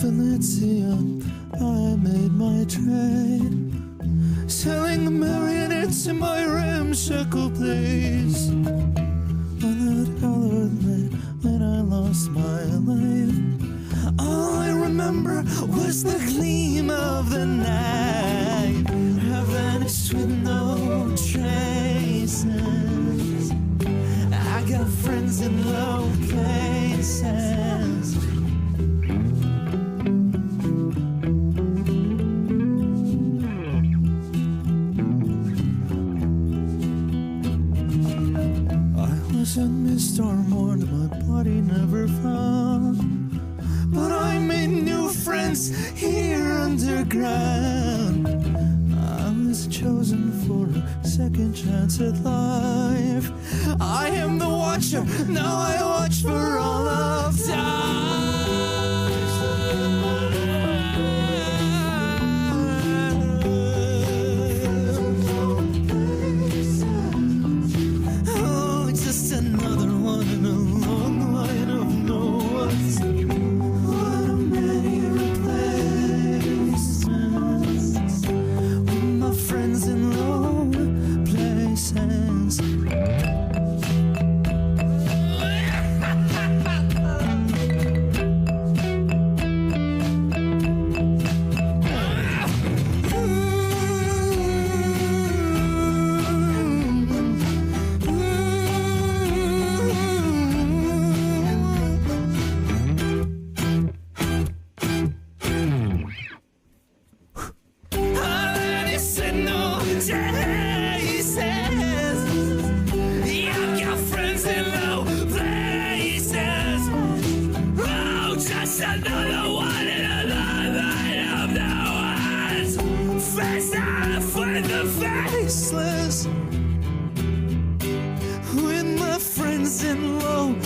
Valencia, I made my trade, selling a marionettes in my ramshackle place. On that hallowed night when I lost my life, all I remember was the gleam of the night. I vanished with no traces. I got friends in low places. And mist or mourned, my body never found, but I made new friends here underground. I was chosen for a second chance at life. I am the watcher, now I watch for all of time. Another one in a long line of no ones. What a many replacements with my friends in low places. Another one in a line of no ones. Face off with the faceless, with my friends in low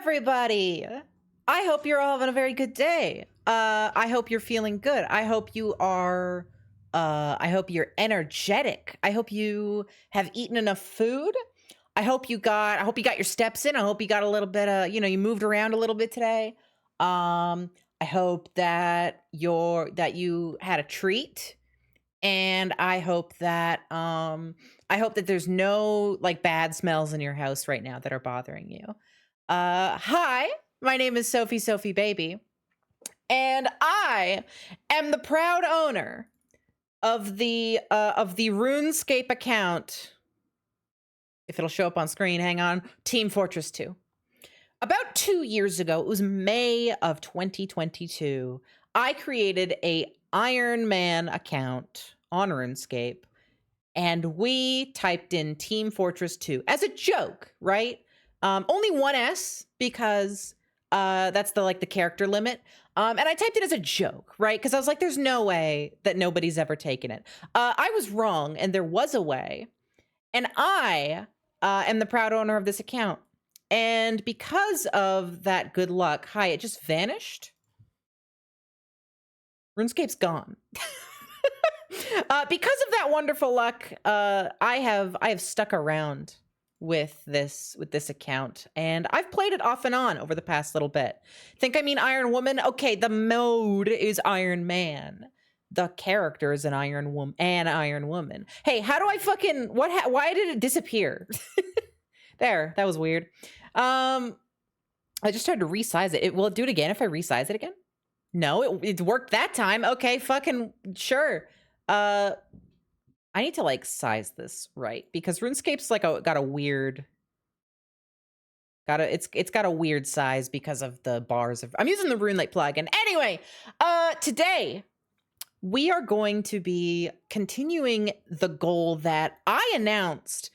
everybody! I hope you're all having a very good day. I hope you're feeling good. I hope you are, I hope you're energetic. I hope you have eaten enough food. I hope you got your steps in. I hope you got a little bit of, you moved around a little bit today. I hope that you had a treat. And I hope that there's no like bad smells in your house right now that are bothering you. Hi, my name is Sophie Baby, and I am the proud owner of the RuneScape account. If it'll show up on screen, hang on. Team Fortress 2. About 2 years ago, it was May of 2022, I created a Iron Man account on RuneScape, and we typed in Team Fortress 2 as a joke, right? Only one S because that's the character limit. And I typed it as a joke, right? Because I was like, there's no way that nobody's ever taken it. I was wrong, and there was a way. And I am the proud owner of this account. And because of that good luck, hi, it just vanished. RuneScape's gone. Because of that wonderful luck, I have stuck around with this account, and I've played it off and on over the past little bit. Think I mean Iron Woman? Okay, the mode is Iron Man. The character is an Iron Woman. Hey, how do I fucking why did it disappear? There, that was weird. I just tried to resize it. Will it do it again if I resize it again? No, it worked that time. Okay, fucking sure. I need to like size this right because RuneScape's like got a weird size because of the bars of I'm using the RuneLite plugin. Anyway, today we are going to be continuing the goal that I announced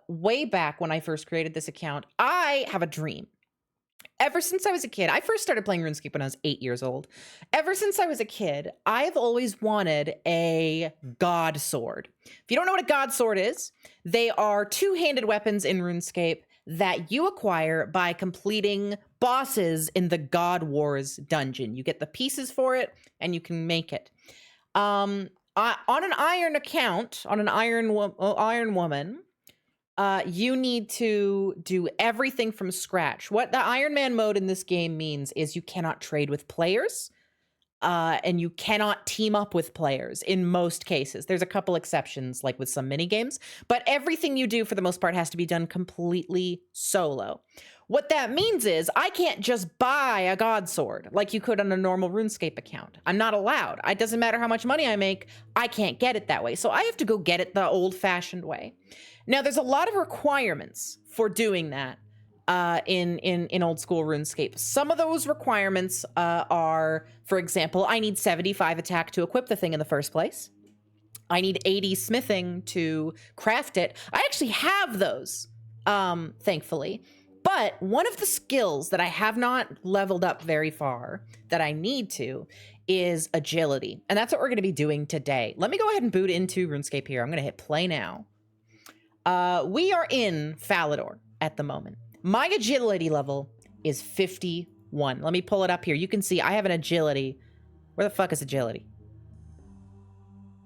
way back when I first created this account. I have a dream. Ever since I was a kid, I first started playing RuneScape when I was 8 years old. Ever since I was a kid, I've always wanted a god sword. If you don't know what a god sword is, they are two-handed weapons in RuneScape that you acquire by completing bosses in the God Wars dungeon. You get the pieces for it, and you can make it. On an iron account, on an Iron Woman, you need to do everything from scratch. What the Iron Man mode in this game means is you cannot trade with players, and you cannot team up with players in most cases. There's a couple exceptions, like with some mini games, but everything you do for the most part has to be done completely solo. What that means is I can't just buy a god sword like you could on a normal RuneScape account. I'm not allowed. It doesn't matter how much money I make, I can't get it that way. So I have to go get it the old-fashioned way. Now, there's a lot of requirements for doing that in old school RuneScape. Some of those requirements are, for example, I need 75 attack to equip the thing in the first place. I need 80 smithing to craft it. I actually have those, thankfully. But one of the skills that I have not leveled up very far that I need to is agility. And that's what we're going to be doing today. Let me go ahead and boot into RuneScape here. I'm going to hit play now. We are in Falador at the moment. My agility level is 51. Let me pull it up here. You can see I have an agility. Where the fuck is agility?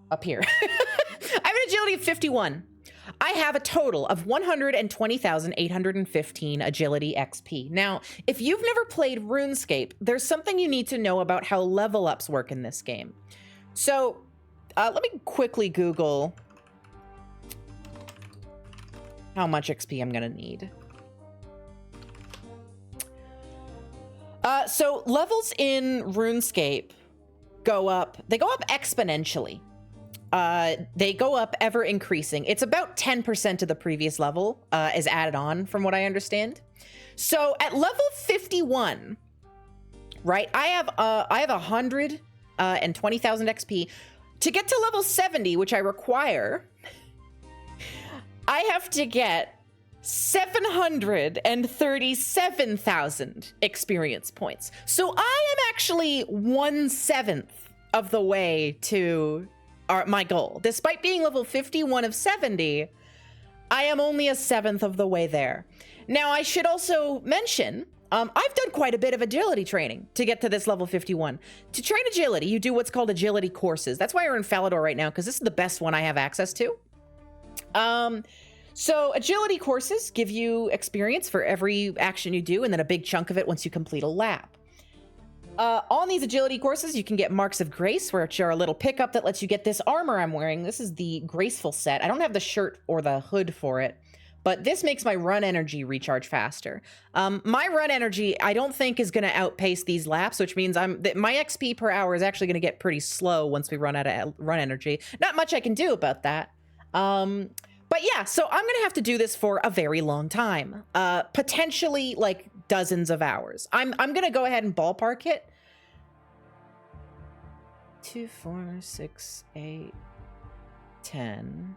Up here. I have an agility of 51. I have a total of 120,815 agility XP. Now, if you've never played RuneScape, there's something you need to know about how level ups work in this game. So, let me quickly Google how much XP I'm gonna need. So levels in RuneScape go up exponentially. They go up ever increasing. It's about 10% of the previous level is added on from what I understand. So at level 51, right, I have 120,000 XP. To get to level 70, which I require, I have to get 737,000 experience points. So I am actually 1/7 of the way to my goal. Despite being level 51 of 70, I am only 1/7 of the way there. Now, I should also mention, I've done quite a bit of agility training to get to this level 51. To train agility, you do what's called agility courses. That's why we're in Falador right now, because this is the best one I have access to. So agility courses give you experience for every action you do, and then a big chunk of it once you complete a lap. On these agility courses, you can get Marks of Grace, which are a little pickup that lets you get this armor I'm wearing. This is the Graceful set. I don't have the shirt or the hood for it, but this makes my run energy recharge faster. My run energy, I don't think is going to outpace these laps, which means my XP per hour is actually going to get pretty slow once we run out of run energy. Not much I can do about that. But yeah, so I'm going to have to do this for a very long time. Potentially like dozens of hours. I'm going to go ahead and ballpark it. 2, 4, 6, 8, 10,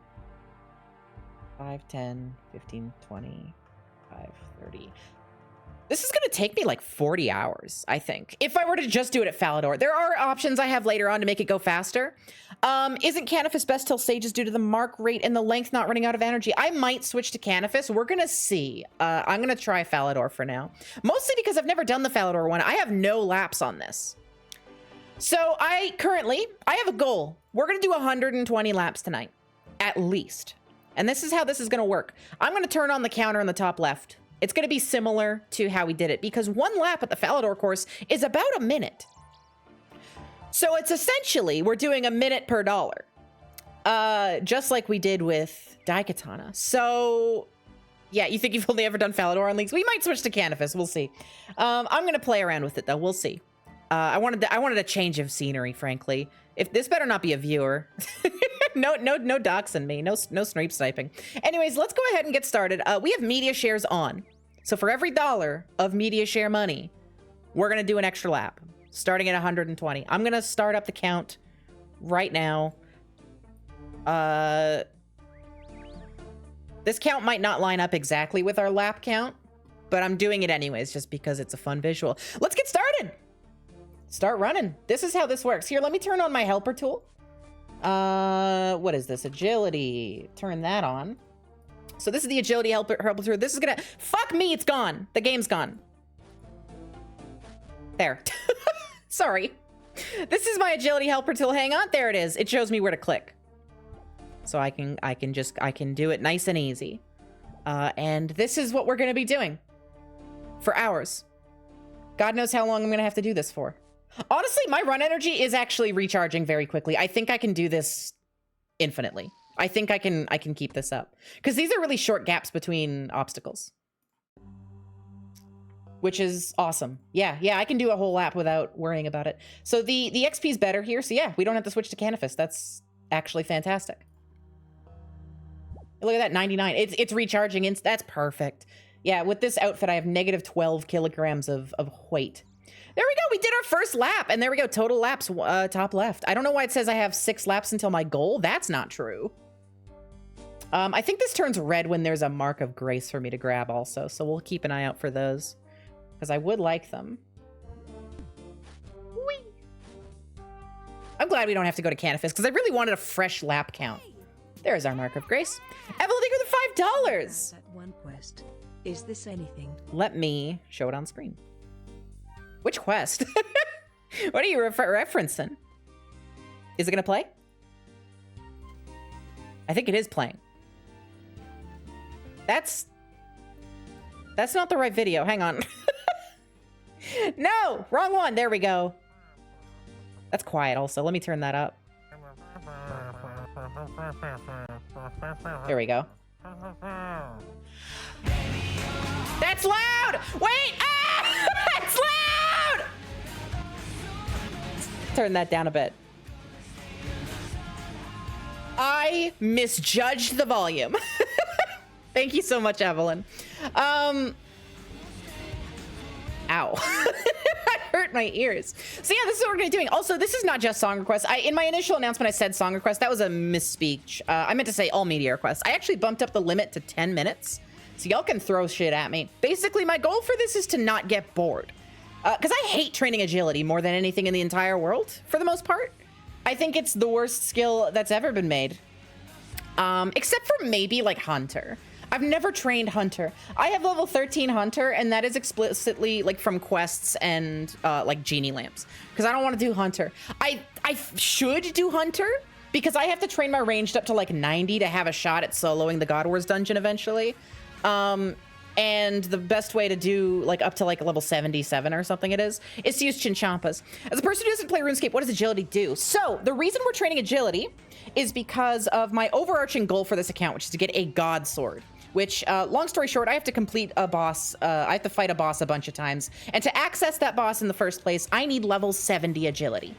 5, 10, 15, 20, 5, 30. This is going to take me like 40 hours, I think, if I were to just do it at Falador. There are options I have later on to make it go faster. Isn't Canifis best till Sages due to the mark rate and the length not running out of energy? I might switch to Canifis. We're going to see. I'm going to try Falador for now. Mostly because I've never done the Falador one. I have no laps on this. So I have a goal. We're going to do 120 laps tonight, at least. And this is how this is going to work. I'm going to turn on the counter on the top left. It's going to be similar to how we did it because one lap at the Falador course is about a minute. So it's essentially, we're doing a minute per dollar. Just like we did with Daikatana. So yeah, you think you've only ever done Falador on Leagues? We might switch to Canifis. We'll see. I'm going to play around with it though. We'll see. I wanted a change of scenery, frankly. If this better not be a viewer. no doxing me. No snipe sniping. Anyways, let's go ahead and get started. We have media shares on. So for every $1 of media share money, we're going to do an extra lap, starting at 120. I'm going to start up the count right now. This count might not line up exactly with our lap count, but I'm doing it anyways, just because it's a fun visual. Let's get started. Start running. This is how this works. Here, let me turn on my helper tool. What is this? Agility. Turn that on. So this is the agility helper tool. This is gonna... Fuck me, it's gone. The game's gone. There. Sorry. This is my agility helper tool. Hang on. There it is. It shows me where to click. So I can do it nice and easy. And this is what we're gonna be doing for hours. God knows how long I'm gonna have to do this for. Honestly, my run energy is actually recharging very quickly. I think I can do this infinitely. I think I can keep this up. Because these are really short gaps between obstacles. Which is awesome. Yeah, I can do a whole lap without worrying about it. So the XP is better here. So yeah, we don't have to switch to Canifis. That's actually fantastic. Look at that, 99. It's recharging. That's perfect. Yeah, with this outfit, I have negative 12 kilograms of weight. There we go. We did our first lap. And there we go. Total laps, top left. I don't know why it says I have 6 laps until my goal. That's not true. I think this turns red when there's a mark of grace for me to grab also. So we'll keep an eye out for those. Because I would like them. Whee! I'm glad we don't have to go to Canifis because I really wanted a fresh lap count. There's our mark of grace. Evelyn, thank you for the $5. That one quest. Is this anything? Let me show it on screen. Which quest? What are you referencing? Is it gonna play? I think it is playing. That's not the right video. Hang on. No, wrong one. There we go. That's quiet also. Let me turn that up. There we go. That's loud! Wait! Ah! That's loud! Turn that down a bit. I misjudged the volume. Thank you so much, Evelyn. Ow. I hurt my ears. So yeah, this is what we're gonna be doing. Also, this is not just song requests. In my initial announcement, I said song requests. That was a misspeech. I meant to say all media requests. I actually bumped up the limit to 10 minutes. So y'all can throw shit at me. Basically, my goal for this is to not get bored. Because I hate training agility more than anything in the entire world, for the most part. I think it's the worst skill that's ever been made. Except for maybe, like, Hunter. I've never trained Hunter. I have level 13 Hunter, and that is explicitly like from quests and like genie lamps, because I don't want to do Hunter. I should do Hunter because I have to train my ranged up to like 90 to have a shot at soloing the God Wars dungeon eventually. And the best way to do like up to like level 77 or something is to use Chinchampas. As a person who doesn't play RuneScape, what does agility do? So the reason we're training agility is because of my overarching goal for this account, which is to get a God Sword, which long story short, I have to complete a boss. I have to fight a boss a bunch of times. And to access that boss in the first place, I need level 70 agility.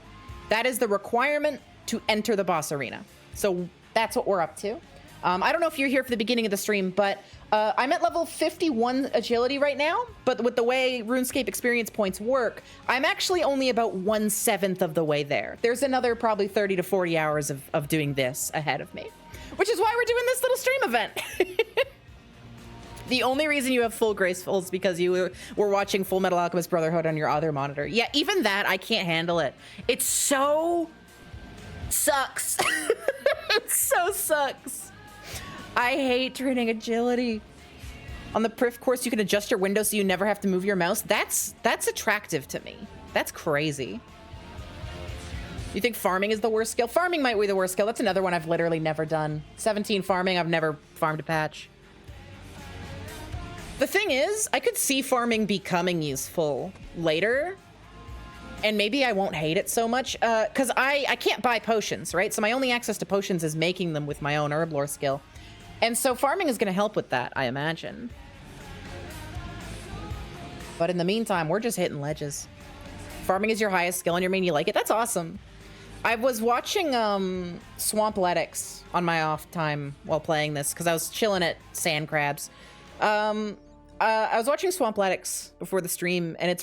That is the requirement to enter the boss arena. So that's what we're up to. I don't know if you're here for the beginning of the stream, but I'm at level 51 agility right now, but with the way RuneScape experience points work, I'm actually only about 1/7 of the way there. There's another probably 30 to 40 hours of doing this ahead of me, which is why we're doing this little stream event. The only reason you have full Graceful is because you were watching Full Metal Alchemist Brotherhood on your other monitor. Yeah, even that, I can't handle it. It so sucks. It so sucks. I hate training agility. On the Prif course, you can adjust your window so you never have to move your mouse. That's attractive to me. That's crazy. You think farming is the worst skill? Farming might be the worst skill. That's another one I've literally never done. 17 farming, I've never farmed a patch. The thing is, I could see farming becoming useful later, and maybe I won't hate it so much, because I can't buy potions, right? So my only access to potions is making them with my own herb lore skill. And so farming is going to help with that, I imagine. But in the meantime, we're just hitting ledges. Farming is your highest skill on your main. You like it? That's awesome. I was watching Swampletics on my off time while playing this because I was chilling at Sand Crabs. I was watching Swampletics before the stream, and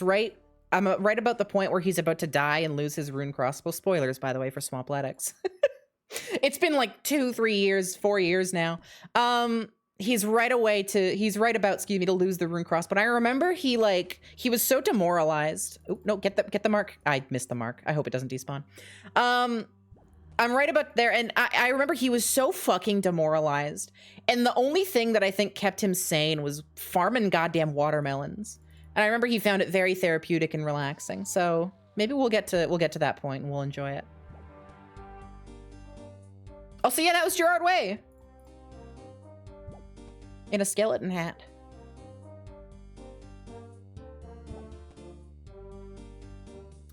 I'm right about the point where he's about to die and lose his rune crossbow. Spoilers, by the way, for Swampletics. It's been like 2, 3 years, 4 years now. He's right about to lose the rune cross. But I remember he was so demoralized. Oh, no, get the mark. I missed the mark. I hope it doesn't despawn. I'm right about there. And I remember he was so fucking demoralized. And the only thing that I think kept him sane was farming goddamn watermelons. And I remember he found it very therapeutic and relaxing. So maybe we'll get to that point and we'll enjoy it. Oh, so yeah, that was Gerard Way. In a skeleton hat.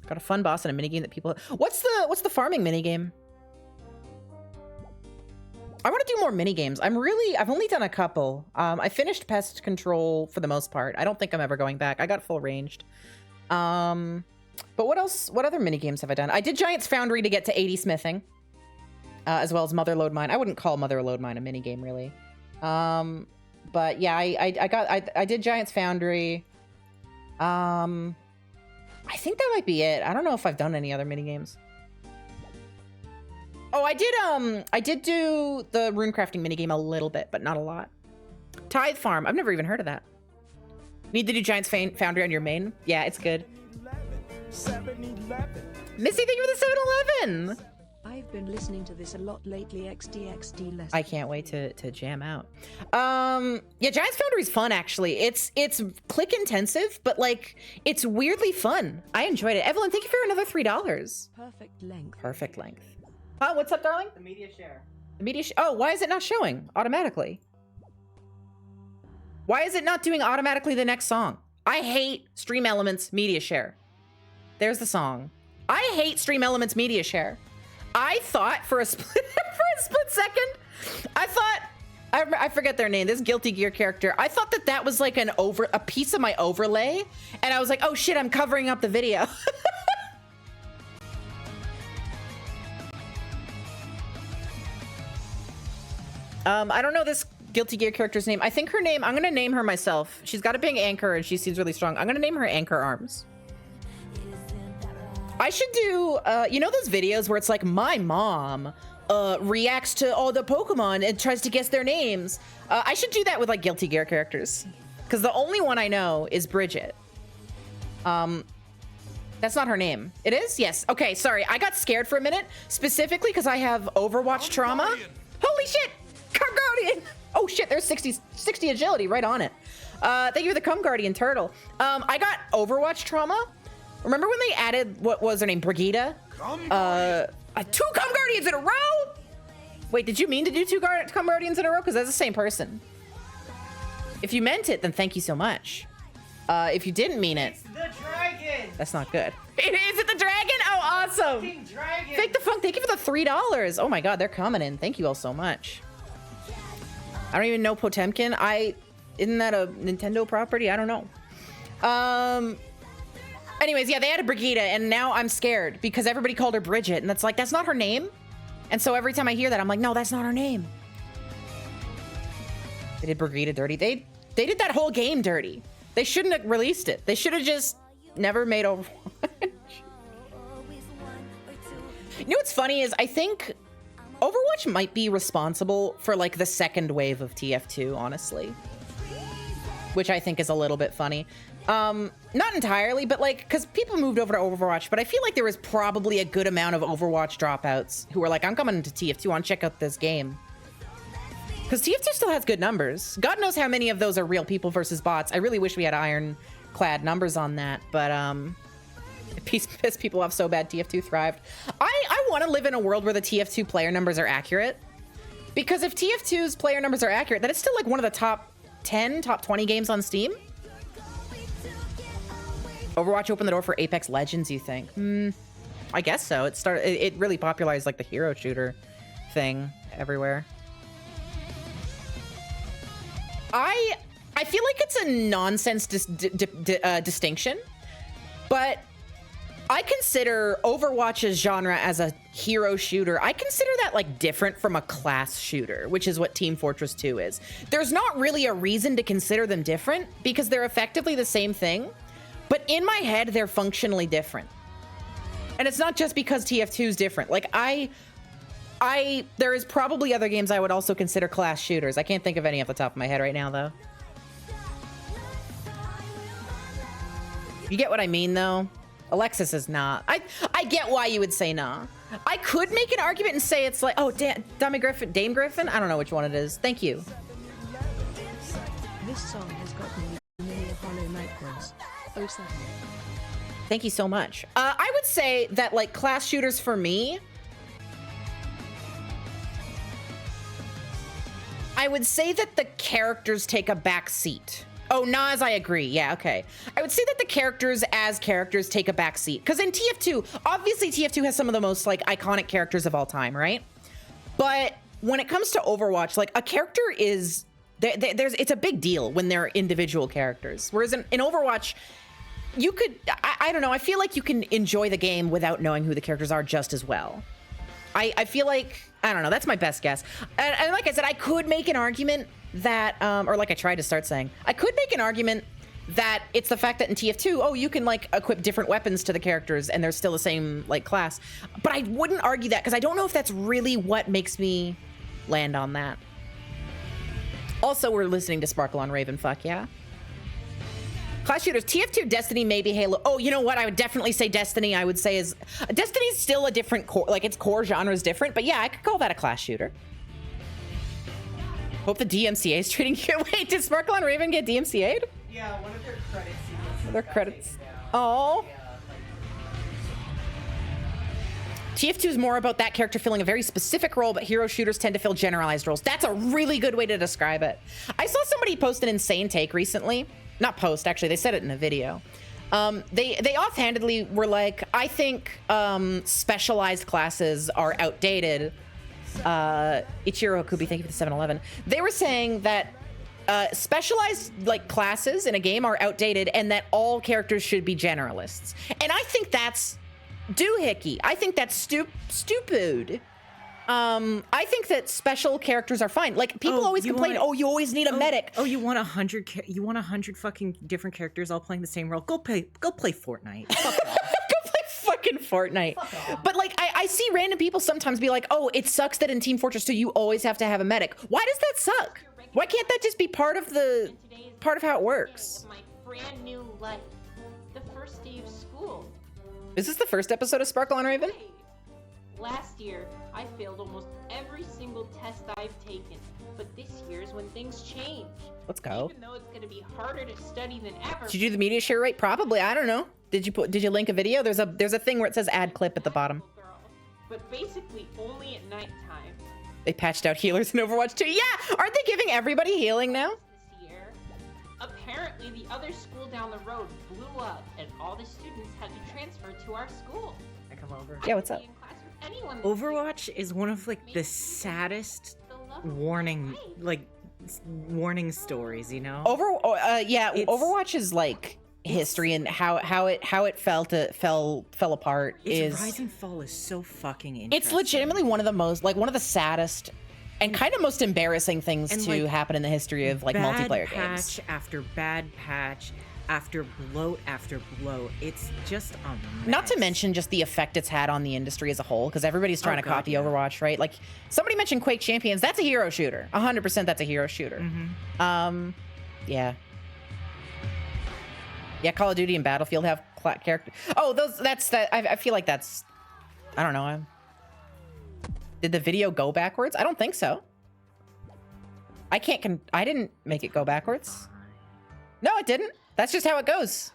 Got a fun boss and a minigame that people... What's the farming minigame? I want to do more minigames. I've only done a couple. I finished Pest Control for the most part. I don't think I'm ever going back. I got full ranged. But what else? What other minigames have I done? I did Giant's Foundry to get to 80 smithing. As well as Mother Lode Mine. I wouldn't call Mother Lode Mine a minigame, really. But yeah, I did Giant's Foundry. I think that might be it. I don't know if I've done any other minigames. Oh, I did do the runecrafting minigame a little bit, but not a lot. Tithe Farm. I've never even heard of that. Need to do Giant's Foundry on your main? Yeah, it's good. 7-Eleven. Missy, thank you for the 7-Eleven! I've been listening to this a lot lately, XDXD less. I can't wait to jam out. Yeah, Giant's Foundry is fun, actually. It's click intensive, but like, it's weirdly fun. I enjoyed it. Evelyn, thank you for another $3. Perfect length. Perfect length. Huh, what's up, darling? The media share. The media oh, why is it not showing automatically? Why is it not doing automatically the next song? I hate Stream Elements media share. There's the song. I hate Stream Elements media share. I thought for a split second, I forget their name, this Guilty Gear character. I thought that was like a piece of my overlay, and I was like, oh shit, I'm covering up the video. I don't know this Guilty Gear character's name. I think her name, I'm gonna name her myself. She's got a big anchor and she seems really strong. I'm gonna name her Anchor Arms. I should do, you know those videos where it's like, my mom reacts to all the Pokemon and tries to guess their names? I should do that with like Guilty Gear characters. Because the only one I know is Bridget. That's not her name. It is? Yes. Okay, sorry. I got scared for a minute, specifically because I have Overwatch trauma. Holy shit! Carguardian! Oh shit, there's 60 agility right on it. Thank you for the Cum Guardian Turtle. I got Overwatch trauma. Remember when they added, what was her name, Brigitte? 2 Cum Guardians in a row? Wait, did you mean to do 2 Cum Guardians in a row? Because that's the same person. If you meant it, then thank you so much. If you didn't mean it, It's the dragon. that's not good. Is it the dragon? Oh, awesome. King dragon. Fake the Funk, thank you for the $3. Oh my God, they're coming in. Thank you all so much. I don't even know Potemkin. Isn't that a Nintendo property? I don't know. Anyways, yeah, they added Brigitte, and now I'm scared because everybody called her Bridget, and that's not her name. And so every time I hear that, I'm like, no, that's not her name. They did Brigitte dirty. They did that whole game dirty. They shouldn't have released it. They should have just never made Overwatch. You know what's funny is I think Overwatch might be responsible for like the second wave of TF2, honestly. Which I think is a little bit funny. Not entirely, but like, because people moved over to Overwatch, but I feel like there was probably a good amount of Overwatch dropouts who were like, I'm coming to TF2, I want to check out this game. Because TF2 still has good numbers. God knows how many of those are real people versus bots. I really wish we had ironclad numbers on that, but it pissed people off so bad TF2 thrived. I want to live in a world where the TF2 player numbers are accurate. Because if TF2's player numbers are accurate, then it's still like one of the top 10, top 20 games on Steam. Overwatch opened the door for Apex Legends, you think? I guess so. It really popularized like the hero shooter thing everywhere. I feel like it's a nonsense distinction, but I consider Overwatch's genre as a hero shooter. I consider that like different from a class shooter, which is what Team Fortress 2 is. There's not really a reason to consider them different because they're effectively the same thing, but in my head, they're functionally different. And it's not just because TF2 is different. Like there is probably other games I would also consider class shooters. I can't think of any off the top of my head right now, though. You get what I mean, though? Alexis is not. I get why you would say nah. I could make an argument and say it's like, oh, Dame Griffin? I don't know which one it is. Thank you. This song has got me many hollow nightmares. 07. Thank you so much. I would say that, like, class shooters for me, I would say that the characters take a back seat. Oh, Nas, I agree. Yeah, okay. I would say that the characters as characters take a back seat. Because in TF2, obviously TF2 has some of the most, like, iconic characters of all time, right? But when it comes to Overwatch, like, a character is... it's a big deal when they're individual characters. Whereas in Overwatch, you could... I don't know. I feel like you can enjoy the game without knowing who the characters are just as well. I feel like... I don't know. That's my best guess. And like I said, I could make an argument that... or like I tried to start saying. I could make an argument that it's the fact that in TF2, oh, you can, like, equip different weapons to the characters and they're still the same, like, class. But I wouldn't argue that because I don't know if that's really what makes me land on that. Also, we're listening to Sparkle on Raven. Fuck yeah. Class shooters, TF2, Destiny, maybe Halo. Oh, you know what? I would definitely say Destiny. I would say is Destiny's still a different core, like its core genre is different, but yeah, I could call that a class shooter. Hope the DMCA is treating you. Wait, did Sparkle on Raven get DMCA'd? Yeah, one of their credits. Their credits. Oh. TF2 is more about that character filling a very specific role, but hero shooters tend to fill generalized roles. That's a really good way to describe it. I saw somebody post an insane take recently. Not post, actually. They said it in a video. They offhandedly were like, I think specialized classes are outdated. Ichiro Kubi, thank you for the 7-Eleven. They were saying that specialized like classes in a game are outdated and that all characters should be generalists. And I think that's doohickey. I think that's stupid. I think that special characters are fine. Like people always complain, oh, you always need a medic. Oh, you want 100 fucking different characters all playing the same role? Go play Fortnite. Fuck off. Go play fucking Fortnite. But like I see random people sometimes be like, oh, it sucks that in Team Fortress 2 you always have to have a medic. Why does that suck? Why can't that just be part of how it works? My brand new life. The first day of school. Is this the first episode of Sparkle on Raven? Last year, I failed almost every single test I've taken. But this year is when things change. Let's go. Even though it's going to be harder to study than ever. Did you do the media share right? Probably. I don't know. Did you link a video? There's a thing where it says add clip at the bottom. But basically only at nighttime. They patched out healers in Overwatch 2. Yeah! Aren't they giving everybody healing now? This year, apparently the other school down the road blew up and all the students had to transfer to our school. I come over. Yeah, what's up? I could be in class with anyone this Overwatch is one of like the saddest warning stories, you know? Yeah, It's- Overwatch is like history and how it fell apart Its rise and fall is so fucking interesting. it's legitimately one of the saddest and kind of most embarrassing things And, to like, happen in the history of like bad multiplayer patch games. after bad patch after bloat after bloat. It's just a mess. Not to mention just the effect it's had on the industry as a whole, because everybody's trying to God, copy yeah. Overwatch, right? Like somebody mentioned Quake Champions. That's a hero shooter. 100% that's a hero shooter. Yeah. Yeah, Call of Duty and Battlefield have character. Oh, I feel like that's, I don't know. Did the video go backwards? I don't think so. I didn't make it go backwards. No, it didn't. That's just how it goes.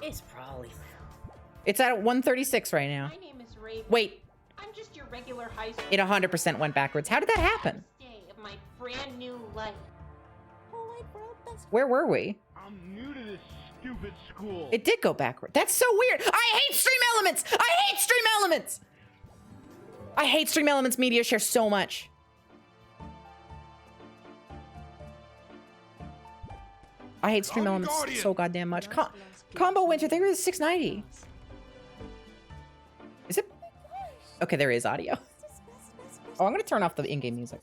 It's probably It's at 136 right now. My name is Raven. Wait, I'm just your regular high school. it 100% went backwards. How did that happen? Day of my brand new life. Where were we? I'm new to this stupid school. It did go backward. That's so weird. I hate Stream Elements. I hate Stream Elements. I hate Stream Elements media share so much. I hate Stream Elements so goddamn much. Combo Winter, they were 690. Is it? Okay, there is audio. Oh, I'm gonna turn off the in-game music.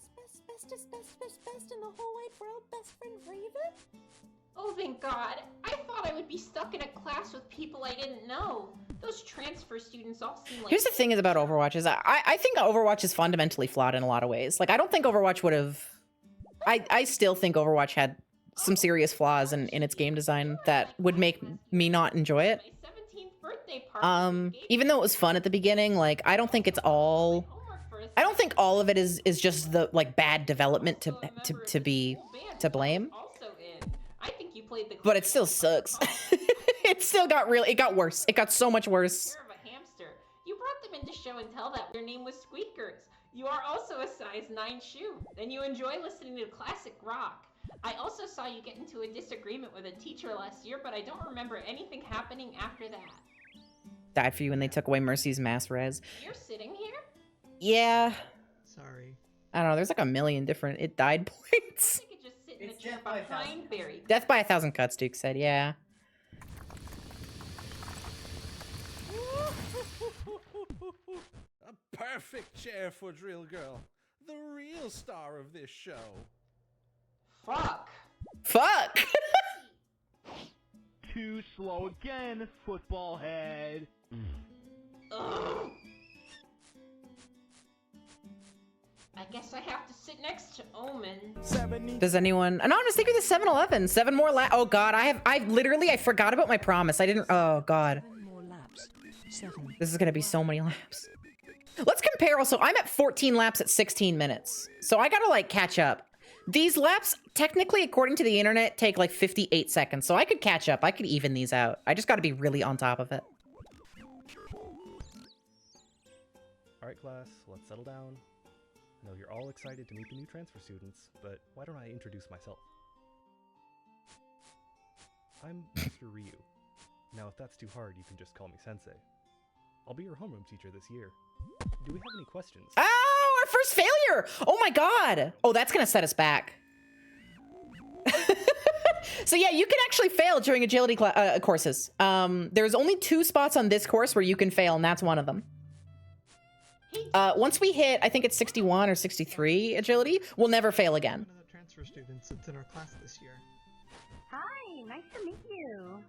Oh, thank God. I thought I would be stuck in a class with people I didn't know. Those transfer students all seem like... Here's the thing is about Overwatch is I think Overwatch is fundamentally flawed in a lot of ways. Like, I don't think Overwatch would have... I still think Overwatch had some serious flaws in its game design that would make me not enjoy it. My 17th birthday party. Even though it was fun at the beginning, like, I don't think it's all... I don't think all of it is just the, like, bad development to be to blame. I think you played the... But it still sucks. It still got it got worse. It got so much worse. Of a hamster. You brought them into show and tell that your name was Squeakers. You are also a size 9 shoe, and you enjoy listening to classic rock. I also saw you get into a disagreement with a teacher last year, but I don't remember anything happening after that. Died for you when they took away Mercy's mass res. You're sitting here? Yeah. Sorry. I don't know. There's like a million different it died points. I could just sit in the chair behind Barry. Death by 1,000 cuts, Duke said. Yeah. A perfect chair for Drill Girl, the real star of this show. Fuck. Fuck. Too slow again, football head. Ugh. I guess I have to sit next to Omen. Does anyone? No, I'm just thinking the 7-Eleven. 7 more oh God, I forgot about my promise. I didn't. Oh God. 7 more laps. 7. This is gonna be so many laps. Let's compare also. I'm at 14 laps at 16 minutes. So I gotta like catch up. These laps, technically, according to the internet, take like 58 seconds. So I could catch up. I could even these out. I just gotta be really on top of it. Alright class, let's settle down. I know you're all excited to meet the new transfer students, but why don't I introduce myself? I'm Mr. Ryu. Now if that's too hard, you can just call me Sensei. I'll be your homeroom teacher this year. Do we have any questions? Oh, our first failure! Oh my God! Oh, that's gonna set us back. So yeah, you can actually fail during agility courses. There's only 2 spots on this course where you can fail, and that's one of them. Once we hit, I think it's 61 or 63 agility, we'll never fail again. One of the transfer students that's in our class this year. Hi, nice to meet you.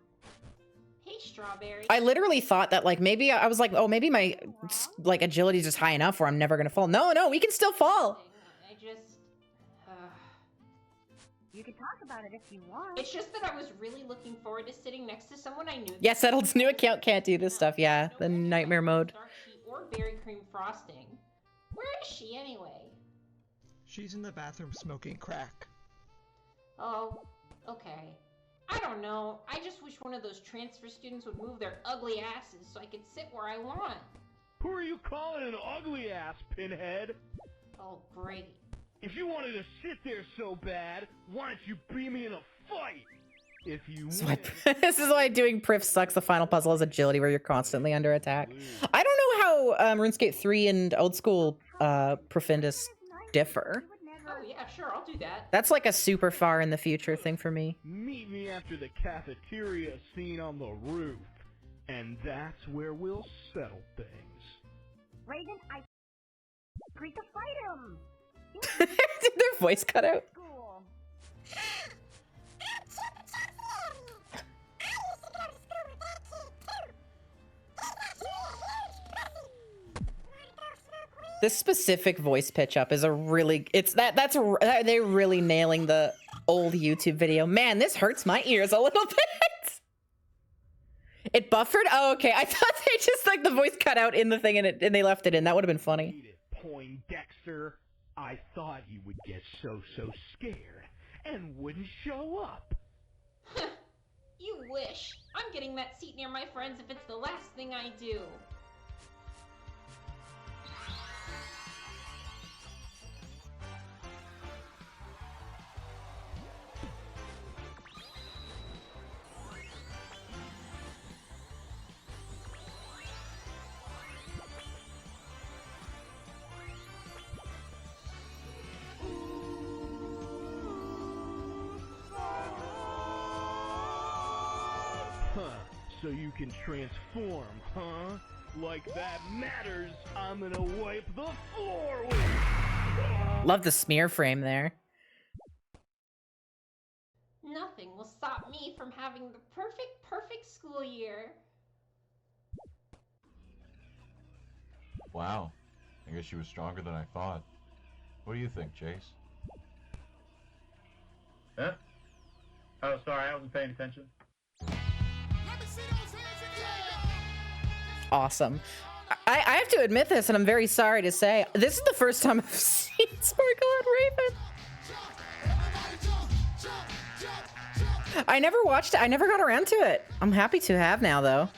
Hey, Strawberry. I literally thought that like maybe I was like, oh, maybe my like agility is just high enough where I'm never gonna fall. No, we can still fall. I just... You can talk about it if you want. It's just that I was really looking forward to sitting next to someone I knew. Yeah, Settled's new account can't do this stuff. Yeah, the nightmare mode. Or berry cream frosting. Where is she anyway? She's in the bathroom smoking crack. Oh, okay. I don't know. I just wish one of those transfer students would move their ugly asses so I could sit where I want. Who are you calling an ugly ass, Pinhead? Oh, great. If you wanted to sit there so bad, why don't you beat me in a fight? If you win, This is why doing Priv sucks. The final puzzle is agility, where you're constantly under attack. I don't know how RuneScape 3 and old school Profundus differ. Oh yeah, sure, I'll do that. That's like a super far in the future thing for me. meet me after the cafeteria scene on the roof. And that's where we'll settle things. Raven, I agreed to fight him. Did their voice cut out? Cool. This specific voice pitch up is a really, they're really nailing the old YouTube video. Man, this hurts my ears a little bit. It buffered? Oh, okay. I thought they just like the voice cut out in the thing and they left it in. That would have been funny. Poindexter, I thought you would get so scared and wouldn't show up. You wish. I'm getting that seat near my friends if it's the last thing I do. So you can transform, huh? Like that matters. I'm gonna wipe the floor with you. Love the smear frame there. Nothing will stop me from having the perfect school year. Wow. I guess she was stronger than I thought. What do you think, Chase? Huh? Oh, sorry, I wasn't paying attention. Awesome. I have to admit this, and I'm very sorry to say, this is the first time I've seen Sparkle and Raven. I never watched it. I never got around to it. I'm happy to have now, though.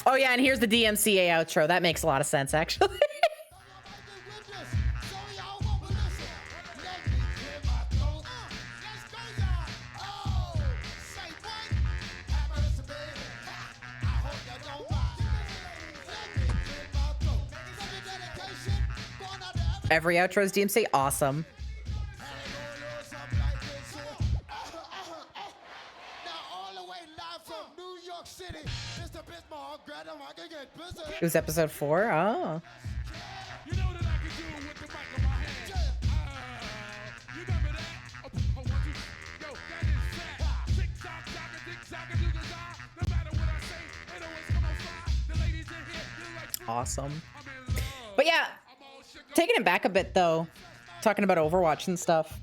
Oh, yeah, and here's the DMCA outro. That makes a lot of sense, actually. Every outro is DMC. Awesome. It was episode 4. Oh. Awesome. But yeah, taking it back a bit though, talking about Overwatch and stuff.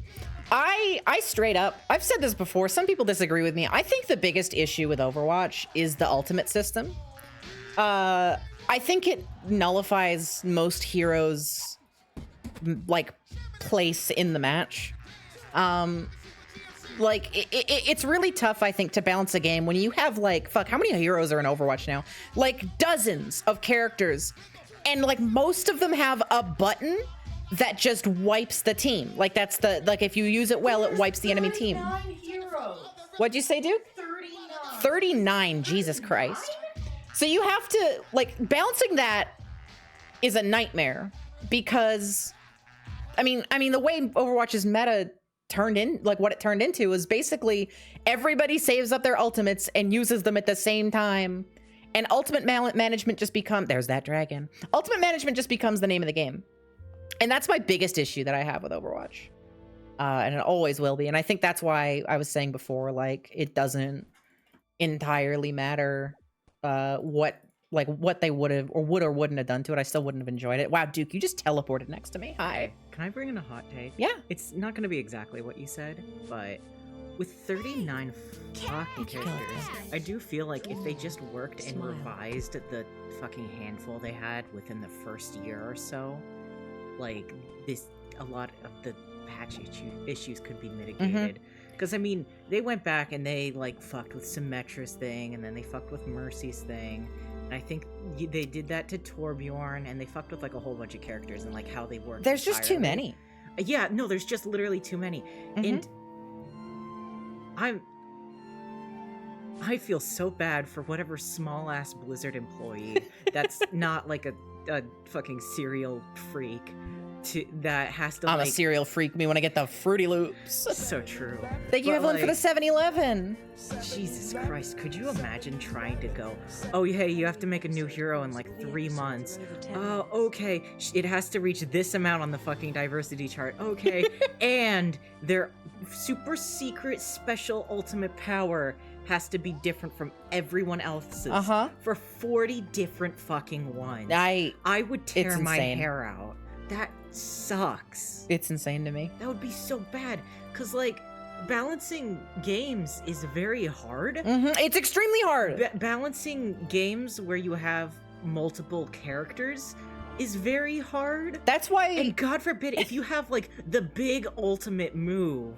I straight up, I've said this before, some people disagree with me. I think the biggest issue with Overwatch is the ultimate system. I think it nullifies most heroes' like place in the match. Like it's really tough, I think, to balance a game when you have like, fuck, how many heroes are in Overwatch now? Like dozens of characters, and like most of them have a button that just wipes the team. Like that's the, like if you use it well, it wipes the enemy team. Heroes. What'd you say, Duke? 39. 39, Jesus Christ. So you have to, like, balancing that is a nightmare because, I mean, the way Overwatch's meta turned in, like what it turned into was basically everybody saves up their ultimates and uses them at the same time. And ultimate management just becomes, there's that dragon. Ultimate management just becomes the name of the game. And that's my biggest issue that I have with Overwatch. And it always will be. And I think that's why I was saying before, like, it doesn't entirely matter what they would have or wouldn't have done to it. I still wouldn't have enjoyed it. Wow, Duke, you just teleported next to me. Hi. Can I bring in a hot take? Yeah. It's not going to be exactly what you said, but With 39 fucking characters, I do feel like if they just worked and revised the fucking handful they had within the first year or so, like a lot of the patch issues could be mitigated. Because I mean, they went back and they like fucked with Symmetra's thing, and then they fucked with Mercy's thing. And I think they did that to Torbjorn, and they fucked with like a whole bunch of characters and like how they work. There's just too many. Yeah, no, there's just literally too many. And I feel so bad for whatever small ass Blizzard employee that's not like a fucking serial freak that has to. I'm a serial freak. Me when I get the Fruity Loops. So true. Thank you, Evelyn, for the 7-Eleven. Jesus Christ, could you imagine trying to go, oh, hey, you have to make a new hero in like 3 months. Oh, okay. It has to reach this amount on the fucking diversity chart. Okay. And their super secret special ultimate power has to be different from everyone else's for 40 different fucking ones. I would tear my hair out. That sucks. It's insane to me. That would be so bad. Because, like, balancing games is very hard. It's extremely hard. Balancing games where you have multiple characters is very hard. That's why... And God forbid, if you have, like, the big ultimate move...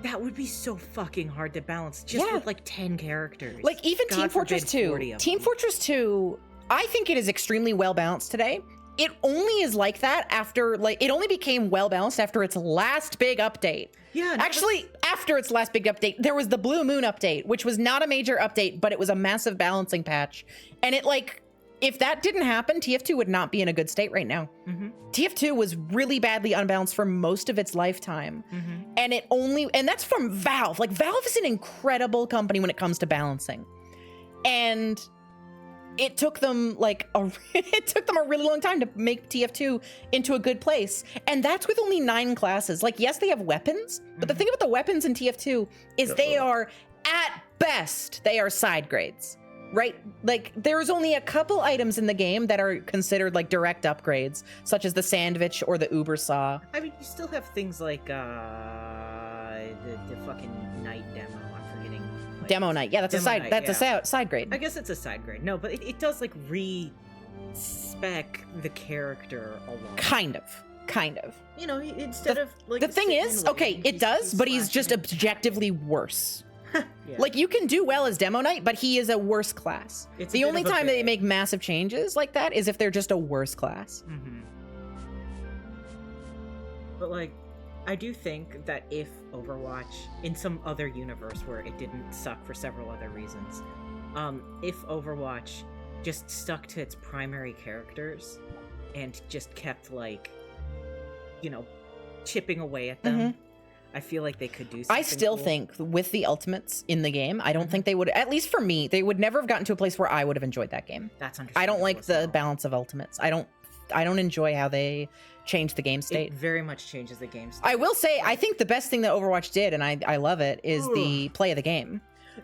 That would be so fucking hard to balance just with like 10 characters. Like even Team Fortress 2. Team Fortress 2, I think it is extremely well balanced today. It only is like that after, like, it only became well balanced after its last big update. Yeah. Actually, after its last big update, there was the Blue Moon update, which was not a major update, but it was a massive balancing patch. And it, like, if that didn't happen, TF2 would not be in a good state right now. TF2 was really badly unbalanced for most of its lifetime. And that's from Valve. Like, Valve is an incredible company when it comes to balancing. And it took them like a really long time to make TF2 into a good place. And that's with only 9 classes. Like, yes, they have weapons, but the thing about the weapons in TF2 is they are, at best, they are side grades. Right? Like, there's only a couple items in the game that are considered like direct upgrades, such as the Sandwich or the Uber Saw. I mean, you still have things like the fucking night demo. I'm forgetting. Like, Demo Night. Yeah, that's a side. That's a side grade. I guess it's a side grade. No, but it does like re-spec the character a lot. Kind of. You know, instead of like. The thing is, okay, it does, but he's just objectively worse. Yeah. Like, you can do well as Demo Knight, but he is a worse class. The only time they make massive changes like that is if they're just a worse class. But, like, I do think that if Overwatch, in some other universe where it didn't suck for several other reasons, if Overwatch just stuck to its primary characters and just kept, like, you know, chipping away at them, I feel like they could do something. I still think with the ultimates in the game, I don't think they would, at least for me, they would never have gotten to a place where I would have enjoyed that game. That's understandable. I don't like the balance of ultimates. I don't enjoy how they changed the game state. It very much changes the game state. I will say, I think the best thing that Overwatch did, and I love it, is the play of the game.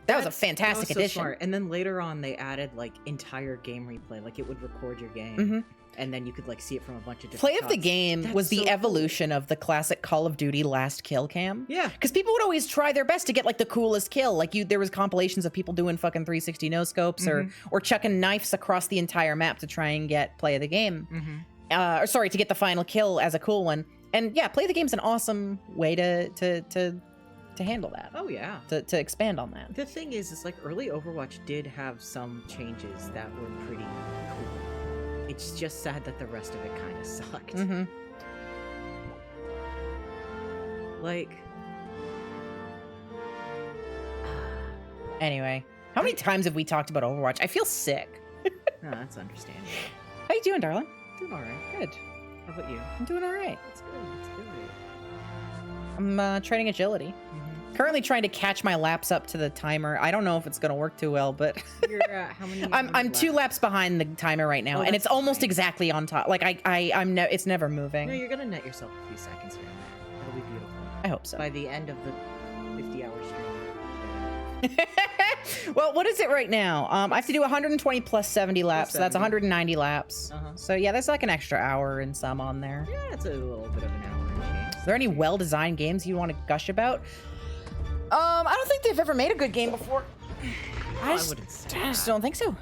That was a fantastic addition. Smart. And then later on, they added like entire game replay. Like, it would record your game. And then you could like see it from a bunch of different Play of the game was the evolution of the classic Call of Duty last kill cam. Yeah. Because people would always try their best to get like the coolest kill. Like, there was compilations of people doing fucking 360 no scopes or chucking knives across the entire map to try and get play of the game. Or sorry, to get the final kill as a cool one. And yeah, play of the game's an awesome way to handle that. Oh yeah. To expand on that. The thing is like early Overwatch did have some changes that were pretty cool. It's just sad that the rest of it kind of sucked. Like... Anyway, how many times have we talked about Overwatch? I feel sick. No, that's understandable. How you doing, darling? Doing alright. Good. How about you? I'm doing alright. That's good. That's good. I'm training agility. Currently trying to catch my laps up to the timer. I don't know if it's gonna work too well, but You're how many? I'm 2 laps behind the timer right now, and it's almost exactly on top. Like it's never moving. No, you're gonna net yourself a few seconds here and there. It'll be beautiful. I hope so. By the end of the 50-hour stream. Well, what is it right now? I have to do 120 plus 70 laps, so that's 190 laps. So yeah, there's like an extra hour and some on there. Yeah, it's a little bit of an hour and change. Are there any well-designed games you want to gush about? I don't think they've ever made a good game before. I wouldn't say just that. don't think so.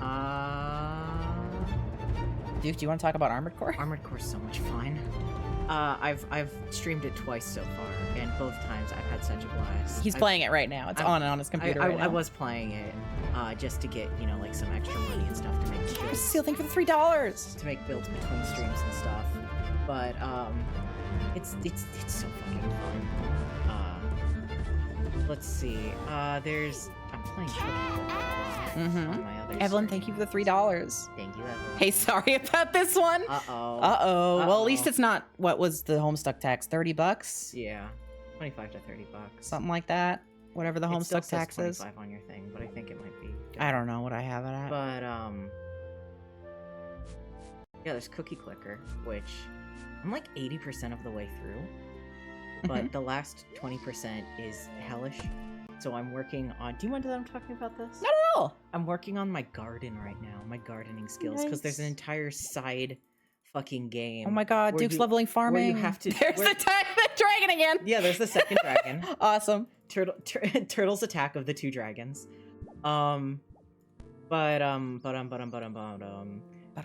Uh, Duke, do you want to talk about Armored Core? Armored Core's so much fun. I've streamed it twice so far, and both times I've had such a blast. He's playing it right now. It's on his computer right now. I was playing it, just to get, you know, like some extra money and stuff to make builds. Seal thing for the $3. To make builds between streams and stuff. But, it's so fucking fun. Let's see. I'm playing on my other Evelyn, stream. thank you for the $3. Thank you, Evelyn. Hey, sorry about this one. Uh-oh. Well, at least it's not, what was the Homestuck tax? $30? Yeah. 25 to 30 bucks. Something like that. Whatever the It still Homestuck says tax is. 25 on your thing, but I think it might be. I don't know what I have it at. But, yeah, there's Cookie Clicker, which I'm like 80% of the way through. But the last 20% is hellish. So I'm working on... Do you want to know that I'm talking about this? Not at all. I'm working on my garden right now. My gardening skills. Because there's an Nice. entire side fucking game. Oh my god, where Duke's you- leveling farming. Where you have to... There's the dragon again. Yeah, there's the second dragon. Awesome. Turtle's attack of the two dragons.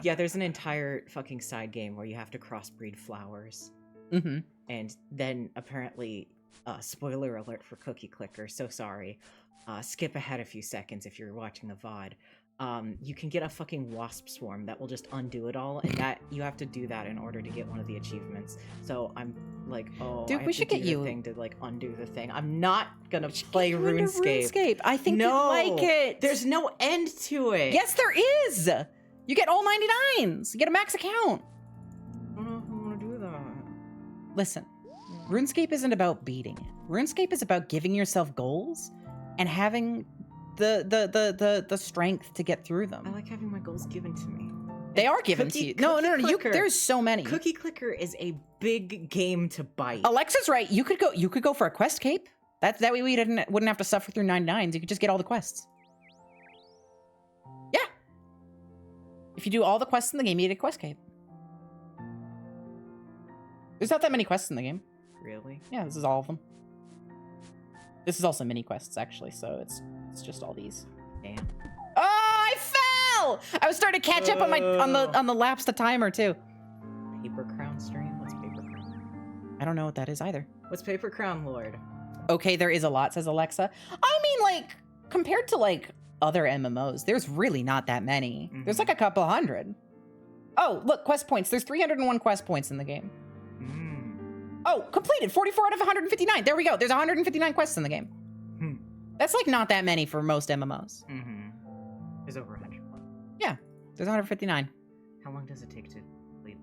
Yeah, there's an entire fucking side game where you have to crossbreed flowers. Mm-hmm. And then apparently, spoiler alert for Cookie Clicker, so sorry. Skip ahead a few seconds if you're watching the VOD. You can get a fucking wasp swarm that will just undo it all, and that you have to do that in order to get one of the achievements. So I'm like, oh, Dude, I have we to should do get the you- thing to like undo the thing. I'm not gonna play Get you into RuneScape. RuneScape. I think No, you'd like it. There's no end to it. Yes, there is. You get all 99s. You get a max account. I don't know if I want to do that. Listen, RuneScape isn't about beating it. RuneScape is about giving yourself goals and having the strength to get through them. I like having my goals given to me. They are given to you. No. Clicker. There's so many. Cookie Clicker is a big game to bite. Alexa's right. You could go for a quest cape. That way we wouldn't have to suffer through 99s. You could just get all the quests. Yeah. If you do all the quests in the game, you get a quest cape. There's not that many quests in the game. Really? Yeah, this is all of them. This is also mini quests actually, so it's just all these. Damn. Oh, I fell! I was starting to catch up on the lapse the timer too. Paper Crown stream? What's Paper Crown? I don't know what that is either. What's Paper Crown Lord? Okay, there is a lot, says Alexa. I mean, like, compared to like other MMOs, there's really not that many. There's like a couple hundred. Oh, look, quest points. There's 301 quest points in the game. Oh, completed. 44 out of 159. There we go. There's 159 quests in the game. That's like not that many for most MMOs. There's over 100. Yeah, there's 159. How long does it take to complete?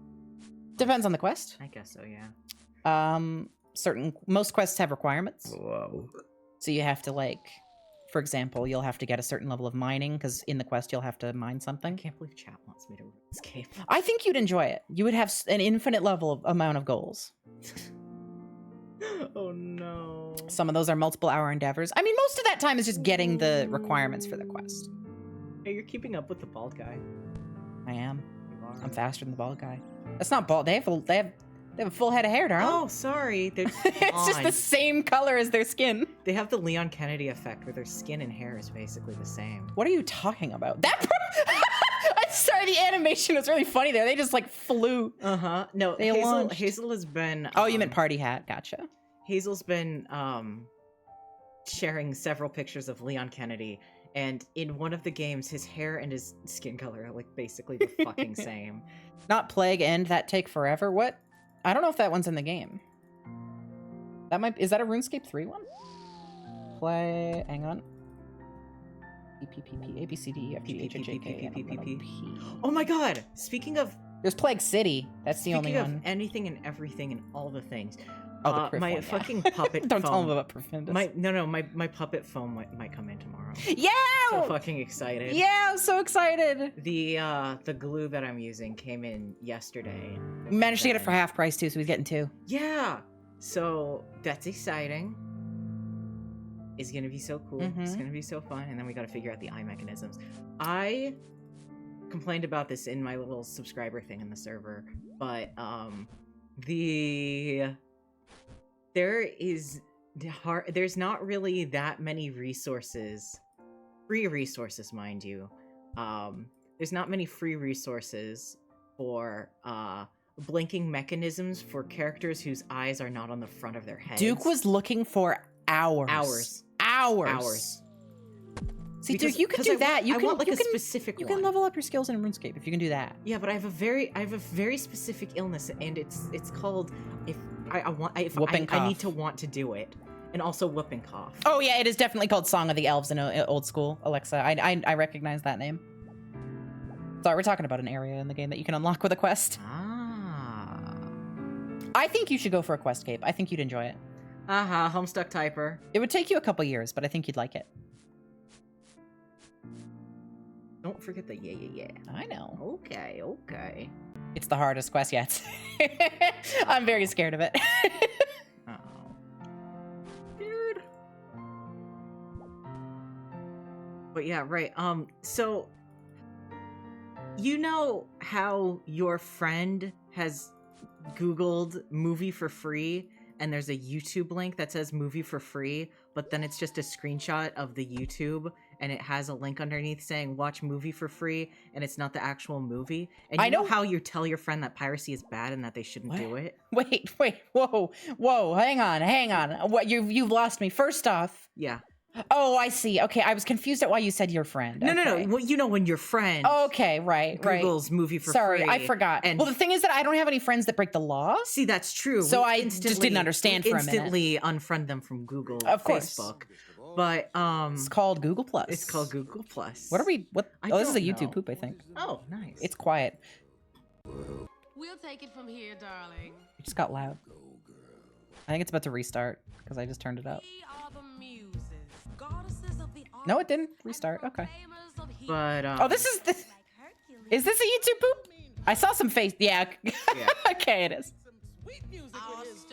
Depends on the quest. I guess so, yeah. Most quests have requirements. Whoa. So you have to like, for example, you'll have to get a certain level of mining because in the quest you'll have to mine something. I can't believe chat wants me to escape. I think you'd enjoy it. You would have an infinite amount of goals. Oh no. Some of those are multiple hour endeavors. I mean, most of that time is just getting the requirements for the quest. Hey, you're keeping up with the bald guy. I am. You are. I'm faster than the bald guy. That's not bald. They have a full head of hair, darling. Oh, sorry. They're It's just the same color as their skin. They have the Leon Kennedy effect where their skin and hair is basically the same. What are you talking about? That I'm sorry, the animation was really funny there. They just like flew. Uh-huh. No, They launched. Hazel has been Oh, you meant party hat. Gotcha. Hazel's been sharing several pictures of Leon Kennedy, and in one of the games his hair and his skin color are like basically the fucking same. Not Plague End, that take forever. What? I don't know if that one's in the game. Is that a RuneScape 3 one? Hang on. P, A, B, C, D, E, F, G, H, I, J, K, L, M, N, O, P. Oh my god! Speaking of There's Plague City. That's the only one. anything and everything and all the things. Oh, the Criff my one, yeah. fucking puppet Don't foam. tell them about Perfindus. My puppet foam might come in tomorrow. Yeah! So fucking excited. Yeah, I'm so excited. The glue that I'm using came in yesterday. We managed to get it for half price too, so he's getting 2. Yeah. So that's exciting. It's gonna be so cool. It's gonna be so fun. And then we gotta figure out the eye mechanisms. I complained about this in my little subscriber thing in the server, but there is there's not really that many resources, free resources, mind you. There's not many free resources for blinking mechanisms for characters whose eyes are not on the front of their heads. Duke was looking for hours. See, Because- Duke, you can 'cause do I that. want- You I can want, like, you a can, specific You one. can level up your skills in RuneScape if you can do that. Yeah, but I have a very specific illness, and it's called Whooping I need cough. to want to do it, and also whooping cough. Oh yeah, it is definitely called Song of the Elves in old school. Alexa, I recognize that name. Sorry, we're talking about an area in the game that you can unlock with a quest. I think you should go for a quest cape. I think you'd enjoy it. Homestuck typer. It would take you a couple years, but I think you'd like it. Don't forget the yeah. I know. Okay. It's the hardest quest yet. I'm very scared of it. Uh-oh. Dude. But yeah, right. So you know how your friend has Googled movie for free, and there's a YouTube link that says movie for free, but then it's just a screenshot of the YouTube, and it has a link underneath saying watch movie for free, and it's not the actual movie. And you know how you tell your friend that piracy is bad and that they shouldn't do it? Wait, whoa, hang on. What, you've lost me. First off. Yeah. Oh, I see. Okay, I was confused at why you said your friend. No. Okay. Well, you know when your friend Okay, right. Google's movie for free. Sorry, I forgot. And well, the thing is that I don't have any friends that break the law. See, that's true. So We I just didn't understand for a minute. Instantly unfriend them from Google, Of course. Facebook. But it's called Google Plus. It's called Google Plus. What are we? What? I Oh, this is a don't YouTube know. poop, I think. Oh, nice. It's quiet. We'll take it from here, darling. It just got loud. I think it's about to restart because I just turned it up. No, it didn't restart. Okay. But oh, this is the. Is this a YouTube poop? I saw some face. Yeah. Okay, it is.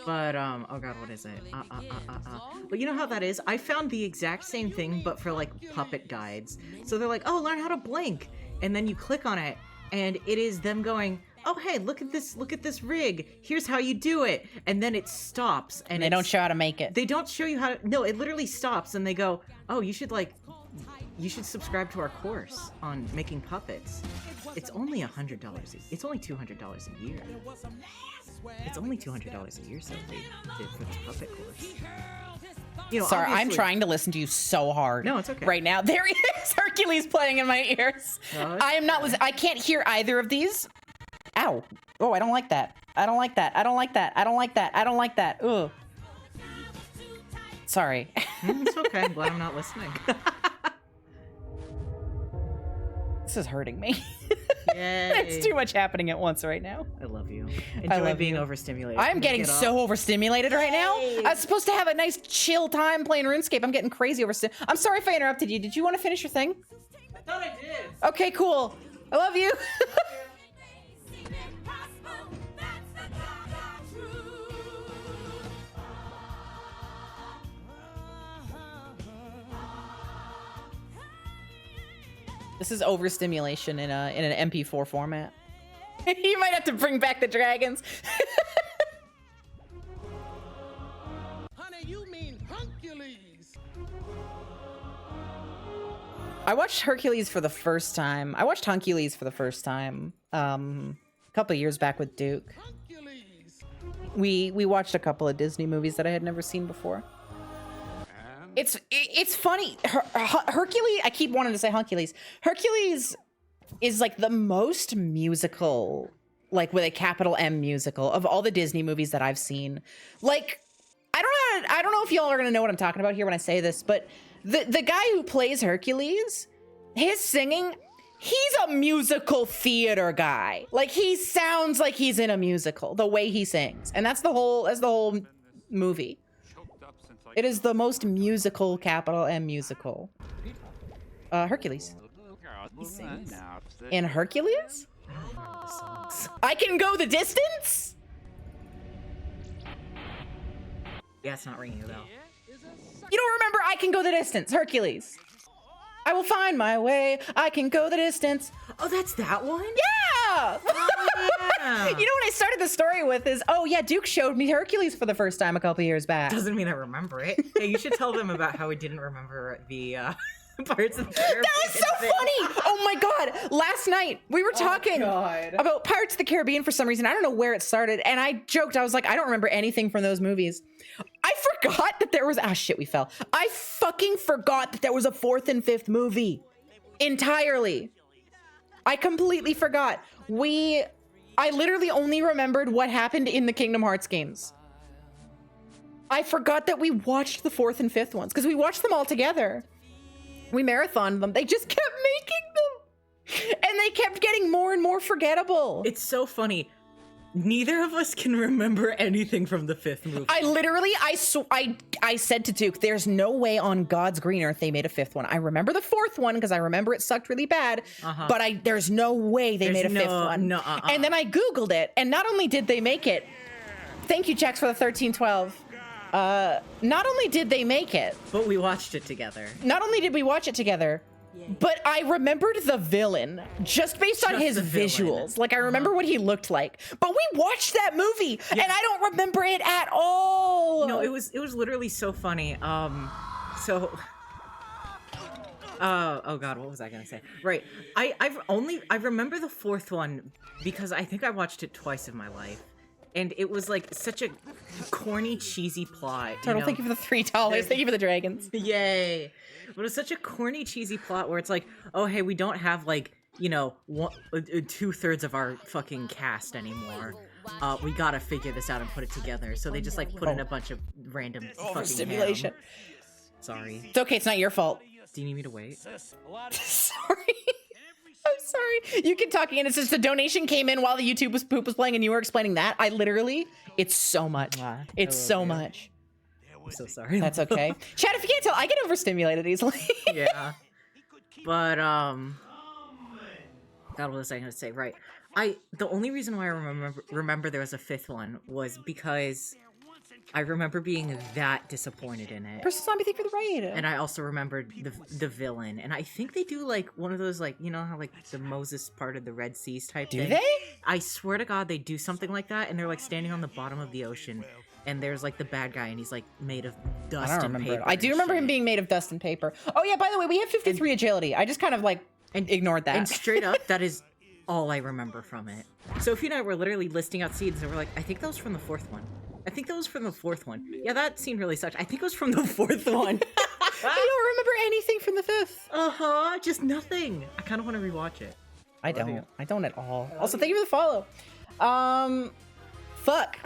But oh god, what is it? But you know how that is? I found the exact same thing, but for like puppet guides. So they're like, oh, learn how to blink, and then you click on it, and it is them going, oh hey, look at this rig. Here's how you do it, and then it stops, and they don't show how to make it. They don't show you how to. No, it literally stops, and they go, oh, you should subscribe to our course on making puppets. It's only $100. It's only $200 a year. It's only $200 a year, so they did for the puppet course. You know, sorry, I'm obviously- trying to listen to you so hard. No, it's okay. Right now, there he is, Hercules playing in my ears. No, I am not listening. I can't hear either of these. Ow! Oh, I don't like that. I don't like that. I don't like that. I don't like that. I don't like that. Ugh. Sorry. It's okay. I'm glad I'm not listening. This is hurting me. Yay. It's too much happening at once right now. I love you. I Enjoy love being you. overstimulated. I'm getting Get so off. overstimulated right now. I was supposed to have a nice chill time playing RuneScape. I'm getting crazy overstimulated. I'm sorry if I interrupted you. Did you want to finish your thing? I thought I did. Okay, cool. I love you. This is overstimulation in an MP4 format. You might have to bring back the dragons. Honey, you mean Hercules. I watched Hercules for the first time. I watched Huncules for the first time a couple of years back with Duke. We watched a couple of Disney movies that I had never seen before. It's funny. Hercules, I keep wanting to say Huncules. Hercules is like the most musical, like with a capital M musical of all the Disney movies that I've seen. Like, I don't know if y'all are gonna know what I'm talking about here when I say this, but the guy who plays Hercules, his singing, he's a musical theater guy. Like, he sounds like he's in a musical, the way he sings. And that's the whole movie. It is the most musical, capital M musical. Hercules. He sings. In Hercules? I can go the distance? Yeah, it's not ringing a bell. You don't remember I Can Go the Distance, Hercules. I will find my way, I can go the distance. Oh, that's that one? Yeah! Oh, You know what I started the story with is, oh yeah, Duke showed me Hercules for the first time a couple years back. Doesn't mean I remember it. Hey, you should tell them about how we didn't remember the Pirates of the Caribbean. That was so funny! Oh my god! Last night we were talking about Pirates of the Caribbean for some reason. I don't know where it started, and I joked. I was like, I don't remember anything from those movies. I forgot that there was. Ah, shit, we fell. I fucking forgot that there was a fourth and fifth movie. Entirely. I completely forgot. I literally only remembered what happened in the Kingdom Hearts games. I forgot that we watched the fourth and fifth ones because we watched them all together. We marathoned them. They just kept making them. And they kept getting more and more forgettable. It's so funny. Neither of us can remember anything from the fifth movie. I said to Duke, there's no way on God's green earth they made a fifth one. I remember the fourth one because I remember it sucked really bad, but there's no way they made a fifth one. And then I Googled it, and not only did they make it, thank you, Jax, for the 1312. Not only did they make it, but we watched it together. Not only did we watch it together, but I remembered the villain just based on his visuals. Like I remember what he looked like. But we watched that movie and I don't remember it at all. No, it was literally so funny. Oh god, what was I gonna say? Right. I remember the fourth one because I think I watched it twice in my life. And it was like such a corny, cheesy plot. Turtle, thank you for the $3. Thank you for the dragons. Yay. But it's such a corny, cheesy plot where it's like, oh, hey, we don't have like, you know, 2/3 of our fucking cast anymore. We gotta figure this out and put it together. So they just like put in a bunch of random fucking stimulation. Sorry. It's okay, it's not your fault. Do you need me to wait? Sorry. I'm sorry. You keep talking and it's just the donation came in while the YouTube poop was playing and you were explaining that. It's so much. It's so much. I'm so sorry. That's okay. Chad, if you can't tell, I get overstimulated easily. Yeah. But, God, what was I going to say? Right. The only reason why I remember there was a fifth one was because I remember being that disappointed in it. Person Zombie, thank you for the raid. And I also remembered the villain. And I think they do like one of those, like, you know how like the Moses part of the Red Seas type thing? Do they? I swear to God, they do something like that. And they're like standing on the bottom of the ocean. And there's like the bad guy and he's like made of dust and paper. I do remember him being made of dust and paper. Oh yeah, by the way, we have 53 agility. I just kind of like ignored that. And straight up, that is all I remember from it. Sophie and I were literally listing out scenes and we're like, I think that was from the fourth one. I think that was from the fourth one. Yeah, that scene really sucked. I think it was from the fourth one. I don't remember anything from the fifth. Just nothing. I kind of want to rewatch it. I don't at all. Also, thank you for the follow. Fuck.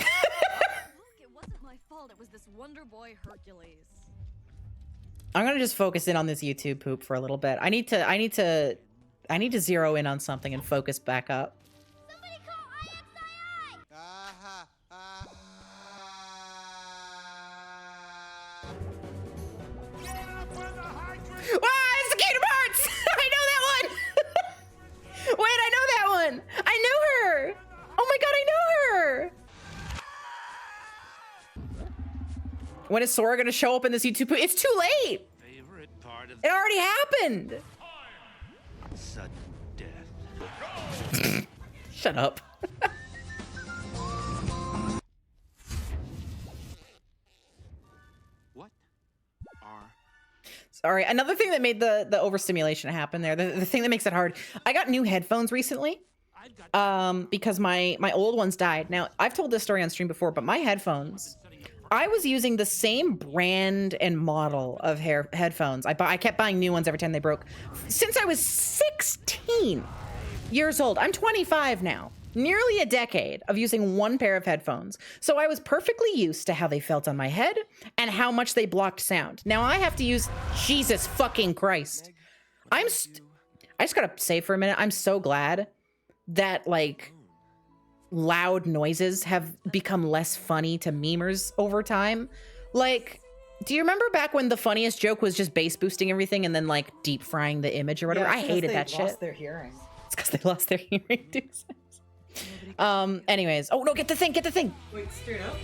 It wasn't my fault. It was this Wonder Boy Hercules. I'm gonna just focus in on this YouTube poop for a little bit. I need to zero in on something and focus back up. Somebody call IXII! It's the Kingdom Hearts! I know that one! Wait, I know that one! I know her! Oh my god, I know her! When is Sora gonna show up in this YouTube poop? It's too late! It already happened! Sudden death. Shut up. Sorry, another thing that made the overstimulation happen there, the thing that makes it hard, I got new headphones recently because my old ones died. Now, I've told this story on stream before, but my headphones, I was using the same brand and model of headphones. I kept buying new ones every time they broke since I was 16 years old. I'm 25 now. Nearly a decade of using one pair of headphones. So I was perfectly used to how they felt on my head and how much they blocked sound. Now I have to use, Jesus fucking Christ. I just gotta say for a minute, I'm so glad that like loud noises have become less funny to memers over time. Like, do you remember back when the funniest joke was just bass boosting everything and then like deep frying the image or whatever? Yeah, I hated that shit. shit. Lost their hearing. It's because they lost their hearing. Anyways, oh no, get the thing. Wait, straight up?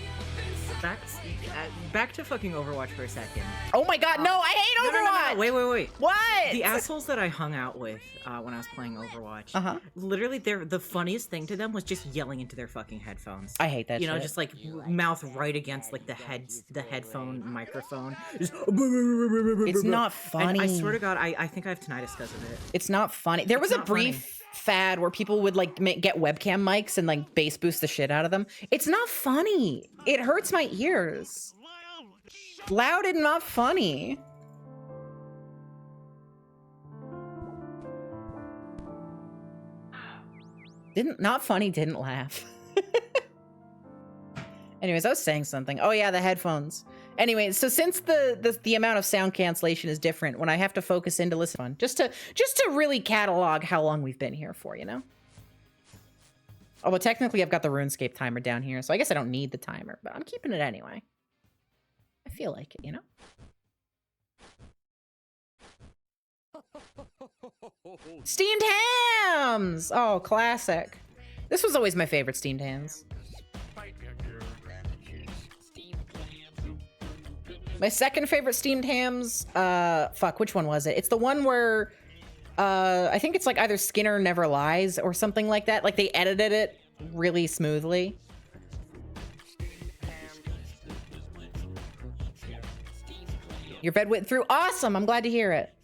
back to fucking Overwatch for a second. Oh my god, no, I hate Overwatch! No, wait. What? The assholes that I hung out with when I was playing Overwatch, literally, the funniest thing to them was just yelling into their fucking headphones. I hate that You know, shit. just like mouth right against like the headphone microphone. Just, it's not funny. And I swear to God, I think I have tinnitus because of it. It's not funny. There was a brief fad where people would like get webcam mics and like bass boost the shit out of them. It's not funny. It hurts my ears. Loud and not funny. Not funny, didn't laugh. Anyways, I was saying something. Oh yeah, the headphones. Anyway, so since the amount of sound cancellation is different, when I have to focus in to listen on, just to really catalog how long we've been here for, you know? Although technically I've got the RuneScape timer down here, so I guess I don't need the timer, but I'm keeping it anyway. I feel like it, you know? Steamed hams! Oh, classic. This was always my favorite steamed hams. My second favorite steamed hams, fuck, which one was it? It's the one where, I think it's like either Skinner Never Lies or something like that. Like they edited it really smoothly. Your bed went through. Awesome, I'm glad to hear it.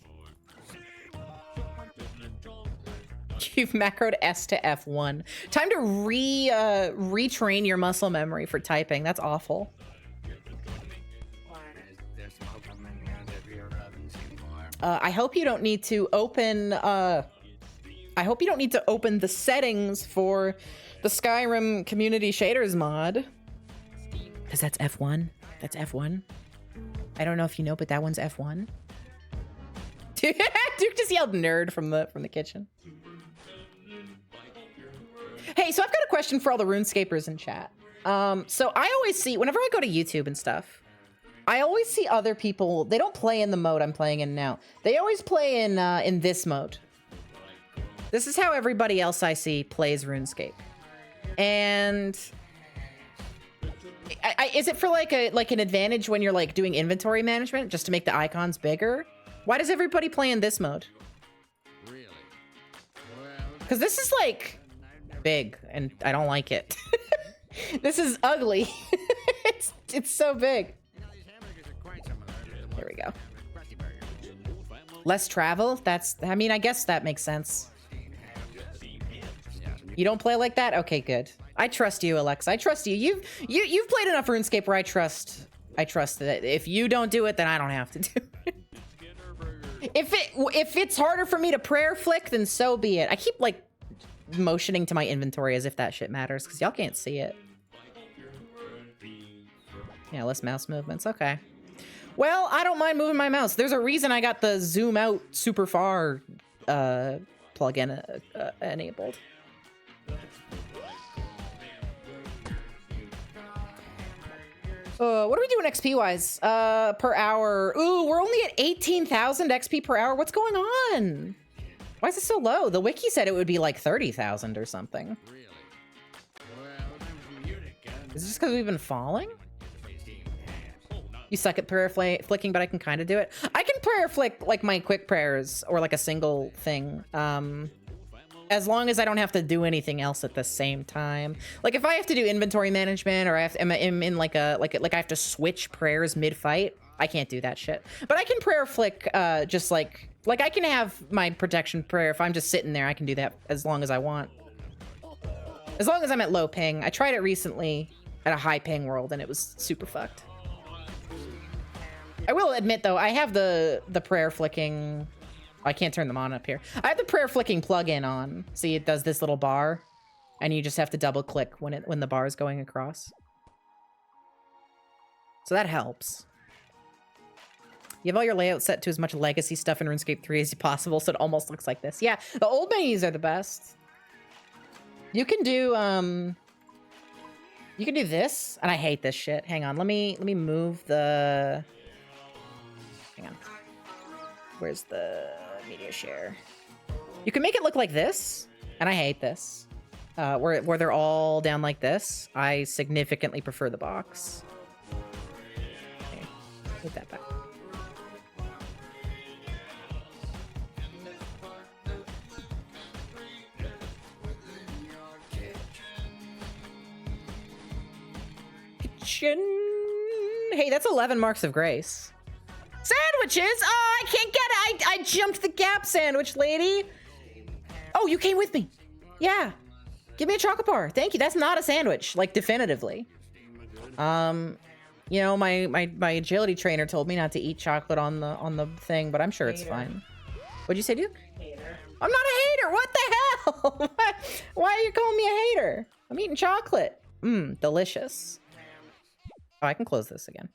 You've macroed S to F1. Time to retrain your muscle memory for typing. That's awful. I hope you don't need to open, I hope you don't need to open the settings for the Skyrim community shaders mod. Because that's F1. That's F1. I don't know if you know, but that one's F1. Duke just yelled nerd from the kitchen. Hey, so I've got a question for all the RuneScapers in chat. So I always see, whenever I go to YouTube and stuff, I always see other people, they don't play in the mode I'm playing in now. They always play in this mode. This is how everybody else I see plays RuneScape. And is it for like an advantage when you're like doing inventory management just to make the icons bigger? Why does everybody play in this mode? Really? Because this is like big and I don't like it. This is ugly. it's so big. There we go. Less travel? I mean, I guess that makes sense. You don't play like that? Okay, good. I trust you, Alexa. I trust you. You've played enough RuneScape where I trust that if you don't do it, then I don't have to do it. If it's harder for me to prayer flick, then so be it. I keep like motioning to my inventory as if that shit matters because y'all can't see it. Yeah, less mouse movements. Okay. Well, I don't mind moving my mouse. There's a reason I got the zoom out super far plugin enabled. What are we doing XP wise? Per hour. Ooh, we're only at 18,000 XP per hour. What's going on? Why is it so low? The wiki said it would be like 30,000 or something. Is it just because we've been falling? You suck at prayer flicking, but I can kind of do it. I can prayer flick like my quick prayers or like a single thing. As long as I don't have to do anything else at the same time. Like if I have to do inventory management or I'm in like I have to switch prayers mid-fight, I can't do that shit. But I can prayer flick just like I can have my protection prayer. If I'm just sitting there, I can do that as long as I want. As long as I'm at low ping. I tried it recently at a high ping world and it was super fucked. I will admit though, I have the prayer flicking. I can't turn them on up here. I have the prayer flicking plugin on. See, it does this little bar, and you just have to double click when the bar is going across. So that helps. You have all your layouts set to as much legacy stuff in RuneScape 3 as possible, so it almost looks like this. Yeah, the old menus are the best. You can do this, and I hate this shit. Hang on, let me move the. Hang on. Where's the media share? You can make it look like this, and I hate this. Where they're all down like this. I significantly prefer the box. Take that back. Hey, that's 11 marks of grace. Sandwiches! Oh, I can't get it! I jumped the gap, sandwich lady! Oh, you came with me! Yeah. Give me a chocolate bar. Thank you. That's not a sandwich, like, definitively. You know, my agility trainer told me not to eat chocolate on the thing, but I'm sure it's fine. What'd you say, Duke? Hater. I'm not a hater! What the hell? Why are you calling me a hater? I'm eating chocolate. Mmm, delicious. Oh, I can close this again.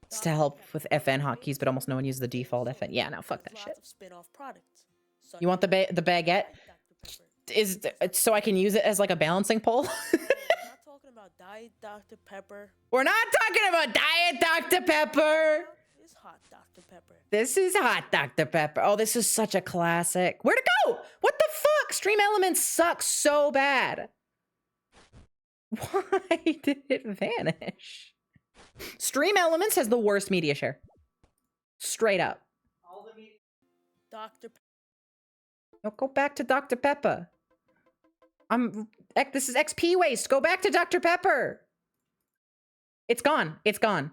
It's to help with FN hotkeys, but almost no one uses the default FN. Yeah, no, fuck that shit. You want the baguette? Is so I can use it as like a balancing pole? Talking about Diet Dr. Pepper. We're not talking about Diet Dr. Pepper. It's hot Dr. Pepper. This is hot Dr. Pepper. Oh, this is such a classic. Where'd it go? What the fuck? Stream Elements sucks so bad. Why did it vanish? Stream Elements has the worst media share. Straight up. Dr. No, go back to Dr. Pepper. This is XP waste. Go back to Dr. Pepper. It's gone. It's gone.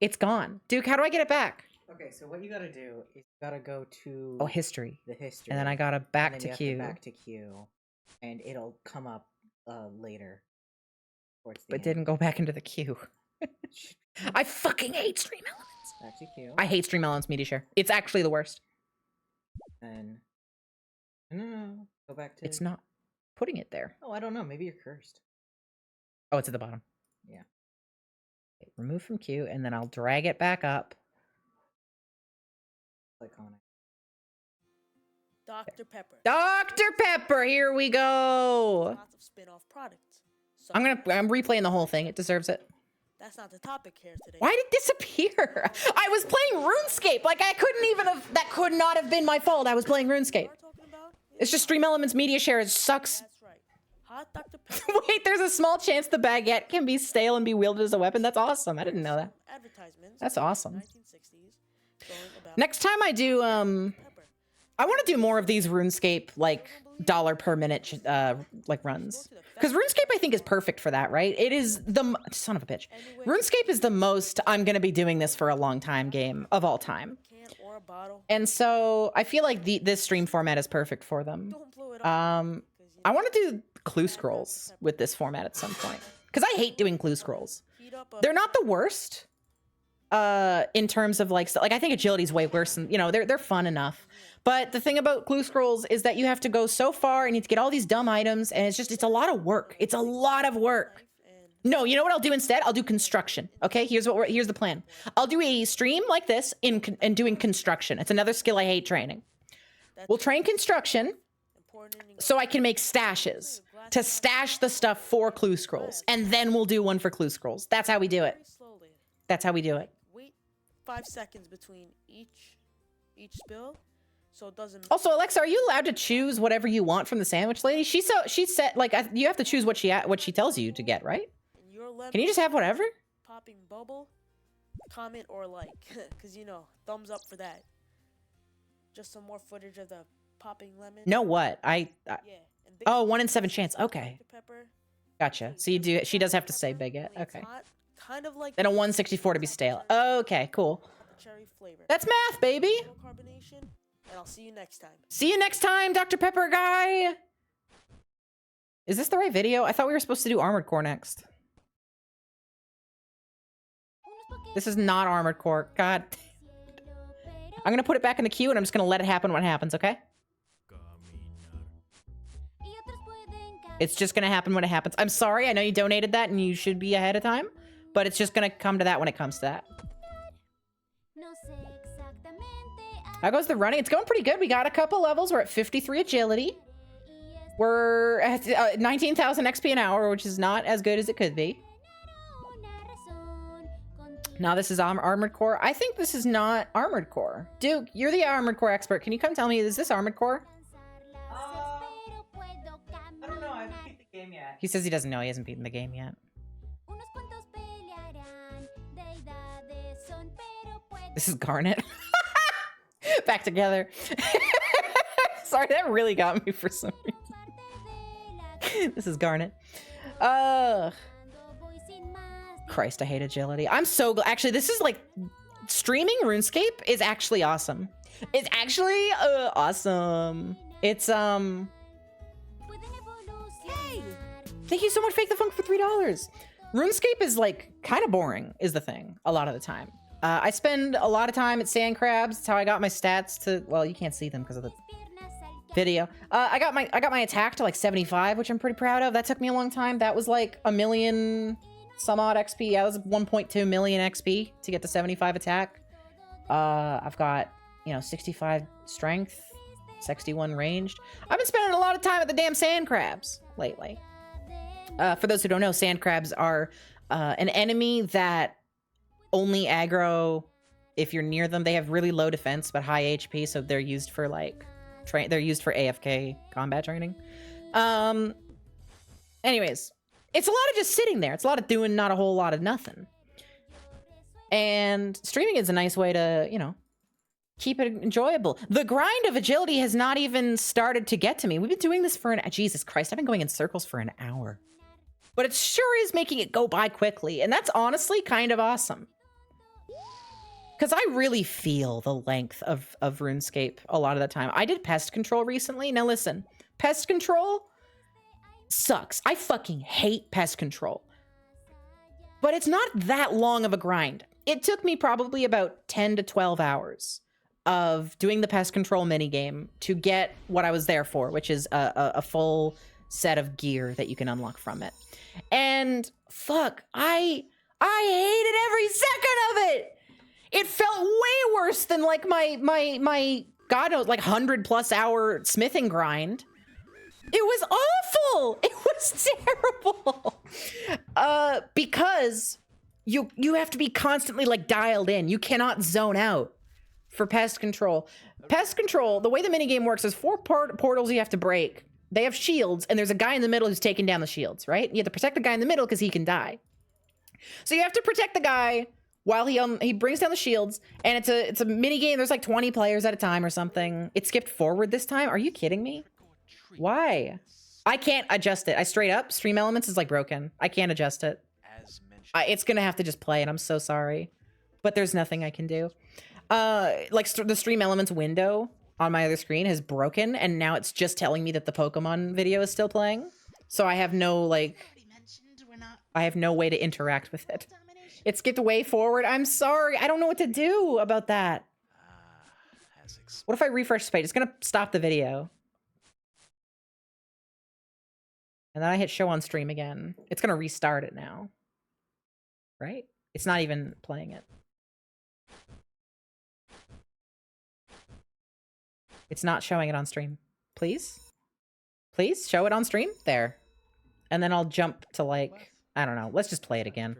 It's gone. Duke, how do I get it back? Okay, so what you gotta do is you gotta go to... Oh, history. The history. And then I gotta back and to then you queue. have to back to queue. And it'll come up later. Towards the But end. didn't go back into the queue. I fucking hate Stream Elements. Back to queue. I hate Stream Elements media share. It's actually the worst. And... No. Go back to... It's not putting it there. Oh, I don't know. Maybe you're cursed. Oh, it's at the bottom. Yeah. Okay, remove from queue, and then I'll drag it back up. Click on it. Dr. Pepper. Dr. Pepper, here we go. Lots of spin-off products. So I'm replaying the whole thing. It deserves it. that's not the topic here today. Why did it disappear? I was playing RuneScape. Like, I couldn't even have... That could not have been my fault. I was playing RuneScape. It's just Stream Elements media share. It sucks. That's right. Hot Dr. Pepper. Wait, there's a small chance the baguette can be stale and be wielded as a weapon. That's awesome. I didn't know that. Advertisements. That's awesome. 1960s, going about Next time I do, I want to do more of these RuneScape, like, dollar per minute, like, runs. Because RuneScape, I think, is perfect for that, right? It is the... Son of a bitch. RuneScape is the most I'm going to be doing this for a long time game of all time. And so I feel like this stream format is perfect for them. I want to do clue scrolls with this format at some point. Because I hate doing clue scrolls. They're not the worst. In terms of like I think agility's way worse than, you know, they're fun enough. But the thing about clue scrolls is that you have to go so far and you have to get all these dumb items, and it's a lot of work. It's a lot of work. No, you know what I'll do instead? I'll do construction. Okay, here's the plan. I'll do a stream like this and doing construction. It's another skill I hate training. We'll train construction so I can make stashes to stash the stuff for clue scrolls, and then we'll do one for clue scrolls. That's how we do it. That's how we do it. Wait 5 seconds between each spill, so it doesn't. Also, Alexa, are you allowed to choose whatever you want from the sandwich lady? She said like you have to choose what she tells you to get, right? Can you just have whatever? Popping bubble, comment or like, because you know, thumbs up for that. Just some more footage of the popping lemon. No, what? Yeah. Oh, 1 in 7 chance. Okay. Pepper. Gotcha. So you do. She does have to say baguette. Okay. Kind of like. Then a 164 to be stale. Okay, cool. Cherry flavor. That's math, baby. Carbonation, and I'll see you next time. See you next time, Dr. Pepper guy. Is this the right video? I thought we were supposed to do Armored Core next. This is not Armored Core. God. I'm gonna put it back in the queue and I'm just gonna let it happen when it happens, okay? It's just gonna happen when it happens. I'm sorry, I know you donated that and you should be ahead of time, but it's just gonna come to that when it comes to that. How goes the running? It's going pretty good. We got a couple levels. We're at 53 agility. We're at 19,000 XP an hour, which is not as good as it could be. Now this is Armored Core. I think this is not Armored Core. Duke, you're the Armored Core expert. Can you come tell me, is this Armored Core? I don't know. I haven't beat the game yet. He says he doesn't know. He hasn't beaten the game yet. This is Garnet. Back together. Sorry, that really got me for some reason. This is Garnet. Christ, I hate agility. I'm so glad. Actually, this is like streaming RuneScape is actually awesome. It's actually awesome. It's Hey! Thank you so much, Fake the Funk, for $3. RuneScape is like kind of boring, is the thing, a lot of the time. I spend a lot of time at sand crabs. That's how I got my stats to, well, you can't see them because of the video. I got my attack to like 75, which I'm pretty proud of. That took me a long time. That was like a million some odd XP. Yeah, that was 1.2 million XP to get to 75 attack. I've got, you know, 65 strength, 61 ranged. I've been spending a lot of time at the damn sand crabs lately. For those who don't know, sand crabs are an enemy that only aggro if you're near them. They have really low defense but high HP, so they're used for like they're used for AFK combat training. Anyways, it's a lot of just sitting there. It's a lot of doing not a whole lot of nothing. And streaming is a nice way to, you know, keep it enjoyable. The grind of agility has not even started to get to me. We've been doing this for Jesus Christ, I've been going in circles for an hour. But it sure is making it go by quickly, and that's honestly kind of awesome. Because I really feel the length of RuneScape a lot of the time. I did pest control recently. Now listen, pest control sucks. I fucking hate pest control. But it's not that long of a grind. It took me probably about 10 to 12 hours of doing the pest control minigame to get what I was there for, which is a full set of gear that you can unlock from it. And fuck, I hated every second of it. It felt way worse than like my God knows, like 100+ hour smithing grind. It was awful. It was terrible. Because you have to be constantly like dialed in. You cannot zone out for pest control. Pest control, the way the minigame works is 4 portals you have to break. They have shields, and there's a guy in the middle who's taking down the shields, right? You have to protect the guy in the middle because he can die. So you have to protect the guy while he brings down the shields, and it's a mini game. There's like 20 players at a time or something. It skipped forward this time. Are you kidding me? Why? I can't adjust it. I straight up, Stream Elements is like broken. I can't adjust it. It's gonna have to just play, and I'm so sorry, but there's nothing I can do. Like the Stream Elements window on my other screen has broken, and now it's just telling me that the Pokemon video is still playing. So I have no like, I have no way to interact with it. It skipped way forward. I'm sorry. I don't know what to do about that. What if I refresh the page? It's gonna stop the video. And then I hit show on stream again. It's gonna restart it now. Right? It's not even playing it. It's not showing it on stream. Please? Please show it on stream? There. And then I'll jump to like, I don't know. Let's just play it again.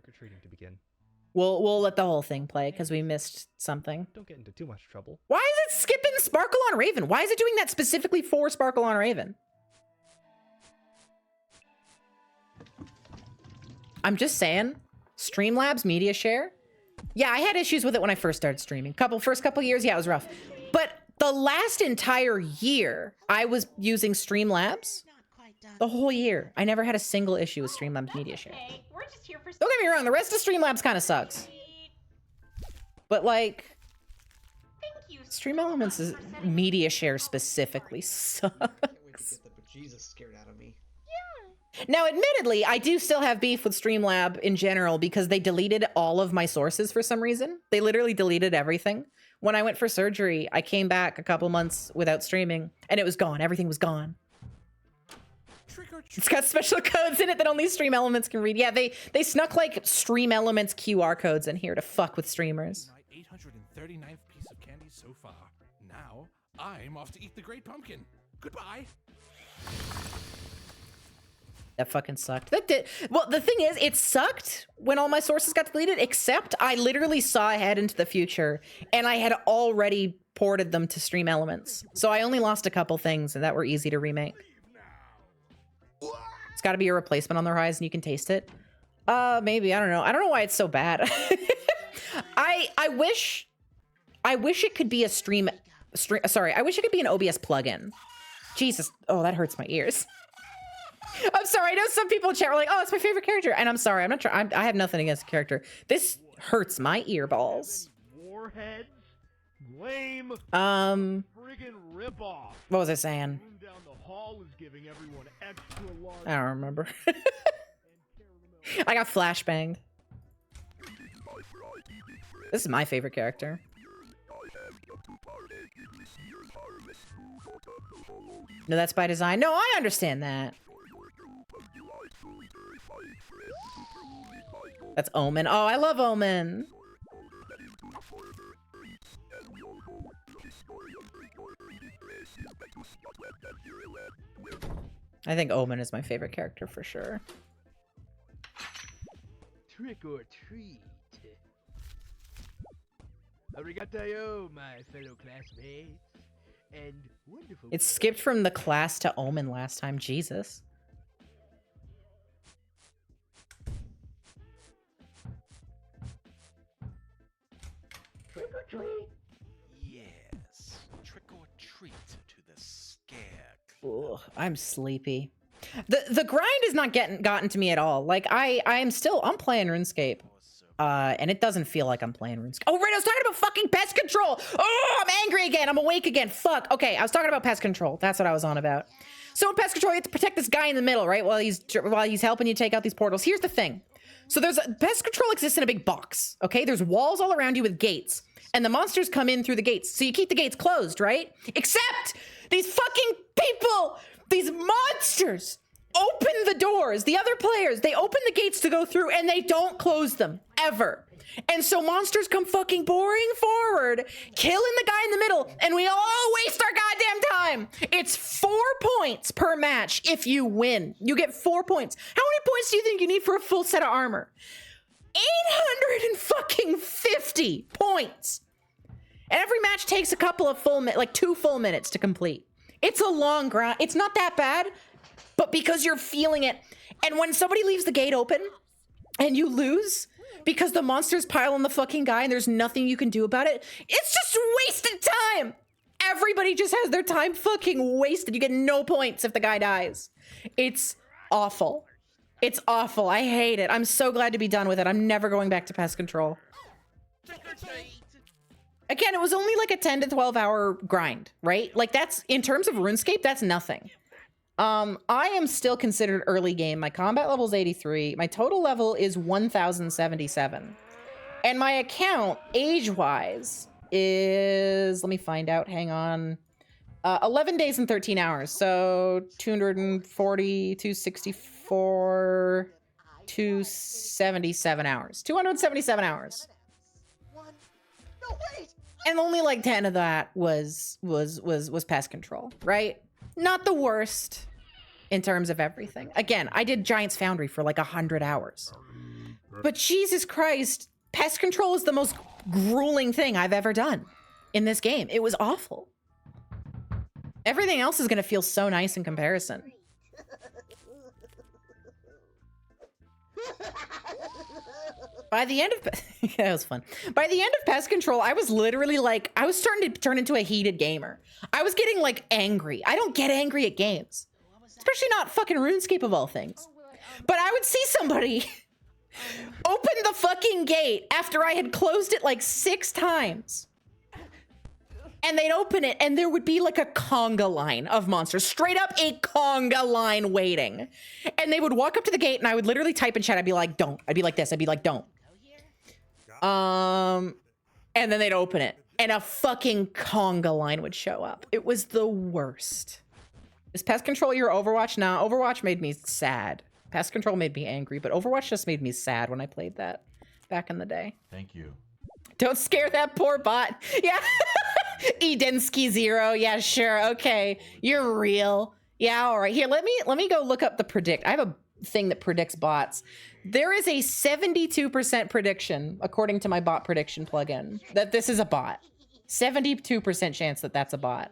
We'll let the whole thing play because we missed something. Don't get into too much trouble. Why is it skipping Sparkle on Raven? Why is it doing that specifically for Sparkle on Raven? I'm just saying, Streamlabs media share. Yeah, I had issues with it when I first started streaming. First couple years, yeah, it was rough. But the last entire year, I was using Streamlabs. The whole year. I never had a single issue with Streamlabs media share. We're just here for Don't get me wrong, the rest of Streamlabs kind of sucks. But like, Stream Elements' media share specifically sucks. Jesus scared out of me. Now, admittedly, I do still have beef with Streamlab in general because they deleted all of my sources for some reason. They literally deleted everything. When I went for surgery, I came back a couple months without streaming, and it was gone. Everything was gone. It's got special codes in it that only Stream Elements can read. Yeah, they snuck like Stream Elements QR codes in here to fuck with streamers. My 839th piece of candy so far. Now, I'm off to eat the great pumpkin. Goodbye. That fucking sucked. Well, the thing is, it sucked when all my sources got deleted, except I literally saw ahead into the future, and I had already ported them to Stream Elements. So I only lost a couple things, and that were easy to remake. It's got to be a replacement on the horizon. You can taste it. Maybe. I don't know. I don't know why it's so bad. I wish it could be a sorry, I wish it could be an OBS plugin. Jesus. Oh, that hurts my ears. I'm sorry. I know some people in chat were like, "Oh, it's my favorite character," and I'm sorry. I'm not trying. I have nothing against the character. This hurts my earballs. Warheads? Lame. Friggin' ripoff. What was I saying? Down the hall is giving everyone extra large. I don't remember. I got flashbanged. This is my favorite character. No, that's by design. No, I understand that. That's Omen. Oh, I love Omen. I think Omen is my favorite character for sure. Trick or treat. Arigato, my fellow classmates. And wonderful. It skipped from the class to Omen last time. Jesus. Trick or treat. Yes, trick or treat to the scared. Ugh, I'm sleepy. The grind has not gotten to me at all. Like I'm playing RuneScape. And it doesn't feel like I'm playing RuneScape. Oh, right, I was talking about fucking pest control. Oh, I'm angry again. I'm awake again. Fuck. Okay, I was talking about pest control. That's what I was on about. So in pest control, you have to protect this guy in the middle, right? While he's helping you take out these portals. Here's the thing. So pest control exists in a big box, okay? There's walls all around you with gates. And the monsters come in through the gates. So you keep the gates closed, right? Except these fucking people, these monsters, open the doors. The other players, they open the gates to go through and they don't close them ever. And so monsters come fucking pouring forward, killing the guy in the middle, and we all waste our goddamn time. It's 4 points per match if you win. You get 4 points. How many points do you think you need for a full set of armor? 850 points. And every match takes a couple of like 2 full minutes to complete. It's a long grind. It's not that bad, but because you're feeling it. And when somebody leaves the gate open and you lose because the monsters pile on the fucking guy and there's nothing you can do about it, it's just wasted time. Everybody just has their time fucking wasted. You get no points if the guy dies. It's awful. It's awful. I hate it. I'm so glad to be done with it. I'm never going back to pest control. Again, it was only like a 10 to 12 hour grind, right? Like that's, in terms of RuneScape, that's nothing. I am still considered early game. My combat level is 83. My total level is 1077. And my account, age-wise, is, let me find out, hang on. 11 days and 13 hours. So 240, 264, 277 hours. 277 hours. And only like 10 of that was pest control, right? Not the worst in terms of everything. Again, I did Giant's Foundry for like 100 hours. But Jesus Christ, pest control is the most grueling thing I've ever done in this game. It was awful. Everything else is going to feel so nice in comparison. By the end of yeah, that was fun. By the end of pest control, I was literally like, I was starting to turn into a heated gamer. I was getting like angry. I don't get angry at games, especially not fucking RuneScape of all things. But I would see somebody open the fucking gate after I had closed it like 6 times. And they'd open it and there would be like a conga line of monsters, straight up a conga line waiting. And they would walk up to the gate and I would literally type in chat. I'd be like, don't. I'd be like this. I'd be like, don't. And then they'd open it and a fucking conga line would show up. It was the worst. Is pest control your Overwatch? Nah, Overwatch made me sad. Pest control made me angry, but Overwatch just made me sad when I played that back in the day. Thank you. Don't scare that poor bot. Yeah. Edensky 0. Yeah, sure. Okay. You're real. Yeah, all right. Here, let me go look up the predict. I have a thing that predicts bots. There is a 72% prediction, according to my bot prediction plugin, that this is a bot. 72% chance that that's a bot.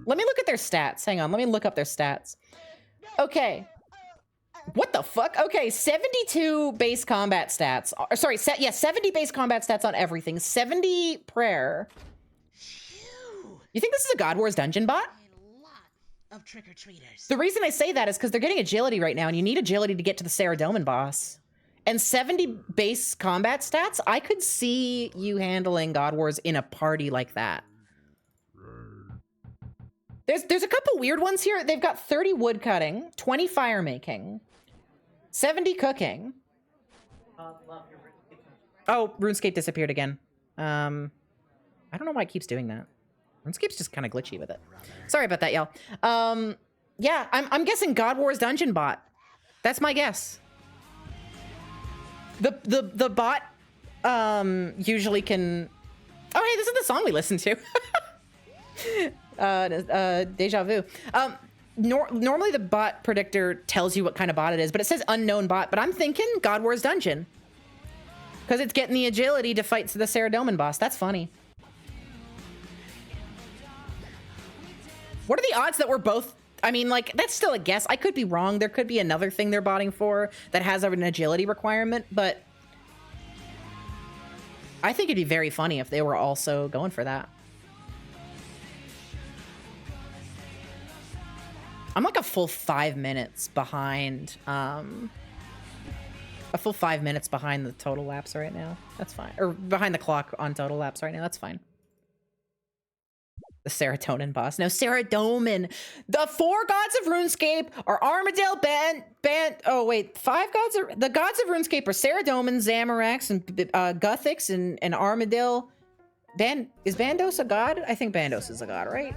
Let me look at their stats. Hang on. Let me look up their stats. Okay. What the fuck? Okay, 72 base combat stats. Sorry, 70 base combat stats on everything. 70 prayer. You think this is a God Wars dungeon bot? Of trick-or-treaters. The reason I say that is because they're getting agility right now, and you need agility to get to the Saradomin boss. And 70 base combat stats, I could see you handling God Wars in a party like that. There's a couple weird ones here. They've got 30 wood cutting, 20 fire making, 70 cooking. Oh, RuneScape disappeared again. I don't know why it keeps doing that. RuneScape's just kind of glitchy with it. Sorry about that, y'all. Yeah, I'm guessing God Wars Dungeon bot. That's my guess. The bot usually can. Oh, hey, this is the song we listened to. Deja vu. Normally the bot predictor tells you what kind of bot it is, but it says unknown bot. But I'm thinking God Wars Dungeon because it's getting the agility to fight the Saradomin boss. That's funny. What are the odds that we're both? I mean, like, that's still a guess. I could be wrong. There could be another thing they're botting for that has an agility requirement, but I think it'd be very funny if they were also going for that. I'm like a full 5 minutes behind, a full 5 minutes behind the total laps right now. That's fine. Or behind the clock on total laps right now. That's fine. The serotonin boss. No, Saradomin. The 4 gods of RuneScape are Armadale, oh wait, 5 gods of the gods of RuneScape are Saradomin, Zamorax, and Guthix, and Armadale. Is Bandos a god? I think Bandos is a god, right?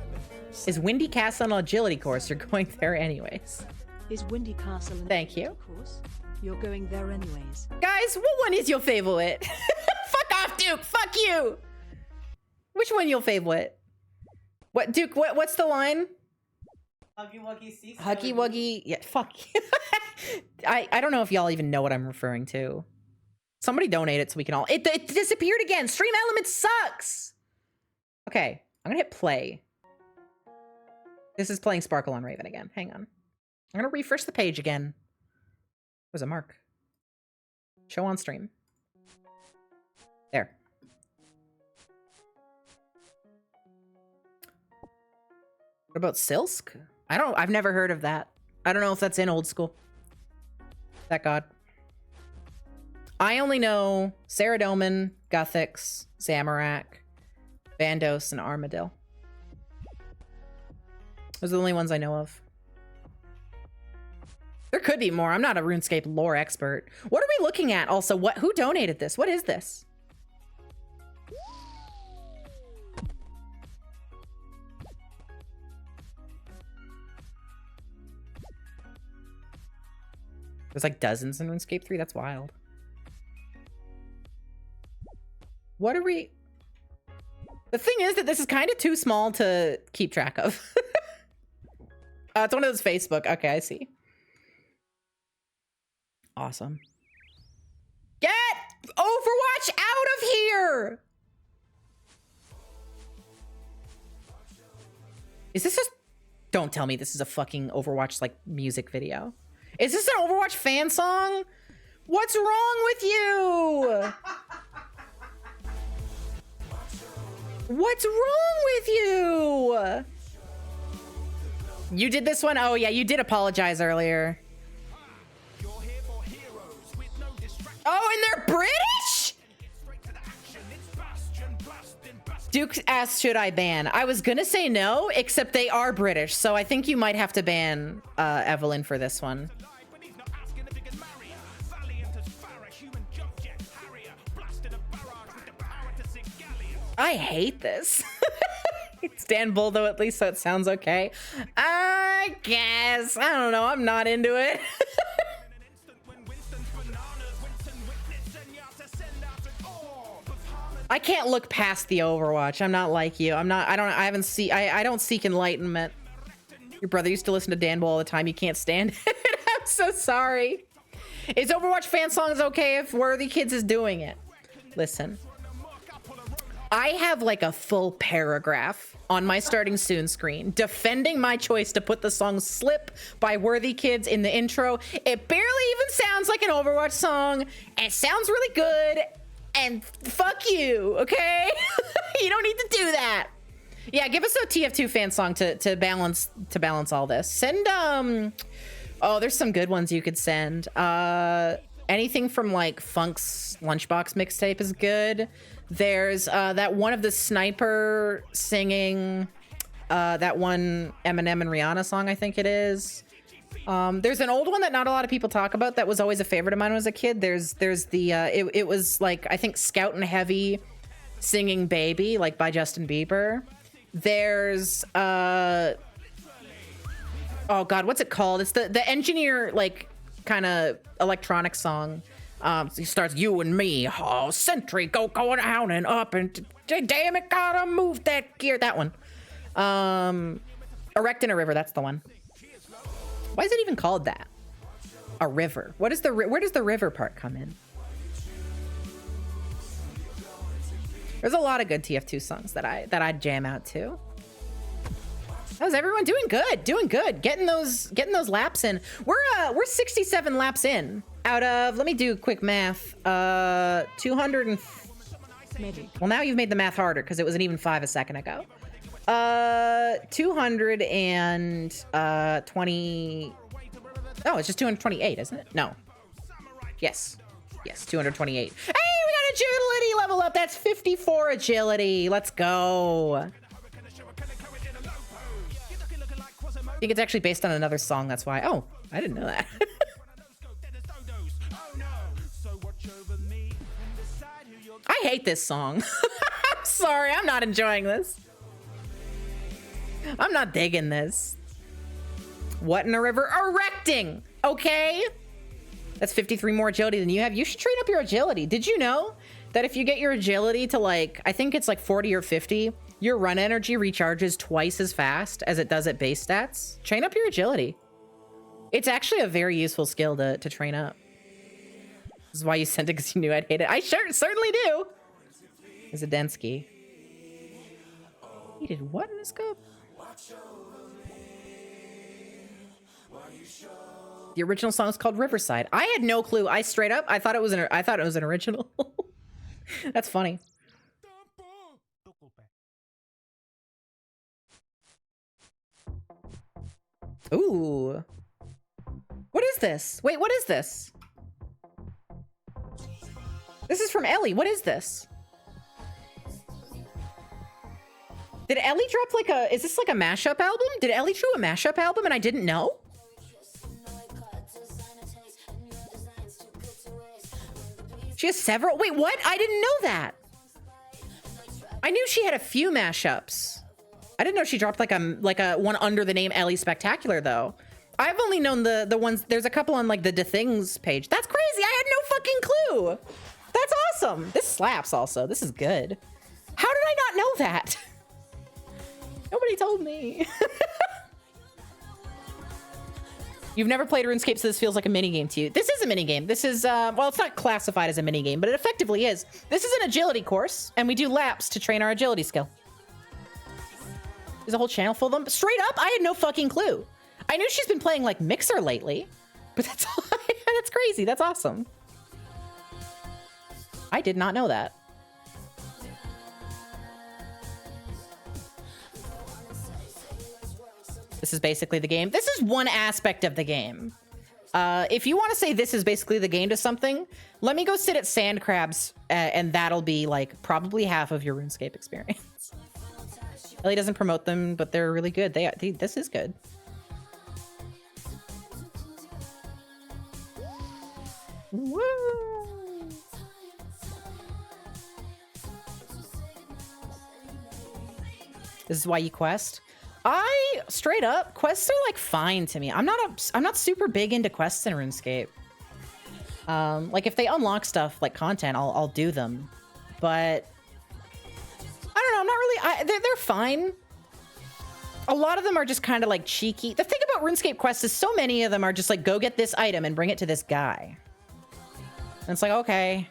Is Windy Castle an agility course? You're going there anyways. Is Windy Castle an Thank you. course? You're going there anyways. Guys, what one is your favorite? Fuck off, Duke. Fuck you. Which one your favorite? What, Duke, what's the line? Huggy Wuggy Sea. Huggy Wuggy. Yeah, fuck. I don't know if y'all even know what I'm referring to. Somebody donate it so we can all... It disappeared again. Stream Element sucks. Okay, I'm gonna hit play. This is playing Sparkle on Raven again. Hang on. I'm gonna refresh the page again. There's a mark. Show on stream. There. What about Silsk? I've never heard of that. I don't know if that's in old school. That god. I only know Saradomin, Guthix, Zamorak, Bandos, and Armadale. Those are the only ones I know of. There could be more. I'm not a RuneScape lore expert. What are we looking at also? Who donated this? What is this? There's like dozens in RuneScape 3. That's wild. What are we... The thing is that this is kind of too small to keep track of. It's one of those Facebook. Okay, I see. Awesome. Get Overwatch out of here! Is this just... Don't tell me this is a fucking Overwatch, like, music video. Is this an Overwatch fan song? What's wrong with you? What's wrong with you? You did this one? Oh yeah, you did apologize earlier. Oh, and they're British? Duke asked, should I ban? I was gonna say no, except they are British, so I think you might have to ban Evelyn for this one. I hate this. It's Dan Bull though, at least, so it sounds okay. I guess. I don't know. I'm not into it. I can't look past the Overwatch. I'm not like you. I don't seek enlightenment. Your brother used to listen to Dan Bull all the time. You can't stand it. I'm so sorry. Is Overwatch fan songs okay if Worthy Kids is doing it? Listen. I have like a full paragraph on my starting soon screen defending my choice to put the song Slip by Worthy Kids in the intro. It barely even sounds like an Overwatch song. It sounds really good. And fuck you, okay? You don't need to do that. Yeah, give us a TF2 fan song to balance all this. Send oh, there's some good ones you could send. Anything from like Funk's Lunchbox mixtape is good. There's that one of the Sniper singing that one Eminem and Rihanna song, I think it is. There's an old one that not a lot of people talk about that was always a favorite of mine when I was a kid. There's the it was like, I think Scout and Heavy singing Baby, like by Justin Bieber. There's oh god, what's it called? It's the engineer like kind of electronic song. He starts, you and me, oh, Sentry, going down and up, and damn it, gotta move that gear. That one. Erect in a River, that's the one. Why is it even called that? A river. What is the where does the river part come in? There's a lot of good TF2 songs that I'd jam out to. How's everyone doing? Good, doing good. Getting those laps in. We're 67 laps in out of, let me do quick math. 200 and maybe. Well, now you've made the math harder because it was an even 5 a second ago. 220. Oh, it's just 228, isn't it? No. Yes, 228. Hey, we got agility level up. That's 54 agility. Let's go. I think it's actually based on another song. That's why. Oh, I didn't know that. I hate this song. I'm sorry. I'm not enjoying this. I'm not digging this. What in a river? Erecting. Okay. That's 53 more agility than you have. You should train up your agility. Did you know that if you get your agility to like, I think it's like 40 or 50, your run energy recharges twice as fast as it does at base stats? Train up your agility. It's actually a very useful skill to train up. This is why you sent it, because you knew I'd hate it. I certainly do. Zadensky. He did what in the scope? The original song is called Riverside. I had no clue. I straight up, I thought it was an original. That's funny. Ooh. What is this? Wait, what is this? This is from Ellie. What is this? Did Ellie drop like is this like a mashup album? Did Ellie do a mashup album and I didn't know? She has several. Wait, what? I didn't know that. I knew she had a few mashups. I didn't know she dropped like a one under the name Ellie Spectacular though. I've only known the ones. There's a couple on like the Things page. That's crazy. I had no fucking clue. That's awesome. This slaps also. This is good. How did I not know that? Nobody told me. You've never played RuneScape, so this feels like a minigame to you. This is a minigame. This is, well, it's not classified as a minigame, but it effectively is. This is an agility course, and we do laps to train our agility skill. There's a whole channel full of them. Straight up, I had no fucking clue. I knew she's been playing, like, Mixer lately, but that's that's crazy. That's awesome. I did not know that. This is basically the game. This is one aspect of the game. If you want to say this is basically the game to something, let me go sit at Sand Crabs, and that'll be like probably half of your RuneScape experience. Ellie doesn't promote them, but they're really good. This is good. Woo! This is why you quest. Straight up, quests are like fine to me. I'm not super big into quests in RuneScape. Like if they unlock stuff like content, I'll do them. But I don't know, I'm not really they're fine. A lot of them are just kind of like cheeky. The thing about RuneScape quests is so many of them are just like go get this item and bring it to this guy. And it's like, okay.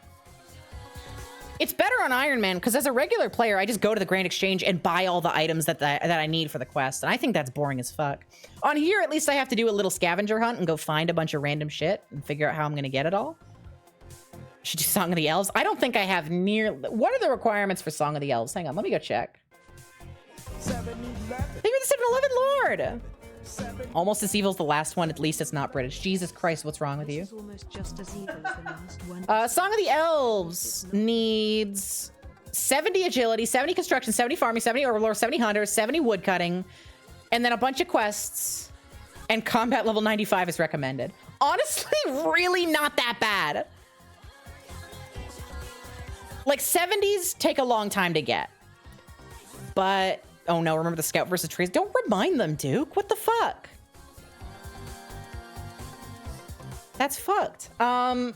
It's better on Iron Man because as a regular player, I just go to the Grand Exchange and buy all the items that I need for the quest. And I think that's boring as fuck. On here, at least I have to do a little scavenger hunt and go find a bunch of random shit and figure out how I'm going to get it all. Should do Song of the Elves. I don't think I have near... What are the requirements for Song of the Elves? Hang on, let me go check. 7-Eleven. Thank you for the 7-Eleven Lord. Almost as evil as the last one. At least it's not British. Jesus Christ, what's wrong with you? Almost just as evil as the last one. Song of the Elves needs 70 agility, 70 construction, 70 farming, 70 overlord, 70 hunter, 70 woodcutting, and then a bunch of quests. And combat level 95 is recommended. Honestly, really not that bad. Like 70s take a long time to get. But oh no, remember the scout versus trees? Don't remind them, Duke. What the fuck? That's fucked. Thank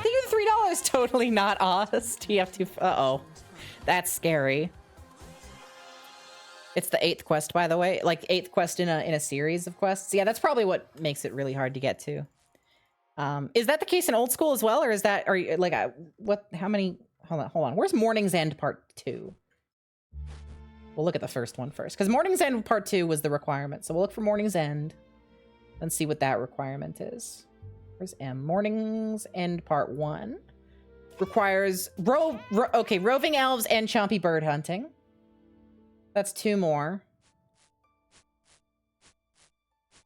you for $3. Totally not us. TF2. Uh-oh. That's scary. It's the 8th quest, by the way. Like 8th quest in a series of quests. Yeah, that's probably what makes it really hard to get to. Is that the case in old school as well? Or is that, or like, what, how many, hold on. Where's Morning's End Part 2? We'll look at the first one first, because Morning's End Part 2 was the requirement. So we'll look for Morning's End and see what that requirement is. Where's M? Morning's End Part 1 requires roving elves and chompy bird hunting. That's 2 more.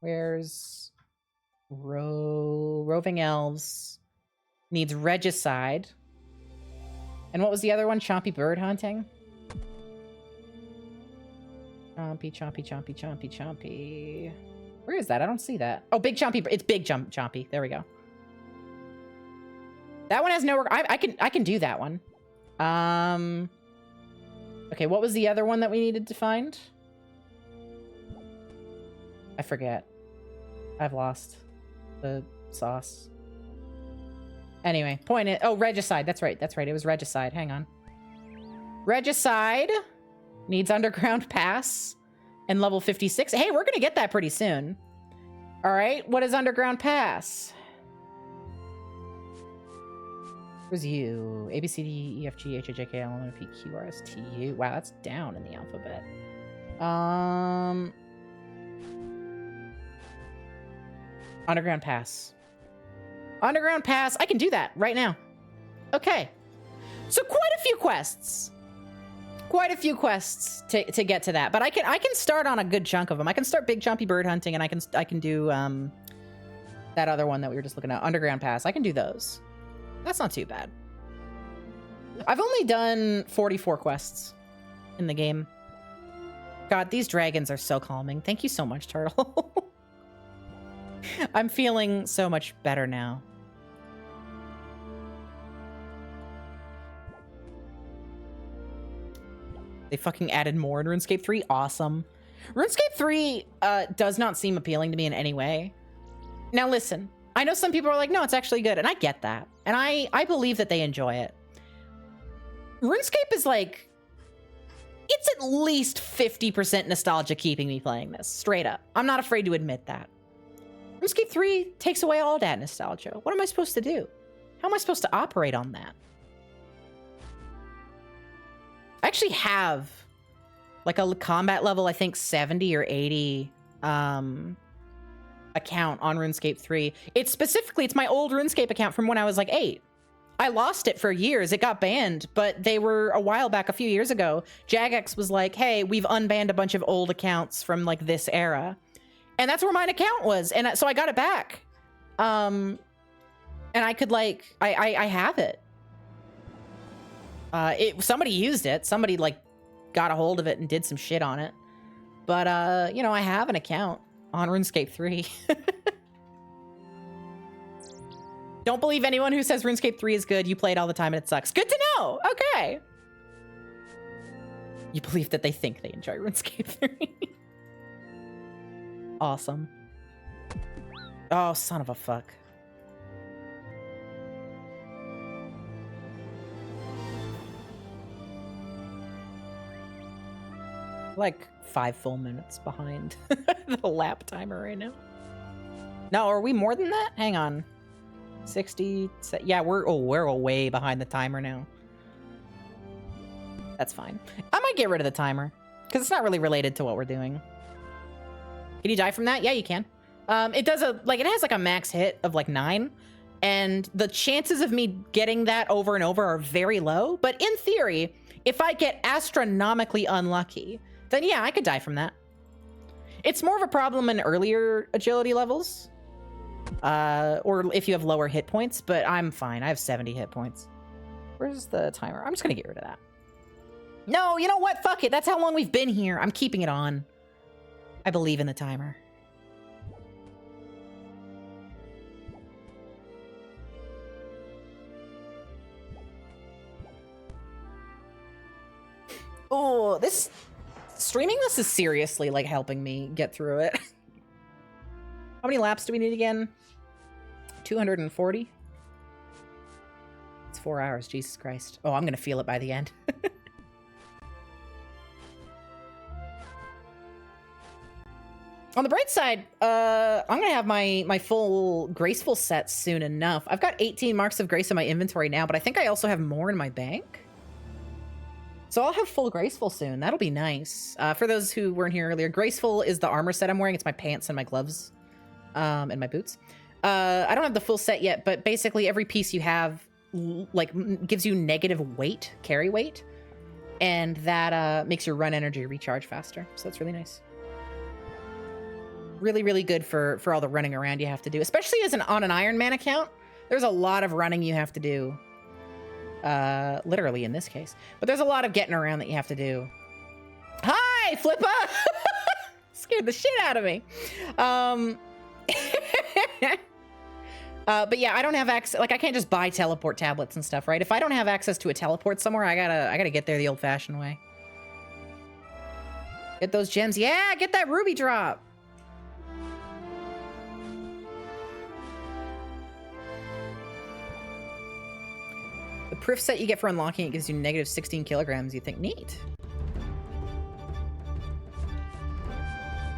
Where's roving elves? Needs regicide. And what was the other one? Chompy bird hunting. Chompy. Where is that? I don't see that. Oh, big chompy. It's big chompy. There we go. That one has no. I can do that one. Okay, what was the other one that we needed to find? I forget. I've lost the sauce. Anyway, point it. Oh, regicide. That's right. It was regicide. Hang on. Regicide needs underground pass and level 56. Hey, we're gonna get that pretty soon. All right. What is underground pass? Where's you? A, B, C, D, E, F, G, H, I, J, K, L, M, N, P, Q, R, S, T, U. Wow, that's down in the alphabet. Underground pass. Underground pass. I can do that right now. Okay. So quite a few quests. Quite a few quests to get to that. But I can start on a good chunk of them. I can start big chompy bird hunting, and I can do that other one that we were just looking at, underground pass. I can do those. That's not too bad. I've only done 44 quests in the game. God, these dragons are so calming. Thank you so much, Turtle. I'm feeling so much better now. They fucking added more in RuneScape 3. Awesome. RuneScape 3 does not seem appealing to me in any way. Now listen, I know some people are like, no, it's actually good. And I get that. And I believe that they enjoy it. RuneScape is like, it's at least 50% nostalgia keeping me playing this. Straight up. I'm not afraid to admit that. RuneScape 3 takes away all that nostalgia. What am I supposed to do? How am I supposed to operate on that? I actually have like a combat level, I think 70 or 80 account on RuneScape 3. It's my old RuneScape account from when I was like 8. I lost it for years. It got banned, but they were a while back, a few years ago. Jagex was like, hey, we've unbanned a bunch of old accounts from like this era. And that's where mine account was. And so I got it back. And I could like, I have it. Somebody used it. Somebody like got a hold of it and did some shit on it. But, you know, I have an account on RuneScape 3. Don't believe anyone who says RuneScape 3 is good. You play it all the time and it sucks. Good to know. Okay. You believe that they think they enjoy RuneScape 3. Awesome. Oh, son of a fuck. Like 5 full minutes behind the lap timer right now. No, are we more than that? Hang on. 60. Yeah, we're way behind the timer now. That's fine. I might get rid of the timer because it's not really related to what we're doing. Can you die from that? Yeah, you can. It does it has like a max hit of like 9, and the chances of me getting that over and over are very low. But in theory, if I get astronomically unlucky, then yeah, I could die from that. It's more of a problem in earlier agility levels, or if you have lower hit points, but I'm fine. I have 70 hit points. Where's the timer? I'm just gonna get rid of that. No, you know what? Fuck it. That's how long we've been here. I'm keeping it on. I believe in the timer. Oh, streaming this is seriously like helping me get through it. How many laps do we need again? 240? It's 4 hours, Jesus Christ. Oh, I'm gonna feel it by the end. On the bright side, I'm gonna have my full graceful set soon enough. I've got 18 marks of grace in my inventory now, but I think I also have more in my bank. So I'll have full graceful soon. That'll be nice. For those who weren't here earlier, graceful is the armor set I'm wearing. It's my pants and my gloves, and my boots. I don't have the full set yet, but basically every piece you have like gives you negative weight, carry weight, and that makes your run energy recharge faster. So that's really nice. Really, really good for all the running around you have to do, especially on an Ironman account. There's a lot of running you have to do. Literally in this case, but there's a lot of getting around that you have to do. Hi, Flippa! Scared the shit out of me. But yeah, I don't have access. Like, I can't just buy teleport tablets and stuff, right? If I don't have access to a teleport somewhere, I gotta get there the old-fashioned way. Get those gems. Yeah, get that ruby drop. The proof set you get for unlocking it gives you negative 16 kilograms. You think, neat.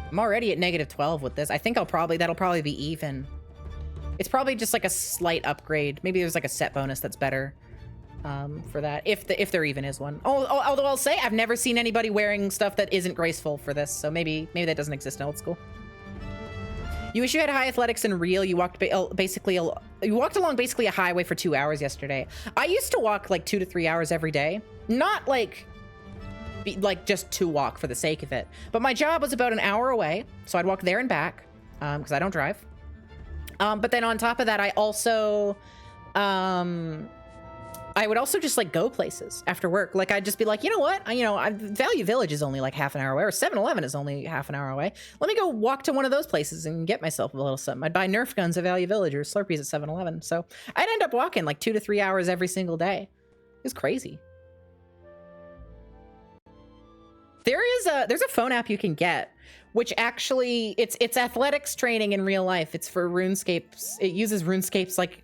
I'm already at negative 12 with this. I think that'll probably be even. It's probably just like a slight upgrade. Maybe there's like a set bonus that's better for that, if there even is one. Although I'll say I've never seen anybody wearing stuff that isn't graceful for this, so maybe that doesn't exist in old school. You wish you had high athletics in real. You walked along basically a highway for 2 hours yesterday. I used to walk like 2 to 3 hours every day. Not like just to walk for the sake of it. But my job was about an hour away, so I'd walk there and back because I don't drive. But then on top of that, I would also just like go places after work. Like, I'd just be like, you know what? Value Village is only like half an hour away, or 7-Eleven is only half an hour away. Let me go walk to one of those places and get myself a little something. I'd buy Nerf guns at Value Village or Slurpees at 7-Eleven. So I'd end up walking like 2 to 3 hours every single day. It was crazy. There's a phone app you can get, which actually it's athletics training in real life. It's for RuneScape. It uses RuneScape's like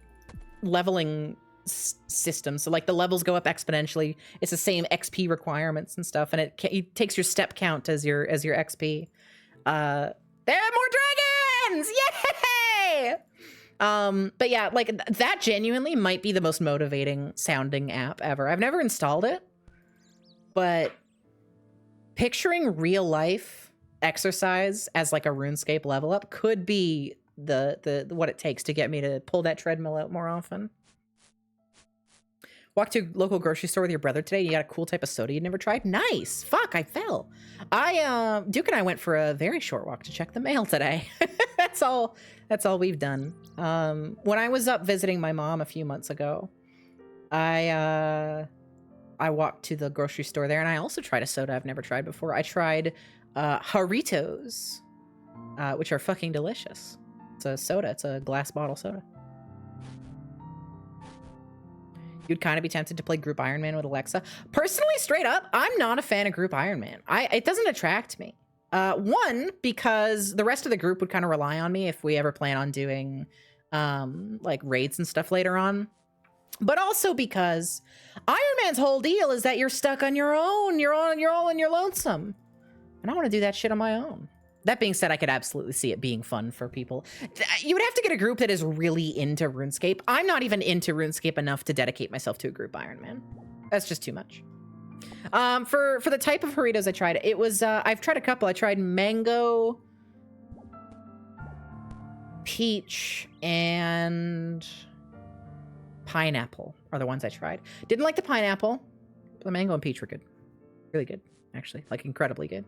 leveling system, so like the levels go up exponentially. It's the same XP requirements and stuff, and it takes your step count as your XP. There are more dragons! Yay! But yeah, like that genuinely might be the most motivating sounding app ever. I've never installed it, but picturing real life exercise as like a RuneScape level up could be the what it takes to get me to pull that treadmill out more often. Walk to a local grocery store with your brother today. You got a cool type of soda you'd never tried. Nice. Fuck, I fell. Duke and I went for a very short walk to check the mail today. That's all we've done. When I was up visiting my mom a few months ago, I walked to the grocery store there, and I also tried a soda I've never tried before. I tried Jarritos, which are fucking delicious. It's a soda. It's a glass bottle soda. You'd kind of be tempted to play Group Ironman with Alexa. Personally, straight up, I'm not a fan of Group Ironman. It doesn't attract me. One, because the rest of the group would kind of rely on me if we ever plan on doing like raids and stuff later on. But also because Ironman's whole deal is that you're stuck on your own. You're all on your lonesome. And I want to do that shit on my own. That being said, I could absolutely see it being fun for people. You would have to get a group that is really into RuneScape. I'm not even into RuneScape enough to dedicate myself to a group Iron Man. That's just too much. For the type of burritos I tried, it was, I've tried a couple. I tried mango, peach, and pineapple are the ones I tried. Didn't like the pineapple. The mango and peach were good. Really good, actually. Like, incredibly good.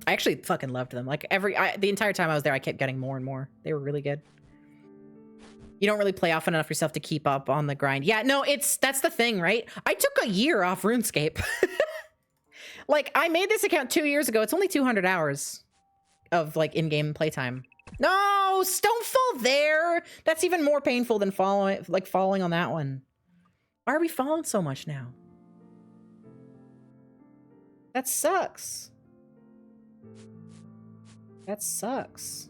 I actually fucking loved them. Like, the entire time I was there, I kept getting more and more. They were really good. You don't really play often enough yourself to keep up on the grind. Yeah, no, that's the thing, right? I took a year off RuneScape. Like, I made this account 2 years ago. It's only 200 hours of, like, in-game playtime. No, don't fall there. That's even more painful than falling on that one. Why are we falling so much now? That sucks. That sucks.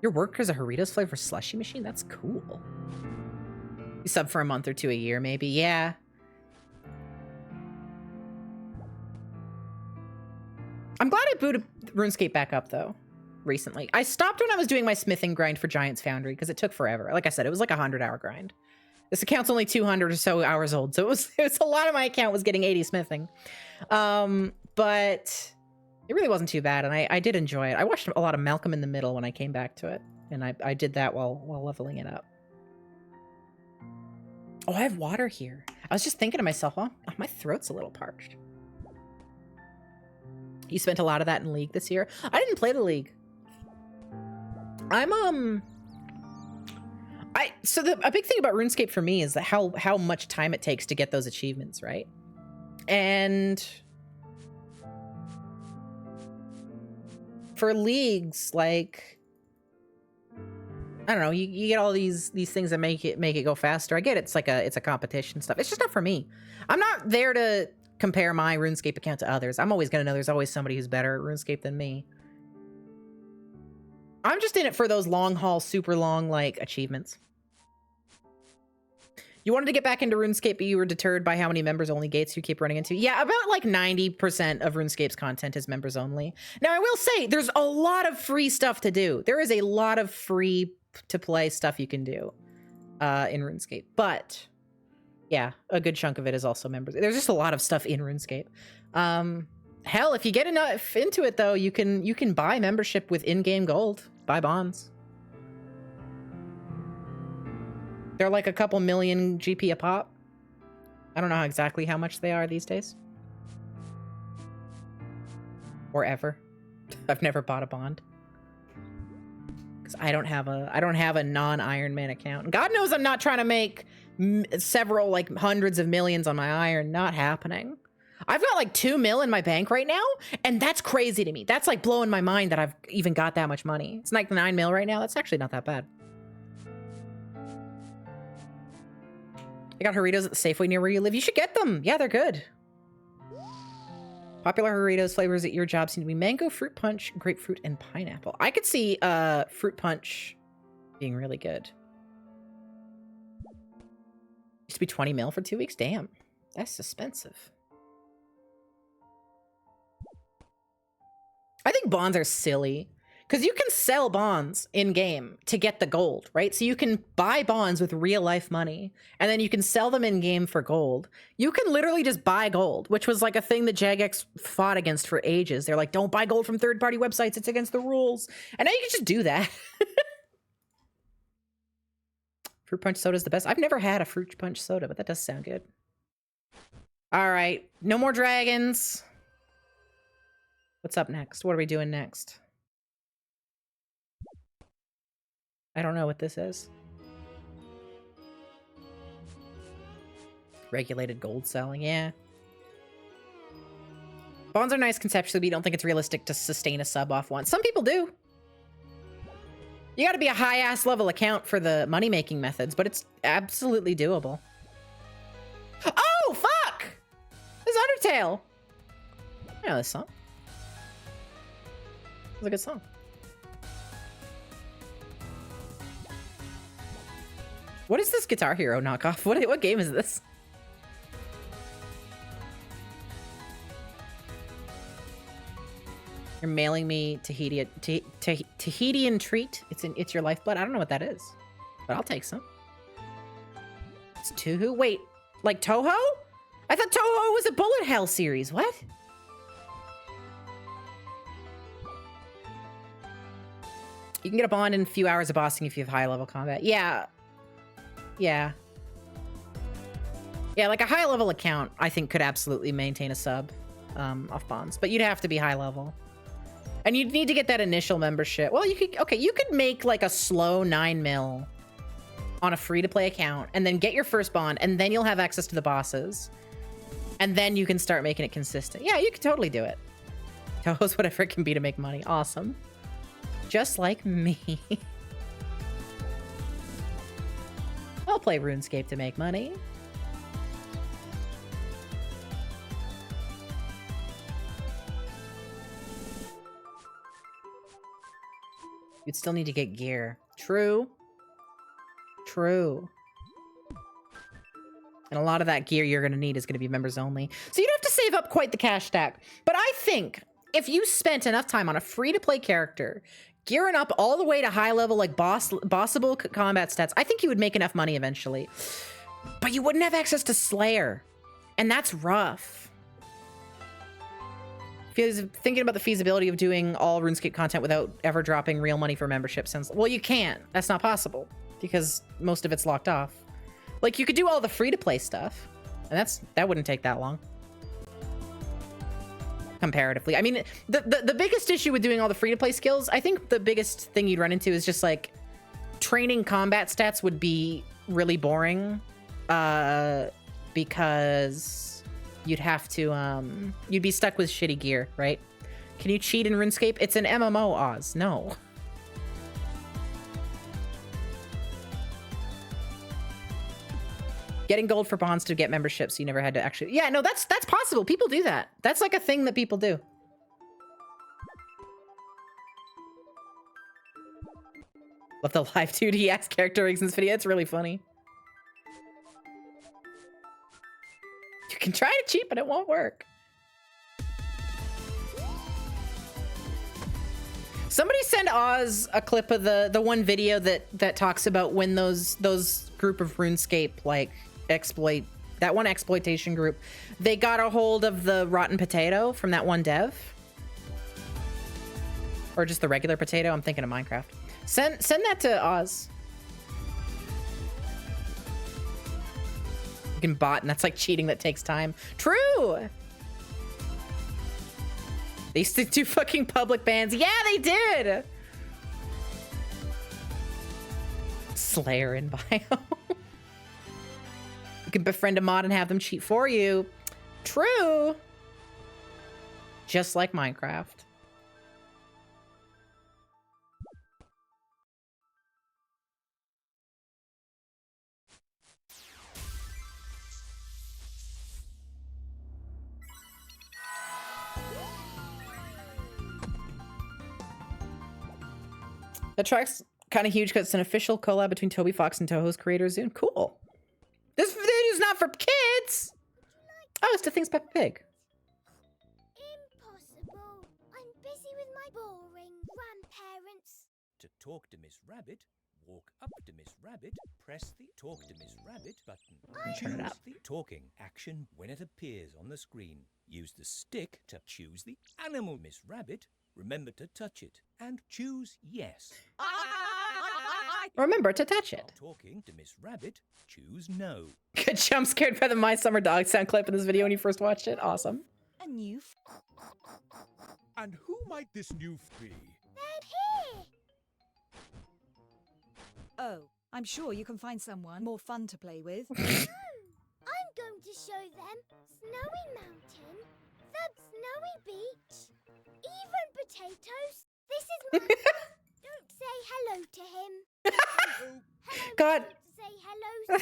Your worker's a Doritos flavor slushy machine? That's cool. You sub for a month or two a year, maybe. Yeah. I'm glad I booted RuneScape back up, though, recently. I stopped when I was doing my smithing grind for Giant's Foundry, because it took forever. Like I said, it was like a 100-hour grind. This account's only 200 or so hours old, so it was a lot of my account was getting 80 smithing. But it really wasn't too bad, and I did enjoy it. I watched a lot of Malcolm in the Middle when I came back to it, and I did that while leveling it up. Oh, I have water here. I was just thinking to myself, oh, my throat's a little parched. You spent a lot of that in League this year? I didn't play the League. So a big thing about RuneScape for me is that how much time it takes to get those achievements, right? And for leagues, like, I don't know, you get all these things that make it go faster. I get it's a competition stuff. It's just not for me. I'm not there to compare my RuneScape account to others. I'm always gonna know there's always somebody who's better at RuneScape than me. I'm just in it for those long haul, super long, like, achievements. You wanted to get back into RuneScape, but you were deterred by how many members only gates you keep running into. Yeah, about like 90% of RuneScape's content is members only. Now, I will say there's a lot of free stuff to do. There is a lot of free to play stuff you can do in RuneScape. But yeah, a good chunk of it is also members. There's just a lot of stuff in RuneScape. Hell, if you get enough into it, though, you can buy membership with in-game gold. Buy bonds. They're like a couple million GP a pop. I don't know exactly how much they are these days. Or ever. I've never bought a bond. Because I don't have a non-Iron Man account. And God knows I'm not trying to make several, like, hundreds of millions on my Iron. Not happening. I've got like 2 mil in my bank right now, and that's crazy to me. That's like blowing my mind that I've even got that much money. It's like 9 mil right now. That's actually not that bad. I got Doritos at the Safeway near where you live. You should get them. Yeah, they're good. Popular Doritos flavors at your job seem to be mango, fruit punch, grapefruit, and pineapple. I could see fruit punch being really good. Used to be 20 mil for 2 weeks. Damn, that's expensive. I think bonds are silly because you can sell bonds in game to get the gold, right? So you can buy bonds with real life money and then you can sell them in game for gold. You can literally just buy gold, which was like a thing that Jagex fought against for ages. They're like, don't buy gold from third-party websites. It's against the rules. And now you can just do that. Fruit punch soda is the best. I've never had a fruit punch soda, but that does sound good. All right, no more dragons. What's up next? What are we doing next? I don't know what this is. Regulated gold selling, yeah. Bonds are nice conceptually, but you don't think it's realistic to sustain a sub off one. Some people do. You gotta be a high-ass level account for the money-making methods, but it's absolutely doable. Oh, fuck! This is Undertale! I know this song. It's a good song. What is this Guitar Hero knockoff? What game is this? You're mailing me Tahitian treat. It's your lifeblood. I don't know what that is, but I'll take some. It's Toho. Wait, like Toho? I thought Toho was a bullet hell series. What? You can get a bond in a few hours of bossing if you have high level combat. Yeah. Yeah. Yeah, like a high level account, I think could absolutely maintain a sub off bonds, but you'd have to be high level. And you'd need to get that initial membership. Well, you could make like a slow 9 mil on a free-to-play account and then get your first bond, and then you'll have access to the bosses. And then you can start making it consistent. Yeah, you could totally do it. Toho's whatever it can be to make money. Awesome. Just like me. I'll play RuneScape to make money. You'd still need to get gear. True. True. And a lot of that gear you're going to need is going to be members only. So you'd have to save up quite the cash stack. But I think if you spent enough time on a free-to-play character, gearing up all the way to high level, like bossable combat stats, I think you would make enough money eventually. But you wouldn't have access to Slayer. And that's rough. Thinking about the feasibility of doing all RuneScape content without ever dropping real money for membership sounds... Well, you can't. That's not possible. Because most of it's locked off. Like, you could do all the free-to-play stuff. And that wouldn't take that long. Comparatively. I mean, the biggest issue with doing all the free-to-play skills, I think the biggest thing you'd run into is just, like, training combat stats would be really boring. Because... you'd have to, you'd be stuck with shitty gear, right? Can you cheat in RuneScape? It's an MMO, Oz. No. Getting gold for bonds to get memberships, so you never had to actually... Yeah, no, that's possible. People do that. That's like a thing that people do. Love the live 2DX character rigs in this video. It's really funny. You can try to cheat, but it won't work. Somebody send Oz a clip of the one video that talks about when those group of RuneScape like that one exploitation group, they got a hold of the rotten potato from that one dev. Or just the regular potato. I'm thinking of Minecraft. Send that to Oz. You can bot, and that's like cheating that takes time. True! They used to do fucking public bans. Yeah, they did! Slayer in bio. You can befriend a mod and have them cheat for you. True! Just like Minecraft. That track's kind of huge because it's an official collab between Toby Fox and Toho's creator Zune. Cool. This video's not for kids. Oh, it's to Things Peppa Pig. Impossible. I'm busy with my boring grandparents. To talk to Miss Rabbit, walk up to Miss Rabbit, press the Talk to Miss Rabbit button. Turn it up. The talking action when it appears on the screen. Use the stick to choose the animal, Miss Rabbit. Remember to touch it and choose yes. Remember to touch it. Talking to Miss Rabbit, choose no. Good jump scared by the My Summer Dog sound clip in this video when you first watched it. Awesome. A new And who might this new be? They're here. Oh, I'm sure you can find someone more fun to play with. No, I'm going to show them Snowy Mountain, the Snowy Beach, even potatoes. This is my Don't say hello to him. Hello, God. say hello.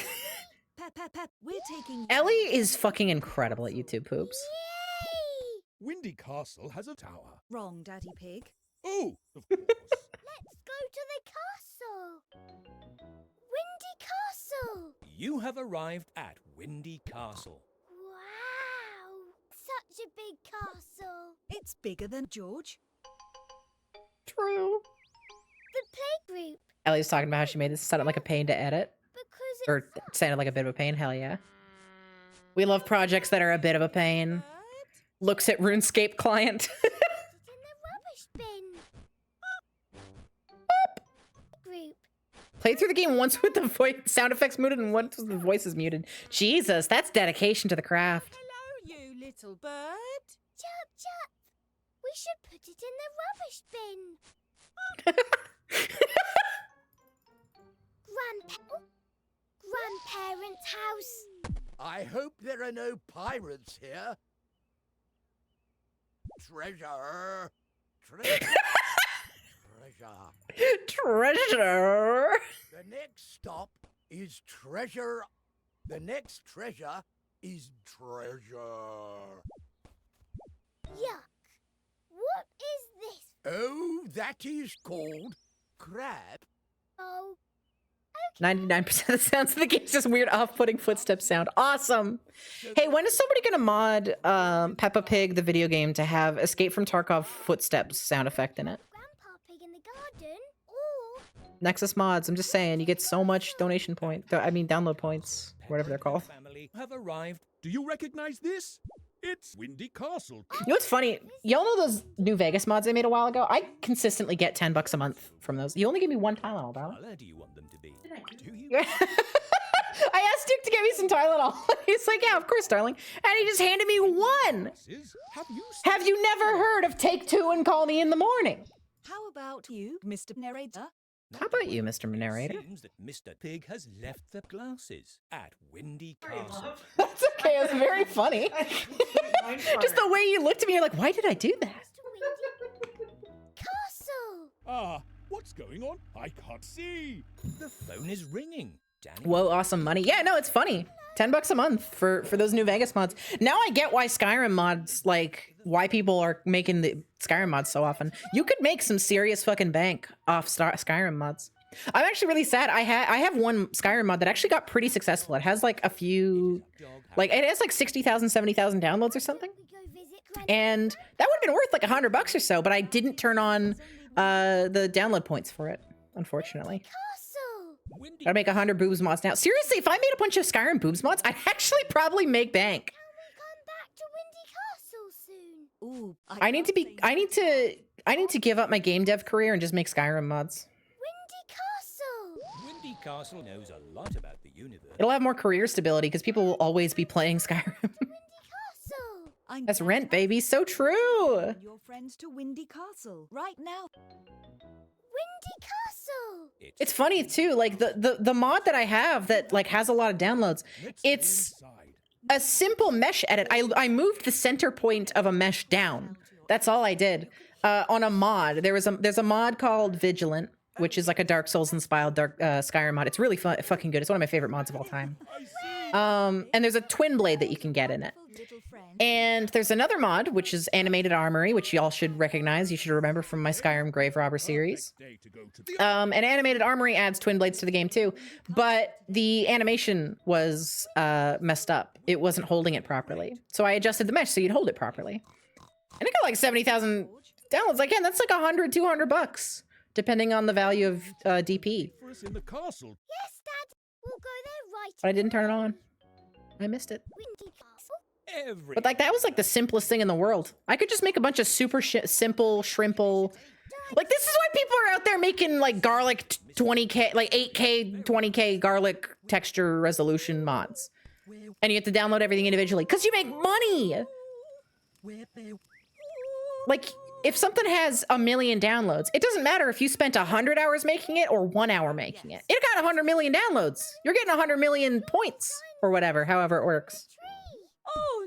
Pep, we're taking... Ellie is fucking incredible at YouTube poops. Yay! Windy Castle has a tower. Wrong, Daddy Pig. Oh, of course. Let's go to the castle. Windy Castle. You have arrived at Windy Castle. Wow! Such a big castle. It's bigger than George. True. The playgroup. Ellie's talking about how she made this sound like a pain to edit. Because Or sounded like a bit of a pain. Hell yeah. We love projects that are a bit of a pain. Looks at RuneScape client. in the rubbish bin. Group. Played through the game once with the voice sound effects muted and once with the voices muted. Jesus, that's dedication to the craft. Hello, you little bird. Chirp, chirp. We should put it in the rubbish bin. Grandparents' house. I hope there are no pirates here. Treasure. Treasure. Treasure. The next stop is treasure. The next treasure is treasure. Yuck. What is this? Oh, that is called crab. Oh. 99% of the sounds of the game is just weird off-putting footstep sound. Awesome. Hey, when is somebody gonna mod Peppa Pig the video game to have Escape from Tarkov footsteps sound effect in it? Grandpa Pig in the garden. Or Nexus mods, I'm just saying, you get so much donation download points, whatever they're called. Family have arrived. Do you recognize this? It's Windy Castle. You know what's funny? Y'all know those New Vegas mods I made a while ago? I consistently get $10 a month from those. You only give me one Tylenol, darling. Where do you want them to be? Do you? I asked Duke to get me some Tylenol. He's like, yeah, of course, darling. And he just handed me one. Have you never heard of Take Two and Call Me in the Morning? How about you, Mr. Narrator? How about you, Mr. Narrator? It seems that Mr. Pig has left the glasses at Windy Castle. That's okay. It's very funny. Just the way you looked at me, you're like, why did I do that? castle. Ah, what's going on? I can't see. The phone is ringing. Danny. Whoa, awesome money. Yeah, no, it's funny. $10 a month for those New Vegas mods. Now I get why Skyrim mods, like, why people are making the Skyrim mods so often. You could make some serious fucking bank off Skyrim mods. I'm actually really sad. I have one Skyrim mod that actually got pretty successful. It has like a few, like it has like 60,000, 70,000 downloads or something. And that would have been worth like $100 or so, but I didn't turn on the download points for it, unfortunately. Gotta make 100 boobs mods now. Seriously, if I made a bunch of Skyrim boobs mods, I'd actually probably make bank. Ooh, I need to give up my game dev career and just make Skyrim mods. Windy Castle knows a lot about the universe. It'll have more career stability because people will always be playing Skyrim. That's rent, baby. So true. Your friends to Windy Castle right now. Windy Castle. It's funny too. Like the mod that I have that like has a lot of downloads. It's a simple mesh edit. I moved the center point of a mesh down. That's all I did. On a mod, there's a mod called Vigilant, which is like a Dark Souls inspired Skyrim mod. It's really fucking good. It's one of my favorite mods of all time. And there's a twin blade that you can get in it. And there's another mod, which is Animated Armory, which y'all should recognize. You should remember from my Skyrim Grave Robber series. And Animated Armory adds twin blades to the game too, but the animation was messed up. It wasn't holding it properly. So I adjusted the mesh so you'd hold it properly. And it got like 70,000 downloads. Again, that's like $100, $200, depending on the value of DP. Yes, Dad. We'll go there right. But I didn't turn it on. I missed it. Windy Castle. But like that was like the simplest thing in the world. I could just make a bunch of super simple shrimple. Like this is why people are out there making like garlic 20K, like 8K, 20K garlic texture resolution mods. And you have to download everything individually because you make money. Like if something has 1 million downloads, it doesn't matter if you spent 100 hours making it or 1 hour making it. It got 100 million downloads. You're getting 100 million points or whatever, however it works. Oh,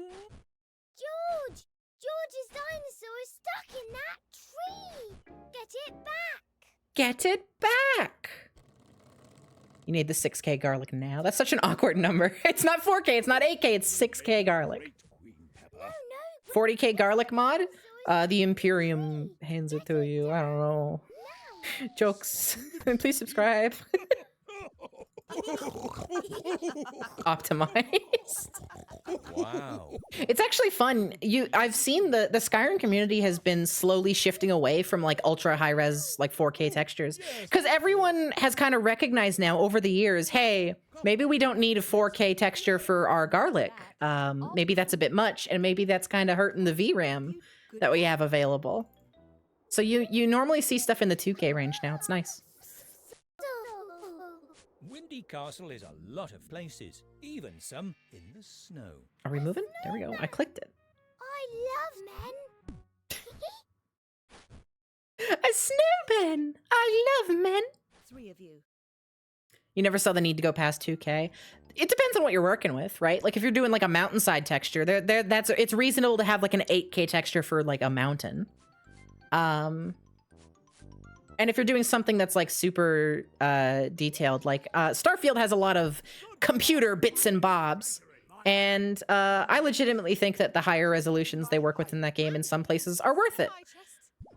George's dinosaur is stuck in that tree. Get it back. Get it back. You need the 6K garlic now. That's such an awkward number. It's not 4K, it's not 8K, it's 6K garlic. 40K garlic mod? The Imperium hands it to you. I don't know. Jokes. Please subscribe. Optimized. Wow. It's actually fun. I've seen the Skyrim community has been slowly shifting away from like ultra high res like 4K textures because everyone has kind of recognized now over the years, hey, maybe we don't need a 4K texture for our garlic. Maybe that's a bit much, and maybe that's kind of hurting the VRAM that we have available. So you normally see stuff in the 2K range now. It's nice. Windy Castle is a lot of places, even some in the snow. Are we moving? There we go. I clicked it. I love men. A snowman. I love men. 3 of you. You never saw the need to go past 2K. It depends on what you're working with, right? Like if you're doing like a mountainside texture, it's reasonable to have like an 8K texture for like a mountain. And if you're doing something that's like super detailed, like Starfield has a lot of computer bits and bobs. And I legitimately think that the higher resolutions they work with in that game in some places are worth it.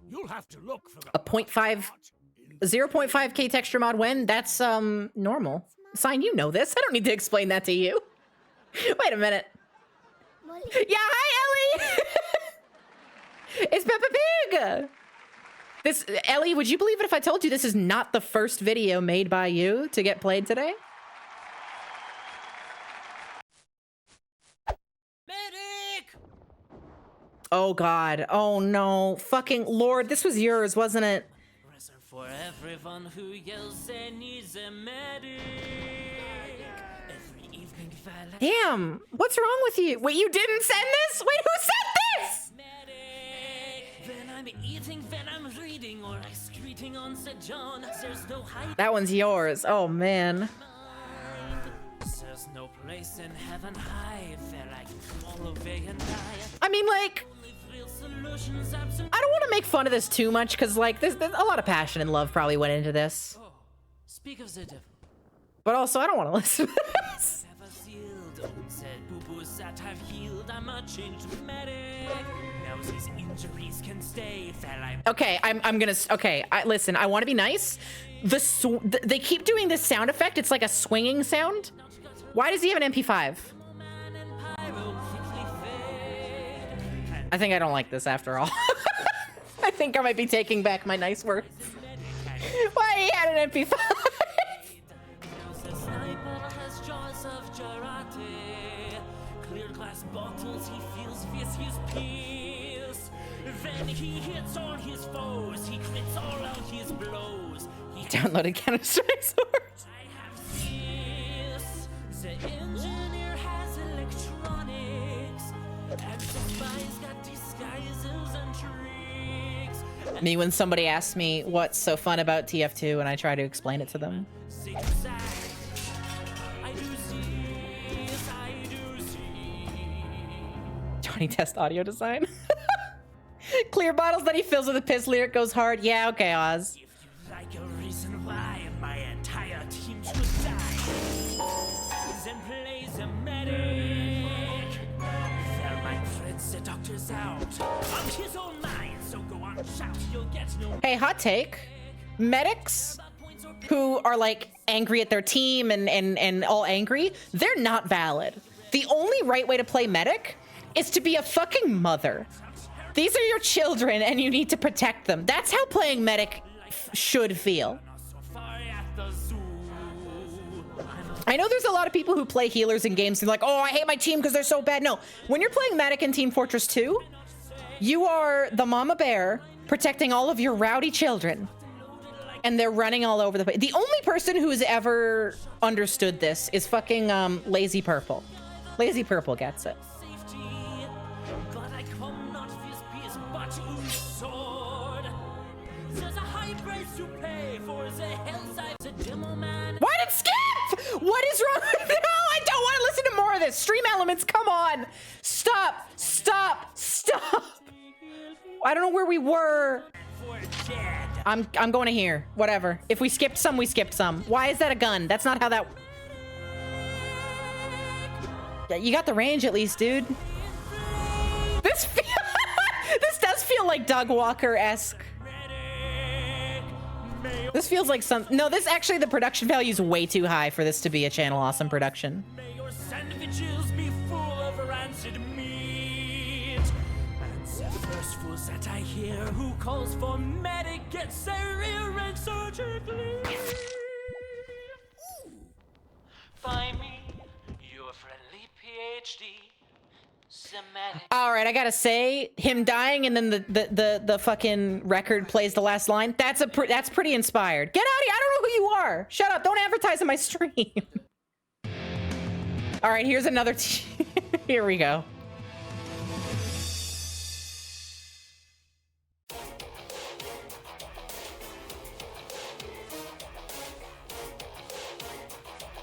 You'll have to look for A 0.5K texture mod when? That's normal. Sign, you know this. I don't need to explain that to you. Wait a minute. Yeah, hi, Ellie! It's Peppa Pig! Ellie, would you believe it if I told you this is not the first video made by you to get played today? Medic! Oh God, oh no. Fucking Lord, this was yours, wasn't it? For everyone who yells and needs a medic. Every evening Damn, what's wrong with you? Wait, you didn't send this? Wait, who sent this? When I'm eating, when I'm reading, or excreting on St. John, there's no hiding. That one's yours. Oh man. There's no place in heaven high where I can fall away and die. I mean, like, I don't want to make fun of this too much because, like, there's a lot of passion and love probably went into this. Oh, speak of the devil. But also, I don't want to listen to this. Said boo-boos that have healed, I'm a changed medic. Now these injuries can stay. Okay, I'm gonna. Okay, listen. I want to be nice. They keep doing this sound effect. It's like a swinging sound. Why does he have an MP5? I think I don't like this after all. I think I might be taking back my nice words. Why he had an MP5? Clear glass bottles, he feels with his peers. When he hits all his foes, he crits all out his blows. He downloaded Counter-Strike Source. I have this. The engineer has electronics, and the spies got disguises and tricks. Me when somebody asks me what's so fun about TF2 and I try to explain it to them. Zigzag. I do see. Johnny Test audio design. Clear bottles that he fills with a piss lyric goes hard. Yeah, okay, Oz. If you like a reason why my entire team should die, then play the medic. Tell my friends the doctor's out on his own mind, so go on, shout, you'll get no. Hey, hot take. Medics who are like angry at their team and all angry, they're not valid. The only right way to play medic is to be a fucking mother. These are your children and you need to protect them. That's how playing medic should feel. I know there's a lot of people who play healers in games and like, oh, I hate my team because they're so bad. No, when you're playing medic in Team Fortress 2, you are the mama bear protecting all of your rowdy children. And they're running all over the place. The only person who's ever understood this is fucking Lazy Purple. Lazy Purple gets it. Why did skip? What is wrong with it? No, I don't want to listen to more of this. Stream elements, come on. Stop, stop, stop. I don't know where we were. I'm going to here. Whatever. If we skipped some, we skipped some. Why is that a gun? That's not how that... Yeah, you got the range at least, dude. This does feel like Doug Walker-esque. This feels like some. No, this actually, the production value is way too high for this to be a Channel Awesome production. May your sandwiches be full of rancid meat. And the first fools that I hear who calls for medic gets their ear and surgically. Find me your friendly PhD. All right, I gotta say, him dying and then the fucking record plays the last line. That's pretty inspired. Get out of here! I don't know who you are. Shut up! Don't advertise on my stream. All right, here's another. Here we go.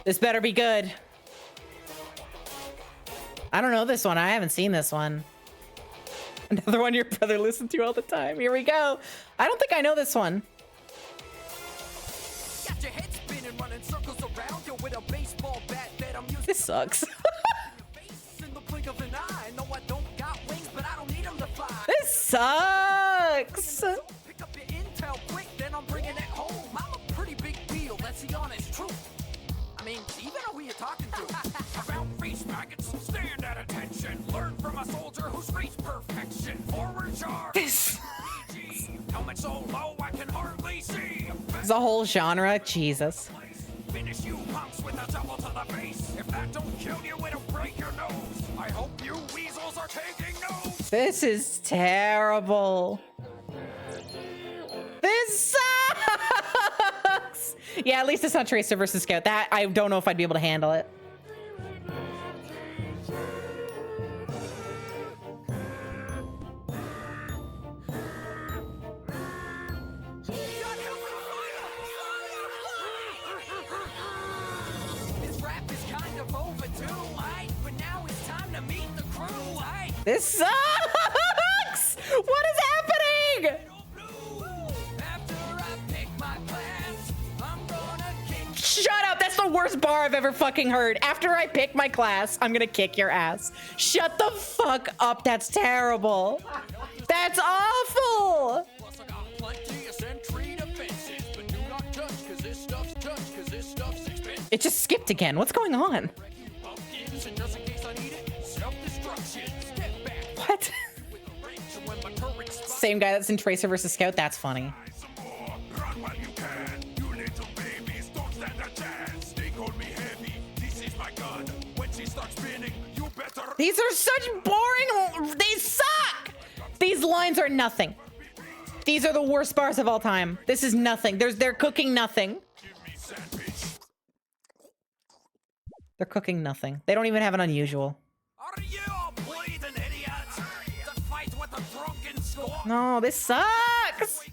This better be good. I don't know this one. I haven't seen this one. Another one your brother listened to all the time. Here we go. I don't think I know this one. Got your head spinning, running circles around you with a baseball bat that I'm using. This sucks. In the blink of an eye. No, I don't got wings, but I don't need them to fly. This sucks. Pick up your intel quick, then I'm bringing it home. I'm a pretty big deal. That's the honest truth. I mean, even who you're talking to. Around reach packets, stand at attention. Learn from a soldier who's reached perfection. Forward charge. Helmet so low I can hardly see. There's a whole genre. Jesus. Finish you punks with a double to the face. If that don't kill you, it'll break your nose. I hope you weasels are taking notes. This is terrible. This sucks. Yeah, at least it's not Tracer versus Scout. That I don't know if I'd be able to handle it. This rap is kind of overdue, but now it's time to meet the crew. This sucks. What is happening? Shut up! That's the worst bar I've ever fucking heard. After I pick my class, I'm gonna kick your ass. Shut the fuck up. That's terrible. That's awful. It just skipped again. What's going on? What? Same guy that's in Tracer versus Scout? That's funny. These are such boring. They suck. These lines are nothing. These are the worst bars of all time. This is nothing. They're cooking nothing. They're cooking nothing. They don't even have an unusual. No, this sucks.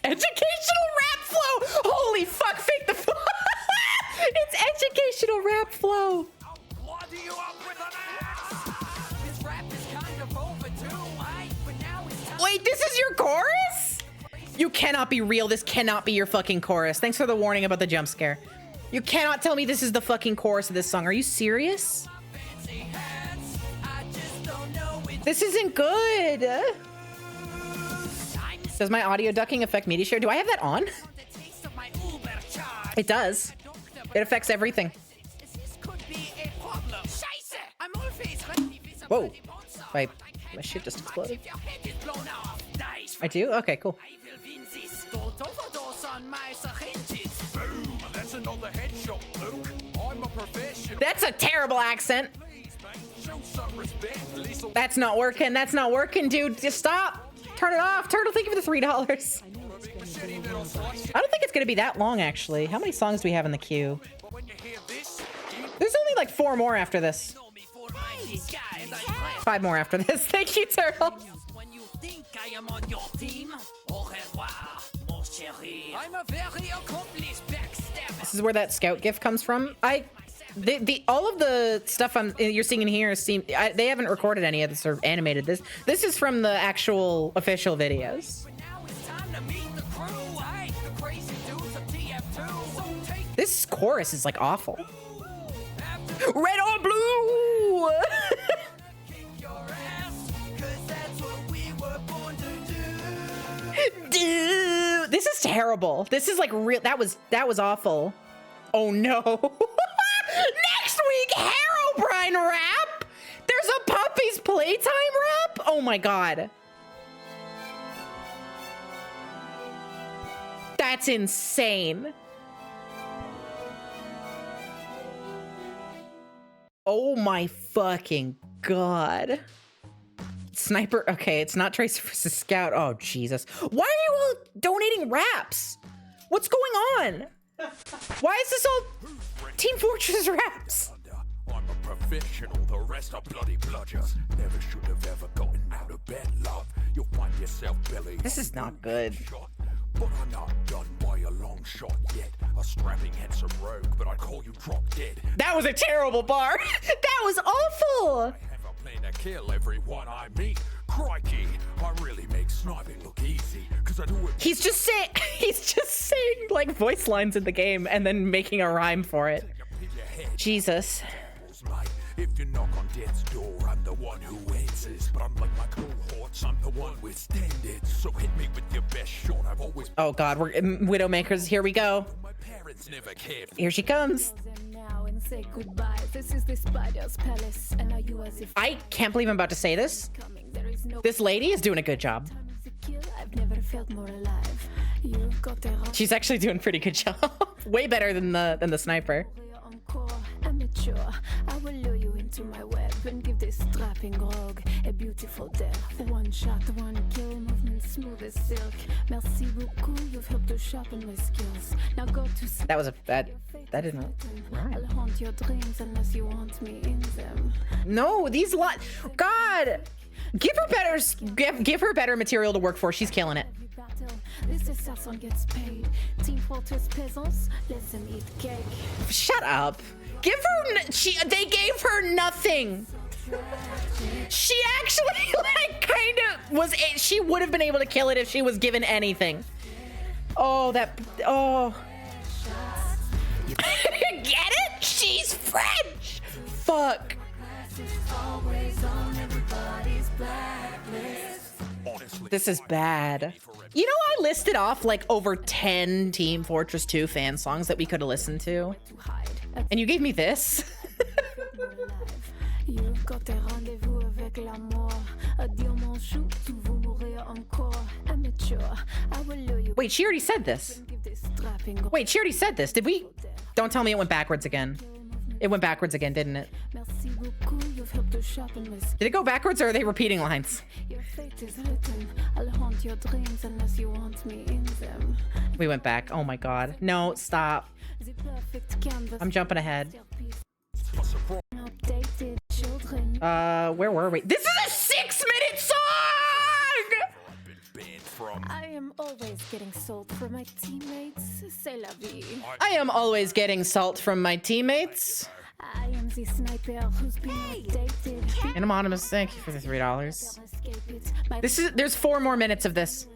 Educational rap flow. Holy fuck, fake the flow. It's educational rap flow. Wait, this is your chorus? You cannot be real. This cannot be your fucking chorus. Thanks for the warning about the jump scare. You cannot tell me this is the fucking chorus of this song. Are you serious? This isn't good. Does my audio ducking affect media share? Do I have that on? It does. It affects everything. Whoa. My shit just exploded. I do? Okay, cool. That's a terrible accent. That's not working. That's not working, dude. Just stop. Turn it off. Turtle, thank you for the $3. I don't think it's going to be that long, actually. How many songs do we have in the queue? There's only like 4 more after this. 5 more after this. Thank you, Turtle. This is where that Scout gift comes from. All of the stuff you're seeing in here they haven't recorded any of this or animated this. This is from the actual official videos. This chorus is like awful. Red or blue. terrible. This is like real. That was awful. Oh no. Next week, Herobrine rap. There's a Puppy's Playtime rap. Oh my god. That's insane. Oh my fucking god. Sniper. Okay, it's not Tracer versus Scout. Oh, Jesus. Why are you all donating raps? What's going on? Why is this all Team Fortress raps? I'm a professional, the rest are bloody bludgers. Never should have ever gotten out of bed, love. You'll find yourself belly. This is not good. But I'm not done by a long shot yet. A strapping handsome rogue, but I call you drop dead. That was a terrible bar. That was awful. Plan to kill everyone I meet. Crikey, I really make sniping look easy. Cause I do it. He's just saying like voice lines in the game and then making a rhyme for it. Jesus. If you knock on death's door, I'm the one who answers. But unlike my cohorts, I'm the one with standards. So hit me with your best shot. I've always. Oh God, we're Widowmakers. Here we go. My parents never cared. Here she comes. Say goodbye. This is the spider's palace, and are you as if I can't believe I'm about to say this. This lady is doing a good job. I've never felt more alive. You've got She's actually doing a pretty good job. Way better than the sniper. Amateur. I will lure you into my web and give this strapping rogue a beautiful death. One shot, one kill, movement smooth as silk. Merci beaucoup, you've helped to sharpen my skills. Now go to sleep. That was a that didn't rhyme. I'll haunt your dreams unless you want me in them. No, these God, give her better material to work for. She's killing it. This assassin gets paid. Team Fortress peasants, let them eat cake. Shut up. Give her. They gave her nothing. She actually like kind of was. She would have been able to kill it if she was given anything. Oh, that. Oh. Get it? She's French. Fuck. This is bad. You know, I listed off like over 10 Team Fortress 2 fan songs that we could have listened to. And you gave me this? You've got a rendezvous avec la mort. Adieu mon chou, tu veux mourir encore. Amateur, I will lure you. Wait, she already said this. Wait, she already said this. Did we? Don't tell me it went backwards again. It went backwards again, didn't it? Did it go backwards or are they repeating lines? Your fate is written. I'll haunt your dreams unless you want me in them. We went back. Oh my god. No, stop. I'm jumping ahead. Where were we? This is a 6-minute song! I am always getting salt from my teammates. C'est la vie. I am always getting salt from my teammates. I am the sniper who's been updated. Anonymous, thank you for the $3. There's 4 more minutes of this.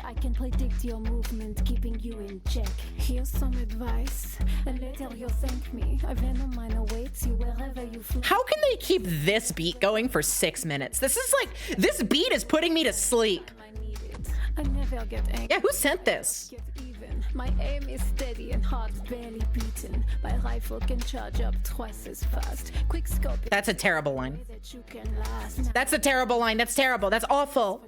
I can predict your movement, keeping you in check. Here's some advice, and later you'll thank me. A venom mine awaits you wherever you fly. How can they keep this beat going for 6 minutes? This is like, this beat is putting me to sleep. I never get angry. Yeah, who sent this? My aim is steady and heart barely beaten. My rifle can charge up twice as fast. Quick scope. That's a terrible line. That's a terrible line. That's terrible. That's awful.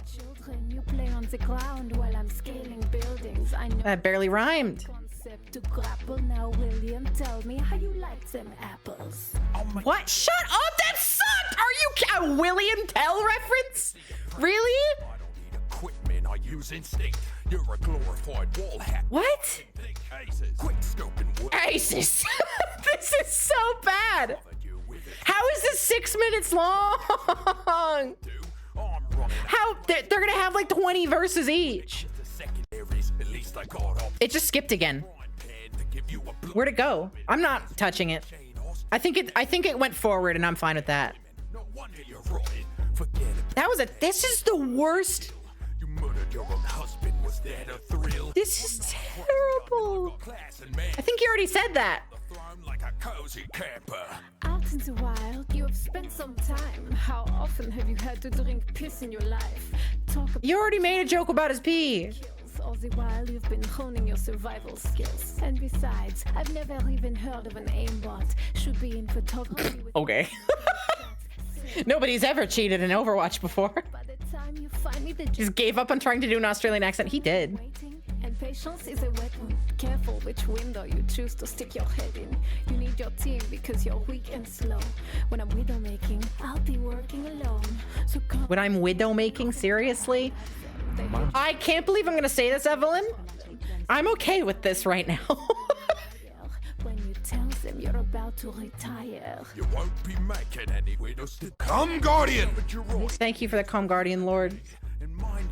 You play on the ground while I'm scaling buildings. I know that barely rhymed. Concept to grapple. Now, William, tell me how you like them apples. What? Shut up! That sucked! Are you a William Tell reference? Really? Equipment, I use instinct. You're a glorified wall hack. What? Quick scoping. Aces. This is so bad. How is this 6 minutes long? How they're gonna have like 20 verses each. It just skipped again. Where'd it go? I'm not touching it. I think it went forward and I'm fine with that. This is the worst. This is terrible. I think you already said that. Out in the wild, you have spent some time. How often have you had to drink piss in your life? You already made a joke about his pee. all the while you've been honing your survival skills. And besides, I've never even heard of an aimbot. Should be in photography with Okay. Nobody's ever cheated in Overwatch before. By the time you find me, the Just gave up on trying to do an Australian accent. He did. and patience is a weapon. Careful which window you choose to stick your head in. You need your team because you're weak and slow. When I'm widow making, I'll be working alone. So come When I'm widow making, seriously? I can't believe I'm gonna say this, Evelyn. I'm okay with this right now. when you tell them you're about to retire. You won't be making any widows. Come, Guardian! Thank you for the Calm Guardian, Lord.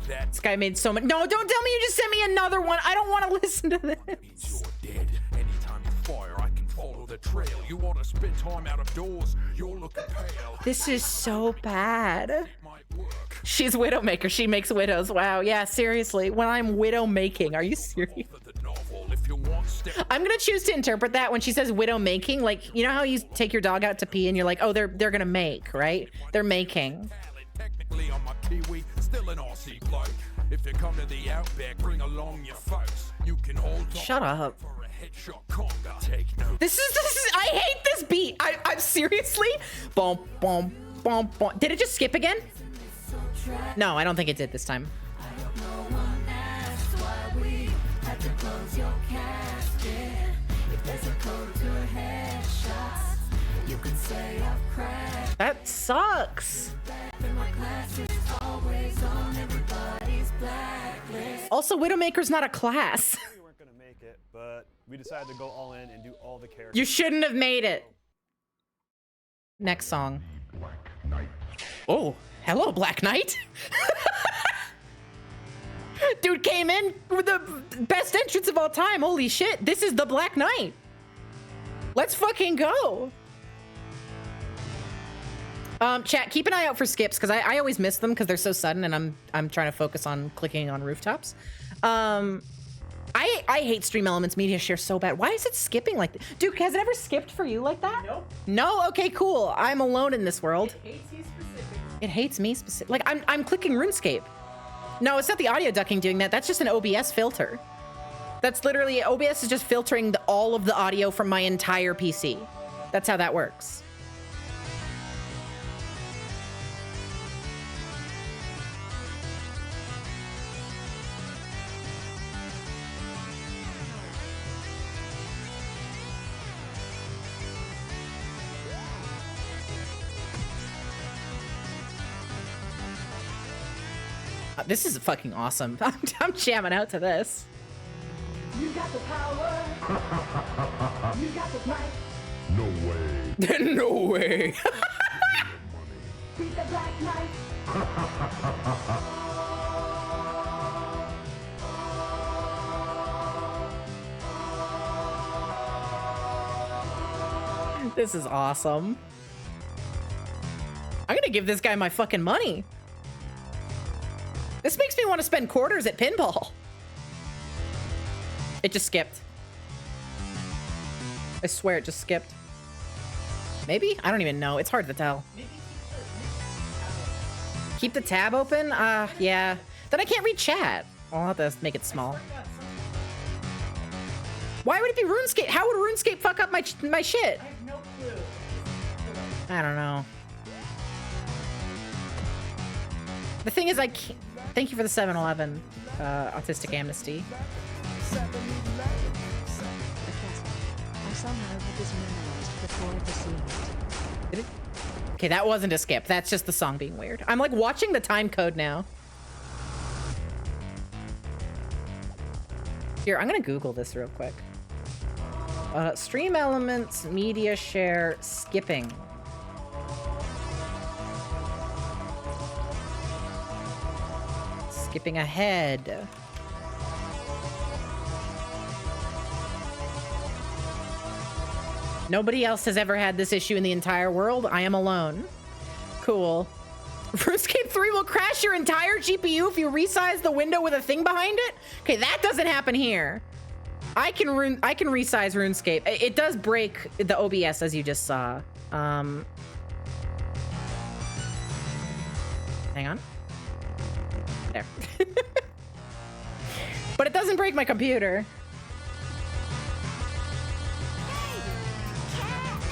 This guy made so much. No, don't tell me you just sent me another one. I don't want to listen to this. Dead. Anytime you fire, I can follow the trail. You want to spend time out of doors, you're looking pale. This is so bad. She's Widowmaker. She makes widows. Wow. Yeah, seriously. When I'm widow making, are you serious? I'm gonna choose to interpret that when she says widow making, like, you know how you take your dog out to pee and you're like, oh, they're gonna make, right? They're making. Technically I'm a Kiwi, still an Aussie bloke. If you come to the outback, bring along your folks. You can hold Shut up. for a headshot conga. Take note. This is I hate this beat. I'm seriously. Boom, boom, boom, boom. Did it just skip again? No, I don't think it did this time. That sucks. Also, Widowmaker's not a class. We weren't gonna make it, but we decided to go all in and do all the characters. You shouldn't have made it. Next song. Oh, hello, Black Knight. Dude came in with the best entrance of all time. Holy shit, this is the Black Knight. Let's fucking go. Chat, keep an eye out for skips because I always miss them because they're so sudden and I'm trying to focus on clicking on rooftops. I hate Stream Elements Media Share so bad. Why is it skipping like that? Dude, has it ever skipped for you like that? Nope. No? Okay, cool. I'm alone in this world. It hates you specifically. It hates me specifically. Like, I'm clicking RuneScape. No, it's not the audio ducking doing that. That's just an OBS filter. That's literally, OBS is just filtering all of the audio from my entire PC. That's how that works. This is fucking awesome. I'm jamming out to this. You got the power. You got the might. No way. No way. Beat the Black Knight. This is awesome. I'm gonna give this guy my fucking money. This makes me want to spend quarters at pinball. It just skipped. I swear it just skipped. Maybe? I don't even know. It's hard to tell. Keep the tab open? Yeah. Then I can't read chat. I'll have to make it small. Why would it be RuneScape? How would RuneScape fuck up my shit? I have no clue. I don't know. The thing is, I can't... Thank you for the 7-Eleven Autistic Amnesty. I somehow had this memorized before I perceived it. Okay, that wasn't a skip. That's just the song being weird. I'm like watching the time code now. Here, I'm gonna Google this real quick. Stream Elements, Media Share, Skipping. Skipping ahead. Nobody else has ever had this issue in the entire world. I am alone. Cool. RuneScape 3 will crash your entire GPU if you resize the window with a thing behind it? Okay, that doesn't happen here. I can resize RuneScape. It does break the OBS as you just saw. Hang on. There. But it doesn't break my computer.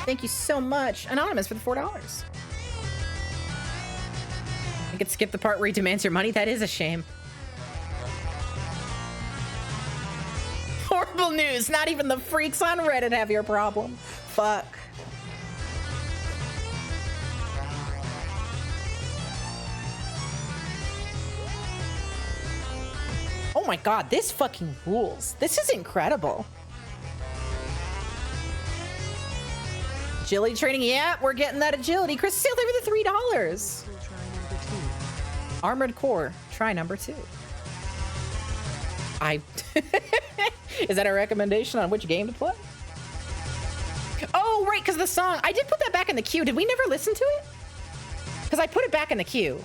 Thank you so much, Anonymous, for the $4. I could skip the part where he demands your money. That is a shame. Horrible news. Not even the freaks on Reddit have your problem. Fuck. Oh my god, this fucking rules. This is incredible. Agility training, yeah, we're getting that agility. Chris sealed over the $3. Armored core, try number 2. Is that a recommendation on which game to play? Oh, right, because the song. I did put that back in the queue. Did we never listen to it? Because I put it back in the queue.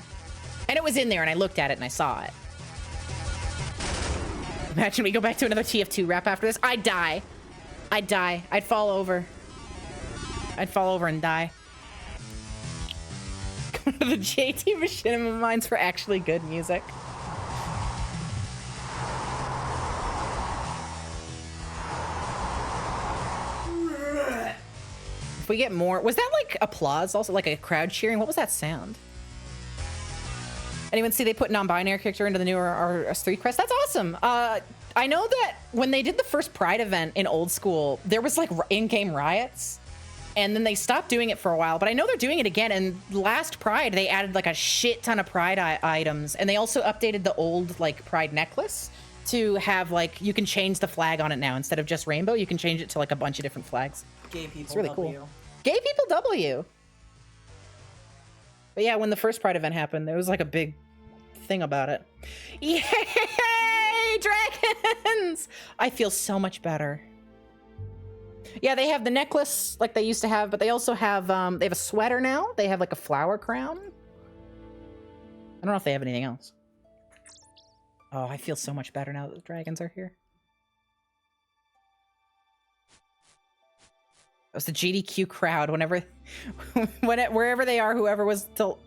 And it was in there, and I looked at it, and I saw it. Imagine we go back to another TF2 rap after this. I'd die. I'd die. I'd fall over. I'd fall over and die. Come to the JT Machinima Mines for actually good music. If we get more, was that like applause also, like a crowd cheering? What was that sound? Anyone see they put non-binary character into the newer RS3 crest? That's awesome. I know that when they did the first Pride event in old school, there was like in-game riots, and then they stopped doing it for a while, but I know they're doing it again. And last Pride, they added like a shit ton of Pride items, and they also updated the old like Pride necklace to have like, you can change the flag on it now. Instead of just rainbow, you can change it to like a bunch of different flags. Gay people It's really W. cool. Gay people W. But yeah, when the first Pride event happened, there was like a big thing about it. Yay, dragons! I feel so much better. Yeah, they have the necklace like they used to have, but they also have, they have a sweater now. They have like a flower crown. I don't know if they have anything else. Oh, I feel so much better now that the dragons are here. It was the GDQ crowd whenever, wherever they are, whoever was to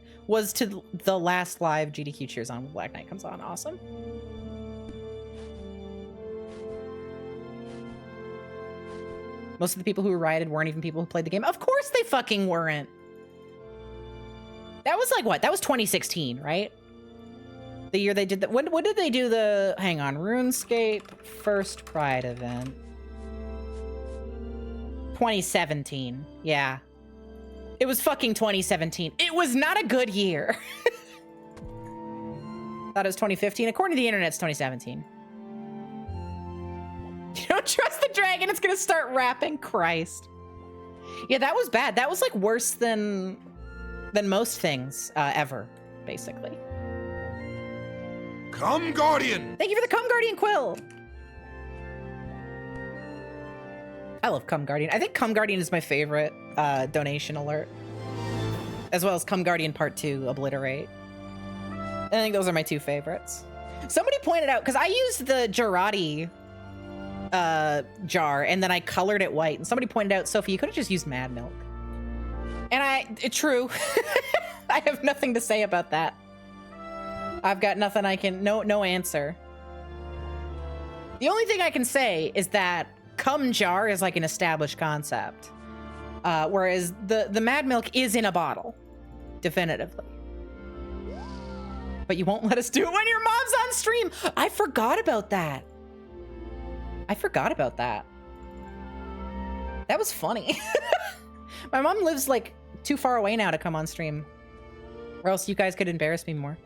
the last live GDQ cheers on when Black Knight comes on. Awesome. Most of the people who rioted weren't even people who played the game. Of course they fucking weren't. That was like what? That was 2016, right? The year they did that. When did they do the, hang on, RuneScape first Pride event? 2017. Yeah. It was fucking 2017. It was not a good year. Thought it was 2015. According to the internet, it's 2017. You don't trust the dragon, it's gonna start rapping. Christ. Yeah, that was bad. That was like worse than most things ever, basically. Come Guardian! Thank you for the Come Guardian quill. I love Come Guardian. I think Come Guardian is my favorite donation alert. As well as Come Guardian Part 2, Obliterate. I think those are my two favorites. Somebody pointed out, because I used the Girardi jar and then I colored it white. And somebody pointed out, Sophie, you could have just used Mad Milk. And true. I have nothing to say about that. I've got nothing I can, no answer. The only thing I can say is that cum jar is like an established concept. Whereas the Mad Milk is in a bottle, definitively. But you won't let us do it when your mom's on stream. I forgot about that. That was funny. My mom lives like too far away now to come on stream, or else you guys could embarrass me more.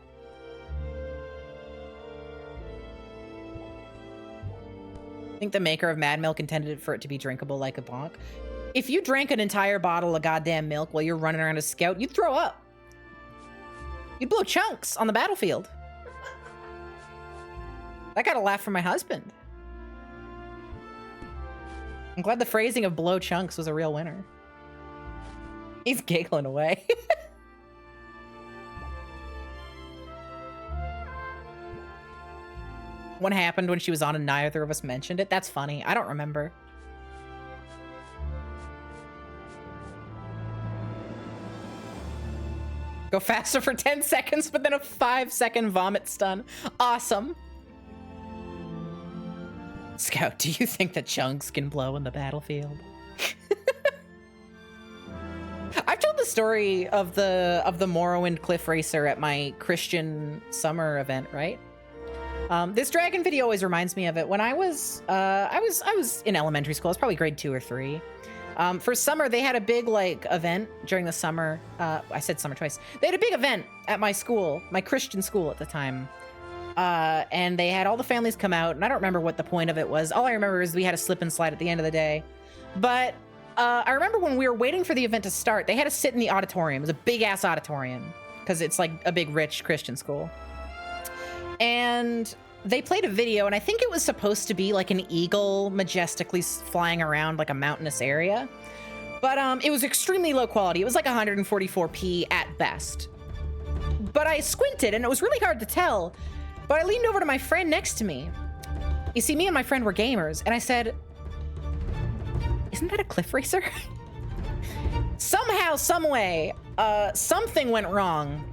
I think the maker of Mad Milk intended for it to be drinkable like a bonk. If you drank an entire bottle of goddamn milk while you're running around as a scout, you'd throw up. You'd blow chunks on the battlefield. That got a laugh from my husband. I'm glad the phrasing of blow chunks was a real winner. He's giggling away. What happened when she was on and neither of us mentioned it? That's funny. I don't remember. Go faster for 10 seconds, but then a 5-second vomit stun. Awesome. Scout, do you think that chunks can blow in the battlefield? I've told the story of the Morrowind cliff racer at my Christian summer event, right? This dragon video always reminds me of it. When I was in elementary school, I was probably grade 2 or 3. For summer, they had a big like event during the summer. I said summer twice. They had a big event at my school, my Christian school at the time. And they had all the families come out, and I don't remember what the point of it was. All I remember is we had a slip and slide at the end of the day. But I remember when we were waiting for the event to start, they had to sit in the auditorium. It was a big ass auditorium because it's like a big rich Christian school. And they played a video, and I think it was supposed to be like an eagle majestically flying around like a mountainous area. But it was extremely low quality. It was like 144p at best. But I squinted, and it was really hard to tell. But I leaned over to my friend next to me. You see, me and my friend were gamers, and I said, "Isn't that a cliff racer?" Somehow, some way, something went wrong,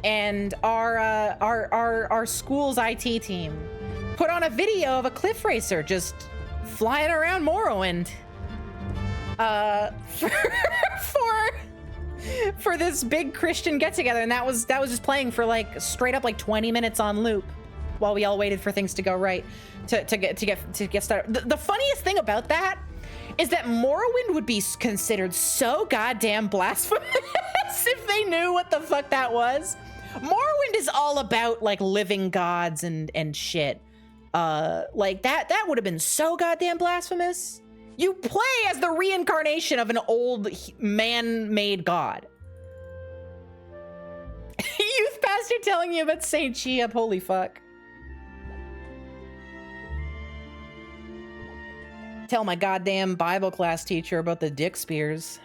and our school's IT team put on a video of a cliff racer just flying around Morrowind for this big Christian get together, and that was just playing for like straight up like 20 minutes on loop while we all waited for things to go right to get started. The funniest thing about that is that Morrowind would be considered so goddamn blasphemous if they knew what the fuck that was. Morrowind is all about like living gods and shit. Like that would have been so goddamn blasphemous. You play as the reincarnation of an old man-made god. Youth pastor telling you about Saint Chia, holy fuck. Tell my goddamn Bible class teacher about the dick spears.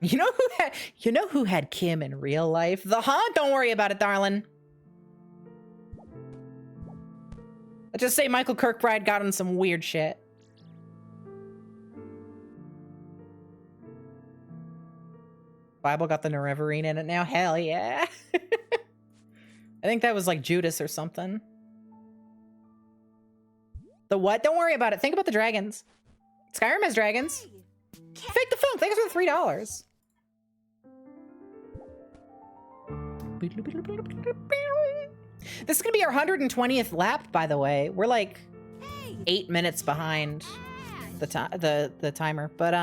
You know who had Kim in real life? The Haunt? Don't worry about it, darling. Let's just say Michael Kirkbride got him some weird shit. Bible got the Nerevarine in it now? Hell yeah. I think that was like Judas or something. The what? Don't worry about it. Think about the dragons. Skyrim has dragons. Fake the Funk. Thanks for the $3. This is gonna be our 120th lap, by the way. We're like 8 minutes behind the timer, but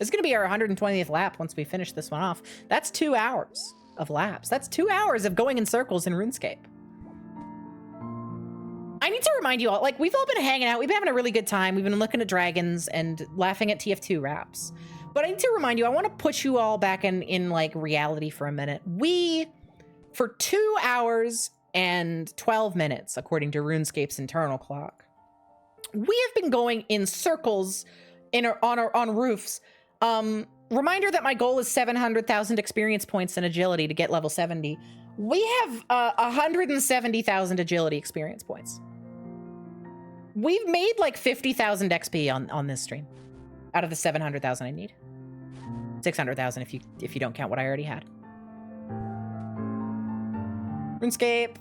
it's gonna be our 120th lap once we finish this one off. That's 2 hours of laps. That's 2 hours of going in circles in RuneScape. I need to remind you all, like, we've all been hanging out. We've been having a really good time. We've been looking at dragons and laughing at TF2 raps. But I need to remind you, I want to put you all back in like reality for a minute. We, for 2 hours and 12 minutes, according to RuneScape's internal clock, we have been going in circles on roofs. Reminder that my goal is 700,000 experience points and agility to get level 70. We have 170,000 agility experience points. We've made like 50,000 XP on this stream out of the 700,000 I need. 600,000 if you don't count what I already had. RuneScape.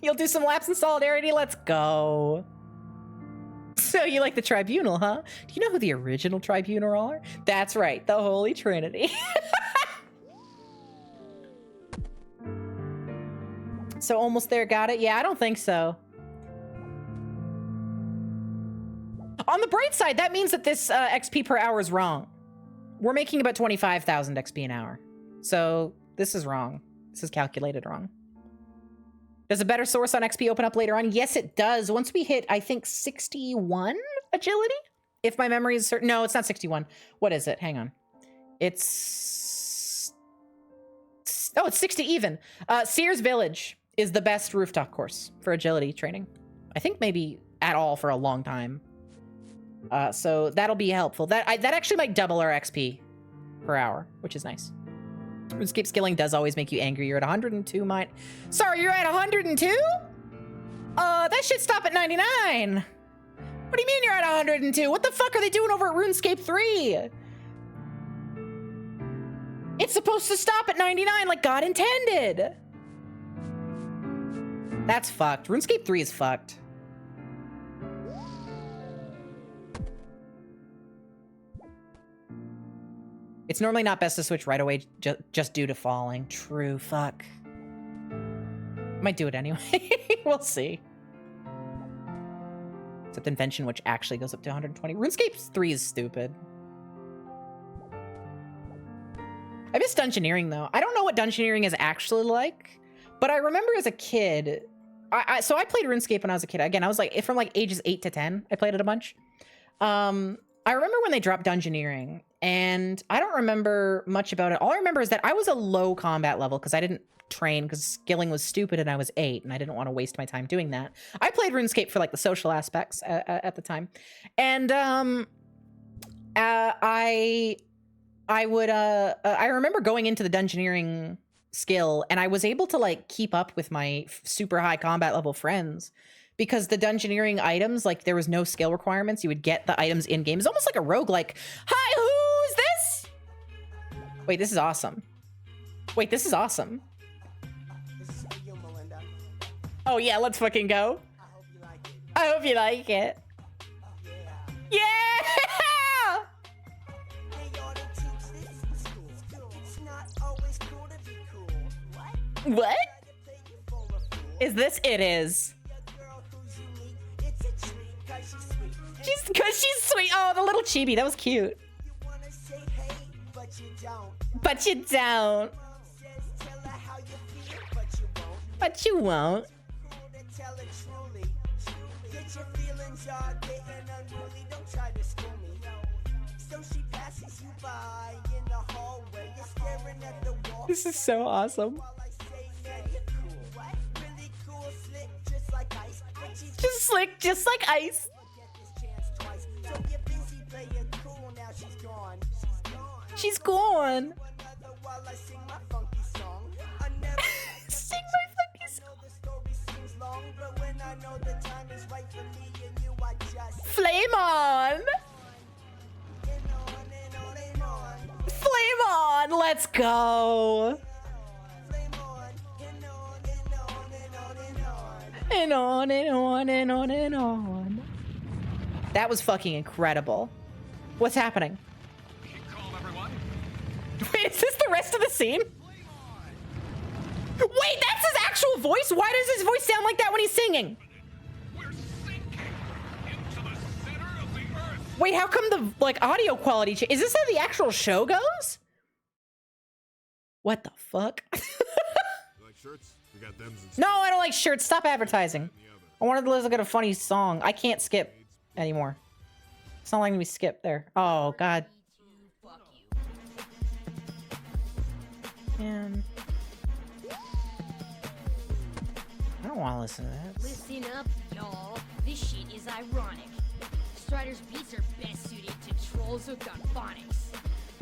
You'll do some laps in solidarity. Let's go. So you like the Tribunal, huh? Do you know who the original Tribunal are? That's right, the Holy Trinity. So almost there, got it? Yeah, I don't think so. On the bright side, that means that this XP per hour is wrong. We're making about 25,000 XP an hour. So this is wrong. This is calculated wrong. Does a better source on XP open up later on? Yes, it does. Once we hit, I think, 61 agility? If my memory is certain. No, it's not 61. What is it? Hang on. It's 60 even. Sears Village is the best rooftop course for agility training. I think maybe at all for a long time. So that'll be helpful. That actually might double our XP per hour, which is nice. RuneScape skilling does always make you angry. You're at 102 Sorry, you're at 102? That should stop at 99. What do you mean you're at 102? What the fuck are they doing over at RuneScape 3? It's supposed to stop at 99 like God intended. That's fucked. RuneScape 3 is fucked. It's normally not best to switch right away just due to falling. True, fuck. Might do it anyway. We'll see. Except Invention, which actually goes up to 120. RuneScape 3 is stupid. I miss Dungeoneering, though. I don't know what Dungeoneering is actually like, but I remember as a kid... So I played RuneScape when I was a kid. Again, I was like, from like ages 8 to 10, I played it a bunch. I remember when they dropped Dungeoneering, and I don't remember much about it. All I remember is that I was a low combat level because I didn't train because skilling was stupid and I was 8 and I didn't want to waste my time doing that. I played RuneScape for like the social aspects at the time. And I remember going into the Dungeoneering skill and I was able to like keep up with my super high combat level friends because the Dungeoneering items, like there was no skill requirements. You would get the items in game. It's almost like a roguelike. Hi, who's this? Wait, this is awesome. Wait, this is awesome. Oh yeah, let's fucking go. I hope you like it. Yeah! What? Is this? It is. Cause she's sweet. Oh, the little chibi. That was cute. But you don't. But you won't. This is so awesome. Just slick, just like ice. She's gone. Sing my funky song. Flame on. Flame on. Let's go. And on and on and on and on. That was fucking incredible. What's happening? Wait, is this the rest of the scene? Wait, that's his actual voice? Why does his voice sound like that when he's singing? Wait, how come the like audio quality is this how the actual show goes? What the fuck? You like shirts? We got them. No, I don't like shirts. Stop advertising. I wanted to look at a funny song. I can't skip anymore. It's not letting me skip there. Oh, God. Man. I don't want to listen to that. Listen up, y'all. This shit is ironic. Strider's beats are best suited to trolls hooked on phonics.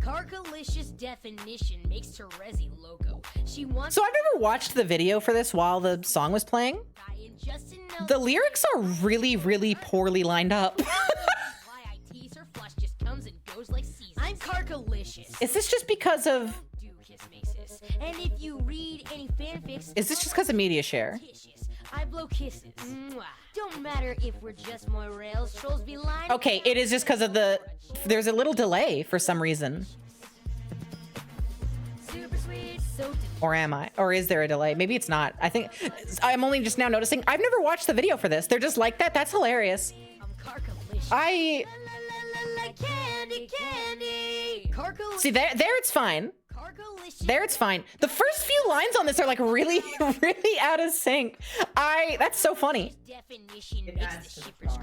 Carcalicious definition makes Terezi loco. She wants. So I've never watched the video for this while the song was playing. The lyrics are really, really poorly lined up. I'm Carcalicious. Is this just because of... And if you read any fanfics... Is this just because of media share? I blow kisses. Mwah. Don't matter if we're just more rails, trolls be lying. Okay, it is just because of the... There's a little delay for some reason. Super sweet, so Or am I? Or is there a delay? Maybe it's not. I think... I'm only just now noticing. I've never watched the video for this. They're just like that? That's hilarious. I... Candy, candy. See, there it's fine. There it's fine. The first few lines on this are like really, really out of sync. That's so funny.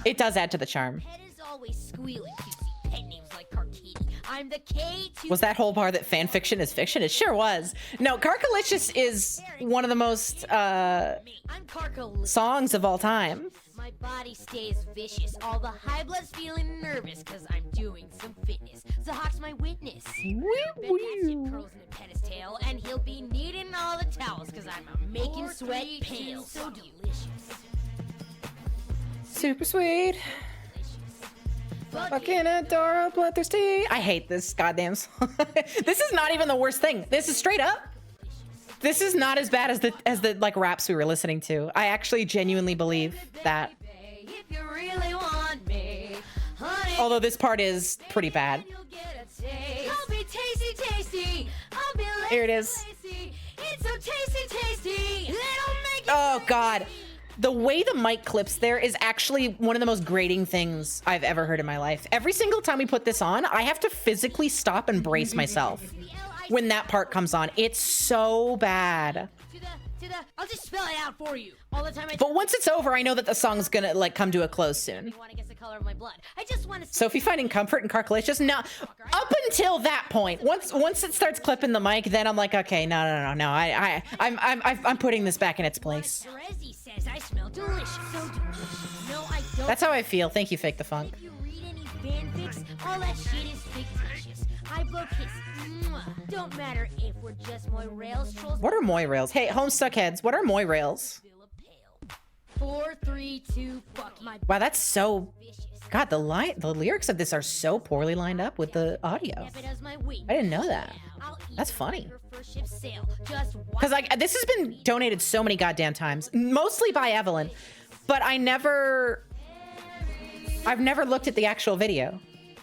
It does add to the charm. Was that whole bar that fan fiction is fiction? It sure was. No, Carcalicious is one of the most songs of all time. My body stays vicious. All the high blood's feeling nervous because I'm doing some fitness. Zahawk's my witness. Bet that shit curls in a pet his tail, and he'll be needing all the towels because I'm making sweat pale. So delicious. Super sweet. Fucking adorable, bloodthirsty. I hate this goddamn song. This is not even the worst thing. This is straight up This is not as bad as the like raps we were listening to. I actually genuinely believe that. If you really want me, honey, Although this part is pretty bad. you'll get a taste. I'll be tasty, tasty. I'll be lazy, Here it is. lazy. It's so tasty, tasty. It'll make it Oh God. The way the mic clips there is actually one of the most grating things I've ever heard in my life. Every single time we put this on, I have to physically stop and brace myself when that part comes on. It's so bad. I'll just spell it out for you. All the time I But once it's over, I know that the song's gonna like come to a close soon. want to guess the color of my blood. I just want to Sophie finding comfort in Carcalacious? No, up until that point. Once it starts clipping the mic, then I'm like, okay, no. I'm putting this back in its place. Terezi says I smell delicious. So delicious. No, I don't. That's how I feel. Thank you, Fake the Funk. If you read any fanfics, all that shit is fictitious. I blow kiss. Mwah. Don't matter if we're just Moy Rails trolls. What are Moy Rails? Hey, Homestuck heads, what are Moy Rails? 4, 3, 2, fuck my. Wow, that's so... God, the lyrics of this are so poorly lined up with the audio. I didn't know that. That's funny. Because like this has been donated so many goddamn times, mostly by Evelyn, but I've never looked at the actual video.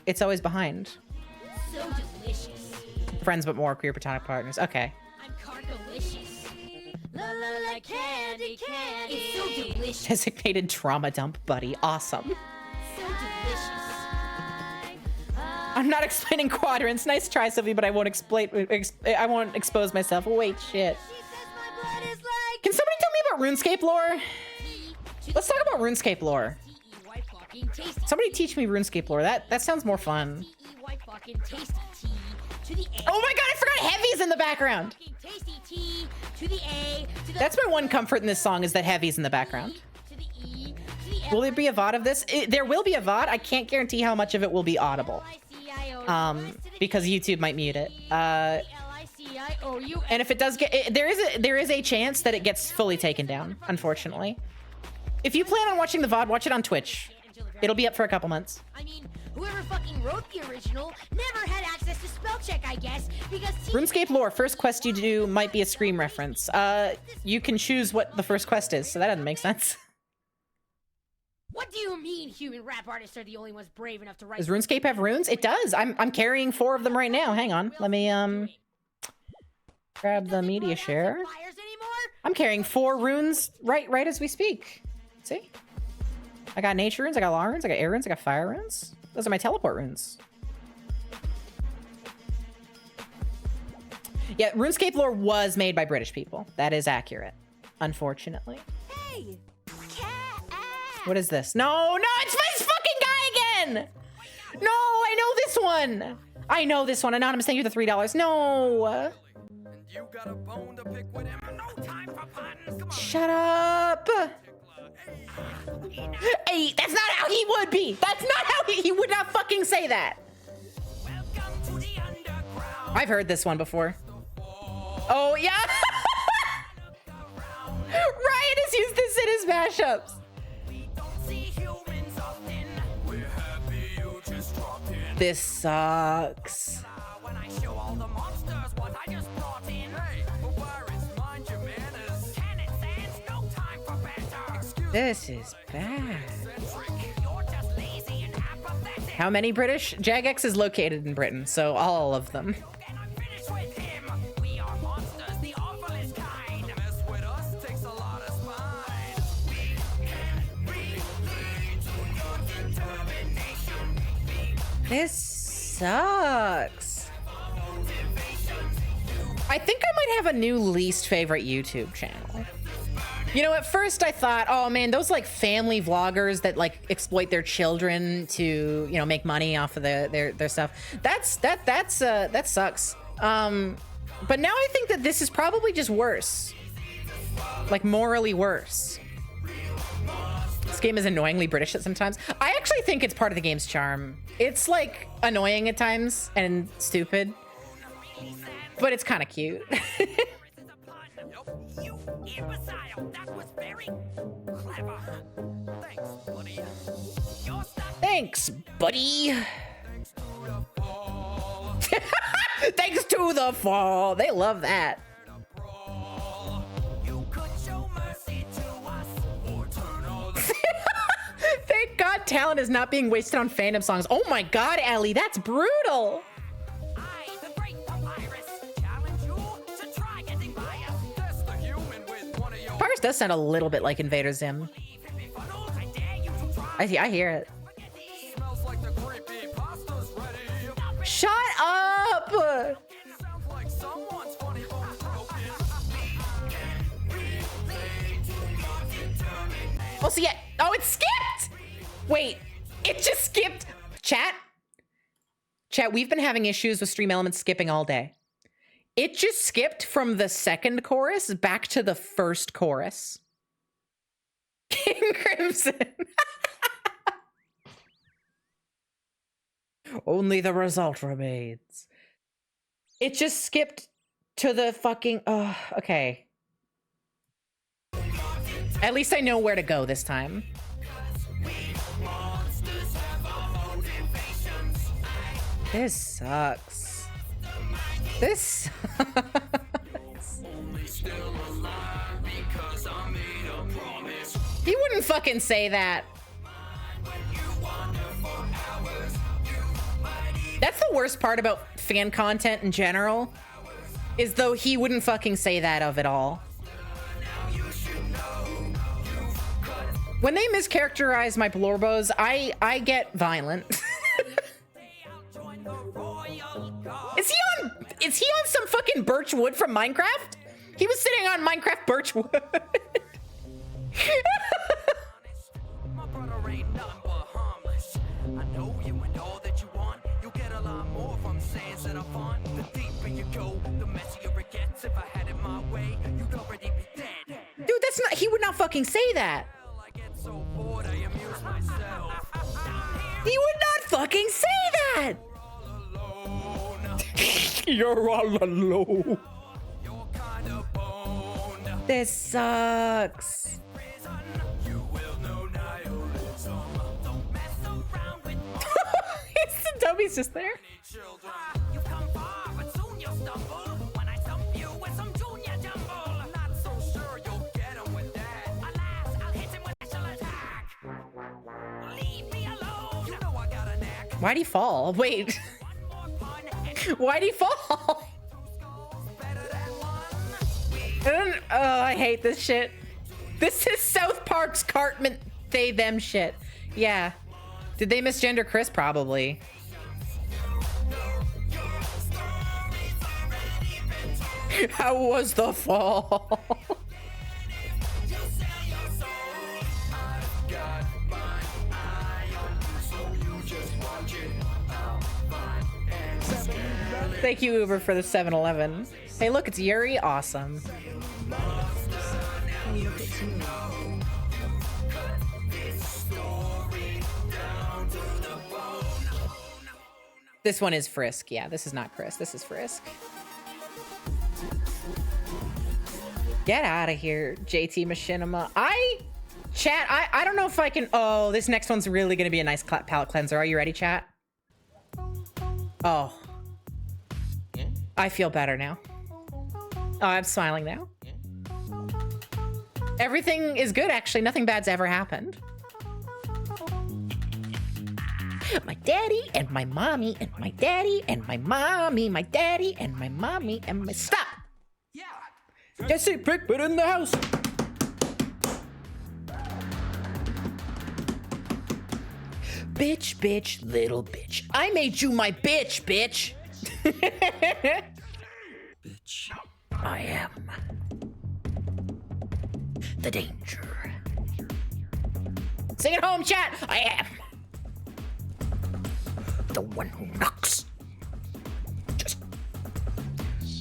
It's always behind. So delicious. Friends but more queer platonic partners. Okay. I'm cargalicious. La la la candy, candy. It's so delicious. Designated trauma dump buddy. Awesome. So delicious. I'm not explaining quadrants. Nice try, Sophie, but I won't I won't expose myself. Wait, shit. Can somebody tell me about RuneScape lore? Let's talk about RuneScape lore. Somebody teach me RuneScape lore. That sounds more fun. Oh my god, I forgot Heavy's in the background. That's my one comfort in this song is that Heavy's in the background. Will there be a VOD of this? There will be a VOD. I can't guarantee how much of it will be audible. Because YouTube might mute it. And if it does get, there is a chance that it gets fully taken down, unfortunately. If you plan on watching the VOD, watch it on Twitch. It'll be up for a couple months. I mean, whoever fucking wrote the original never had access to spell check, I guess, because RuneScape lore, first quest you do might be a Scream reference. You can choose what the first quest is, so that doesn't make sense. What do you mean human rap artists are the only ones brave enough to write? Does RuneScape have runes? It does. I'm carrying 4 of them right now. Hang on. Let me grab the media share. I'm carrying 4 runes right as we speak. See? I got nature runes, I got law runes, I got air runes, I got fire runes. Those are my teleport runes. Yeah, RuneScape lore was made by British people. That is accurate, unfortunately. Hey! What is this? No, it's this fucking guy again! No, I know this one! I know this one. Anonymous, thank you for the $3. No! Shut up! Hey, that's not how he would be! That's not how he would not fucking say that! I've heard this one before. Oh, yeah! Ryan has used this in his mashups. This sucks. This is bad. How many British? Jagex is located in Britain, so all of them. This sucks. I think I might have a new least favorite YouTube channel. You know, at first I thought, oh man, those like family vloggers that like exploit their children to, you know, make money off of their stuff. That sucks. But now I think that this is probably just worse. Like morally worse. This game is annoyingly British at sometimes. I actually think it's part of the game's charm. It's like annoying at times and stupid, but it's kind of cute. Thanks, buddy. Thanks to the fall. They love that. talent is not being wasted on fandom songs. Oh my god, Ellie, that's brutal. Papyrus does sound a little bit like Invader Zim. I hear it. Shut up! Oh, so yeah. Oh, it skipped! Wait, it just skipped. Chat, we've been having issues with Stream Elements skipping all day. It just skipped from the second chorus back to the first chorus. King Crimson. Only the result remains. It just skipped to the fucking... Oh, okay. At least I know where to go this time. This sucks. This sucks. He wouldn't fucking say that. That's the worst part about fan content in general, is though he wouldn't fucking say that of it all. When they mischaracterize my Blorbos, I get violent. Is he on some fucking Birchwood from Minecraft? He was sitting on Minecraft Birchwood. Dude, that's not, he would not fucking say that. He would not fucking say that. You're all alone. This sucks. Toby's just there. Why'd he fall? Wait. Why'd he fall? Oh, I hate this shit. This is South Park's Cartman they them shit. Yeah. Did they misgender Chris? Probably. How was the fall? Thank you, Uber, for the 7-Eleven. Hey, look, it's Yuri. Awesome. This one is Frisk. Yeah, this is not Chris. This is Frisk. Get out of here, JT Machinima. Chat, I don't know if I can... Oh, this next one's really going to be a nice palate cleanser. Are you ready, chat? Oh. I feel better now. Oh, I'm smiling now. Everything is good, actually. Nothing bad's ever happened. My daddy and my mommy and my daddy and my mommy, my daddy and my mommy and my... Stop! Yeah. Jesse Pickford in the house. Bitch, bitch, little bitch. I made you my bitch, bitch. Bitch. I am the danger. Sing it home, chat. I am the one who knocks. Just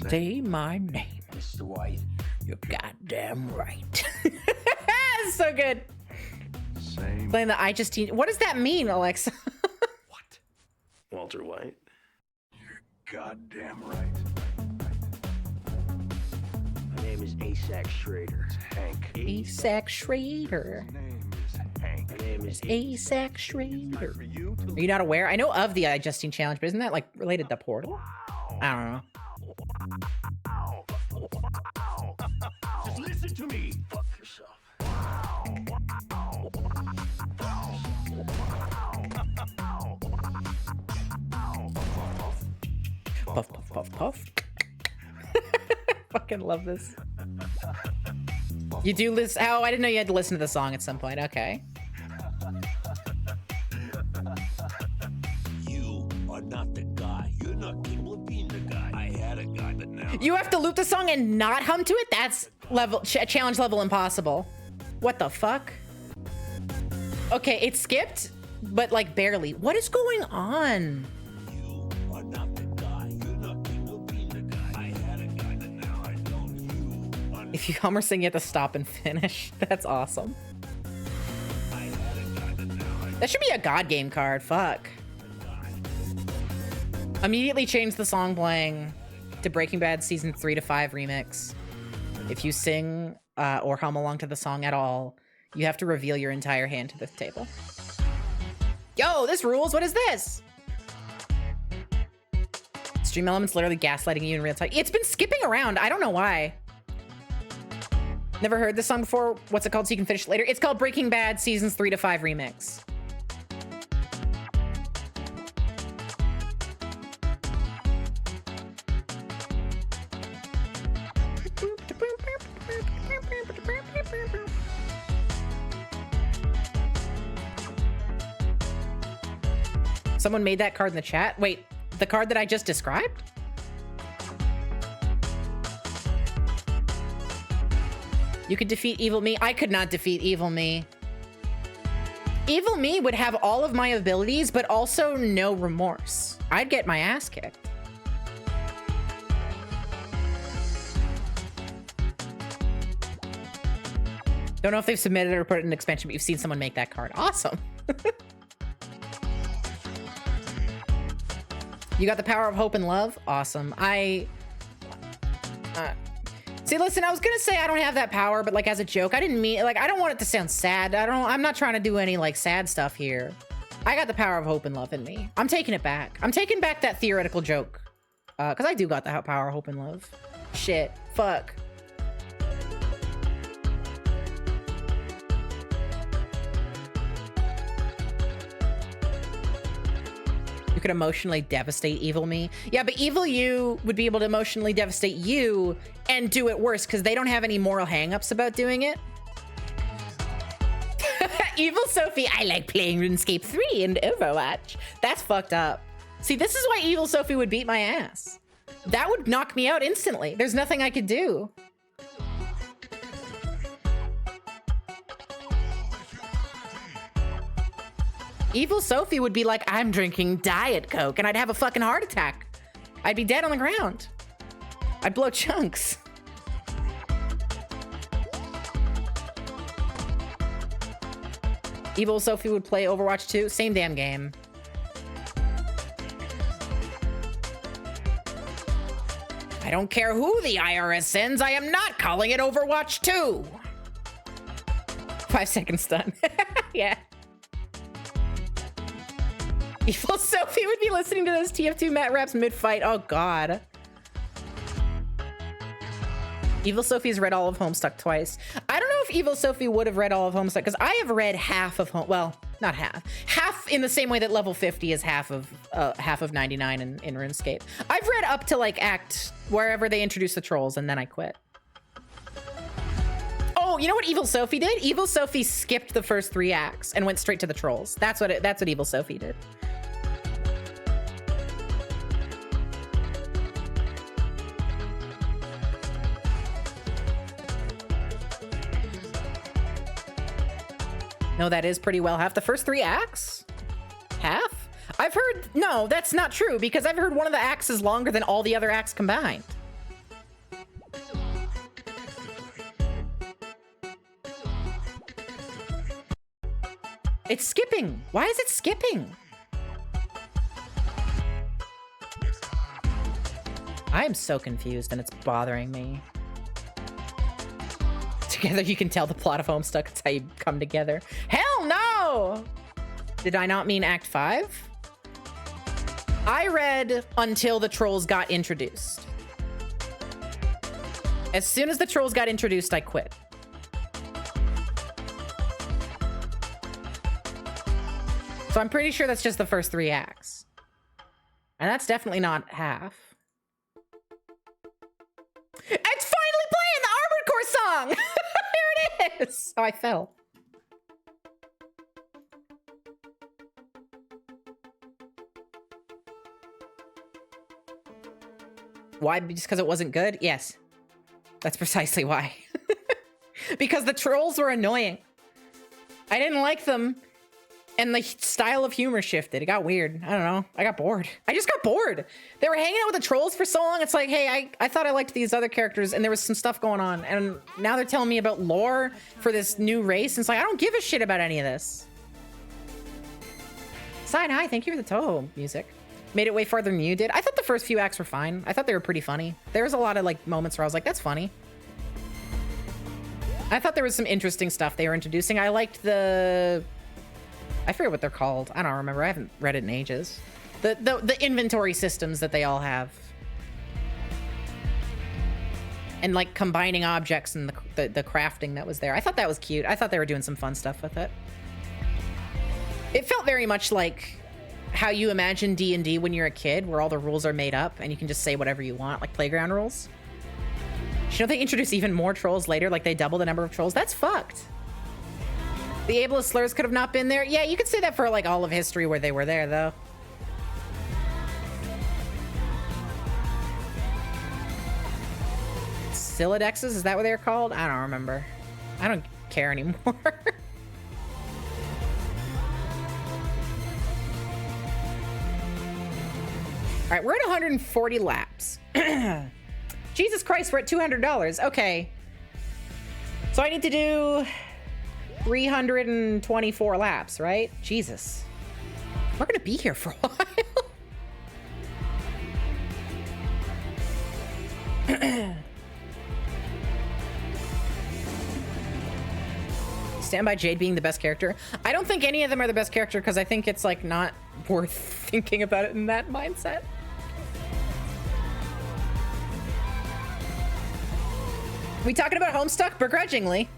say my name. Mr. White. You're goddamn right. That's so good. Same. Playing the I just teach. What does that mean, Alexa? What? Walter White? You're goddamn right. My name is Asac Schrader. It's Hank. Asac Schrader. His name is Hank. My name is Asac Schrader. Are you not aware? I know of the I Justine challenge, but isn't that like related to Portal? I don't know. Just listen to me. Fuck yourself. Puff, puff, puff, puff. Fucking love this. You do listen? Oh, I didn't know you had to listen to the song at some point. Okay. You are not the guy. You're not capable of being the guy. I had a guy, but now You have to loop the song and not hum to it? That's level challenge level impossible. What the fuck? Okay, it skipped, but like barely. What is going on? you are not the guy. You're not capable of being the guy. I had a guy, but now I don't. You are If you hum or sing, you have to stop and finish. That's awesome. That should be a God game card. Fuck. Immediately change the song playing to Breaking Bad Season 3 to 5 remix. If you sing or hum along to the song at all, you have to reveal your entire hand to the table. Yo, this rules. What is this? Stream Elements literally gaslighting you in real time. It's been skipping around. I don't know why. Never heard this song before. What's it called so you can finish it later? It's called Breaking Bad Seasons 3 to 5 remix. Someone made that card in the chat. Wait, the card that I just described? You could defeat Evil Me. I could not defeat Evil Me. Evil Me would have all of my abilities, but also no remorse. I'd get my ass kicked. Don't know if they've submitted it or put it in an expansion, but you've seen someone make that card. Awesome. You got the power of hope and love? Awesome. See, listen, I was gonna say I don't have that power, but like as a joke, I didn't mean, like, I don't want it to sound sad. I'm not trying to do any like sad stuff here. I got the power of hope and love in me. I'm taking it back. I'm taking back that theoretical joke. Cause I do got the power of hope and love. Shit. Fuck. You could emotionally devastate Evil Me. Yeah, but Evil You would be able to emotionally devastate you and do it worse because they don't have any moral hangups about doing it. Evil Sophie, I like playing RuneScape 3 and Overwatch. That's fucked up. See, this is why Evil Sophie would beat my ass. That would knock me out instantly. There's nothing I could do. Evil Sophie would be like, I'm drinking Diet Coke, and I'd have a fucking heart attack. I'd be dead on the ground. I'd blow chunks. Evil Sophie would play Overwatch 2. Same damn game. I don't care who the IRS sends. I am not calling it Overwatch 2. 5 second stun. Yeah. Evil Sophie would be listening to those TF2 Matt raps mid-fight. Oh, God. Evil Sophie's read all of Homestuck twice. I don't know if Evil Sophie would have read all of Homestuck, because I have read half of well, not half. Half in the same way that level 50 is half of 99 in RuneScape. I've read up to, like, act wherever they introduce the trolls, and then I quit. Oh, you know what Evil Sophie did? Evil Sophie skipped the first 3 acts and went straight to the trolls. That's what Evil Sophie did. No, that is pretty well half. The first 3 acts? Half? I've heard, no, that's not true, because I've heard one of the acts is longer than all the other acts combined. It's skipping. Why is it skipping? I am so confused and it's bothering me. Together you can tell the plot of Homestuck. It's how you come together. Hell no! Did I not mean Act 5? I read until the trolls got introduced. As soon as the trolls got introduced, I quit. So I'm pretty sure that's just the first 3 acts. And that's definitely not half. song. Here it is. Oh, I fell. Why? Just because it wasn't good? Yes. That's precisely why. Because the trolls were annoying. I didn't like them. And the style of humor shifted. It got weird. I don't know. I got bored. I just got bored. They were hanging out with the trolls for so long. It's like, hey, I thought I liked these other characters and there was some stuff going on. And now they're telling me about lore for this new race. And it's like, I don't give a shit about any of this. Side, hi. Thank you for the Toho music. Made it way farther than you did. I thought the first few acts were fine. I thought they were pretty funny. There was a lot of like moments where I was like, that's funny. I thought there was some interesting stuff they were introducing. I liked the... I forget what they're called. I don't remember. I haven't read it in ages. The inventory systems that they all have. And like combining objects and the crafting that was there. I thought that was cute. I thought they were doing some fun stuff with it. It felt very much like how you imagine D&D when you're a kid, where all the rules are made up and you can just say whatever you want, like playground rules. You know, they introduce even more trolls later, like they double the number of trolls. That's fucked. The ableist slurs could have not been there. Yeah, you could say that for like all of history where they were there, though. Silidexes, is that what they're called? I don't remember. I don't care anymore. All right, we're at 140 laps. Jesus Christ, we're at $200. Okay. So I need to do 324 laps, right? Jesus. We're gonna be here for a while. Stand by Jade being the best character. I don't think any of them are the best character because I think it's like not worth thinking about it in that mindset. We talking about Homestuck? Begrudgingly.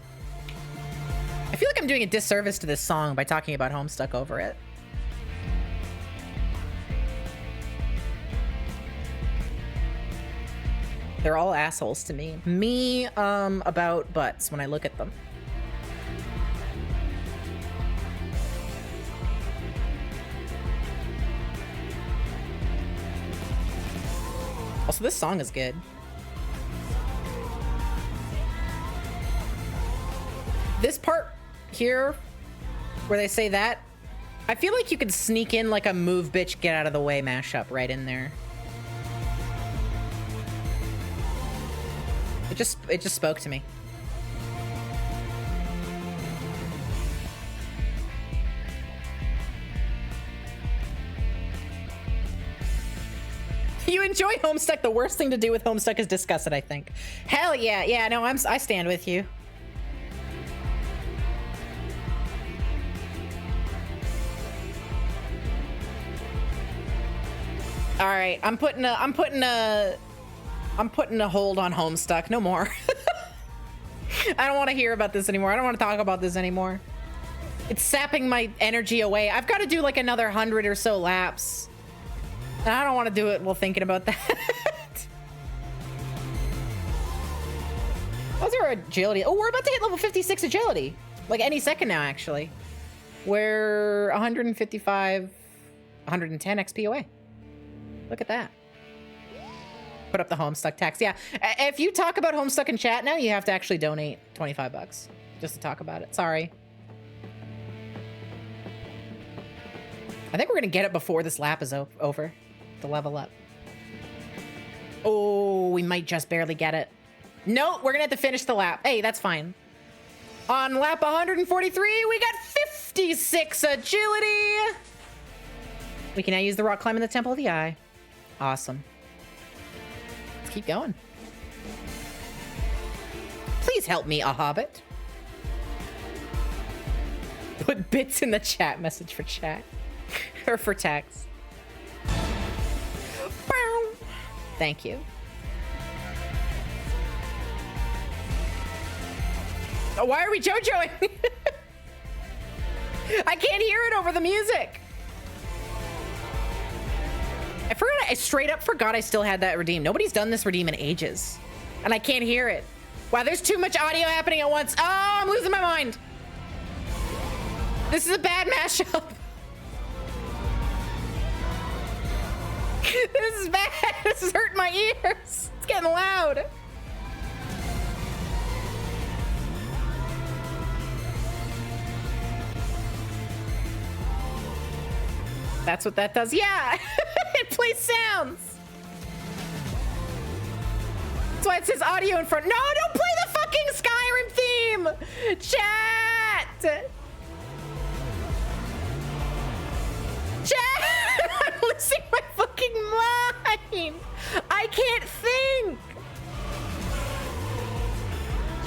I feel like I'm doing a disservice to this song by talking about Homestuck over it. They're all assholes to me. Me, about butts when I look at them. Also, this song is good. This part here, where they say that, I feel like you could sneak in like a move bitch get out of the way mashup right in there. It just spoke to me. You enjoy Homestuck. The worst thing to do with Homestuck is discuss it, I think. Hell yeah. Yeah, no, I stand with you. All right, I'm putting a hold on Homestuck. No more. I don't want to hear about this anymore. I don't want to talk about this anymore. It's sapping my energy away. I've got to do like another 100 or so laps. And I don't want to do it while thinking about that. How's our agility? Oh, we're about to hit level 56 agility. Like any second now, actually. We're 155, 110 XP away. Look at that. Put up the Homestuck tax. Yeah, if you talk about Homestuck in chat now, you have to actually donate 25 bucks just to talk about it. Sorry. I think we're gonna get it before this lap is over to level up. Oh, we might just barely get it. No, we're gonna have to finish the lap. Hey, that's fine. On lap 143, we got 56 agility. We can now use the rock climb in the Temple of the Eye. Awesome. Let's keep going. Please help me, a hobbit. Put bits in the chat message for chat. Or for text. Thank you. Oh, why are we JoJoing? I can't hear it over the music. I straight up forgot I still had that redeem. Nobody's done this redeem in ages. And I can't hear it. Wow, there's too much audio happening at once. Oh, I'm losing my mind. This is a bad mashup. This is bad. This is hurting my ears. It's getting loud. That's what that does. Yeah, it plays sounds. That's why it says audio in front. No, don't play the fucking Skyrim theme. Chat. Chat. I'm losing my fucking mind. I can't think.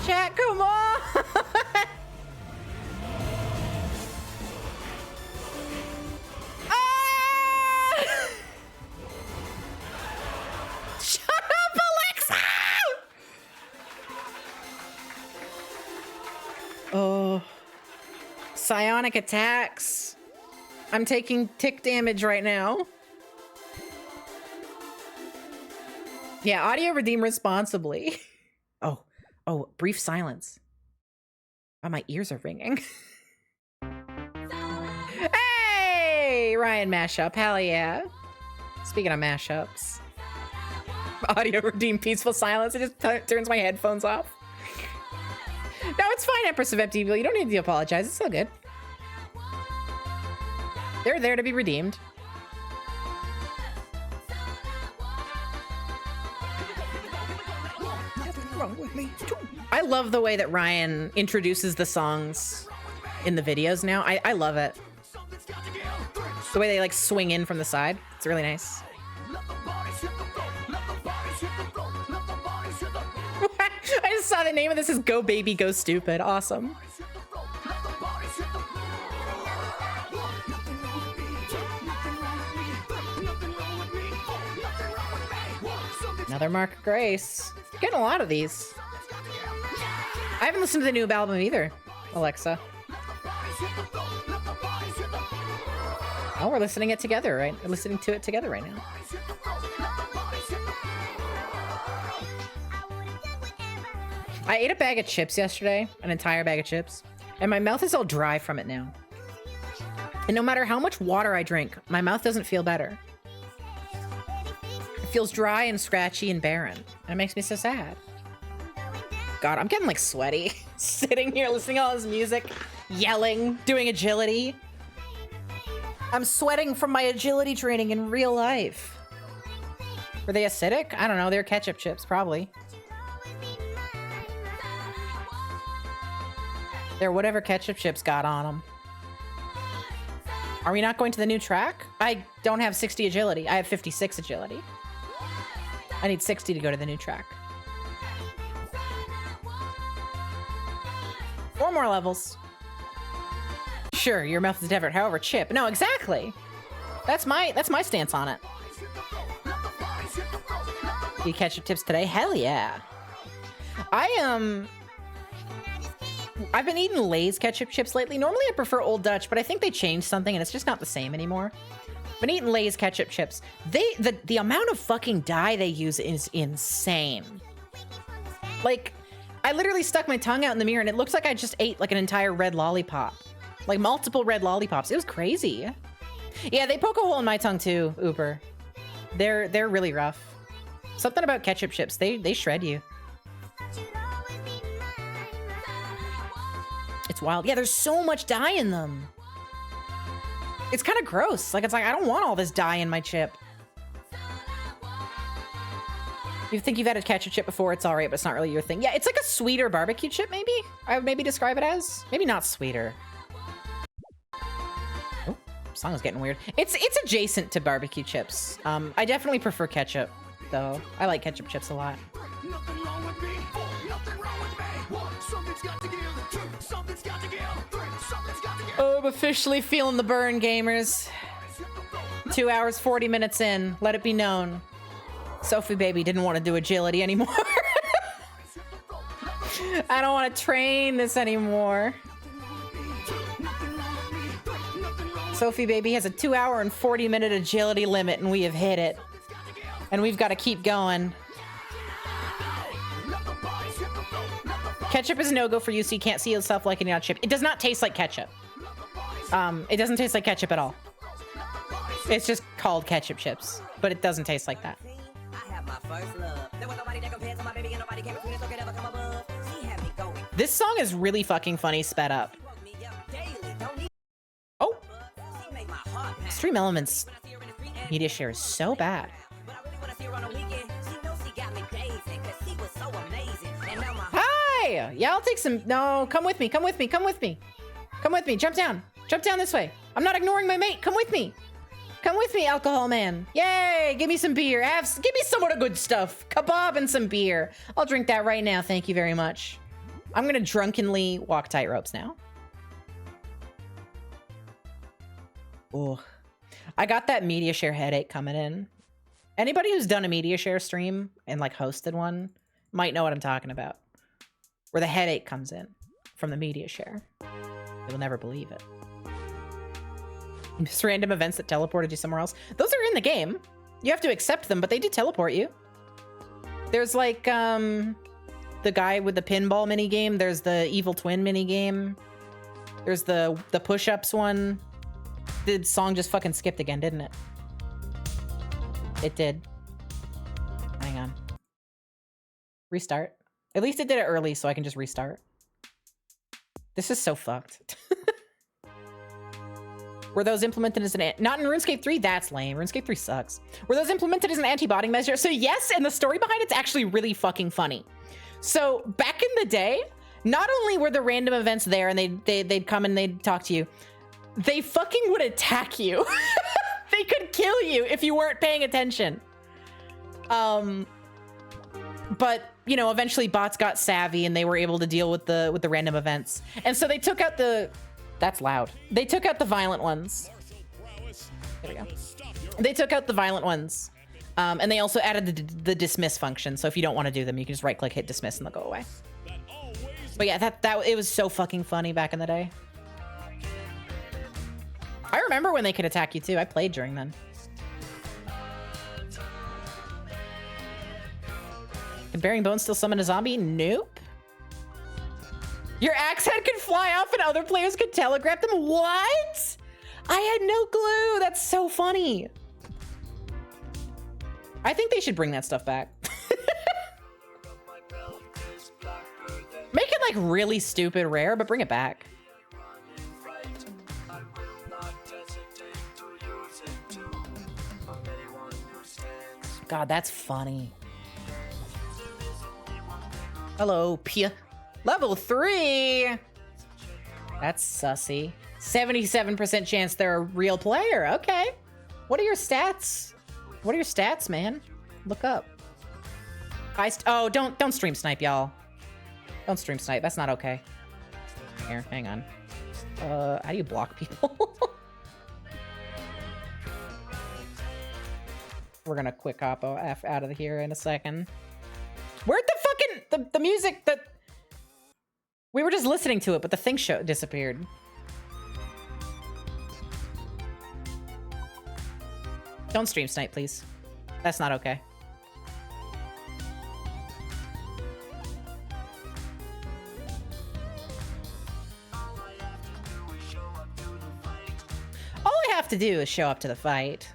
Chat, come on. Shut up, Alexa! Oh. Psionic attacks. I'm taking tick damage right now. Yeah, audio redeem responsibly. Oh, brief silence. Oh, my ears are ringing. Hey, Ryan mashup, hell yeah. Speaking of mashups. Audio redeem peaceful silence. It just turns my headphones off. No, it's fine, Empress of Empty. You don't need to apologize. It's all good. They're there to be redeemed. Nothing wrong with me. I love the way that Ryan introduces the songs in the videos now. I love it. The way they like swing in from the side. It's really nice. I just saw the name of this is Go Baby Go Stupid. Awesome. Another Mark of Grace. You're getting a lot of these. I haven't listened to the new album either, Alexa. Oh, we're listening it together, right? We're listening to it together right now. I ate a bag of chips yesterday, an entire bag of chips, and my mouth is all dry from it now. And no matter how much water I drink, my mouth doesn't feel better. It feels dry and scratchy and barren, and it makes me so sad. God, I'm getting like sweaty, sitting here listening to all this music, yelling, doing agility. I'm sweating from my agility training in real life. Were they acidic? I don't know. They're ketchup chips, probably. They're whatever ketchup chips got on them. Are we not going to the new track? I don't have 60 agility. I have 56 agility. I need 60 to go to the new track. 4 more levels. Sure, your mouth is different. However, chip. No, exactly. That's my stance on it. You ketchup tips today? Hell yeah. I've been eating Lay's ketchup chips lately. Normally I prefer Old Dutch, but I think they changed something and it's just not the same anymore. I've been eating Lay's ketchup chips. The amount of fucking dye they use is insane. Like, I literally stuck my tongue out in the mirror and it looks like I just ate like an entire red lollipop. Like multiple red lollipops. It was crazy. Yeah, they poke a hole in my tongue too, Uber. They're really rough. Something about ketchup chips. They shred you. It's wild. Yeah, there's so much dye in them. It's kind of gross. Like, it's like, I don't want all this dye in my chip. You think you've had a ketchup chip before, it's all right, but it's not really your thing. Yeah, it's like a sweeter barbecue chip, maybe? I would maybe describe it as. Maybe not sweeter. Oh, song is getting weird. It's adjacent to barbecue chips. I definitely prefer ketchup, though. I like ketchup chips a lot. Oh, I'm officially feeling the burn, gamers. 2 hours, 40 minutes in. Let it be known. Sophie baby didn't want to do agility anymore. I don't want to train this anymore. Sophie baby has a 2 hour and 40 minute agility limit and we have hit it. And we've got to keep going. Ketchup is a no-go for you, so you can't see yourself liking it on chip. It does not taste like ketchup. It doesn't taste like ketchup at all. It's just called ketchup chips, but it doesn't taste like that. This song is really fucking funny sped up. Oh! Stream Elements media share is so bad. Hi! Yeah, I'll take some... No, come with me, come with me, come with me. Come with me, jump down. Jump down this way. I'm not ignoring my mate, come with me. Come with me, alcohol man. Yay, give me some beer. Give me some of the good stuff. Kebab and some beer. I'll drink that right now, thank you very much. I'm gonna drunkenly walk tight ropes now. Oh, I got that media share headache coming in. Anybody who's done a media share stream and like hosted one might know what I'm talking about. Where the headache comes in from the media share. You'll never believe it. Just random events that teleported you somewhere else. Those are in the game. You have to accept them, but they do teleport you. There's like the guy with the pinball minigame. There's the evil twin minigame. There's the push-ups one. The song just fucking skipped again, didn't it? It did. Hang on. Restart. At least it did it early, so I can just restart. This is so fucked. Were those implemented as an... Not in RuneScape 3? That's lame. RuneScape 3 sucks. Were those implemented as an anti-botting measure? So yes, and the story behind it's actually really fucking funny. So back in the day, not only were the random events there and they'd come and they'd talk to you, they fucking would attack you. They could kill you if you weren't paying attention. But, you know, eventually bots got savvy and they were able to deal with the random events. And so they took out the... That's loud. They took out the violent ones. There we go. They took out the violent ones. And they also added the dismiss function. So if you don't want to do them, you can just right click, hit dismiss, and they'll go away. But yeah, it was so fucking funny back in the day. I remember when they could attack you too. I played during then. Can Bearing Bones still summon a zombie? Nope. Your axe head could fly off and other players could telegraph them? What? I had no clue. That's so funny. I think they should bring that stuff back. Make it like really stupid rare, but bring it back. God, that's funny. Hello, Pia. Level 3! That's sussy. 77% chance they're a real player. Okay. What are your stats? What are your stats, man? Look up. Oh, don't stream snipe, y'all. Don't stream snipe. That's not okay. Here, hang on. How do you block people? We're gonna quick hop out of here in a second. Where'd the fucking the music that we were just listening to it, but the thing disappeared. Don't stream snipe, please. That's not okay. All I have to do is show up to the fight.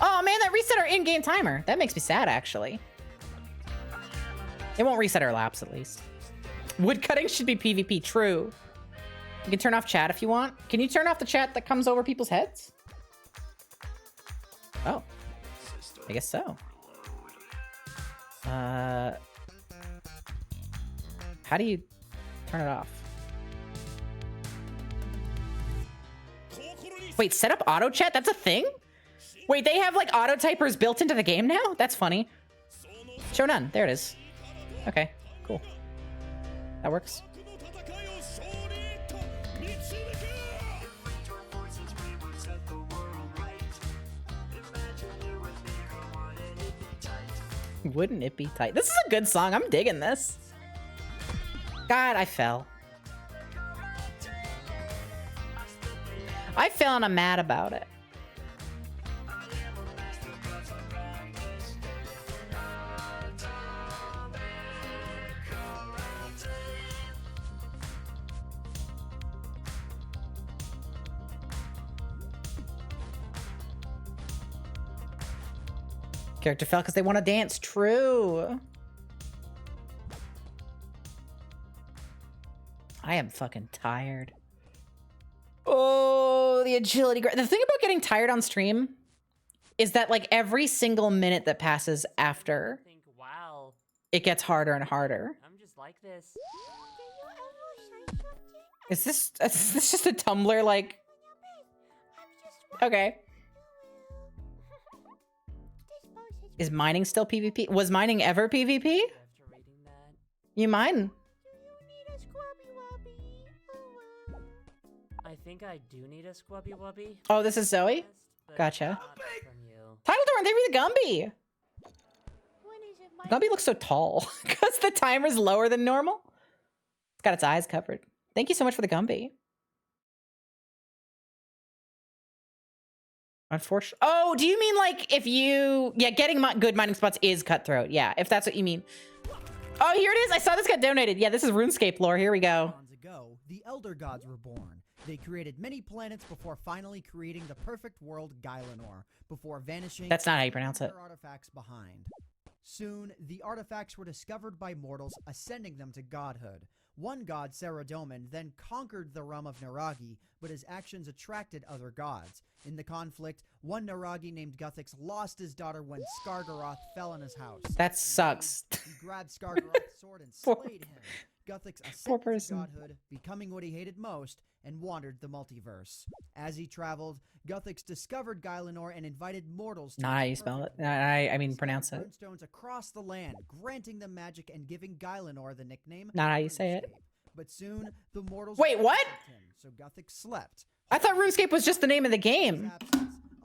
Oh man, that reset our in-game timer. That makes me sad, actually. It won't reset our laps, at least. Woodcutting should be PvP, true. You can turn off chat if you want. Can you turn off the chat that comes over people's heads? Oh. I guess so. How do you turn it off? Wait, set up auto chat? That's a thing? Wait, they have like auto typers built into the game now? That's funny. Show none. There it is. Okay, cool. That works. Wouldn't it be tight? This is a good song. I'm digging this. God, I fell. I fell and I'm mad about it. Character fell because they want to dance. True. I am fucking tired. Oh, the agility. The thing about getting tired on stream is that like every single minute that passes after, Wow, it gets harder and harder. I'm just like this. Is this just a Tumblr like? Okay. Is mining still PvP? Was mining ever PvP? You mine? I think I do need a squubby wubby. Oh, this is Zoe? Gotcha. Title Dorn, thank you for the Gumby. Gumby looks so tall because the timer's lower than normal. It's got its eyes covered. Thank you so much for the Gumby. Unfortunately. Oh, do you mean like if you... Yeah, getting good mining spots is cutthroat. Yeah, if that's what you mean. Oh, here it is. I saw this got donated. Yeah, this is RuneScape lore. Here we go. Ago, the Elder Gods were born. They created many planets before finally creating the perfect world Gylanor, before vanishing... That's not how you pronounce it. ...artifacts behind. Soon, the artifacts were discovered by mortals, ascending them to godhood. One god, Saradomin, then conquered the realm of Naragi, but his actions attracted other gods. In the conflict, one Naragi named Guthix lost his daughter when Skargaroth fell in his house. That sucks. He grabbed Skargaroth's sword and slayed him. Guthix ascended to godhood, becoming what he hated most, and wandered the multiverse. As he traveled, Guthix discovered Gylanor and invited mortals to... Not how you spell it. I mean, pronounce it. ...runestones across the land, granting them magic and giving Gylanor the nickname... Not how you say it. But soon, the mortals... Wait, what? Him, so Guthix slept. I thought RuneScape was just the name of the game.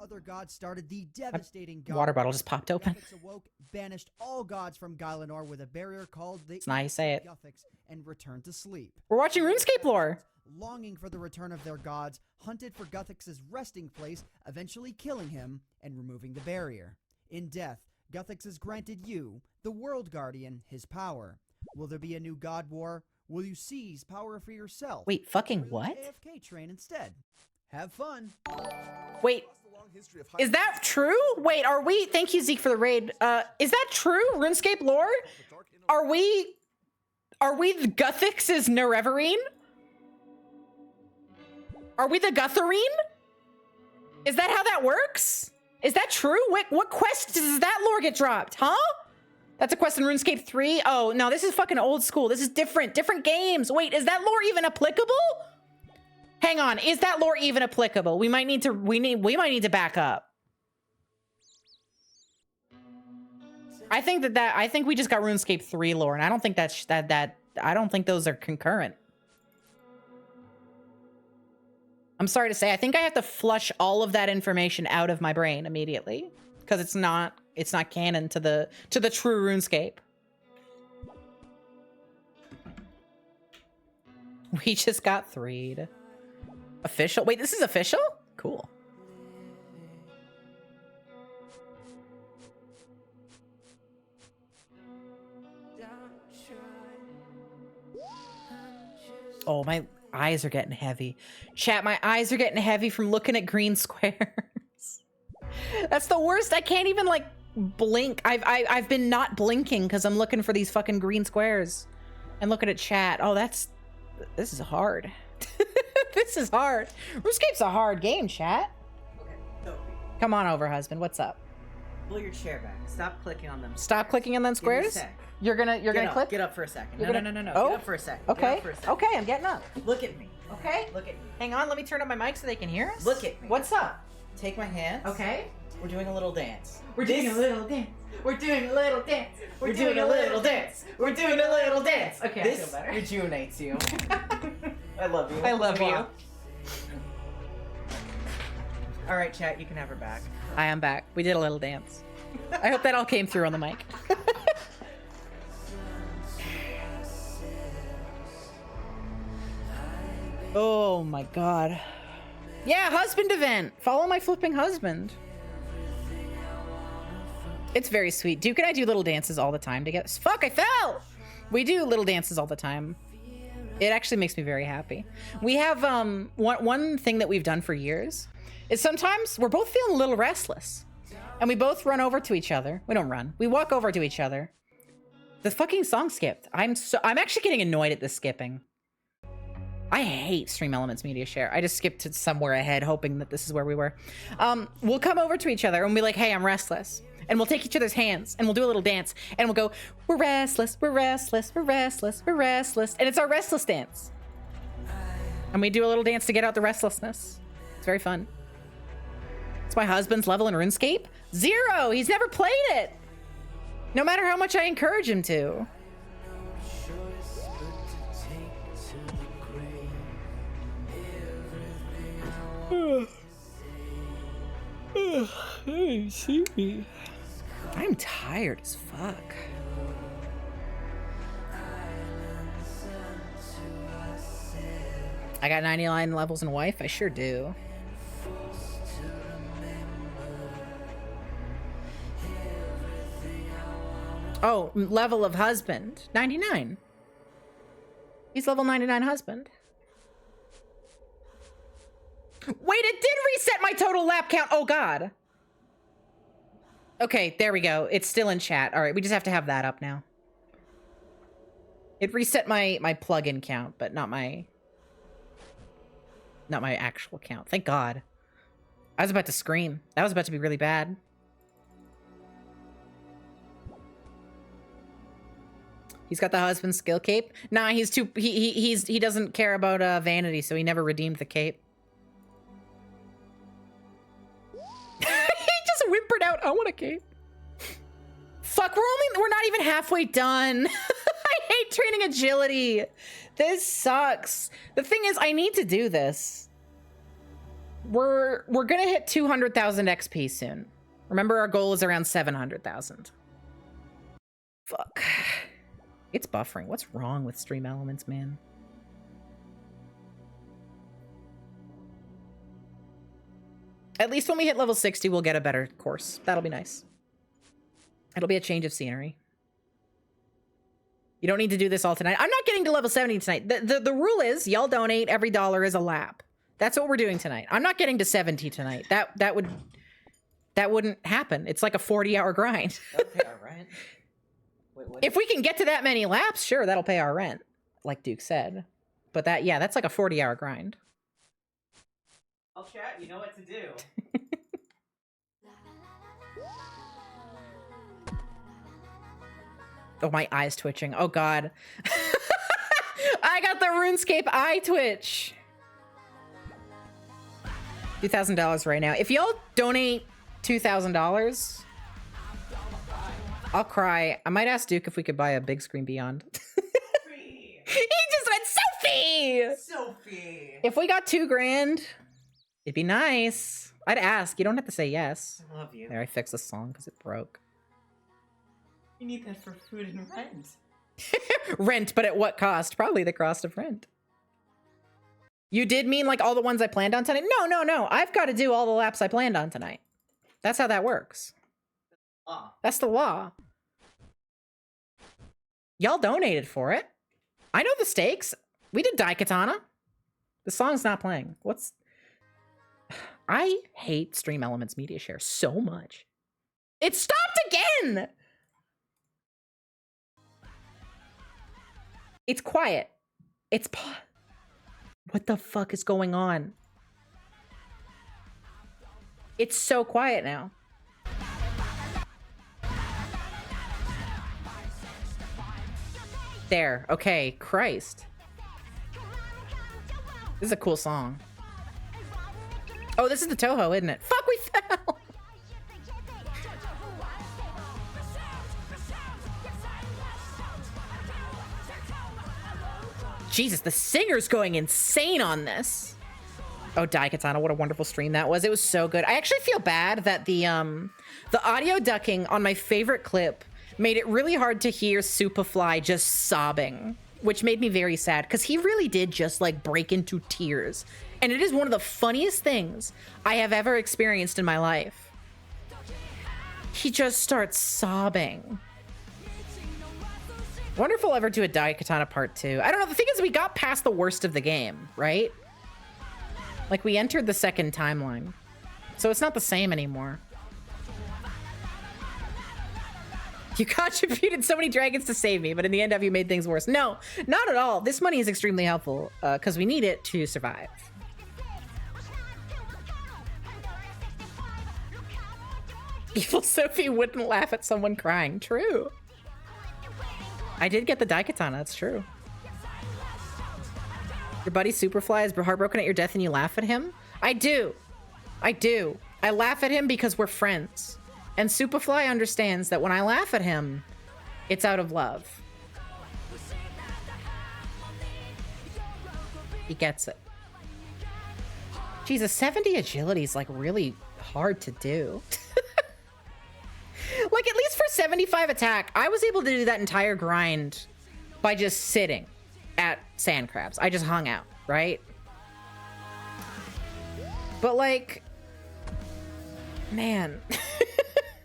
Other gods started the devastating water bottle just popped open. Guthix awoke, banished all gods from Gylanor with a barrier called the... It's not how you say it. Guthix, and returned to sleep. We're watching RuneScape lore. Longing for the return of their gods, hunted for Guthix's resting place, eventually killing him and removing the barrier. In death, Guthix has granted you, the World Guardian, his power. Will there be a new god war? Will you seize power for yourself? Wait, fucking what? AFK train instead. Have fun. Wait, is that true? Wait, are we... Thank you, Zeke, for the raid. Is that true? RuneScape lore? Are we the Guthix's Nerevarine? Are we the Gutharine? Is that how that works? Is that true? What quest does that lore get dropped? Huh? That's a quest in RuneScape 3? Oh, no, this is fucking old school. This is different games. Wait, is that lore even applicable? Hang on, is that lore even applicable? We might need to back up. I think we just got RuneScape 3 lore, and I don't think I don't think those are concurrent. I'm sorry to say, I think I have to flush all of that information out of my brain immediately because it's not canon to the true RuneScape. We just got 3'd. Official? Wait, this is official? Cool. Oh, my eyes are getting heavy. Chat, my eyes are getting heavy from looking at green squares. That's the worst. I can't even like blink. I've been not blinking because I'm looking for these fucking green squares and looking at chat. Oh, this is hard. This is hard. RuneScape's a hard game, chat. Okay, no. Come on over, husband. What's up? Pull your chair back. Stop clicking on them. Stop clicking on them squares? You're gonna click? Get up for a second. No. Oh. Get up for a second. Okay. Okay, I'm getting up. Look at me. Okay. Look at me. Hang on, let me turn on my mic so they can hear us. Look at me. What's up? Take my hands. Okay. We're doing a little dance. We're doing a little dance. We're doing a little dance. We're doing a little dance. We're doing a little dance. Okay, this I feel better. rejuvenates you. I love you. I love you. All right, chat, you can have her back. I am back. We did a little dance. I hope that all came through on the mic. Oh my god. Yeah, husband event. Follow my flipping husband. It's very sweet. Duke and I do little dances all the time together. Fuck, I fell! We do little dances all the time. It actually makes me very happy. We have one thing that we've done for years is sometimes we're both feeling a little restless. And we both run over to each other. We don't run. We walk over to each other. The fucking song skipped. I'm actually getting annoyed at this skipping. I hate Stream Elements Media Share. I just skipped to somewhere ahead, hoping that this is where we were. We'll come over to each other and be like, hey, I'm restless. And we'll take each other's hands and we'll do a little dance. And we'll go, we're restless, we're restless, we're restless, we're restless. And it's our restless dance. And we do a little dance to get out the restlessness. It's very fun. It's my husband's level in RuneScape. 0! He's never played it! No matter how much I encourage him to. I'm tired as fuck. I got 99 levels in wife? I sure do. Oh, level of husband. 99. He's level 99 husband. Wait, it did reset my total lap count. Oh, God. Okay, there we go. It's still in chat. All right, we just have to have that up now. It reset my plugin count, but not my actual count. Thank God. I was about to scream. That was about to be really bad. He's got the husband skill cape. Nah, he's too he doesn't care about vanity, so he never redeemed the cape. He just whimpered out, I want a cape. Fuck, we're not even halfway done. I hate training agility. This sucks. The thing is, I need to do this. We're gonna hit 200,000 XP soon. Remember, our goal is around 700,000. Fuck. It's buffering. What's wrong with Stream Elements, man? At least when we hit level 60, we'll get a better course. That'll be nice. It'll be a change of scenery. You don't need to do this all tonight. I'm not getting to level 70 tonight. The rule is, y'all donate, every dollar is a lap. That's what we're doing tonight. I'm not getting to 70 tonight. That wouldn't happen. It's like a 40-hour grind. That'll pay our rent. Wait, if we can get to that many laps, sure, that'll pay our rent, like Duke said. But that's like a 40-hour grind. I'll chat, you know what to do. Oh, my eye's twitching. Oh, God. I got the RuneScape eye twitch. $2,000 right now. If y'all donate $2,000... I'll cry. I might ask Duke if we could buy a big screen beyond. He just went, Sophie! Sophie! If we got $2,000, it'd be nice. I'd ask. You don't have to say yes. I love you. There, I fixed the song because it broke. You need that for food and rent. Rent, but at what cost? Probably the cost of rent. You did mean like all the ones I planned on tonight? No. I've got to do all the laps I planned on tonight. That's how that works. That's the law. Y'all donated for it. I know the stakes. We did Daikatana. The song's not playing. I hate Stream Elements Media Share so much. It stopped again! It's quiet. What the fuck is going on? It's so quiet now. There. Okay. Christ. This is a cool song. Oh, this is the Toho, isn't it? Fuck, we fell! Jesus, the singer's going insane on this. Oh, Daikatana, what a wonderful stream that was. It was so good. I actually feel bad that the audio ducking on my favorite clip made it really hard to hear Superfly just sobbing, which made me very sad because he really did just like break into tears. And it is one of the funniest things I have ever experienced in my life. He just starts sobbing. Wonder if we'll ever do a Daikatana part 2. I don't know. The thing is, we got past the worst of the game, right? Like, we entered the second timeline. So it's not the same anymore. You contributed so many dragons to save me, but in the end, have you made things worse? No, not at all. This money is extremely helpful because we need it to survive. Evil Sophie wouldn't laugh at someone crying. True. I did get the Daikatana. That's true. Your buddy Superfly is heartbroken at your death and you laugh at him? I do. I do. I laugh at him because we're friends. And Superfly understands that when I laugh at him, it's out of love. He gets it. Jesus, 70 agility is like really hard to do. Like at least for 75 attack, I was able to do that entire grind by just sitting at sand crabs. I just hung out, right? But like, man,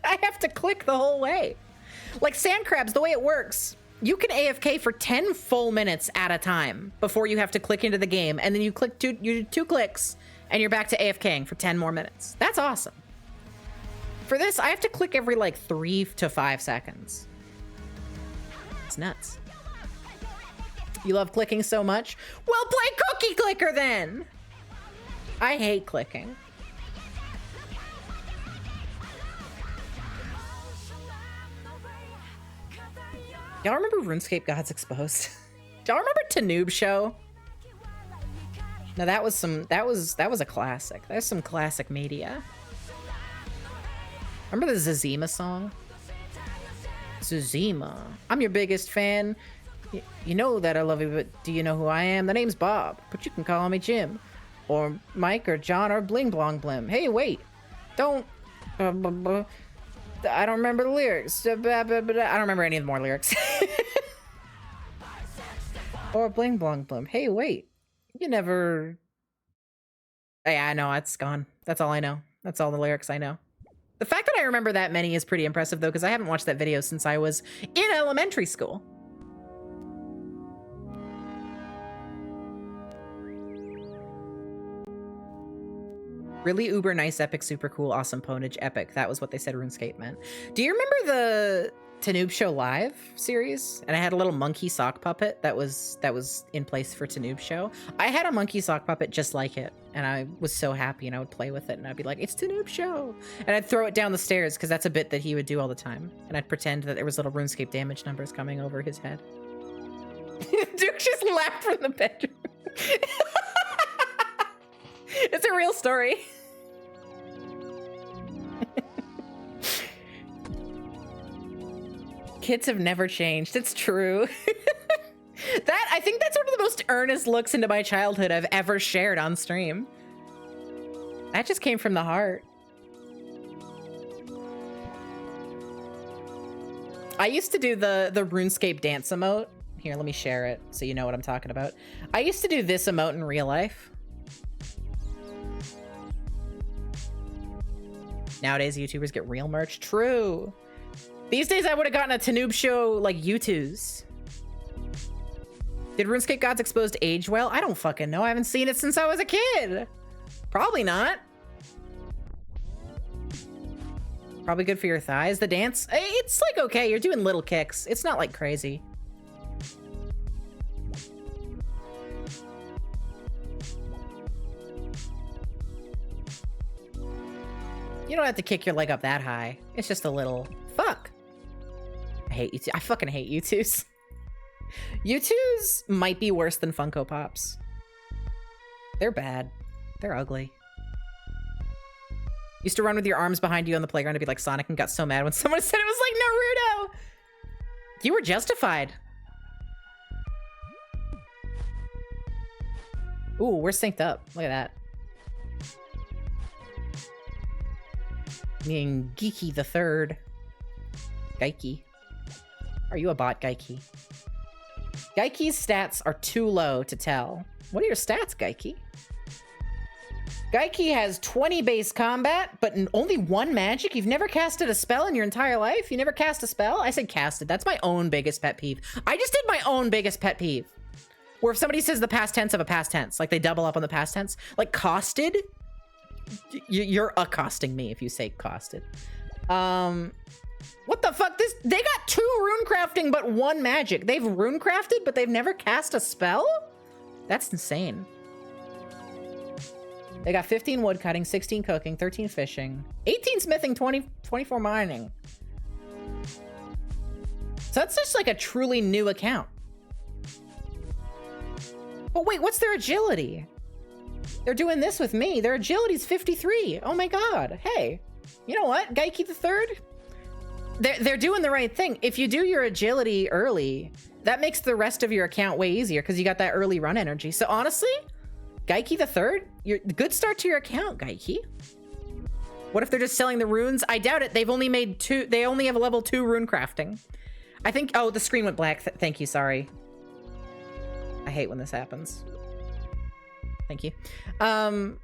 I have to click the whole way. Like sand crabs, the way it works, you can AFK for 10 full minutes at a time before you have to click into the game. And then you click you do 2 clicks and you're back to AFKing for 10 more minutes. That's awesome. For this, I have to click every like 3 to 5 seconds. It's nuts. You love clicking so much? Well, play Cookie Clicker then! I hate clicking. Y'all remember RuneScape Gods Exposed? Y'all remember Tanoob Show? No, that was a classic. There's some classic media. Remember the Zazima song? Zazima. I'm your biggest fan. You know that I love you, but do you know who I am? The name's Bob, but you can call me Jim. Or Mike, or John, or Bling Blong Blim. Hey, wait. Don't... I don't remember the lyrics. I don't remember any of the more lyrics. Or Bling Blong Blim. Hey, wait. You never... Yeah, I know. It's gone. That's all I know. That's all the lyrics I know. The fact that I remember that many is pretty impressive, though, because I haven't watched that video since I was in elementary school. Really uber nice, epic, super cool, awesome ponage, epic. That was what they said RuneScape meant. Do you remember the Tanoob Show Live series? And I had a little monkey sock puppet that was in place for Tanoob Show. I had a monkey sock puppet just like it, and I was so happy, and I would play with it, and I'd be like, it's Tanoob Show! And I'd throw it down the stairs, because that's a bit that he would do all the time. And I'd pretend that there was little RuneScape damage numbers coming over his head. Duke just laughed from the bedroom. It's a real story. Kids have never changed. It's true. I think that's one of the most earnest looks into my childhood I've ever shared on stream. That just came from the heart. I used to do the RuneScape dance emote. Here, let me share it so you know what I'm talking about. I used to do this emote in real life. Nowadays, YouTubers get real merch. True. These days, I would have gotten a Tanoob Show, like, U2s. Did RuneScape Gods Exposed age well? I don't fucking know. I haven't seen it since I was a kid. Probably not. Probably good for your thighs. The dance, it's, like, okay. You're doing little kicks. It's not, like, crazy. You don't have to kick your leg up that high. It's just a little... Fuck. I hate U2. I fucking hate U2s. U2s might be worse than Funko Pops. They're bad. They're ugly. Used to run with your arms behind you on the playground to be like Sonic and got so mad when someone said it was like Naruto. You were justified. Ooh, we're synced up. Look at that. Being Geeky the Third. Geiki. Are you a bot, Geiki? Geiki's stats are too low to tell. What are your stats, Geiki? Geiki has 20 base combat, but only 1 magic? You've never casted a spell in your entire life? You never cast a spell? I said casted. That's my own biggest pet peeve. I just did my own biggest pet peeve. Where if somebody says the past tense of a past tense, like they double up on the past tense, like costed, you're accosting me if you say costed. What the the fuck? They got 2 rune crafting, but 1 magic. They've rune crafted, but they've never cast a spell? That's insane. They got 15 wood cutting, 16 cooking, 13 fishing, 18 smithing, 24 mining. So that's just like a truly new account. But wait, what's their agility? They're doing this with me. Their agility's 53. Oh my god. Hey, you know what? Gaiki the Third? They're doing the right thing. If you do your agility early, that makes the rest of your account way easier because you got that early run energy. So honestly, Gaiki the Third, good start to your account, Gaiki. What if they're just selling the runes? I doubt it. They've only made 2. They only have a level 2 rune crafting. I think. Oh, the screen went black. Thank you. Sorry. I hate when this happens. Thank you. I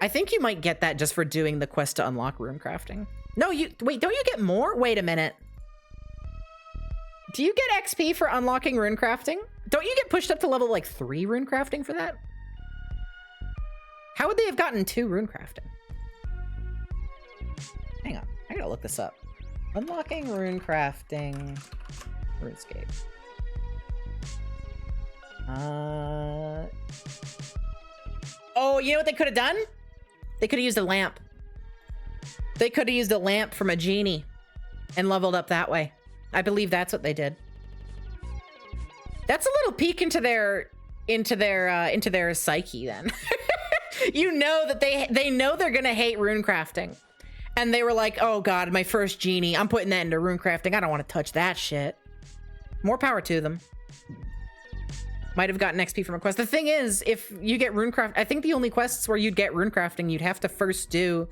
think you might get that just for doing the quest to unlock rune crafting. No, wait. Don't you get more? Wait a minute. Do you get XP for unlocking rune crafting? Don't you get pushed up to level like 3 rune crafting for that? How would they have gotten 2 rune crafting? Hang on, I gotta look this up. Unlocking rune crafting, RuneScape. Oh, you know what they could have done? They could have used a lamp. They could have used a lamp from a genie and leveled up that way. I believe that's what they did. That's a little peek into their psyche then. You know that they know they're gonna hate rune crafting. And they were like, oh god, my first genie, I'm putting that into rune crafting. I don't want to touch that shit. More power to them. Might have gotten XP from a quest. The thing is, if you get rune craft, I think the only quests where you'd get rune crafting, you'd have to first do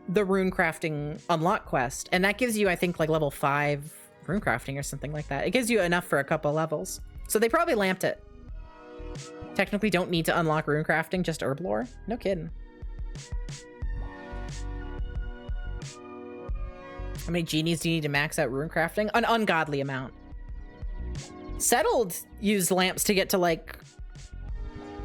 the rune crafting unlock quest. And that gives you, I think, like level 5 rune crafting or something like that. It gives you enough for a couple levels. So they probably lamped it. Technically don't need to unlock rune crafting, just herb lore. No kidding. How many genies do you need to max out rune crafting? An ungodly amount. Settled used lamps to get to like,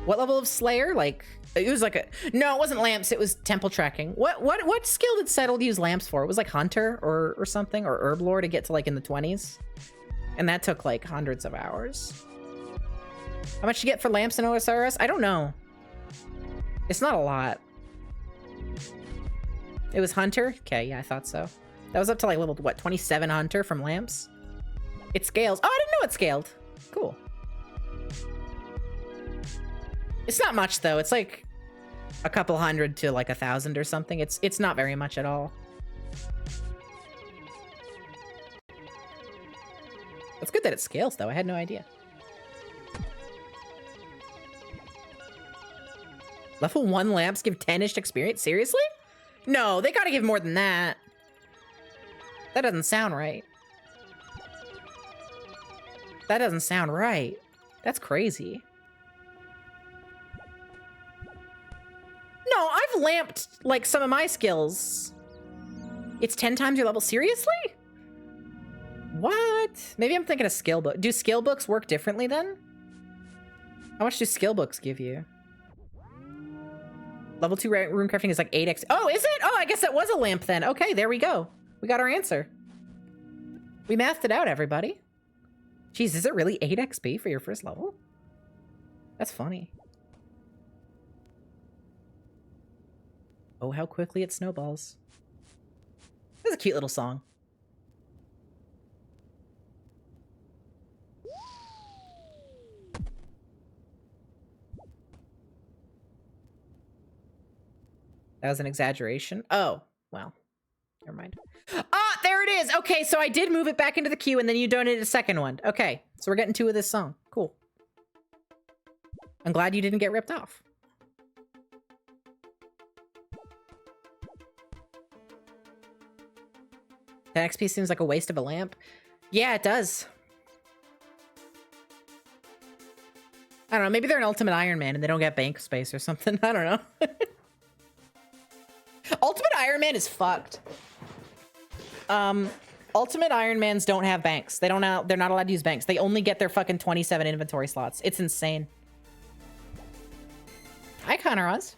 what level of Slayer? Like, it was like no, it wasn't lamps, it was temple tracking. What skill did Settled use lamps for? It was like Hunter or something, or herb lore to get to like in the 20s. And that took like hundreds of hours. How much you get for lamps in OSRS? I don't know. It's not a lot. It was Hunter? Okay, yeah, I thought so. That was up to like level, what, 27 Hunter from lamps? It scales. Oh, I didn't know it scaled. Cool. It's not much though. It's like a couple hundred to like 1,000 or something. It's not very much at all. It's good that it scales though. I had no idea. Level 1 lamps give 10-ish experience? Seriously? No, they gotta give more than that. That doesn't sound right. That doesn't sound right. That's crazy. No, I've lamped like some of my skills. It's 10 times your level. Seriously? What? Maybe I'm thinking of skill book. Do skill books work differently then? How much do skill books give you? Level 2 rune crafting is like 8x. Oh, is it? Oh, I guess that was a lamp then. Okay, there we go. We got our answer. We mathed it out, everybody. Jeez, is it really 8 XP for your first level? That's funny. Oh, how quickly it snowballs. That's a cute little song. That was an exaggeration. Oh, well, never mind. Ah, there it is. Okay, so I did move it back into the queue and then you donated a second one. Okay, so we're getting 2 of this song. Cool. I'm glad you didn't get ripped off. That XP seems like a waste of a lamp. Yeah, it does. I don't know, maybe they're an Ultimate Iron Man and they don't get bank space or something. I don't know. Ultimate Iron Man is fucked. Ultimate Iron Mans don't have banks. They're not allowed to use banks. They only get their fucking 27 inventory slots. It's insane. Hi, Connor Oz.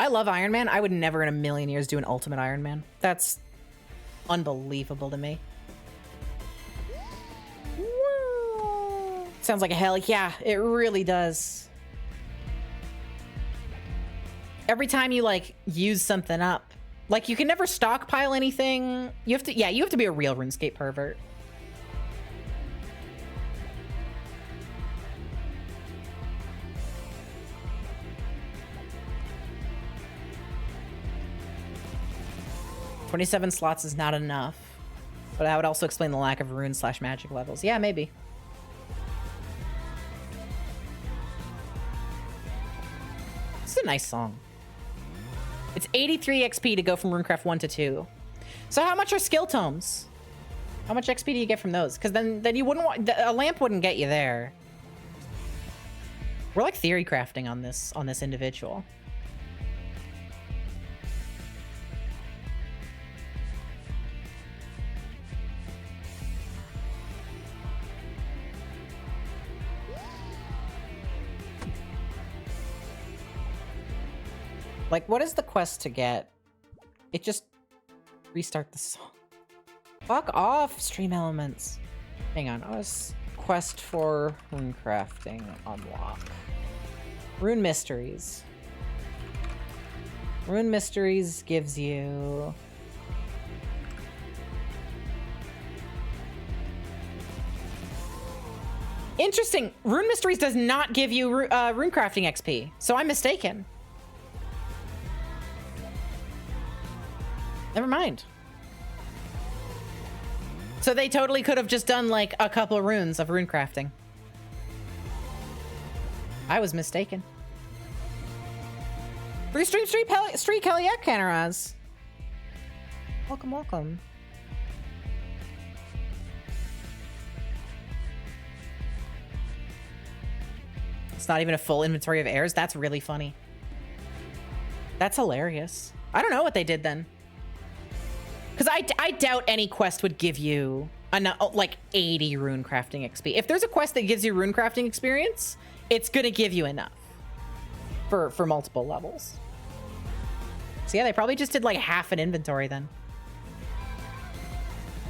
I love Iron Man. I would never in a million years do an Ultimate Iron Man. That's unbelievable to me. Sounds like a hell. Yeah, it really does. Every time you like use something up, like you can never stockpile anything. You have to, yeah, you have to be a real RuneScape pervert. $27 slots is not enough, but that would also explain the lack of rune/magic levels. Yeah, maybe. This is a nice song. It's 83 XP to go from Runecraft 1 to 2. So how much are skill tomes? How much XP do you get from those? Because then you wouldn't want, a lamp wouldn't get you there. We're like theory crafting on this individual. Like, what is the quest to get? It just restart the song. Fuck off, stream elements. Hang on, I was quest for rune crafting unlock. Rune mysteries. Rune mysteries gives you interesting. Rune mysteries does not give you rune crafting XP, so I'm mistaken. Never mind. So they totally could have just done like a couple of runes of rune crafting. I was mistaken. Restream Street Kellyak Canaraz. Welcome, welcome. It's not even a full inventory of heirs. That's really funny. That's hilarious. I don't know what they did then. Because I doubt any quest would give you like 80 rune crafting XP. If there's a quest that gives you rune crafting experience, it's going to give you enough for multiple levels. So yeah, they probably just did like half an inventory then.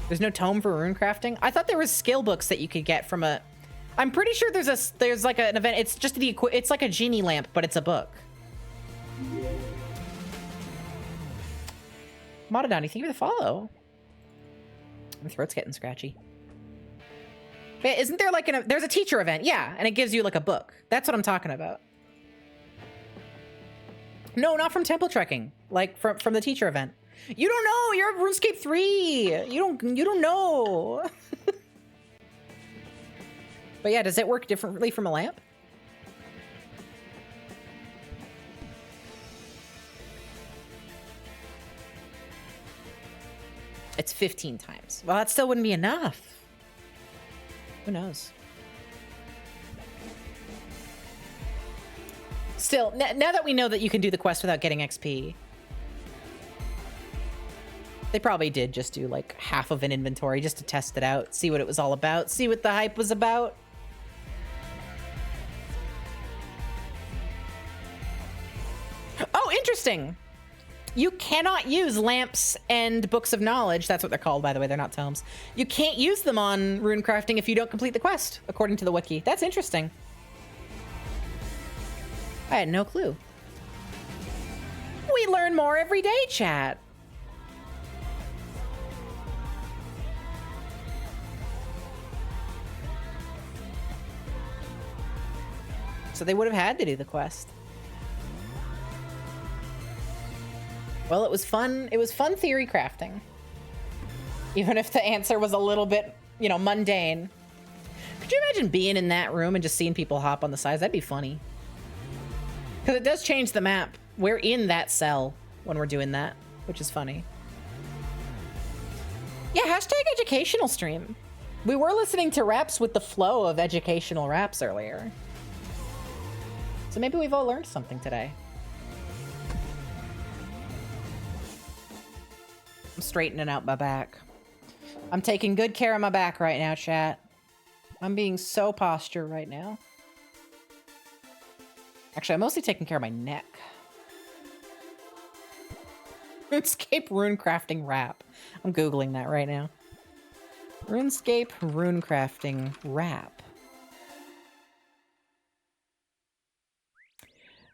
There's no tome for rune crafting. I thought there was skill books that you could get from a... I'm pretty sure there's like an event. It's just it's like a genie lamp, but it's a book. Modadani, thank you for the follow. My throat's getting scratchy. But isn't there like there's a teacher event? Yeah, and it gives you like a book. That's what I'm talking about. No, not from temple trekking. Like from the teacher event. You don't know. You're at RuneScape 3. You don't know. But yeah, does it work differently from a lamp? It's 15 times. Well, that still wouldn't be enough. Who knows? Still, now that we know that you can do the quest without getting XP, they probably did just do like half of an inventory just to test it out, see what it was all about, see what the hype was about. Oh, interesting. You cannot use lamps and books of knowledge. That's what they're called, by the way. They're not tomes. You can't use them on rune crafting if you don't complete the quest, according to the wiki. That's interesting. I had no clue. We learn more every day, chat. So they would have had to do the quest. Well, it was fun. It was fun theory crafting. Even if the answer was a little bit, you know, mundane. Could you imagine being in that room and just seeing people hop on the sides? That'd be funny. Because it does change the map. We're in that cell when we're doing that, which is funny. Yeah, hashtag educational stream. We were listening to raps with the flow of educational raps earlier. So maybe we've all learned something today. I'm straightening out my back. I'm taking good care of my back right now, chat. I'm being so postured right now. Actually, I'm mostly taking care of my neck. RuneScape rune crafting wrap. I'm Googling that right now. RuneScape rune crafting wrap.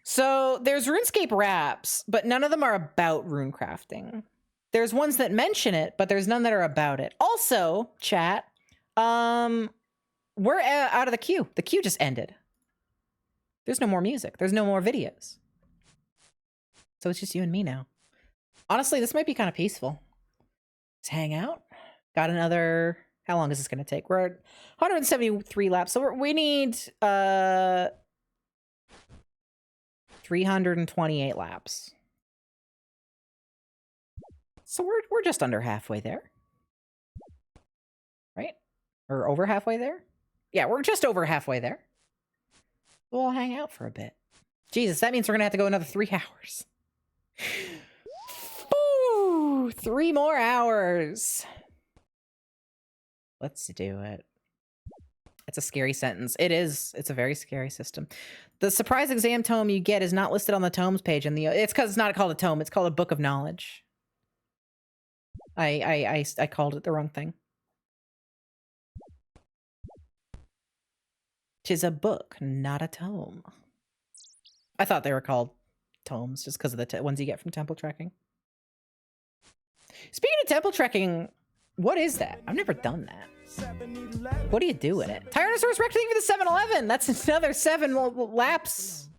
So there's RuneScape wraps, but none of them are about rune crafting. There's ones that mention it, but there's none that are about it. Also, chat, we're out of the queue. The queue just ended. There's no more music. There's no more videos. So it's just you and me now. Honestly, this might be kind of peaceful. Let's hang out. Got another... How long is this going to take? We're at 173 laps. So we need 328 laps. So we're just under halfway there. Right? Or over halfway there? Yeah, we're just over halfway there. We'll hang out for a bit. Jesus, that means we're going to have to go another 3 hours. Ooh, 3 more hours. Let's do it. It's a scary sentence. It is. It's a very scary system. The surprise exam tome you get is not listed on the tomes page. It's because it's not called a tome. It's called a book of knowledge. I called it the wrong thing. 'Tis a book, not a tome. I thought they were called tomes just because of the ones you get from temple trekking. Speaking of temple trekking, what is that? I've never done that. What do you do with it? Tyrannosaurus Rex for the 7-Eleven. That's another 7 laps.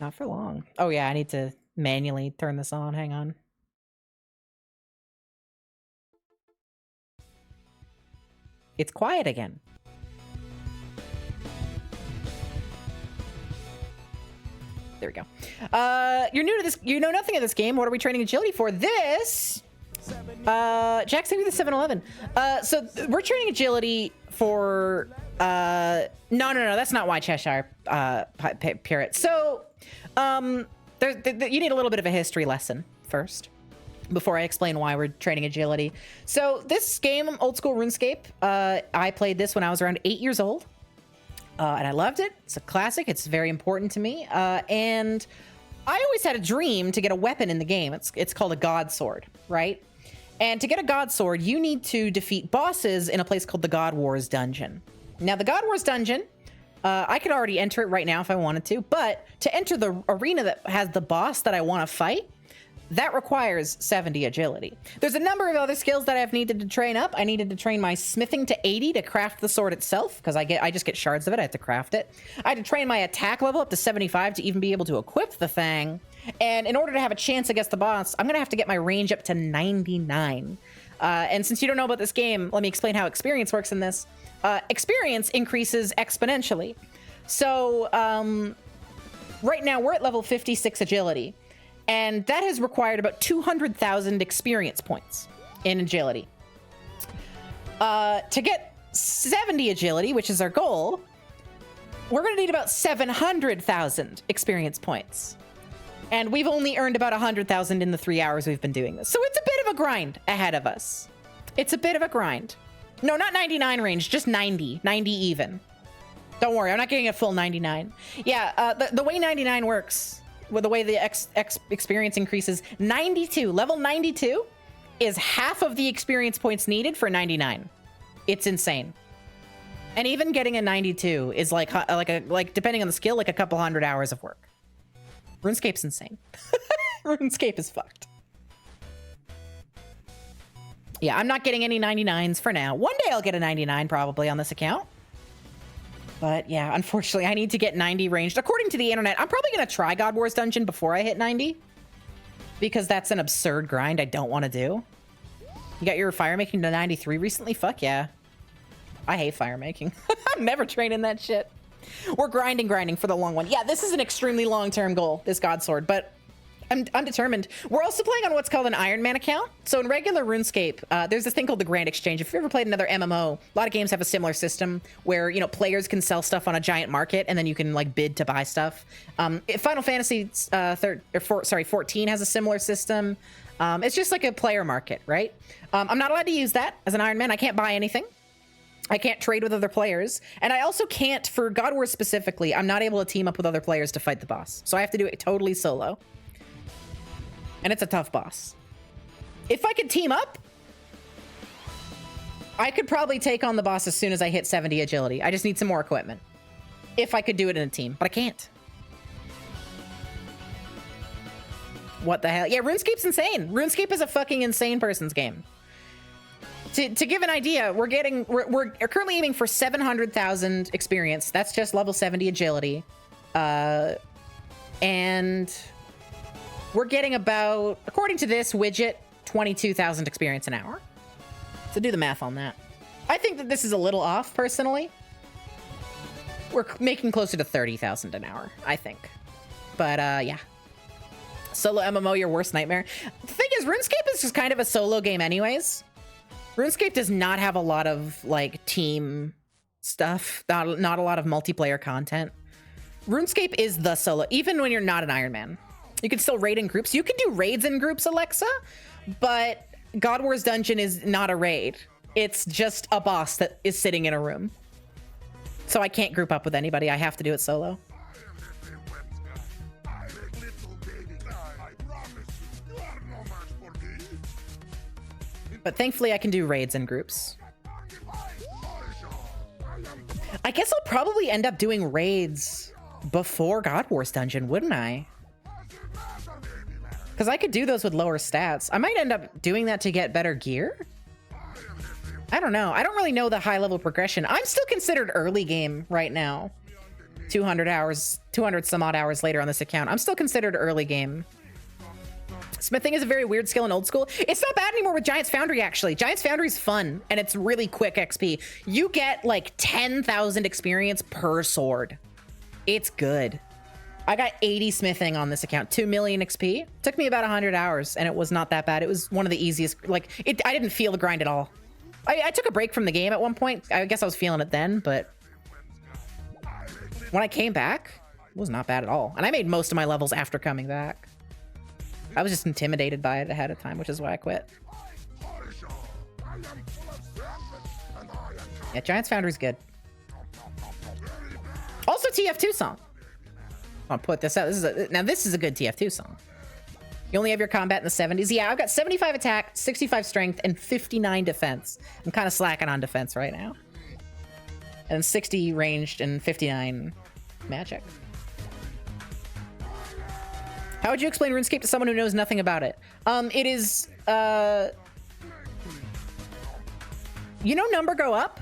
Not for long. Oh yeah, I need to manually turn this on. Hang on. It's quiet again. There we go. You're new to this. You know nothing of this game. What are we training agility for? This. Jack, save me the 7-Eleven. So we're training agility for. No. That's not why Cheshire Parrot. So, you need a little bit of a history lesson first before I explain why we're training agility. So this game, old school RuneScape, I played this when I was around 8 years old. And I loved it. It's a classic. It's very important to me. And I always had a dream to get a weapon in the game. It's called a God Sword, right? And to get a God Sword, you need to defeat bosses in a place called the God Wars Dungeon. Now, the God Wars Dungeon, I could already enter it right now if I wanted to, but to enter the arena that has the boss that I want to fight, that requires 70 agility. There's a number of other skills that I've needed to train up. I needed to train my smithing to 80 to craft the sword itself, because I just get shards of it. I have to craft it. I had to train my attack level up to 75 to even be able to equip the thing. And in order to have a chance against the boss, I'm going to have to get my range up to 99. And since you don't know about this game, let me explain how experience works in this. Experience increases exponentially. So right now we're at level 56 agility. And that has required about 200,000 experience points in agility. To get 70 agility, which is our goal, we're going to need about 700,000 experience points. And we've only earned about 100,000 in the 3 hours we've been doing this. So it's a bit of a grind ahead of us. It's a bit of a grind. No, not 99 range, just 90. 90 even. Don't worry, I'm not getting a full 99. Yeah, the way 99 works... Well, the way the experience increases, 92, level 92 is half of the experience points needed for 99. It's insane. And even getting a 92 is like depending on the skill, like a couple hundred hours of work. RuneScape's insane. RuneScape is fucked. Yeah, I'm not getting any 99s for now. One day I'll get a 99 probably on this account. But yeah, unfortunately, I need to get 90 ranged. According to the internet, I'm probably going to try God Wars Dungeon before I hit 90. Because that's an absurd grind I don't want to do. You got your fire making to 93 recently? Fuck yeah. I hate fire making. I'm never training that shit. We're grinding for the long one. Yeah, this is an extremely long-term goal, this God Sword, but I'm determined. We're also playing on what's called an IRONMAN account. So in regular RuneScape, there's this thing called the Grand Exchange. If you've ever played another MMO, a lot of games have a similar system where, you know, players can sell stuff on a giant market and then you can like bid to buy stuff. Final Fantasy 14 has a similar system. It's just like a player market, right? I'm not allowed to use that as an Ironman. I can't buy anything. I can't trade with other players. And I also can't, for God Wars specifically, I'm not able to team up with other players to fight the boss. So I have to do it totally solo. and it's a tough boss. If I could team up, I could probably take on the boss as soon as I hit 70 agility. I just need some more equipment. If I could do it in a team, but I can't. What the hell? Yeah, RuneScape's insane. RuneScape is a fucking insane person's game. To give an idea, we're currently aiming for 700,000 experience. That's just level 70 agility. And we're getting about, according to this widget, 22,000 experience an hour. So do the math on that. I think that this is a little off, personally. We're making closer to 30,000 an hour, I think. But yeah. Solo MMO, your worst nightmare. The thing is, RuneScape is just kind of a solo game anyways. RuneScape does not have a lot of like team stuff, not a lot of multiplayer content. RuneScape is the solo, even when you're not an Iron Man. You can still raid in groups. You can do raids in groups, Alexa, but God War's Dungeon is not a raid. It's just a boss that is sitting in a room. So I can't group up with anybody. I have to do it solo. But thankfully I can do raids in groups. I guess I'll probably end up doing raids before God War's Dungeon, wouldn't I? Because I could do those with lower stats. I might end up doing that to get better gear. I don't know. I don't really know the high level progression. I'm still considered early game right now. 200 hours, 200 some odd hours later on this account. I'm still considered early game. Smithing is a very weird skill in old school. It's not bad anymore with Giant's Foundry, actually. Giant's Foundry's fun, and it's really quick XP. You get like 10,000 experience per sword. It's good. I got 80 smithing on this account, 2 million XP. Took me about 100 hours, and it was not that bad. It was one of the easiest, like, I didn't feel the grind at all. I took a break from the game at one point. I guess I was feeling it then, but when I came back, it was not bad at all. And I made most of my levels after coming back. I was just intimidated by it ahead of time, which is why I quit. Yeah, Giant's Foundry's good. Also, TF2 song. I'll put this out. Now this is a good TF2 song. You only have your combat in the 70s. Yeah, I've got 75 attack, 65 strength, and 59 defense. I'm kind of slacking on defense right now. And 60 ranged and 59 magic. How would you explain RuneScape to someone who knows nothing about it? It is, you know Number Go Up?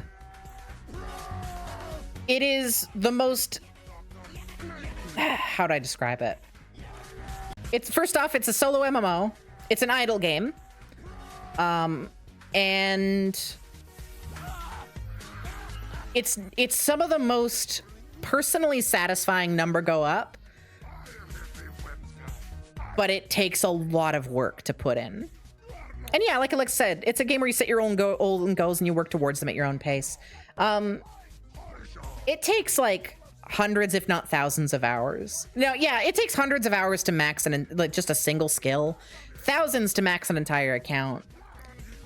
It is the most, how do I describe it? It's, first off, it's a solo MMO. It's an idle game. And it's some of the most personally satisfying Number Go Up. But it takes a lot of work to put in. And yeah, like Alex said, it's a game where you set your own goals and you work towards them at your own pace. It takes like hundreds, if not thousands of hours. Now, yeah, it takes hundreds of hours to max like just a single skill. Thousands to max an entire account.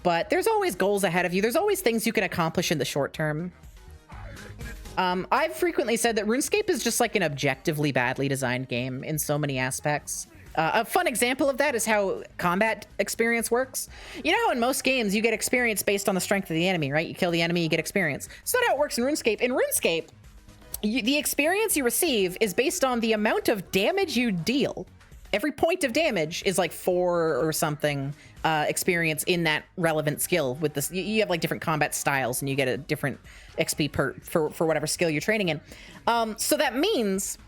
But there's always goals ahead of you. There's always things you can accomplish in the short term. I've frequently said that RuneScape is just like an objectively badly designed game in so many aspects. A fun example of that is how combat experience works. You know how in most games you get experience based on the strength of the enemy, right? You kill the enemy, you get experience. It's not how it works in RuneScape. In RuneScape, the experience you receive is based on the amount of damage you deal. Every point of damage is like 4 or something experience in that relevant skill. With this, you have like different combat styles, and you get a different XP for whatever skill you're training in. So that means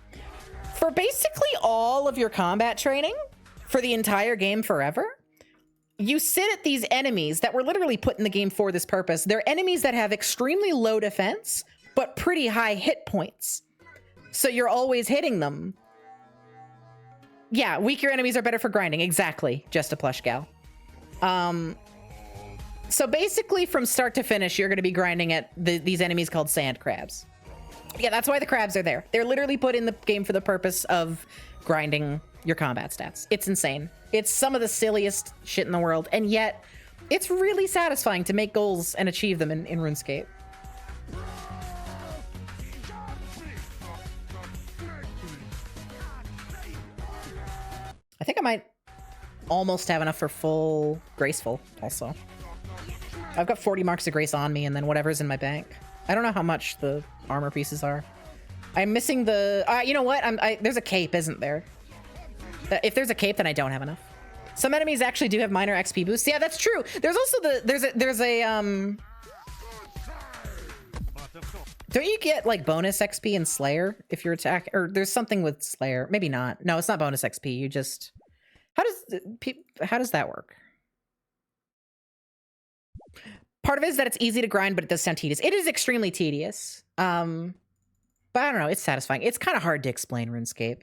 for basically all of your combat training for the entire game forever, you sit at these enemies that were literally put in the game for this purpose. They're enemies that have extremely low defense, but pretty high hit points. So you're always hitting them. Yeah, weaker enemies are better for grinding. Exactly, just a plush gal. So basically from start to finish, you're going to be grinding at these enemies called sand crabs. Yeah, that's why the crabs are there. They're literally put in the game for the purpose of grinding your combat stats. It's insane. It's some of the silliest shit in the world, and yet it's really satisfying to make goals and achieve them in RuneScape. I think I might almost have enough for full graceful also. I've got 40 marks of grace on me and then whatever's in my bank. I don't know how much the armor pieces are. I'm missing the... you know what? there's a cape, isn't there? If there's a cape, then I don't have enough. Some enemies actually do have minor XP boosts. Yeah, that's true. There's also there's a don't you get like bonus XP in Slayer if you're attack, or there's something with Slayer? Maybe not. No, it's not bonus XP. You just... How does that work? Part of it is that it's easy to grind, but it does sound tedious. It is extremely tedious. But I don't know. It's satisfying. It's kind of hard to explain RuneScape.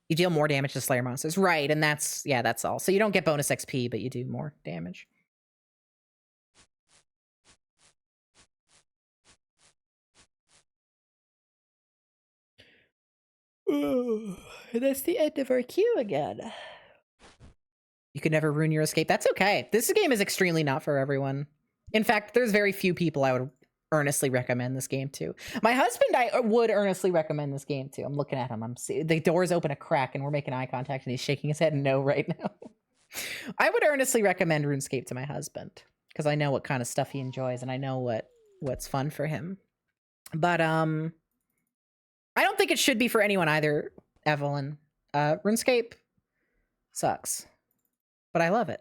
You deal more damage to Slayer monsters. Right, and that's all. So you don't get bonus XP, but you do more damage. And that's the end of our queue again. You could never ruin your escape. That's okay. This game is extremely not for everyone. In fact, there's very few people I would earnestly recommend this game to. My husband, I would earnestly recommend this game to. I'm looking at him. The door's open a crack and we're making eye contact and he's shaking his head no right now. I would earnestly recommend RuneScape to my husband because I know what kind of stuff he enjoys and I know what's fun for him. But I don't think it should be for anyone either, Evelyn. RuneScape sucks, but I love it.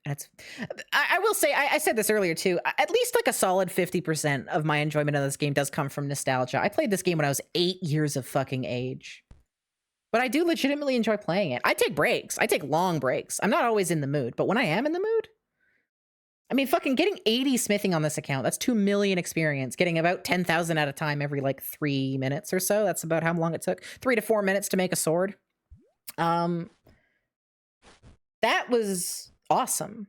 I will say, I said this earlier too, at least like a solid 50% of my enjoyment of this game does come from nostalgia. I played this game when I was 8 years of fucking age. But I do legitimately enjoy playing it. I take breaks. I take long breaks. I'm not always in the mood, but when I am in the mood, I mean, fucking getting 80 smithing on this account, that's 2 million experience. Getting about 10,000 at a time every like 3 minutes or so. That's about how long it took. 3 to 4 minutes to make a sword. That was awesome.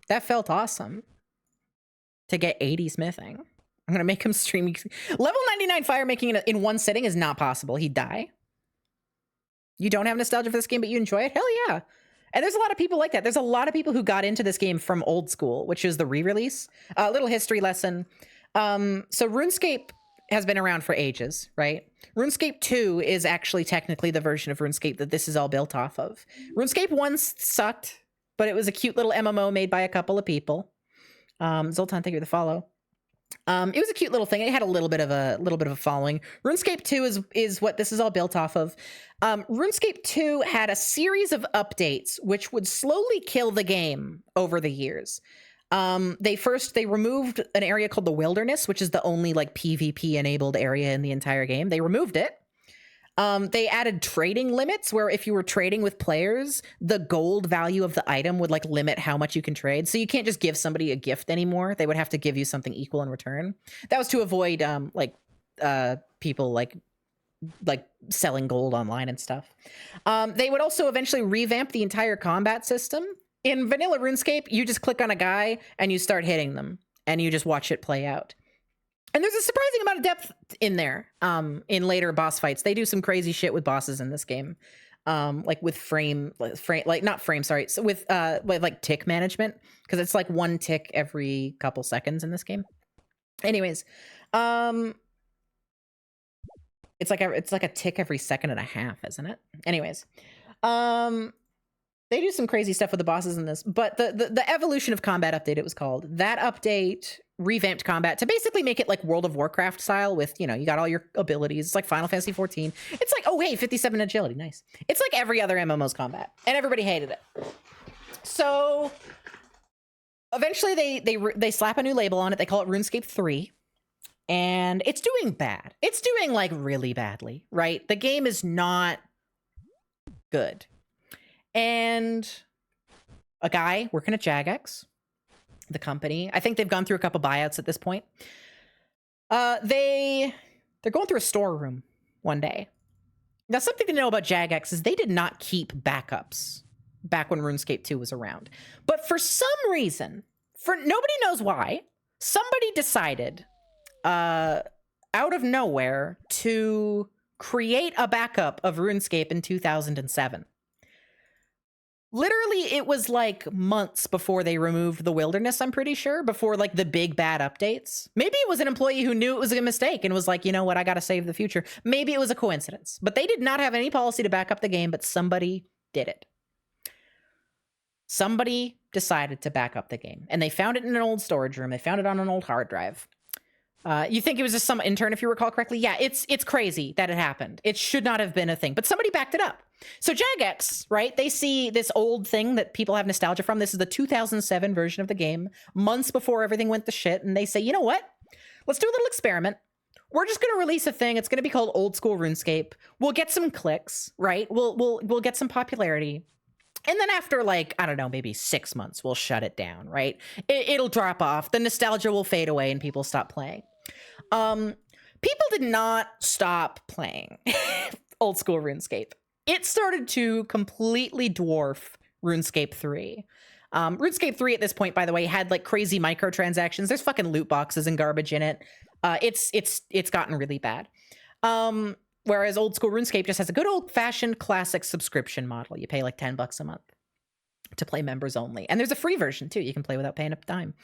That felt awesome. To get 80 smithing. I'm gonna make him stream. Level 99 fire making it in one sitting is not possible. He'd die. You don't have nostalgia for this game, but you enjoy it? Hell yeah. And there's a lot of people like that. There's a lot of people who got into this game from old school, which is the re-release. A little history lesson. So RuneScape has been around for ages, right? RuneScape 2 is actually technically the version of RuneScape that this is all built off of. RuneScape 1 sucked, but it was a cute little MMO made by a couple of people. Zoltan, thank you for the follow. It was a cute little thing. It had a little bit of a following. RuneScape 2 is what this is all built off of. RuneScape 2 had a series of updates which would slowly kill the game over the years. They removed an area called the Wilderness, which is the only like PvP enabled area in the entire game. They removed it. They added trading limits where if you were trading with players, the gold value of the item would like limit how much you can trade. So you can't just give somebody a gift anymore. They would have to give you something equal in return. That was to avoid people like selling gold online and stuff. They would also eventually revamp the entire combat system. In vanilla RuneScape, you just click on a guy and you start hitting them and you just watch it play out. And there's a surprising amount of depth in there in later boss fights. They do some crazy shit with bosses in this game. Like with with tick management, because it's like one tick every couple seconds in this game. Anyways, it's like a tick every second and a half, isn't it? Anyways, they do some crazy stuff with the bosses in this, but the evolution of combat update, it was called. That update revamped combat to basically make it like World of Warcraft style with, you got all your abilities. It's like Final Fantasy 14. It's like, oh, hey, 57 agility. Nice. It's like every other MMO's combat, and everybody hated it. So eventually they slap a new label on it. They call it RuneScape 3. And it's doing bad. It's doing like really badly, right? The game is not good. And a guy working at Jagex, the company, I think they've gone through a couple buyouts at this point. They're going through a storeroom one day. Now, something to know about Jagex is they did not keep backups back when RuneScape 2 was around. But for some reason, nobody knows why, somebody decided out of nowhere to create a backup of RuneScape in 2007. Literally, it was like months before they removed the wilderness, I'm pretty sure, before like the big bad updates. Maybe it was an employee who knew it was a mistake and was like, you know what, I got to save the future. Maybe it was a coincidence, but they did not have any policy to back up the game, but somebody did it. Somebody decided to back up the game, and they found it in an old storage room. They found it on an old hard drive. You think it was just some intern, if you recall correctly? Yeah, it's crazy that it happened. It should not have been a thing, but somebody backed it up. So Jagex, right? They see this old thing that people have nostalgia from. This is the 2007 version of the game, months before everything went to shit. And they say, you know what? Let's do a little experiment. We're just going to release a thing. It's going to be called Old School RuneScape. We'll get some clicks, right? We'll get some popularity. And then after like, I don't know, maybe 6 months, we'll shut it down, right? It'll drop off. The nostalgia will fade away and people stop playing. People did not stop playing Old School RuneScape. It started to completely dwarf RuneScape 3. RuneScape 3 at this point, by the way, had like crazy microtransactions. There's fucking loot boxes and garbage in it. It's gotten really bad. Whereas Old School RuneScape just has a good old-fashioned classic subscription model. You pay like $10 a month to play members only. And there's a free version too. You can play without paying a dime.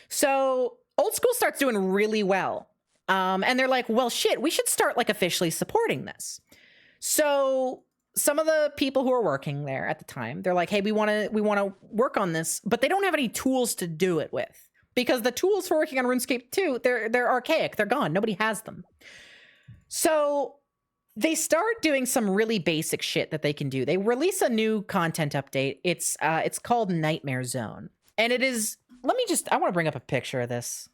So Old School starts doing really well. And they're like, well, shit, we should start like officially supporting this. So some of the people who are working there at the time, they're like, hey, we want to work on this, but they don't have any tools to do it with, because the tools for working on RuneScape 2, they're archaic. They're gone. Nobody has them. So they start doing some really basic shit that they can do. They release a new content update. It's called Nightmare Zone. And it is, I want to bring up a picture of this.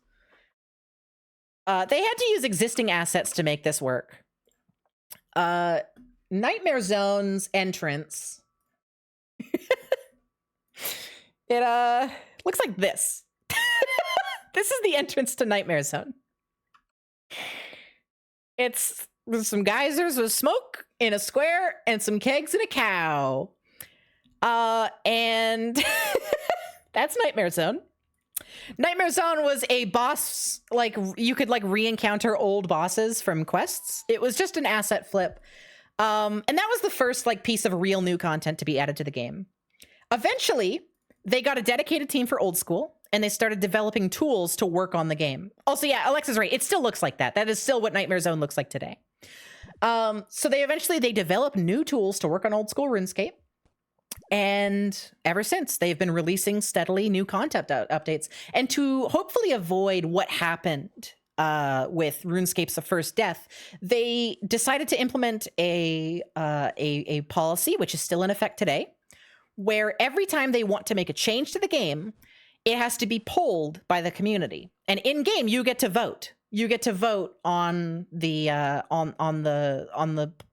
They had to use existing assets to make this work. Nightmare Zone's entrance. It looks like this. This is the entrance to Nightmare Zone. There's some geysers with smoke in a square and some kegs and a cow. And that's Nightmare Zone. Nightmare Zone was a boss, like you could like re-encounter old bosses from quests. It was just an asset flip. And that was the first like piece of real new content to be added to the game. Eventually, they got a dedicated team for Old School, and they started developing tools to work on the game. Also, yeah, Alexa's right. It still looks like that. That is still what Nightmare Zone looks like today. So they developed new tools to work on Old School RuneScape. And ever since, they've been releasing steadily new content updates. And to hopefully avoid what happened with RuneScape's first death, they decided to implement a policy, which is still in effect today, where every time they want to make a change to the game, it has to be polled by the community. And in game, you get to vote. You get to vote on the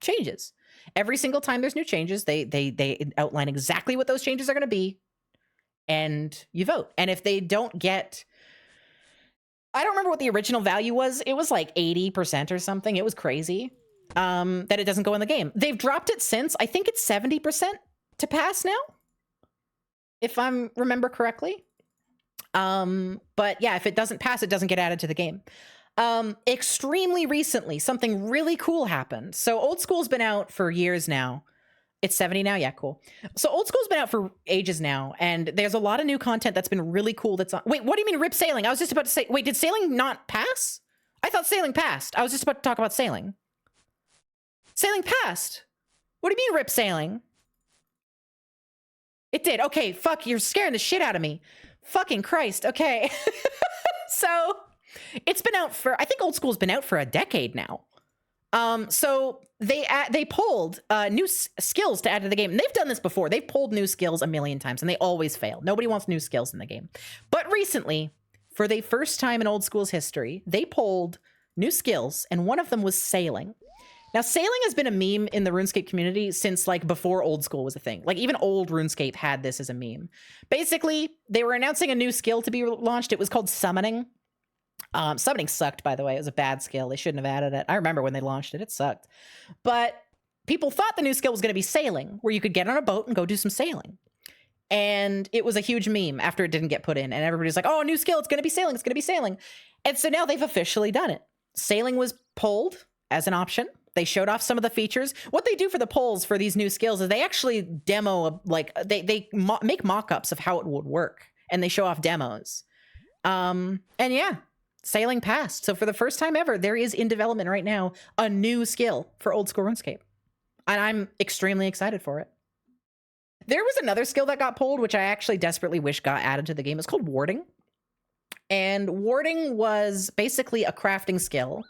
changes. Every single time there's new changes, they outline exactly what those changes are going to be, and you vote. And if they don't get, I don't remember what the original value was. It was like 80% or something. It was crazy that it doesn't go in the game. They've dropped it since. I think it's 70% to pass now, if I remember correctly. But yeah, if it doesn't pass, it doesn't get added to the game. Extremely recently, something really cool happened. So Old School's been out for years now. It's 70 now. Yeah, cool. So Old School's been out for ages now, and there's a lot of new content that's been really cool. That's on. Wait, what do you mean rip sailing? I was just about to say, wait, did sailing not pass? I thought sailing passed. I was just about to talk about sailing. Sailing passed. What do you mean rip sailing? It did. Okay, fuck, you're scaring the shit out of me. Fucking Christ. Okay. So it's been out for, I think Old School's been out for a decade now. So they pulled new skills to add to the game. And they've done this before. They've pulled new skills a million times, and they always fail. Nobody wants new skills in the game. But recently, for the first time in Old School's history, they pulled new skills, and one of them was sailing. Now, sailing has been a meme in the RuneScape community since like before Old School was a thing. Like even old RuneScape had this as a meme. Basically, they were announcing a new skill to be launched. It was called summoning. Summoning sucked, by the way. It was a bad skill. They shouldn't have added it. I remember when they launched it. It sucked. But people thought the new skill was going to be sailing, where you could get on a boat and go do some sailing. And it was a huge meme after it didn't get put in. And everybody's like, oh, new skill. It's going to be sailing. It's going to be sailing. And so now they've officially done it. Sailing was pulled as an option. They showed off some of the features. What they do for the polls for these new skills is they actually demo, like they make mock-ups of how it would work, and they show off demos. And yeah, sailing past. So for the first time ever, there is in development right now a new skill for old school RuneScape, and I'm extremely excited for it. There was another skill that got pulled, which I actually desperately wish got added to the game. It's called warding. And warding was basically a crafting skill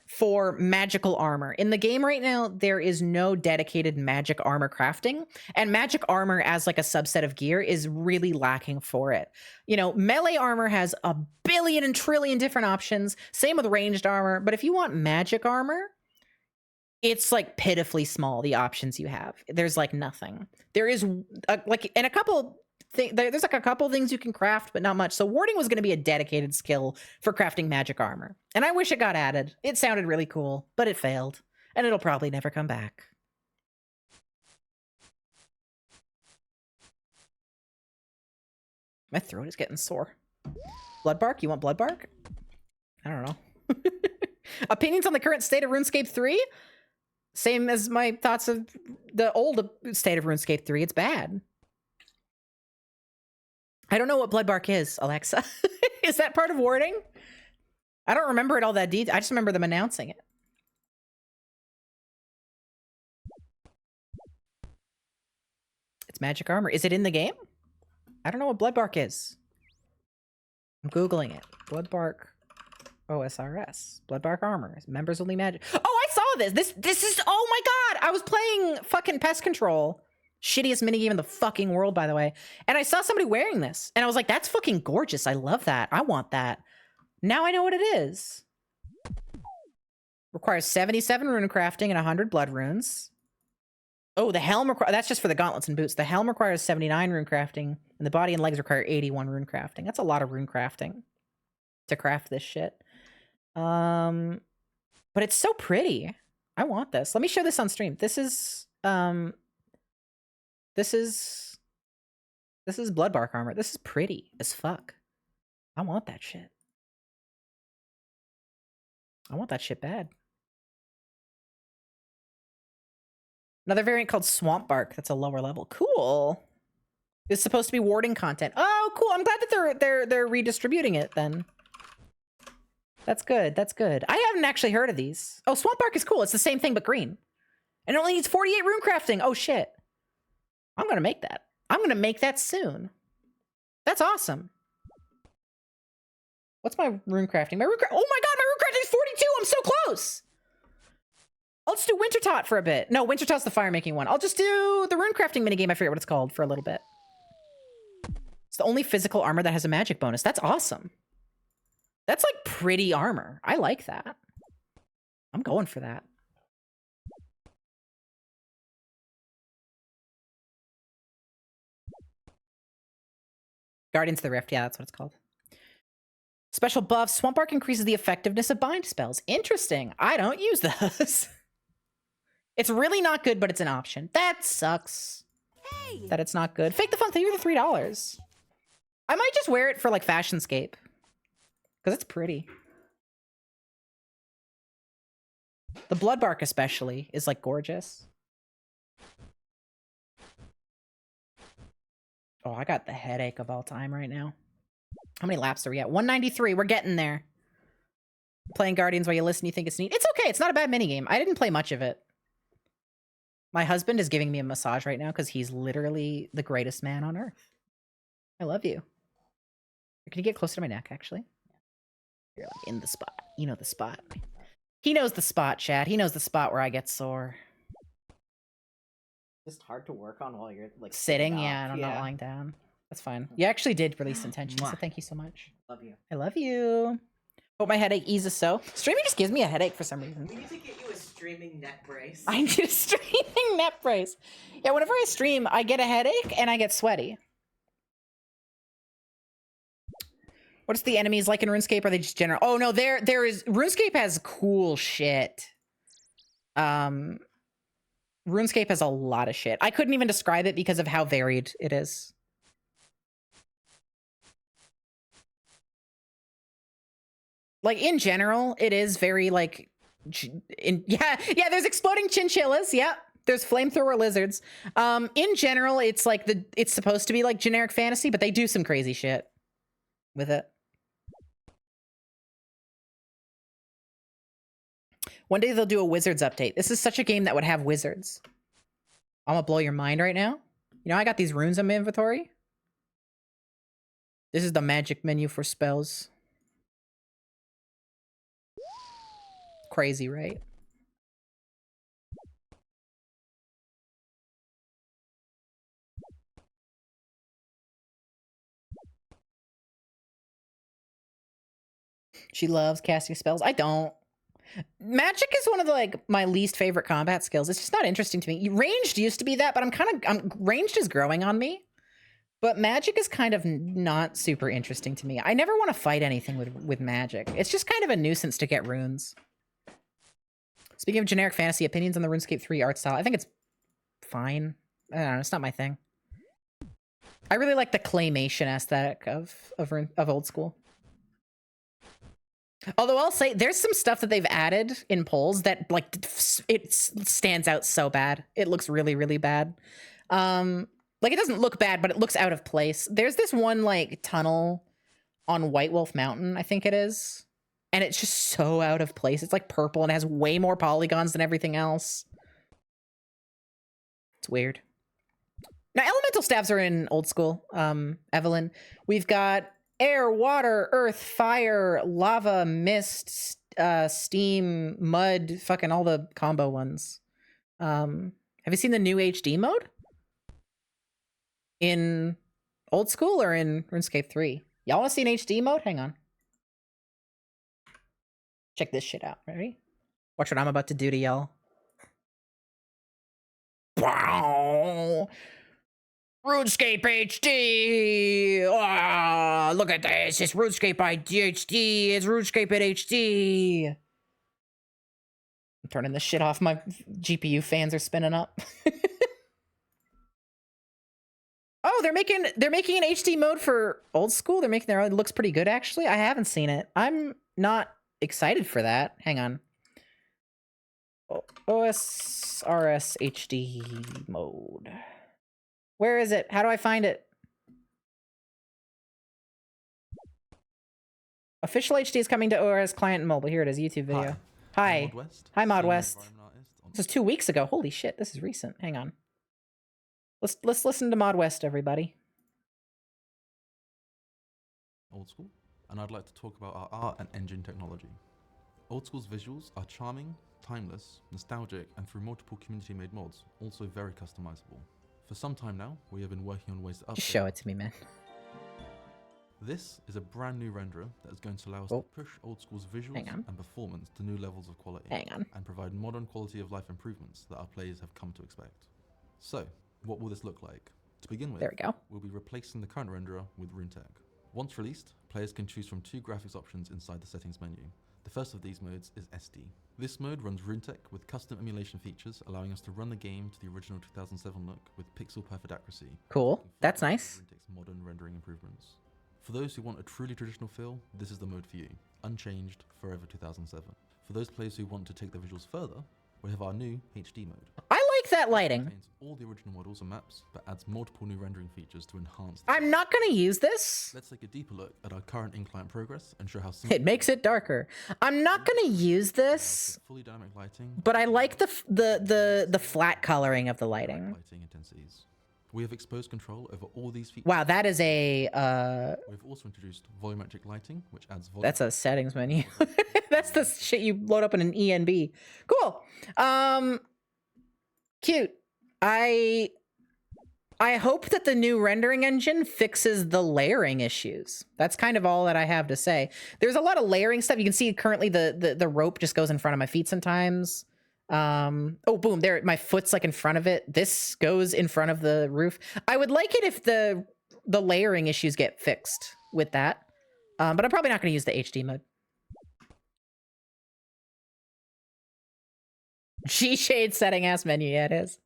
for magical armor. In the game right now, there is no dedicated magic armor crafting, and magic armor as like a subset of gear is really lacking for it. You know, melee armor has a billion and trillion different options. Same with ranged armor, but if you want magic armor, it's like pitifully small, the options you have. There's like nothing. There is there's like a couple things you can craft, but not much. So warding was going to be a dedicated skill for crafting magic armor. And I wish it got added. It sounded really cool, but it failed. And it'll probably never come back. My throat is getting sore. Blood bark? You want blood bark? I don't know. Opinions on the current state of RuneScape 3? Same as my thoughts of the old state of RuneScape 3. It's bad. I don't know what blood bark is, Alexa. Is that part of warding? I don't remember it all that detail. I just remember them announcing it. It's magic armor. Is it in the game? I don't know what blood bark is. I'm Googling it. Blood bark OSRS. Blood bark armor. Members only magic. Oh, I saw this. This is, oh my God. I was playing fucking Pest Control. Shittiest minigame in the fucking world, by the way. And I saw somebody wearing this. And I was like, that's fucking gorgeous. I love that. I want that. Now I know what it is. Requires 77 rune crafting and 100 blood runes. Oh, the helm that's just for the gauntlets and boots. The helm requires 79 rune crafting, and the body and legs require 81 rune crafting. That's a lot of rune crafting to craft this shit. But it's so pretty. I want this. Let me show this on stream. This is blood bark armor. This is pretty as fuck. I want that shit. I want that shit bad. Another variant called Swamp Bark. That's a lower level. Cool. It's supposed to be warding content. Oh, cool. I'm glad that they're redistributing it then. That's good. That's good. I haven't actually heard of these. Oh, Swamp Bark is cool. It's the same thing but green. And it only needs 48 rune crafting. Oh shit. I'm gonna make that. I'm gonna make that soon. That's awesome. What's my rune crafting? Oh my God, my rune crafting is 42. I'm so close. I'll just do Winter Tot for a bit. No, Winter Tot's the fire making one. I'll just do the rune crafting minigame. I forget what it's called for a little bit. It's the only physical armor that has a magic bonus. That's awesome. That's like pretty armor. I like that. I'm going for that. Guardians of the Rift. Yeah, that's what it's called. Special buff. Swamp Bark increases the effectiveness of bind spells. Interesting. I don't use those. It's really not good, but it's an option. That sucks. Hey. That it's not good. Fake the fun. Thank you for the $3. I might just wear it for like Fashionscape. Because it's pretty. The blood bark especially is like gorgeous. Oh, I got the headache of all time right now. How many laps are we at? 193. We're getting there. Playing Guardians while you listen, you think it's neat. It's okay. It's not a bad minigame. I didn't play much of it. My husband is giving me a massage right now because he's literally the greatest man on earth. I love you. Can you get closer to my neck, actually? You're like in the spot. You know the spot. He knows the spot, Chad. He knows the spot where I get sore. Just hard to work on while you're like sitting. Yeah, and I'm not lying down. That's fine. You actually did release intention, so thank you so much. Love you. I love you. Hope my headache eases so. Streaming just gives me a headache for some reason. We need to get you a streaming neck brace. I need a streaming neck brace. Yeah, whenever I stream, I get a headache and I get sweaty. What's the enemies like in RuneScape? Are they just general? Oh no, there is RuneScape has cool shit. RuneScape has a lot of shit. I couldn't even describe it because of how varied it is. Like in general, it is very like Yeah, there's exploding chinchillas. Yep. There's flamethrower lizards. In general, it's like it's supposed to be like generic fantasy, but they do some crazy shit with it. One day they'll do a wizards update. This is such a game that would have wizards. I'm gonna blow your mind right now. You know, I got these runes in my inventory. This is the magic menu for spells. Crazy, right? She loves casting spells. I don't. Magic is one of the, like, my least favorite combat skills. It's just not interesting to me. Ranged used to be that, but ranged is growing on me. But magic is kind of not super interesting to me. I never want to fight anything with magic. It's just kind of a nuisance to get runes. Speaking of generic fantasy, opinions on the RuneScape 3 art style. I think it's fine. I don't know, it's not my thing. I really like the claymation aesthetic of old school. Although I'll say there's some stuff that they've added in polls that, like, it stands out so bad. It looks really, really bad. Like, it doesn't look bad, but it looks out of place. There's this one, like, tunnel on White Wolf Mountain, I think it is. And it's just so out of place. It's, like, purple and it has way more polygons than everything else. It's weird. Now, elemental stabs are in old school, Evelyn. We've got air, water, earth, fire, lava, mist, steam, mud, fucking all the combo ones. Have you seen the new HD mode? In old school or in RuneScape 3? Y'all want to see an HD mode? Hang on. Check this shit out. Ready? Watch what I'm about to do to y'all. Wow. RuneScape HD! Oh, look at this. It's RuneScape HD. It's RuneScape at HD. I'm turning this shit off. My GPU fans are spinning up. Oh, they're making an HD mode for old school. They're making their own. It looks pretty good, actually. I haven't seen it. I'm not excited for that. Hang on. OSRS HD mode. Where is it? How do I find it? Official HD is coming to ORS client and mobile. Here it is, YouTube video. Hi. Hi, Mod West. This is 2 weeks ago. Holy shit, this is recent. Hang on. Let's listen to Mod West, everybody. Old School, and I'd like to talk about our art and engine technology. Old School's visuals are charming, timeless, nostalgic, and through multiple community-made mods, also very customizable. For some time now, we have been working on ways to update. Just show it to me, man. This is a brand new renderer that is going to allow us to push Old School's visuals and performance to new levels of quality. And provide modern quality of life improvements that our players have come to expect. So, what will this look like? To begin with, there we go. We'll be replacing the current renderer with RuneTech. Once released, players can choose from 2 graphics options inside the settings menu. The first of these modes is SD. This mode runs RuneTech with custom emulation features, allowing us to run the game to the original 2007 look with pixel perfect accuracy. Cool, that's nice. RuneTech's modern rendering improvements. For those who want a truly traditional feel, this is the mode for you. Unchanged, forever 2007. For those players who want to take the visuals further, we have our new HD mode. I like that lighting. It contains all the original models and maps, but adds multiple new rendering features to enhance. I'm not going to use this. Let's take a deeper look at our current in-client progress and show how it makes it darker. I'm not going to use this, fully dynamic lighting, but I like the flat coloring of the lighting. Lighting intensities. We have exposed control over all these features. Wow, that is a. We've also introduced volumetric lighting, which adds volume. That's a settings menu. That's the shit you load up in an ENB. Cool. Cute. I hope that the new rendering engine fixes the layering issues. That's kind of all that I have to say. There's a lot of layering stuff. You can see currently the rope just goes in front of my feet sometimes. Oh, boom, there, my foot's like in front of it. This goes in front of the roof. I would like it if the layering issues get fixed with that. But I'm probably not going to use the HD mode. G-shade setting ass menu, yeah, it is.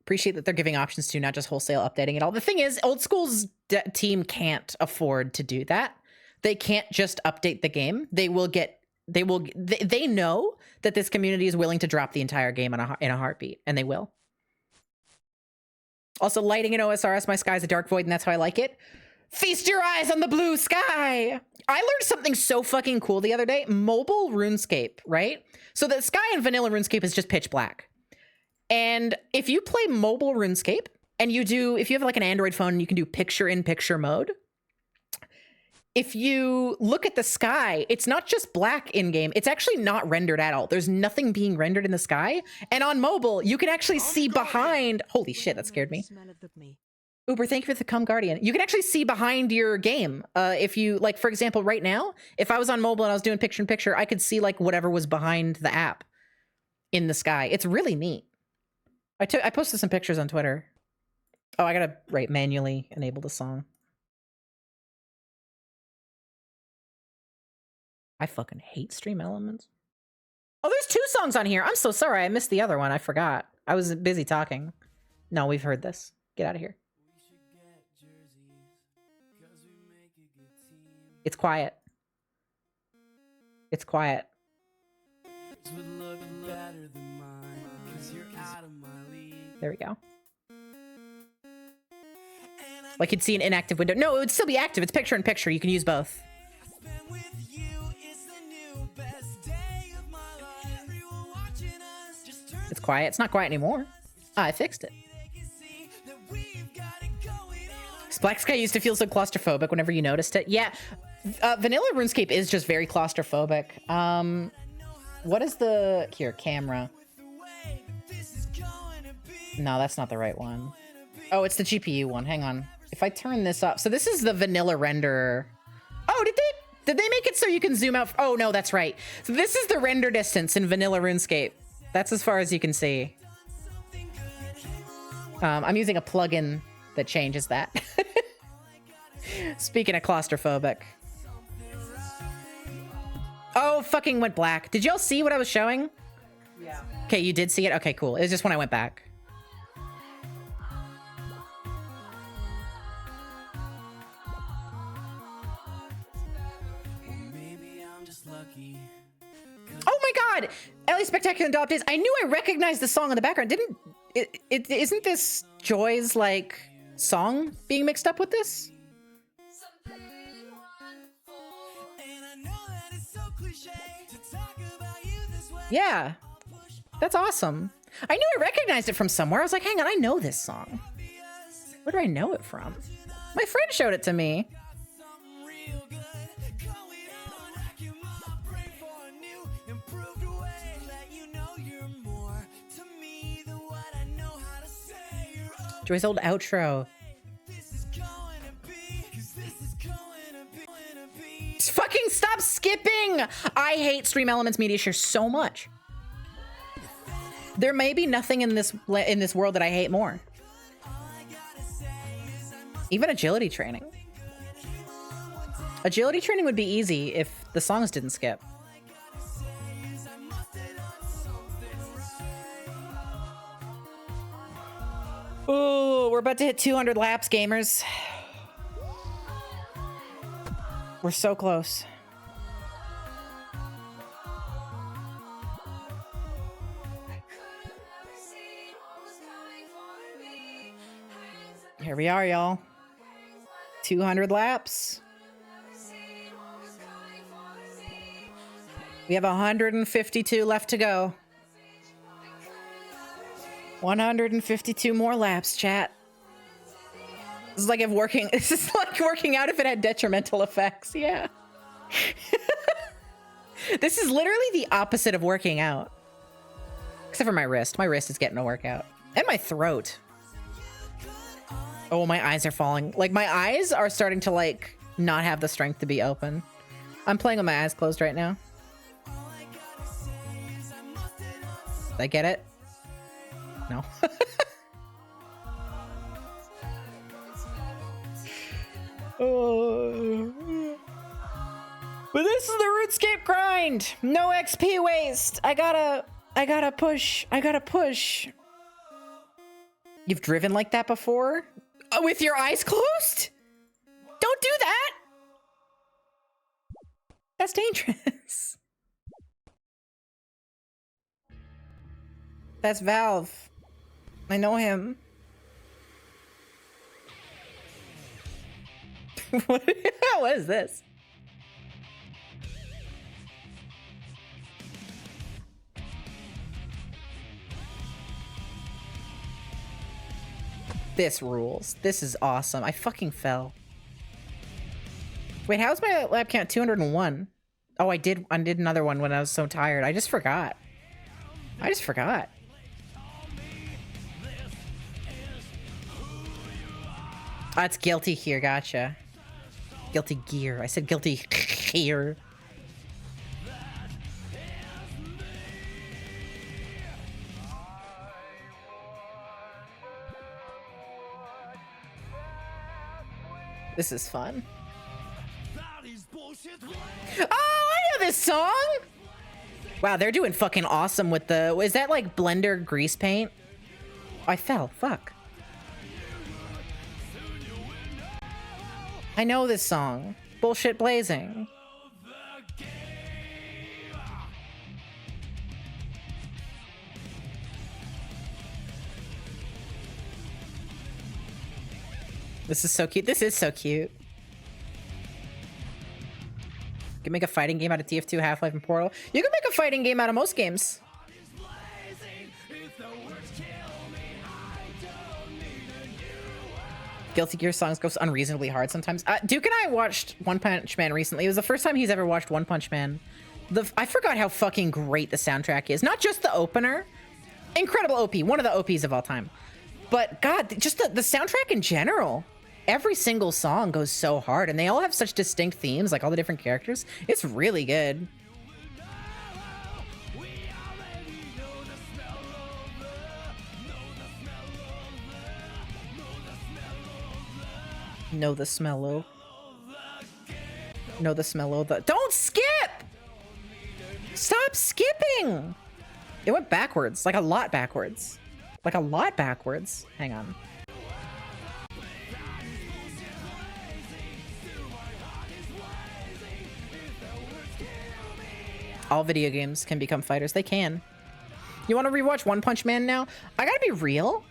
Appreciate that they're giving options to, not just wholesale updating it all. The thing is, Old School's team can't afford to do that. They can't just update the game. They know that this community is willing to drop the entire game in a heartbeat, and they will. Also, lighting in OSRS, my sky's a dark void, and that's how I like it. Feast your eyes on the blue sky. I learned something so fucking cool the other day. Mobile RuneScape, right? So the sky in vanilla RuneScape is just pitch black. And if you play mobile RuneScape and if you have like an Android phone, you can do picture-in-picture mode. If you look at the sky, it's not just black in-game. It's actually not rendered at all. There's nothing being rendered in the sky. And on mobile, you can actually see behind... Holy shit, that scared me. Uber, thank you for the Come Guardian. You can actually see behind your game. If you, like, for example, right now, if I was on mobile and I was doing picture-in-picture, I could see, like, whatever was behind the app in the sky. It's really neat. I posted some pictures on Twitter. Oh, I gotta manually enable the song. I fucking hate Stream Elements. Oh, there's 2 songs on here. I'm so sorry. I missed the other one. I forgot. I was busy talking. No, we've heard this. Get out of here. It's quiet. It's quiet. There we go. Like you'd see an inactive window. No, it would still be active. It's picture in picture. You can use both. It's quiet. It's not quiet anymore. I fixed it. Black Sky used to feel so claustrophobic whenever you noticed it. Yeah, vanilla RuneScape is just very claustrophobic. What is the... Here, camera. No, that's not the right one. Oh, it's the GPU one. Hang on. If I turn this up... So this is the vanilla renderer. Oh, did they make it so you can zoom out? Oh, no, that's right. So this is the render distance in vanilla RuneScape. That's as far as you can see. I'm using a plugin that changes that. Speaking of claustrophobic. Oh, fucking went black. Did y'all see what I was showing? Yeah. Okay, you did see it? Okay, cool. It was just when I went back. Oh my god! Ellie Spectacular Doll Updates. I knew I recognized the song in the background. Isn't this Joy's, like, song being mixed up with this? Yeah. That's awesome. I knew I recognized it from somewhere. I was like, hang on, I know this song. Where do I know it from? My friend showed it to me. Joy's old outro. Fucking stop skipping! I hate Stream Elements Media Share so much. There may be nothing in this world that I hate more. Even agility training. Agility training would be easy if the songs didn't skip. Oh, we're about to hit 200 laps, gamers. We're so close. Here we are, y'all. 200 laps. We have 152 left to go. 152 more laps, chat. This is like this is like working out if it had detrimental effects. Yeah. This is literally the opposite of working out. Except for my wrist. My wrist is getting a workout. And my throat. Oh, my eyes are falling. Like, my eyes are starting to, like, not have the strength to be open. I'm playing with my eyes closed right now. Did I get it? No. Oh. But this is the RuneScape grind. No XP waste. I gotta push. You've driven like that before? With your eyes closed? Don't do that! That's dangerous. That's Valve. I know him. What is this? This rules. This is awesome. I fucking fell. Wait, how's my lap count 201? Oh, I did another one when I was so tired. I just forgot. That's guilty here, gotcha. Guilty gear. I said guilty here. This is fun. Oh, I know this song! Wow, they're doing fucking awesome with the... Is that like Blender grease paint? I fell. Fuck. I know this song. Bullshit blazing. This is so cute. This is so cute. You can make a fighting game out of TF2, Half-Life, and Portal. You can make a fighting game out of most games. Guilty Gear songs goes unreasonably hard sometimes. Duke and I watched One Punch Man recently. It was the first time he's ever watched One Punch Man. I forgot how fucking great the soundtrack is. Not just the opener. Incredible OP. One of the OPs of all time. But God, just the soundtrack in general. Every single song goes so hard, and they all have such distinct themes, like all the different characters. It's really good. Know the smell-o. Know the smell-o. Don't skip! Stop skipping! It went backwards, like a lot backwards. Like a lot backwards. Hang on. All video games can become fighters. They can. You want to rewatch One Punch Man now? I gotta be real.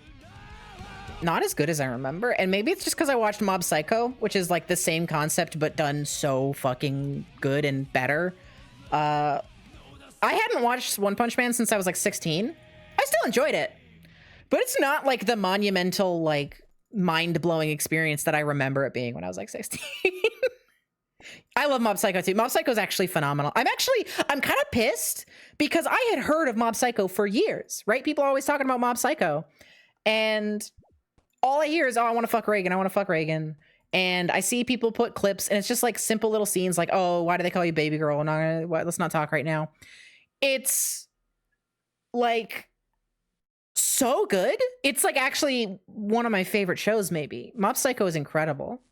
Not as good as I remember. And maybe it's just because I watched Mob Psycho, which is like the same concept, but done so fucking good and better. I hadn't watched One Punch Man since I was like 16. I still enjoyed it. But it's not like the monumental, like, mind-blowing experience that I remember it being when I was like 16. I love Mob Psycho too. Mob Psycho is actually phenomenal. I'm kind of pissed because I had heard of Mob Psycho for years, right? People are always talking about Mob Psycho. And all I hear is, oh, I want to fuck Reagan. I want to fuck Reagan. And I see people put clips and it's just like simple little scenes like, oh, why do they call you baby girl? Let's not talk right now. It's like so good. It's like actually one of my favorite shows maybe. Mob Psycho is incredible.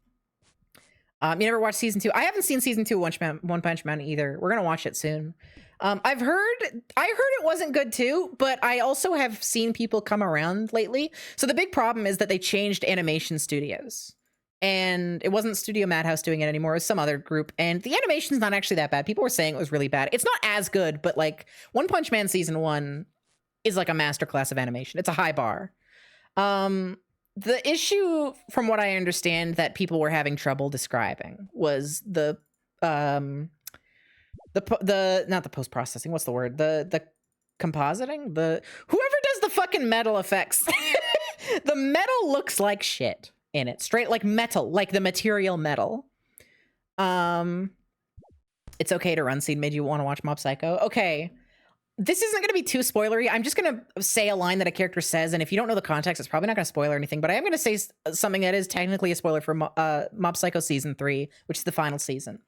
You never watched season 2? I haven't seen season 2 of One Punch Man either. We're gonna watch it soon. I heard it wasn't good too, but I also have seen people come around lately. So the big problem is that they changed animation studios. And it wasn't Studio Madhouse doing it anymore. It was some other group. And the animation's not actually that bad. People were saying it was really bad. It's not as good, but like One Punch Man season 1 is like a masterclass of animation. It's a high bar. The issue, from what I understand, that people were having trouble describing was not the post-processing, what's the word? The compositing? Whoever does the fucking metal effects. The metal looks like shit in it. Straight like metal, like the material metal. It's okay to run scene made you want to watch Mob Psycho. Okay. This isn't going to be too spoilery. I'm just going to say a line that a character says, and if you don't know the context, it's probably not going to spoil or anything, but I am going to say something that is technically a spoiler for Mob Psycho Season 3, which is the final season.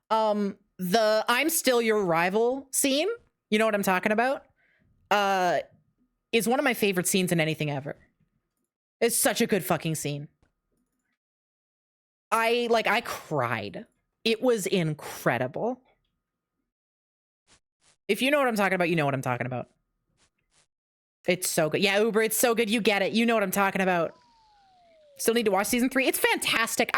The I'm still your rival scene, you know what I'm talking about, is one of my favorite scenes in anything ever. It's such a good fucking scene. I cried. It was incredible. If you know what I'm talking about, you know what I'm talking about. It's so good. Yeah, Uber, it's so good. You get it. You know what I'm talking about. Still need to watch season 3. It's fantastic.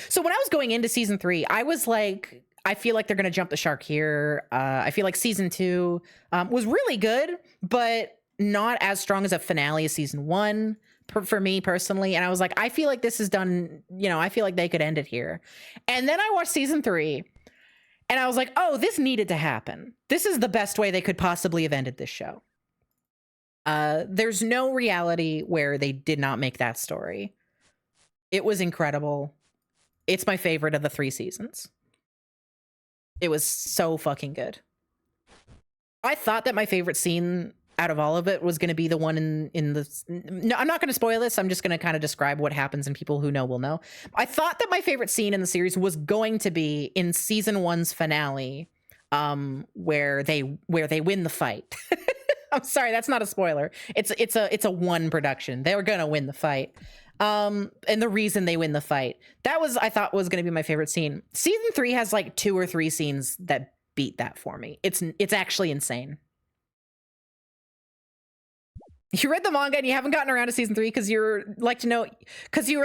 So when I was going into season 3, I was like, I feel like they're going to jump the shark here. I feel like season 2 was really good, but not as strong as a finale as season 1 for me personally. And I was like, I feel like this is done. I feel like they could end it here. And then I watched season 3 and I was like, oh, this needed to happen. This is the best way they could possibly have ended this show. There's no reality where they did not make that story. It was incredible. It's my favorite of the 3 seasons. It was so fucking good. I thought that my favorite scene out of all of it was going to be the one in the... No, I'm not going to spoil this. I'm just going to kind of describe what happens, and people who know will know. I thought that my favorite scene in the series was going to be in season 1's finale, where they win the fight. I'm sorry, that's not a spoiler. It's a 1 production. They were going to win the fight. And the reason they win the fight, I thought was going to be my favorite scene. Season 3 has like 2 or 3 scenes that beat that for me. It's actually insane. You read the manga and you haven't gotten around to season 3 because you were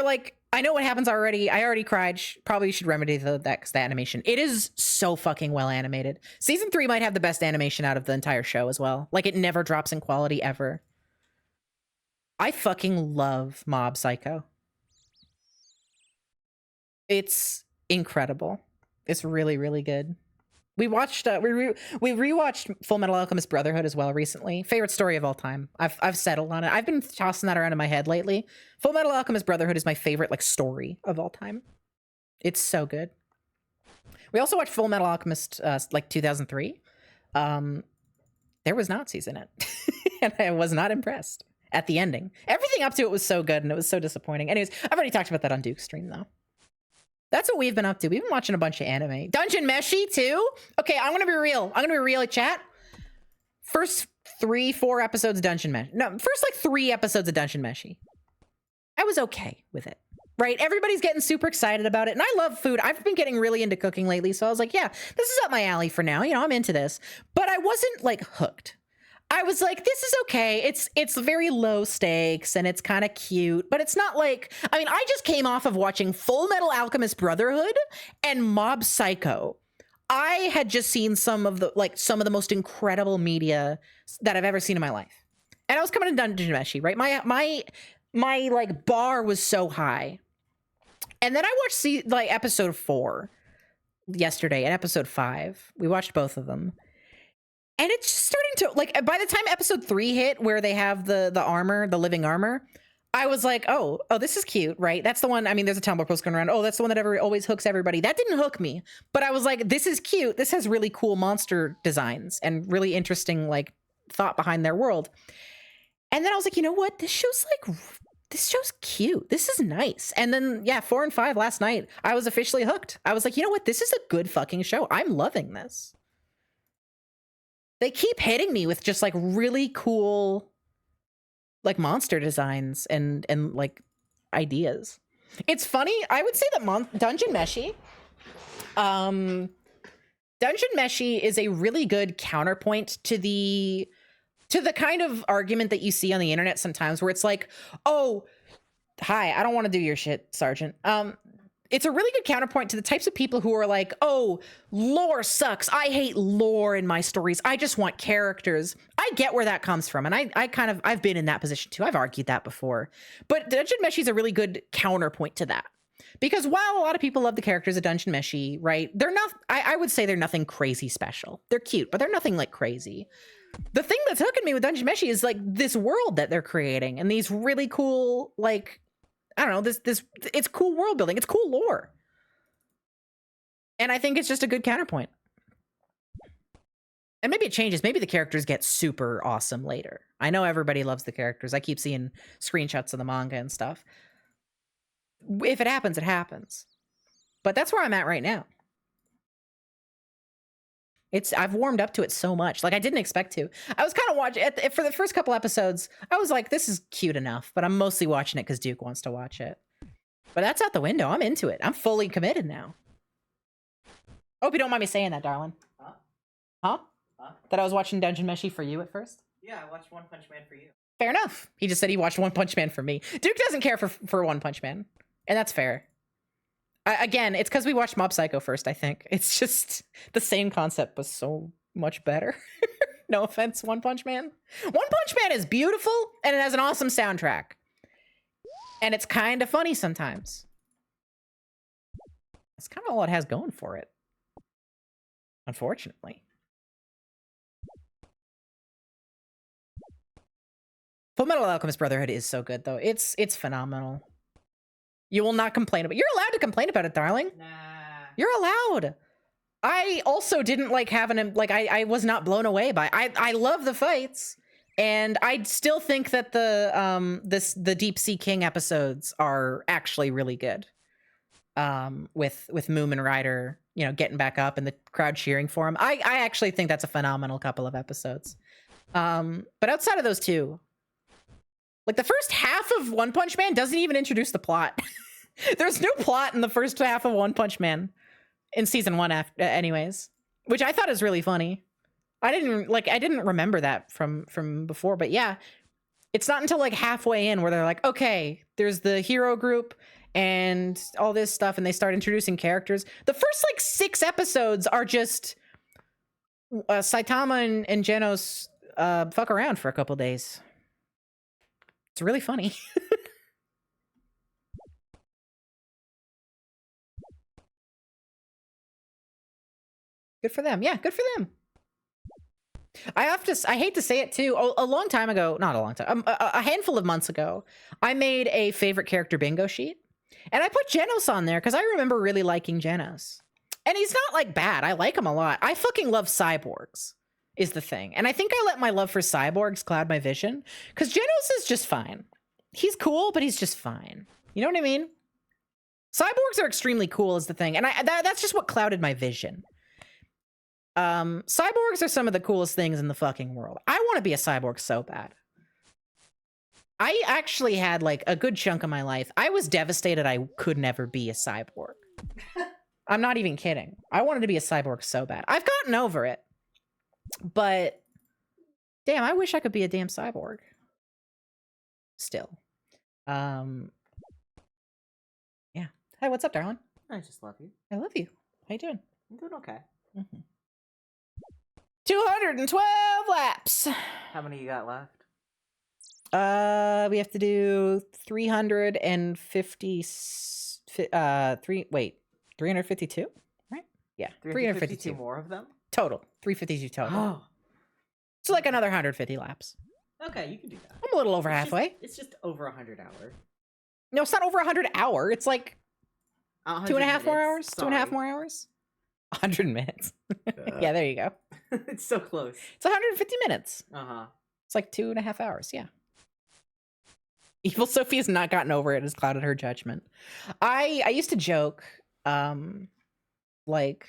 like, I know what happens already. I already cried. Probably should remedy that because the animation. It is so fucking well animated. Season 3 might have the best animation out of the entire show as well. Like, it never drops in quality ever. I fucking love Mob Psycho. It's incredible. It's really, really good. We watched we rewatched Full Metal Alchemist Brotherhood as well recently. Favorite story of all time. I've settled on it. I've been tossing that around in my head lately. Full Metal Alchemist Brotherhood is my favorite like story of all time. It's so good. We also watched Full Metal Alchemist like 2003. There was Nazis in it. And I was not impressed at the ending. Everything up to it was so good and it was so disappointing. Anyways, I've already talked about that on Duke's stream though. That's what we've been up to. We've been watching a bunch of anime. Dungeon Meshi too? Okay, I'm gonna be real. Chat. First 3-4 episodes of Dungeon Meshi. No, first like 3 episodes of Dungeon Meshi. I was okay with it. Right? Everybody's getting super excited about it. And I love food. I've been getting really into cooking lately. So I was like, yeah, this is up my alley for now. I'm into this. But I wasn't like hooked. I was like, this is okay. It's very low stakes and it's kind of cute, but it's not like, I just came off of watching Full Metal Alchemist Brotherhood and Mob Psycho. I had just seen some of the most incredible media that I've ever seen in my life. And I was coming to Dungeon Meshi, right? My like bar was so high. And then I watched episode 4 yesterday and episode 5. We watched both of them. And it's just starting to, by the time episode 3 hit, where they have the armor, the living armor, I was like, oh, this is cute, right? That's the one, there's a Tumblr post going around, oh, that's the one that always hooks everybody. That didn't hook me. But I was like, this is cute. This has really cool monster designs and really interesting, thought behind their world. And then I was like, you know what? This show's cute. This is nice. And then, 4 and 5 last night, I was officially hooked. I was like, you know what? This is a good fucking show. I'm loving this. They keep hitting me with just really cool monster designs and ideas. It's funny. I would say that Dungeon Meshi is a really good counterpoint to the kind of argument that you see on the internet sometimes where it's like, oh, hi, I don't want to do your shit, Sergeant. It's a really good counterpoint to the types of people who are like, oh, lore sucks. I hate lore in my stories. I just want characters. I get where that comes from. And I've been in that position too. I've argued that before. But Dungeon Meshi is a really good counterpoint to that. Because while a lot of people love the characters of Dungeon Meshi, right, they're not, I would say they're nothing crazy special. They're cute, but they're nothing crazy. The thing that's hooking me with Dungeon Meshi is this world that they're creating and these really cool, I don't know, this it's cool world building. It's cool lore. And I think it's just a good counterpoint. And maybe it changes. Maybe the characters get super awesome later. I know everybody loves the characters. I keep seeing screenshots of the manga and stuff. If it happens, it happens. But that's where I'm at right now. I've warmed up to it so much. I didn't expect to. I was kind of watching for the first couple episodes. I was like, this is cute enough, but I'm mostly watching it because Duke wants to watch it. But that's out the window. I'm into it. I'm fully committed now. Hope you don't mind me saying that, darling. Huh? That I was watching Dungeon Meshi for you at first? Yeah, I watched One Punch Man for you. Fair enough. He just said he watched One Punch Man for me. Duke doesn't care for One Punch Man, and that's fair. Again, it's because we watched Mob Psycho first, I think. It's just the same concept was so much better. No offense, One Punch Man. One Punch Man is beautiful, and it has an awesome soundtrack. And it's kind of funny sometimes. That's kind of all it has going for it. Unfortunately. Fullmetal Alchemist Brotherhood is so good, though. It's phenomenal. You will not complain about it. You're allowed to complain about it, darling. Nah. You're allowed. I also didn't like having like I was not blown away by I love the fights, and I still think that the Deep Sea King episodes are actually really good. With Moomin Rider, you know, getting back up and the crowd cheering for him. I actually think that's a phenomenal couple of episodes. But outside of those two, like the first half of One Punch Man doesn't even introduce the plot. There's no plot in the first half of One Punch Man in season 1 anyways, which I thought is really funny. I didn't remember that from before, but yeah, it's not until like halfway in where they're like, okay, there's the hero group and all this stuff, and they start introducing characters. The first like 6 episodes are just Saitama and Genos fuck around for a couple days. It's really funny. Good for them. Yeah, good for them. I hate to say it too. A long time ago, not a long time, a handful of months ago, I made a favorite character bingo sheet, and I put Genos on there because I remember really liking Genos. And he's not like bad. I like him a lot. I fucking love cyborgs, is the thing. And I think I let my love for cyborgs cloud my vision, because Genos is just fine. He's cool, but he's just fine. You know what I mean? Cyborgs are extremely cool, is the thing. And that's just what clouded my vision. Cyborgs are some of the coolest things in the fucking world. I want to be a cyborg so bad. I actually had like a good chunk of my life. I was devastated I could never be a cyborg. I'm not even kidding. I wanted to be a cyborg so bad. I've gotten over it. But damn, I wish I could be a damn cyborg. Still. Yeah. Hi, what's up, darling? I just love you. I love you. How you doing? I'm doing okay. 212 laps. How many you got left? We have to do 350 352, right? Yeah, 352 more of them total. 352 total. So like another 150 laps. Okay, you can do that. I'm a little over halfway. It's just over 100 hours. No, it's not over 100 hour. It's like 2.5 more hours. Sorry. 2.5 more hours. 100 minutes. Yeah, there you go. It's so close. It's 150 minutes. Uh-huh. It's like 2.5 hours. Yeah. Evil Sophie has not gotten over it. Has clouded her judgment. I used to joke, like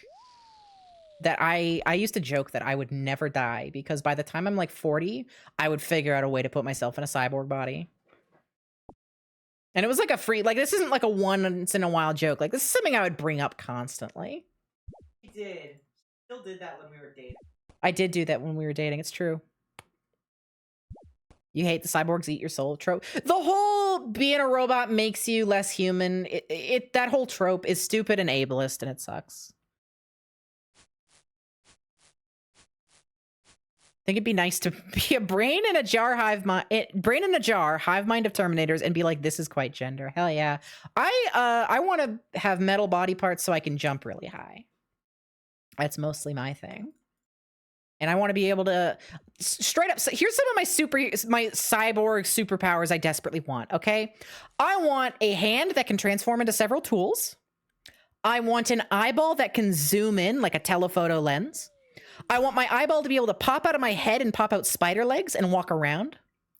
that I used to joke that I would never die because by the time I'm like 40, I would figure out a way to put myself in a cyborg body. And it was like a free, like this isn't like a once in a while joke. Like this is something I would bring up constantly. You did. Still did that when we were dating. I did do that when we were dating. It's true. You hate the cyborgs eat your soul trope. The whole being a robot makes you less human. That whole trope is stupid and ableist, and it sucks. I think it'd be nice to be a brain in a jar hive mind of Terminators and be like, this is quite gender. Hell yeah. I want to have metal body parts so I can jump really high. That's mostly my thing. And I want to be able to straight up. So here's some of my cyborg superpowers I desperately want. Okay. I want a hand that can transform into several tools. I want an eyeball that can zoom in like a telephoto lens. I want my eyeball to be able to pop out of my head and pop out spider legs and walk around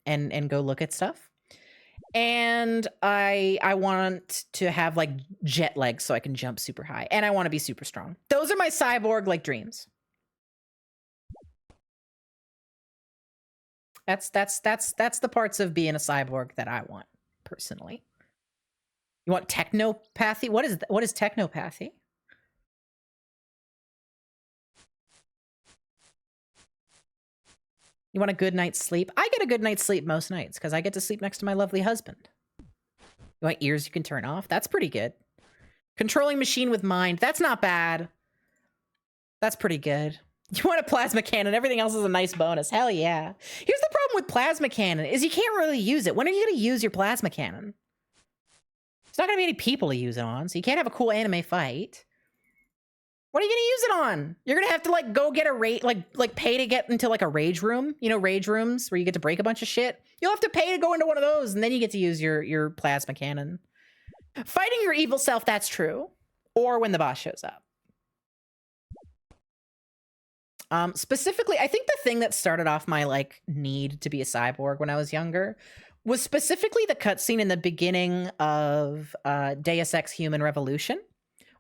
and go look at stuff. And I want to have like jet legs so I can jump super high. And I want to be super strong. Those are my cyborg like dreams. That's the parts of being a cyborg that I want personally. You want technopathy? What is technopathy? You want a good night's sleep? I get a good night's sleep most nights because I get to sleep next to my lovely husband. You want ears you can turn off? That's pretty good. Controlling machine with mind. That's not bad. That's pretty good. You want a plasma cannon. Everything else is a nice bonus. Hell yeah. Here's the problem with plasma cannon is you can't really use it. When are you going to use your plasma cannon? There's not going to be any people to use it on, so you can't have a cool anime fight. What are you going to use it on? You're going to have to like go get a rage, like pay to get into like a rage room. You know, rage rooms where you get to break a bunch of shit. You'll have to pay to go into one of those, and then you get to use your plasma cannon. Fighting your evil self, that's true. Or when the boss shows up. Specifically, I think the thing that started off my like need to be a cyborg when I was younger was specifically the cutscene in the beginning of Deus Ex Human Revolution,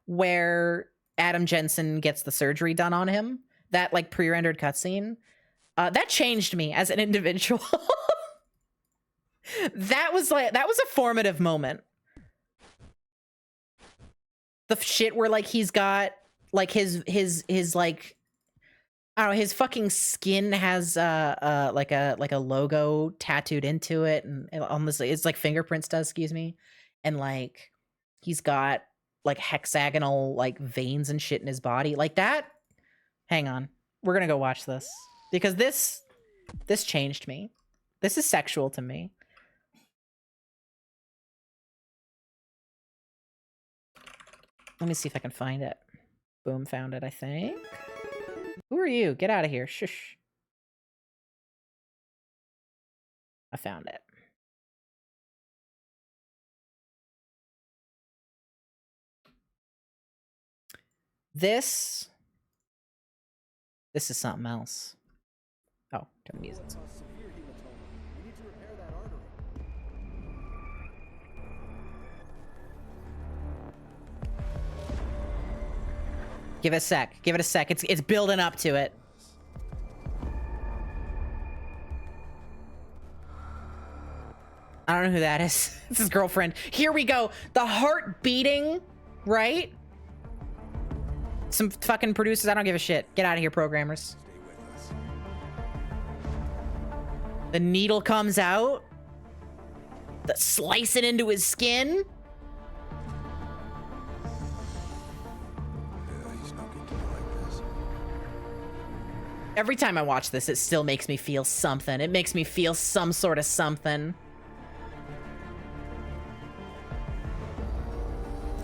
where Adam Jensen gets the surgery done on him. That like pre-rendered cutscene. That changed me as an individual. That was a formative moment. The shit where like he's got like his like I don't know, his fucking skin has like a logo tattooed into it, and almost it's like fingerprints does, excuse me, and like he's got like hexagonal like veins and shit in his body like that. Hang on, we're gonna go watch this because this changed me. This is sexual to me. Let me see if I can find it. Boom, found it, I think. Who are you? Get out of here. Shush. I found it. This is something else. Oh, turn the music. Give it a sec. Give it a sec. It's building up to it. I don't know who that is. It's his girlfriend. Here we go. The heart beating, right? Some fucking producers. I don't give a shit. Get out of here, programmers. The needle comes out. Slice it into his skin. Every time I watch this, it still makes me feel something. It makes me feel some sort of something.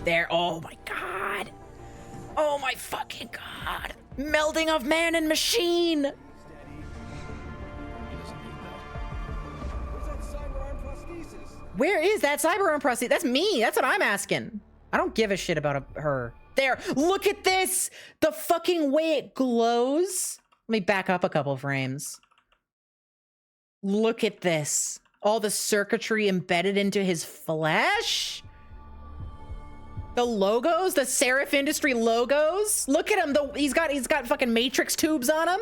There, oh my god. Oh my fucking god. Melding of man and machine. Where is that cyberarm prosthesis? That's me. That's what I'm asking. I don't give a shit about her. There, look at this. The fucking way it glows. Let me back up a couple frames. Look at this. All the circuitry embedded into his flesh. The logos, the Serif Industry logos. Look at him. He's got fucking matrix tubes on him.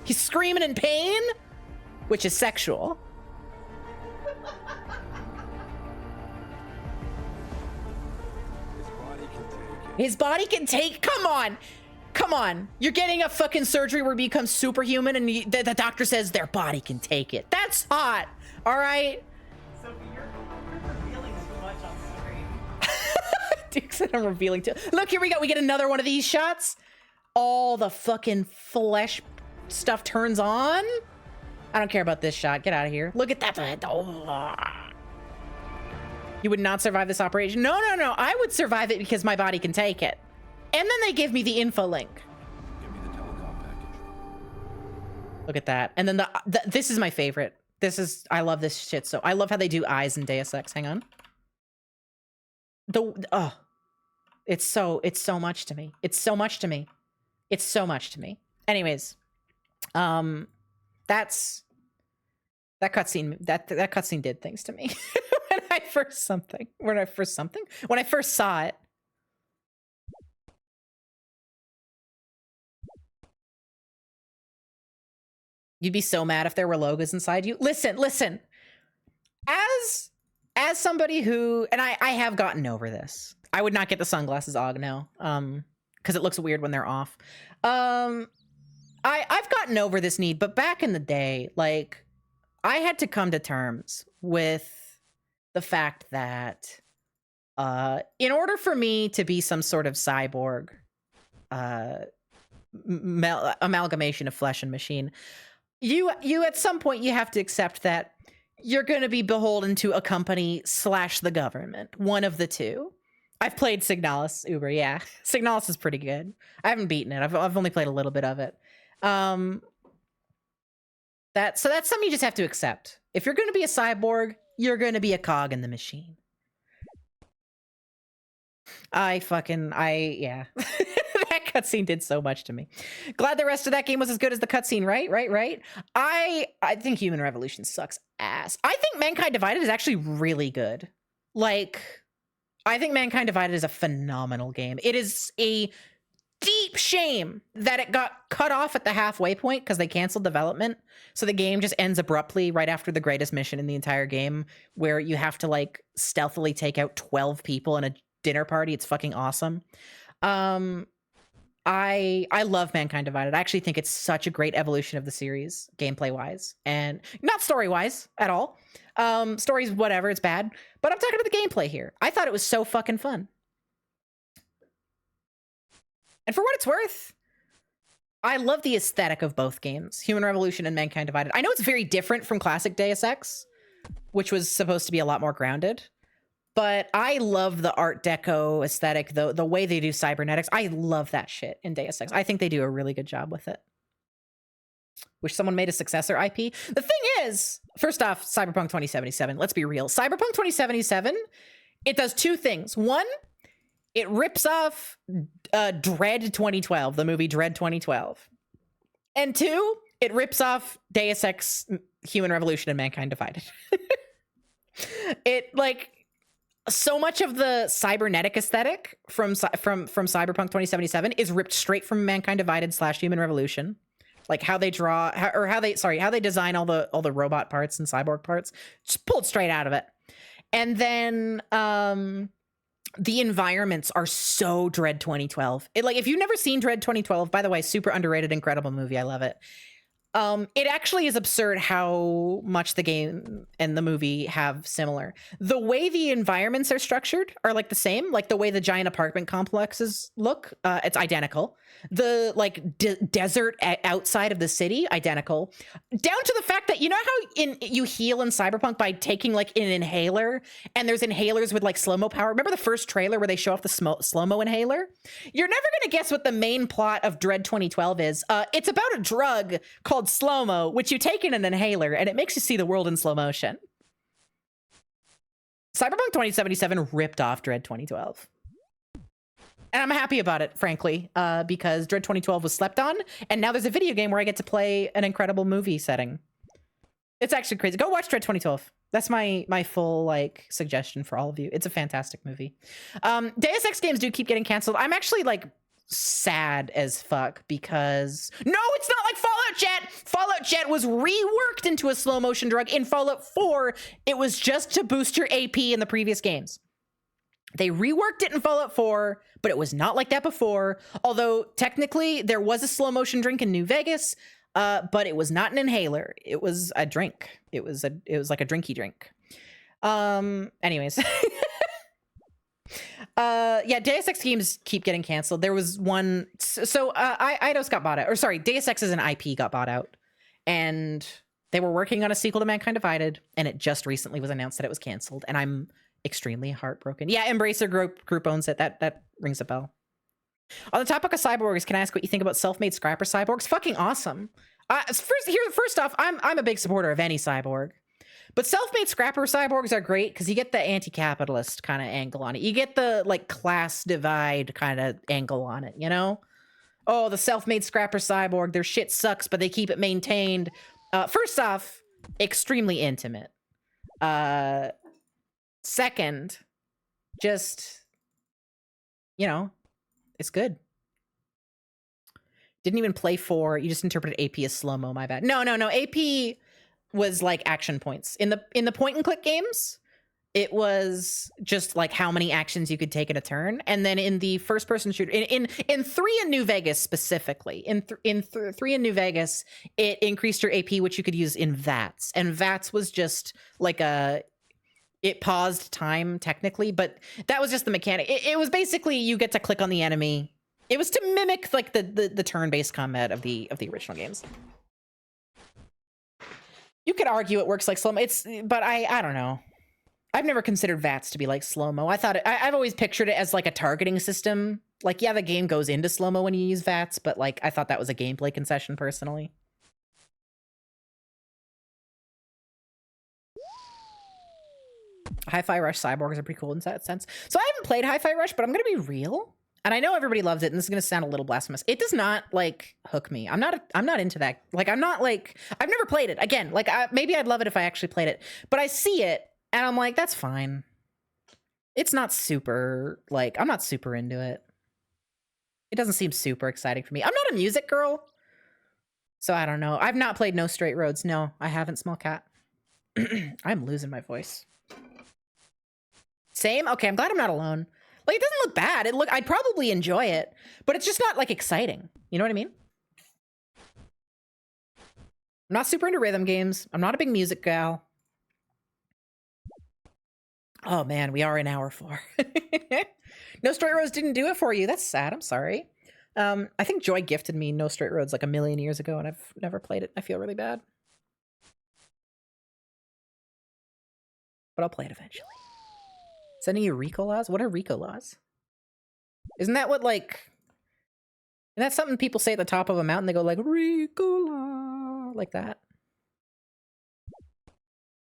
He's screaming in pain, which is sexual. His body can take. Come on. Come on, you're getting a fucking surgery where you become superhuman and the doctor says their body can take it. That's hot, all right? Sophie, you're revealing too much on screen. Duke said I'm revealing too. Look, here we go. We get another one of these shots. All the fucking flesh stuff turns on. I don't care about this shot. Get out of here. Look at that. Oh. You would not survive this operation? No. I would survive it because my body can take it. And then they give me the info link. Give me the telecom package. Look at that. And then this is my favorite. I love this shit. So I love how they do eyes in Deus Ex. Hang on. It's so much to me. It's so much to me. It's so much to me. Anyways, that cutscene did things to me when I first saw it. You'd be so mad if there were logos inside you. Listen. As somebody who, and I have gotten over this. I would not get the sunglasses, Og, no. Because it looks weird when they're off. I've gotten over this need, but back in the day, like, I had to come to terms with the fact that in order for me to be some sort of cyborg amalgamation of flesh and machine, you at some point you have to accept that you're going to be beholden to a company / the government, one of the two. I've played Signalis Uber, yeah. Signalis is pretty good. I haven't beaten it. I've only played a little bit of it. So that's something you just have to accept. If you're going to be a cyborg, you're going to be a cog in the machine. Yeah. That cutscene did so much to me. Glad the rest of that game was as good as the cutscene, right? I think Human Revolution sucks ass. I think Mankind Divided is actually really good. Like, I think Mankind Divided is a phenomenal game. It is a deep shame that it got cut off at the halfway point because they canceled development. So the game just ends abruptly right after the greatest mission in the entire game, where you have to like stealthily take out 12 people in a dinner party. It's fucking awesome. I love Mankind Divided. I actually think it's such a great evolution of the series, gameplay wise, and not story wise at all. Stories, whatever, it's bad. But I'm talking about the gameplay here. I thought it was so fucking fun. And for what it's worth, I love the aesthetic of both games, Human Revolution and Mankind Divided. I know it's very different from classic Deus Ex, which was supposed to be a lot more grounded. But I love the Art Deco aesthetic, the way they do cybernetics. I love that shit in Deus Ex. I think they do a really good job with it. Wish someone made a successor IP. The thing is, first off, Cyberpunk 2077. Let's be real. Cyberpunk 2077, it does two things. One, it rips off Dread 2012, the movie Dread 2012. And two, it rips off Deus Ex, Human Revolution, and Mankind Divided. It, like... So much of the cybernetic aesthetic from Cyberpunk 2077 is ripped straight from Mankind Divided / Human Revolution. Like how they draw, how they design all the robot parts and cyborg parts, just pulled straight out of it. And then the environments are so Dread 2012. Like, if you've never seen Dread 2012, by the way, super underrated, incredible movie. I love it. It actually is absurd how much the game and the movie have similar. The way the environments are structured are like the same, like the way the giant apartment complexes look, it's identical. The like desert outside of the city, identical. Down to the fact that, you know how you heal in Cyberpunk by taking like an inhaler, and there's inhalers with like slow-mo power. Remember the first trailer where they show off the slow-mo inhaler? You're never gonna guess what the main plot of Dread 2012 is. It's about a drug called slow-mo, which you take in an inhaler, and it makes you see the world in slow motion. Cyberpunk 2077 ripped off Dread 2012. And I'm happy about it, frankly, because Dread 2012 was slept on, and now there's a video game where I get to play an incredible movie setting. It's actually crazy. Go watch Dread 2012. That's my full like suggestion for all of you. It's a fantastic movie. Deus Ex games do keep getting canceled. I'm actually like sad as fuck because no, it's not like Fallout Jet. Fallout Jet was reworked into a slow motion drug. In Fallout 4, it was just to boost your AP in the previous games. They reworked it in Fallout 4, but it was not like that before. Although technically there was a slow motion drink in New Vegas, but it was not an inhaler. It was a drink. It was like a drinky drink. Anyways. Yeah, Deus Ex games keep getting canceled. There was one, so Eidos got bought out, or sorry, Deus Ex as an IP got bought out, and they were working on a sequel to Mankind Divided, and it just recently was announced that it was canceled, and I'm extremely heartbroken. Yeah, Embracer Group owns it. That rings a bell. On the topic of cyborgs, can I ask what you think about self-made scrapper cyborgs? Fucking awesome. First off, I'm a big supporter of any cyborg. But self-made scrapper cyborgs are great because you get the anti-capitalist kind of angle on it. You get the like class divide kind of angle on it, you know? Oh, the self-made scrapper cyborg, their shit sucks, but they keep it maintained. First off, extremely intimate. Second, just, you know, it's good. Didn't even play 4. You just interpreted AP as slow-mo, my bad. No. AP was like action points. In the point and click games, it was just like how many actions you could take in a turn. And then in the first person shooter, in 3 in New Vegas specifically, in 3 in New Vegas, it increased your AP, which you could use in VATS. And VATS was just like it paused time technically, but that was just the mechanic. It was basically you get to click on the enemy. It was to mimic like the turn-based combat of the original games. You could argue it works like slow-mo. But I don't know. I've never considered VATS to be like slow-mo. I've always pictured it as like a targeting system. Like, yeah, the game goes into slow-mo when you use VATS, but like I thought that was a gameplay concession personally. Hi-Fi Rush cyborgs are pretty cool in that sense. So I haven't played Hi-Fi Rush, but I'm gonna be real. And I know everybody loves it, and this is gonna sound a little blasphemous. It does not like hook me. I'm not into that. Like, I'm not like, I've never played it. Again, like maybe I'd love it if I actually played it, but I see it and I'm like, that's fine. It's not super, like, I'm not super into it. It doesn't seem super exciting for me. I'm not a music girl, so I don't know. I've not played No Straight Roads. No, I haven't, Small Cat. I'm losing my voice. Same? Okay, I'm glad I'm not alone. Like, it doesn't look bad. I'd probably enjoy it, but it's just not like exciting. You know what I mean? I'm not super into rhythm games. I'm not a big music gal. Oh man, we are in hour 4. No Straight Roads didn't do it for you. That's sad. I'm sorry. I think Joy gifted me No Straight Roads like a million years ago, and I've never played it. I feel really bad. But I'll play it eventually. Sending you Rico laws? What are Rico laws? Isn't that what, like... Isn't that something people say at the top of a mountain? They go like, Rico law, like that.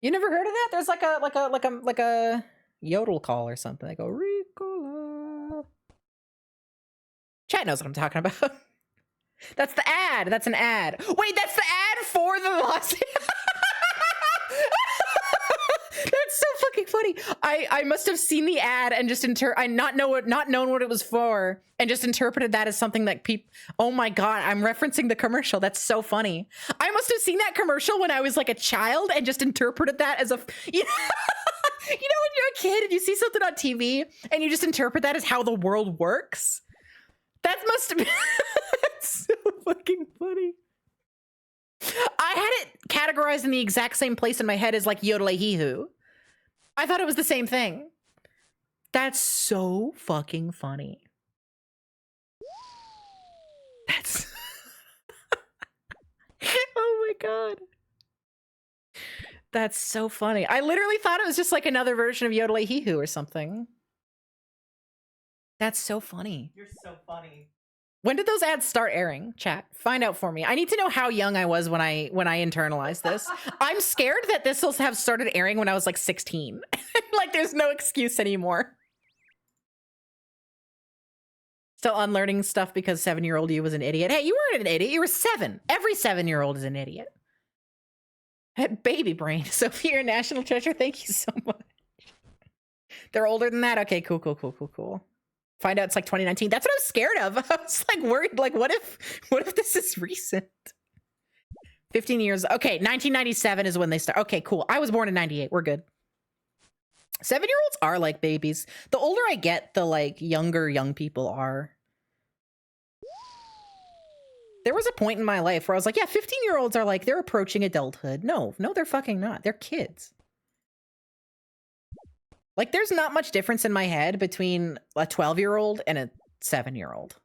You never heard of that? There's like a yodel call or something. They go Ricola. Chat knows what I'm talking about. That's the ad. That's an ad. Wait, that's the ad for the Los. That's so fucking funny. I must have seen the ad and just not known what it was for, and just interpreted that as something that people. Oh my god, I'm referencing the commercial. That's so funny. I must have seen that commercial when I was like a child and just interpreted that as a. You know when you're a kid and you see something on TV and you just interpret that as how the world works. That must have been so fucking funny. I had it categorized in the exact same place in my head as like Yodel-a-hee-hoo. I thought it was the same thing. That's so fucking funny. That's... Oh my god. That's so funny. I literally thought it was just like another version of Yodel-a-hee-hoo or something. That's so funny. You're so funny. When did those ads start airing? Chat, find out for me. I need to know how young I was when I internalized this. I'm scared that this will have started airing when I was like 16. Like there's no excuse anymore. Still unlearning stuff because 7-year-old you was an idiot. Hey, you weren't an idiot. You were 7. Every 7-year-old is an idiot. Baby brain. Sophia, you're a national treasure. Thank you so much. They're older than that? Okay, cool. Find out it's like 2019. That's what I was scared of. I was like worried, like what if this is recent? 15 years. Okay, 1997 is when they start. Okay, cool. I was born in 98. We're good. 7-year-olds are like babies. The older I get, the like younger young people are. There was a point in my life where I was like, yeah, 15-year-olds are like, they're approaching adulthood. No, they're fucking not. They're kids. Like, there's not much difference in my head between a 12-year-old and a 7-year-old.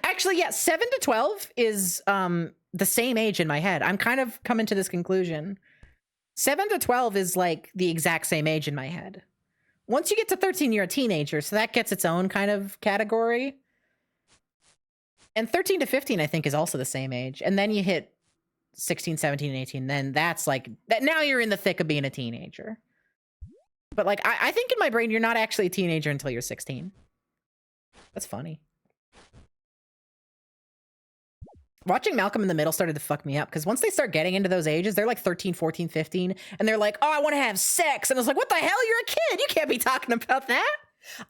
Actually, yeah, 7 to 12 is the same age in my head. I'm kind of coming to this conclusion. 7 to 12 is like the exact same age in my head. Once you get to 13, you're a teenager, so that gets its own kind of category. And 13 to 15, I think, is also the same age. And then you hit 16, 17, and 18. Then that's like, that. Now you're in the thick of being a teenager. But like, I think in my brain, you're not actually a teenager until you're 16. That's funny. Watching Malcolm in the Middle started to fuck me up because once they start getting into those ages, they're like 13, 14, 15, and they're like, oh, I want to have sex. And I was like, what the hell? You're a kid. You can't be talking about that.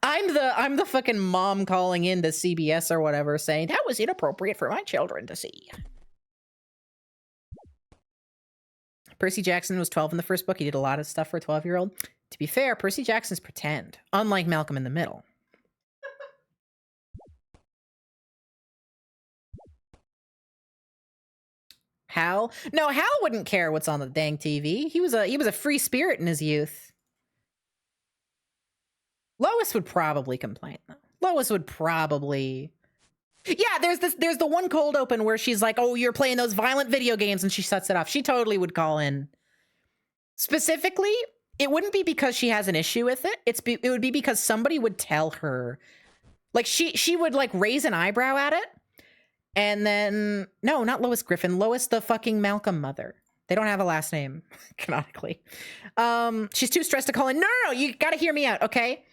I'm the fucking mom calling into CBS or whatever saying that was inappropriate for my children to see. Percy Jackson was 12 in the first book. He did a lot of stuff for a 12-year-old. To be fair, Percy Jackson's pretend, unlike Malcolm in the Middle. Hal? No, Hal wouldn't care what's on the dang TV. He was a free spirit in his youth. Lois would probably complain though. Lois would probably. Yeah, there's the one cold open where she's like, "Oh, you're playing those violent video games," and she shuts it off. She totally would call in. Specifically, it wouldn't be because she has an issue with it. It would be because somebody would tell her, like she would like raise an eyebrow at it, and then no, not Lois Griffin, Lois the fucking Malcolm mother. They don't have a last name canonically. She's too stressed to call in. No, you got to hear me out, okay?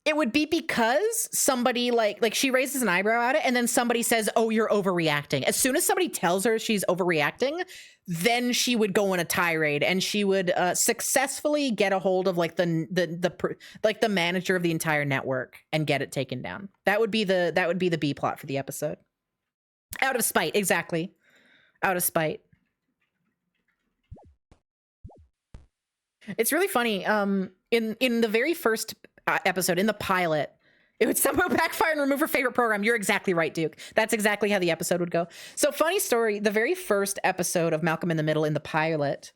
It would be because somebody like she raises an eyebrow at it and then somebody says, "Oh, you're overreacting." As soon as somebody tells her she's overreacting, then she would go on a tirade and she would successfully get a hold of like the manager of the entire network and get it taken down. That would be the B plot for the episode. Out of spite, exactly. Out of spite. It's really funny. In the very first episode, in the pilot, it would somehow backfire and remove her favorite program. You're exactly right, Duke. That's exactly how the episode would go. So funny story, the very first episode of Malcolm in the Middle in the pilot,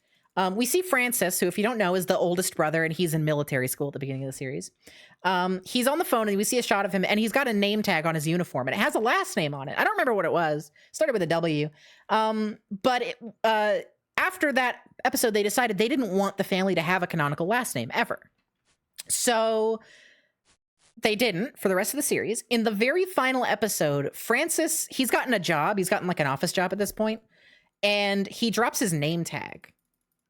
we see Francis, who, if you don't know, is the oldest brother, and he's in military school at the beginning of the series. He's on the phone, and we see a shot of him, and he's got a name tag on his uniform, and it has a last name on it. I don't remember what it was. It started with a W. After that episode, they decided they didn't want the family to have a canonical last name ever. So they didn't for the rest of the series. In the very final episode, Francis, he's gotten a job. He's gotten like an office job at this point, and he drops his name tag.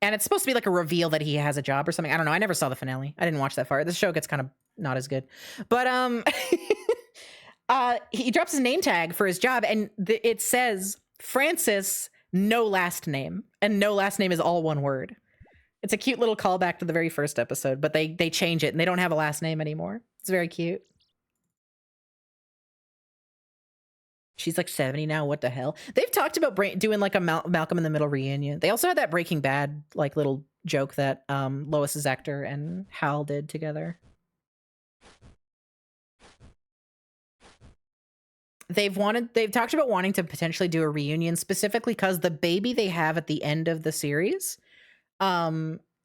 And it's supposed to be like a reveal that he has a job or something. I don't know. I never saw the finale. I didn't watch that far. This show gets kind of not as good. But he drops his name tag for his job, and it says Francis, no last name. And no last name is all one word. It's a cute little callback to the very first episode, but they change it and they don't have a last name anymore. It's very cute. She's like 70 now. What the hell? They've talked about doing like a Malcolm in the Middle reunion. They also had that Breaking Bad like little joke that Lois's actor and Hal did together. They've talked about wanting to potentially do a reunion specifically because the baby they have at the end of the series,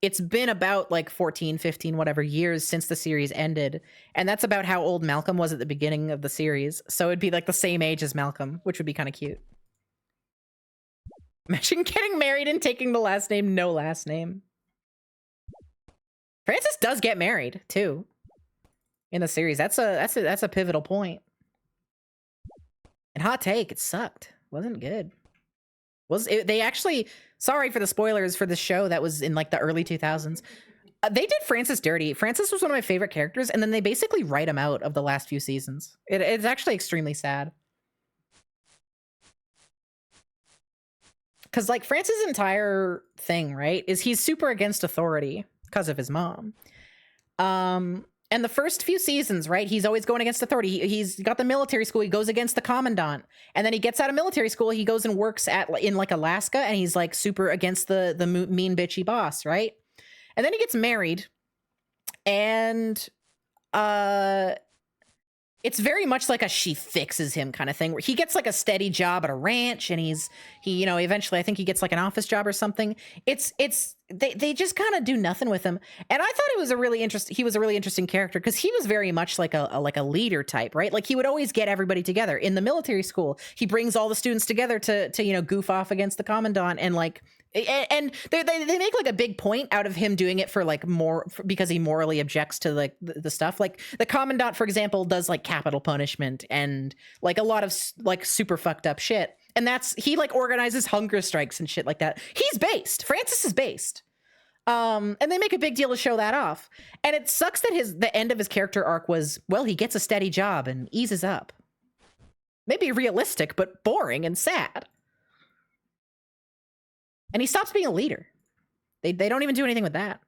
it's been about like 14, 15, whatever years since the series ended. And that's about how old Malcolm was at the beginning of the series. So it'd be like the same age as Malcolm, which would be kind of cute. Imagine getting married and taking the last name, no last name. Francis does get married too in the series. That's a pivotal point. And hot take, it sucked. Wasn't good. They actually, sorry for the spoilers for the show that was in like the early 2000s. They did Francis dirty. Francis was one of my favorite characters, and then they basically write him out of the last few seasons. It's actually extremely sad. Because like Francis' entire thing, right, is he's super against authority because of his mom. And the first few seasons, right, he's always going against authority. He's got the military school. He goes against the commandant. And then he gets out of military school. He goes and works in like Alaska, and he's like super against the mean bitchy boss, right? And then he gets married, and it's very much like a she fixes him kind of thing, where he gets like a steady job at a ranch, and he eventually I think he gets like an office job or something. They just kind of do nothing with him. And I thought he was a really interesting character because he was very much like a leader type, right? Like he would always get everybody together. In the military school, he brings all the students together to goof off against the commandant, and like and they make like a big point out of him doing it for like because he morally objects to like the stuff. Like the commandant, for example, does like capital punishment and like a lot of like super fucked up shit. And he like organizes hunger strikes and shit like that. He's based. Francis is based. And they make a big deal to show that off. And it sucks that the end of his character arc was, well, he gets a steady job and eases up. Maybe realistic, but boring and sad. And he stops being a leader. They don't even do anything with that.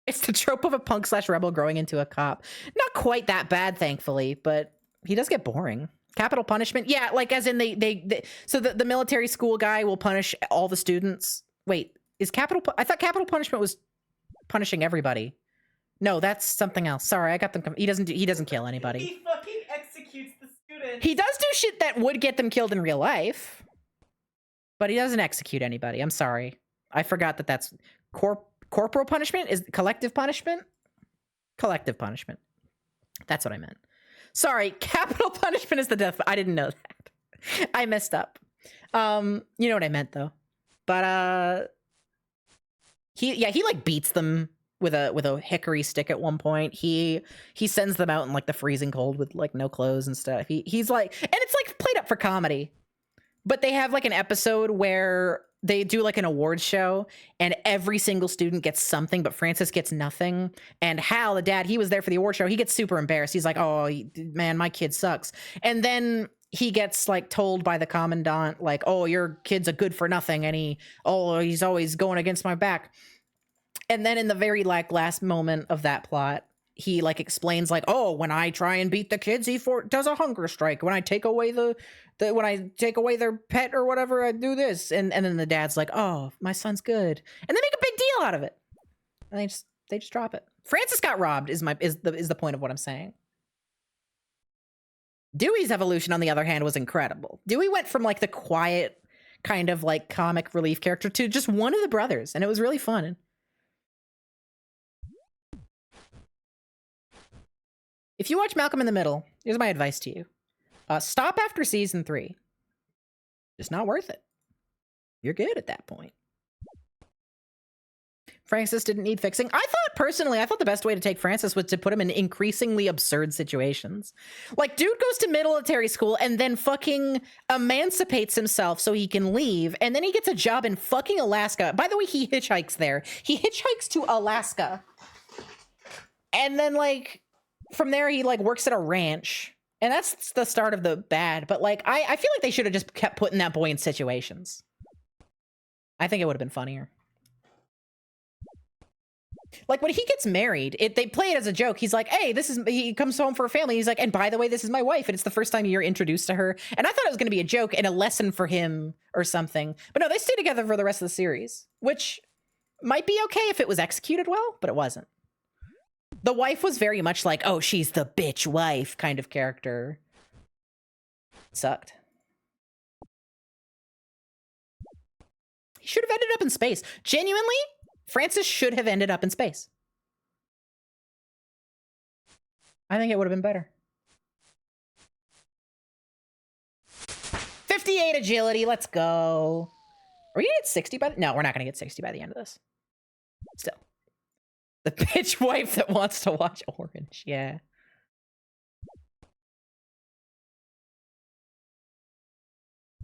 It's the trope of a punk/rebel growing into a cop. Not quite that bad, thankfully, but he does get boring. Capital punishment, yeah, like as in so the military school guy will punish all the students. Wait, I thought capital punishment was punishing everybody. No, that's something else. Sorry, I got them. He doesn't kill anybody. He fucking executes the student. He does do shit that would get them killed in real life, but he doesn't execute anybody. I'm sorry. I forgot that that's corporal punishment is collective punishment. Collective punishment. That's what I meant. Sorry, capital punishment is the death. I didn't know that. I messed up. You know what I meant though. But he like beats them with a hickory stick at one point. He sends them out in like the freezing cold with like no clothes and stuff. He's like, and it's like played up for comedy. But they have like an episode where they do like an awards show and every single student gets something, but Francis gets nothing. And Hal, the dad, he was there for the award show. He gets super embarrassed. He's like, oh man, my kid sucks. And then he gets like told by the commandant, like, oh, your kid's a good for nothing. And he's always going against my back. And then in the very like last moment of that plot, he like explains like, oh, when I try and beat the kids, he does a hunger strike. When I take away when I take away their pet or whatever, I do this. And then the dad's like, oh, my son's good. And they make a big deal out of it. And they just drop it. Francis got robbed is the point of what I'm saying. Dewey's evolution, on the other hand, was incredible. Dewey went from like the quiet kind of like comic relief character to just one of the brothers, and it was really fun. If you watch Malcolm in the Middle, here's my advice to you. Stop after season 3. It's not worth it. You're good at that point. Francis didn't need fixing. I thought the best way to take Francis was to put him in increasingly absurd situations. Like, dude goes to military school and then fucking emancipates himself so he can leave. And then he gets a job in fucking Alaska. By the way, he hitchhikes there. He hitchhikes to Alaska. And then, like, from there, he, like, works at a ranch. And that's the start of the bad. But, like, I feel like they should have just kept putting that boy in situations. I think it would have been funnier. Like, when he gets married, they play it as a joke. He's like, hey, he comes home for a family. He's like, and by the way, this is my wife. And it's the first time you're introduced to her. And I thought it was going to be a joke and a lesson for him or something. But no, they stay together for the rest of the series, which might be okay if it was executed well, but it wasn't. The wife was very much like, oh, she's the bitch wife kind of character. It sucked. He should have ended up in space. Genuinely, Francis should have ended up in space. I think it would have been better. 58 agility, let's go. Are we gonna get 60 by the... No, we're not gonna get 60 by the end of this. Still. The bitch wife that wants to watch Orange, yeah.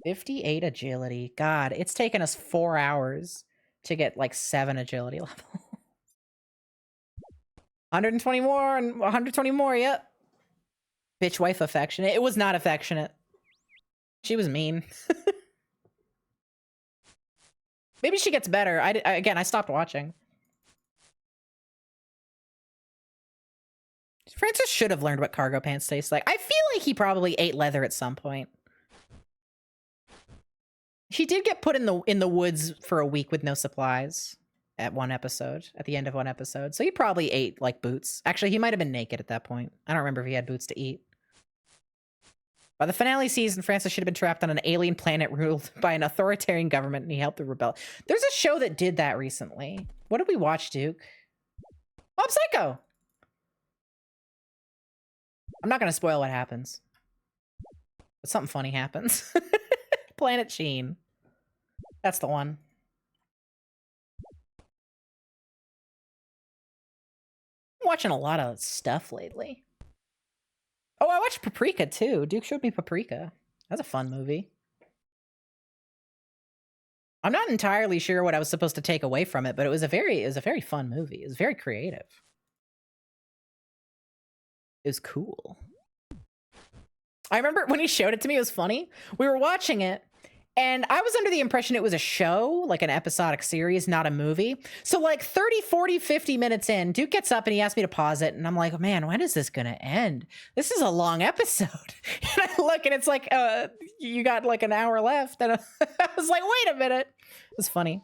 $58 agility. God, it's taken us 4 hours to get like 7 agility level. 120 more and 120 more, yep. Bitch wife affectionate. It was not affectionate. She was mean. Maybe she gets better. Again, I stopped watching. Francis should have learned what cargo pants taste like. I feel like he probably ate leather at some point. He did get put in the woods for a week with no supplies at the end of one episode. So he probably ate like boots. Actually, he might have been naked at that point. I don't remember if he had boots to eat. By the finale season, Francis should have been trapped on an alien planet ruled by an authoritarian government, and he helped the rebel. There's a show that did that recently. What did we watch, Duke? Mob Psycho! I'm not going to spoil what happens. But something funny happens. Planet Sheen. That's the one. I'm watching a lot of stuff lately. Oh, I watched Paprika too. Duke showed me Paprika. That's a fun movie. I'm not entirely sure what I was supposed to take away from it, but it was a very fun movie. It was very creative. It was cool. I remember when he showed it to me, it was funny. We were watching it, and I was under the impression it was a show, like an episodic series, not a movie. So like 30, 40, 50 minutes in, Duke gets up and he asked me to pause it, and I'm like, man, when is this gonna end? This is a long episode. And I look, and it's like, you got like an hour left. And I was like, wait a minute. It was funny.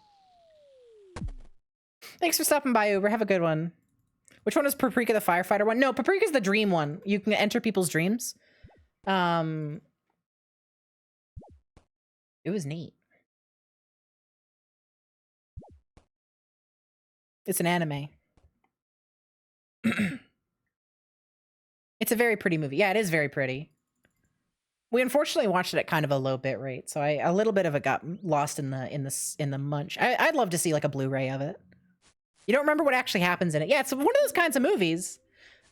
Thanks for stopping by, Uber. Have a good one. Which one is Paprika the firefighter one? No, Paprika's the dream one. You can enter people's dreams. It was neat. It's an anime. It's a very pretty movie. Yeah, it is very pretty. We unfortunately watched it at kind of a low bit rate, so a little bit of it got lost in the munch. I'd love to see like a Blu-ray of it. You don't remember what actually happens in it? Yeah, it's one of those kinds of movies.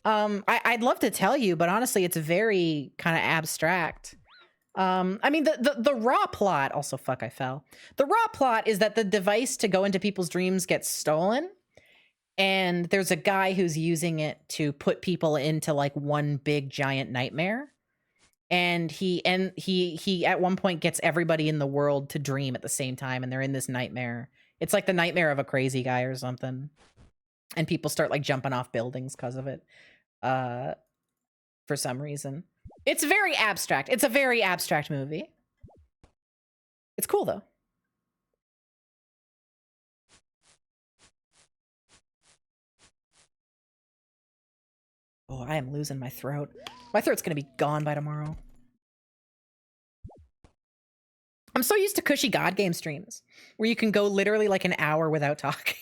I'd love to tell you, but honestly, it's very kind of abstract. I mean, the raw plot, also fuck, I fell. The raw plot is that the device to go into people's dreams gets stolen. And there's a guy who's using it to put people into like one big giant nightmare. And he at one point gets everybody in the world to dream at the same time. And they're in this nightmare. It's like the nightmare of a crazy guy or something. And people start like jumping off buildings because of it. For some reason. It's very abstract. It's a very abstract movie. It's cool though. Oh, I am losing my throat. My throat's gonna be gone by tomorrow. I'm so used to cushy God game streams where you can go literally like an hour without talking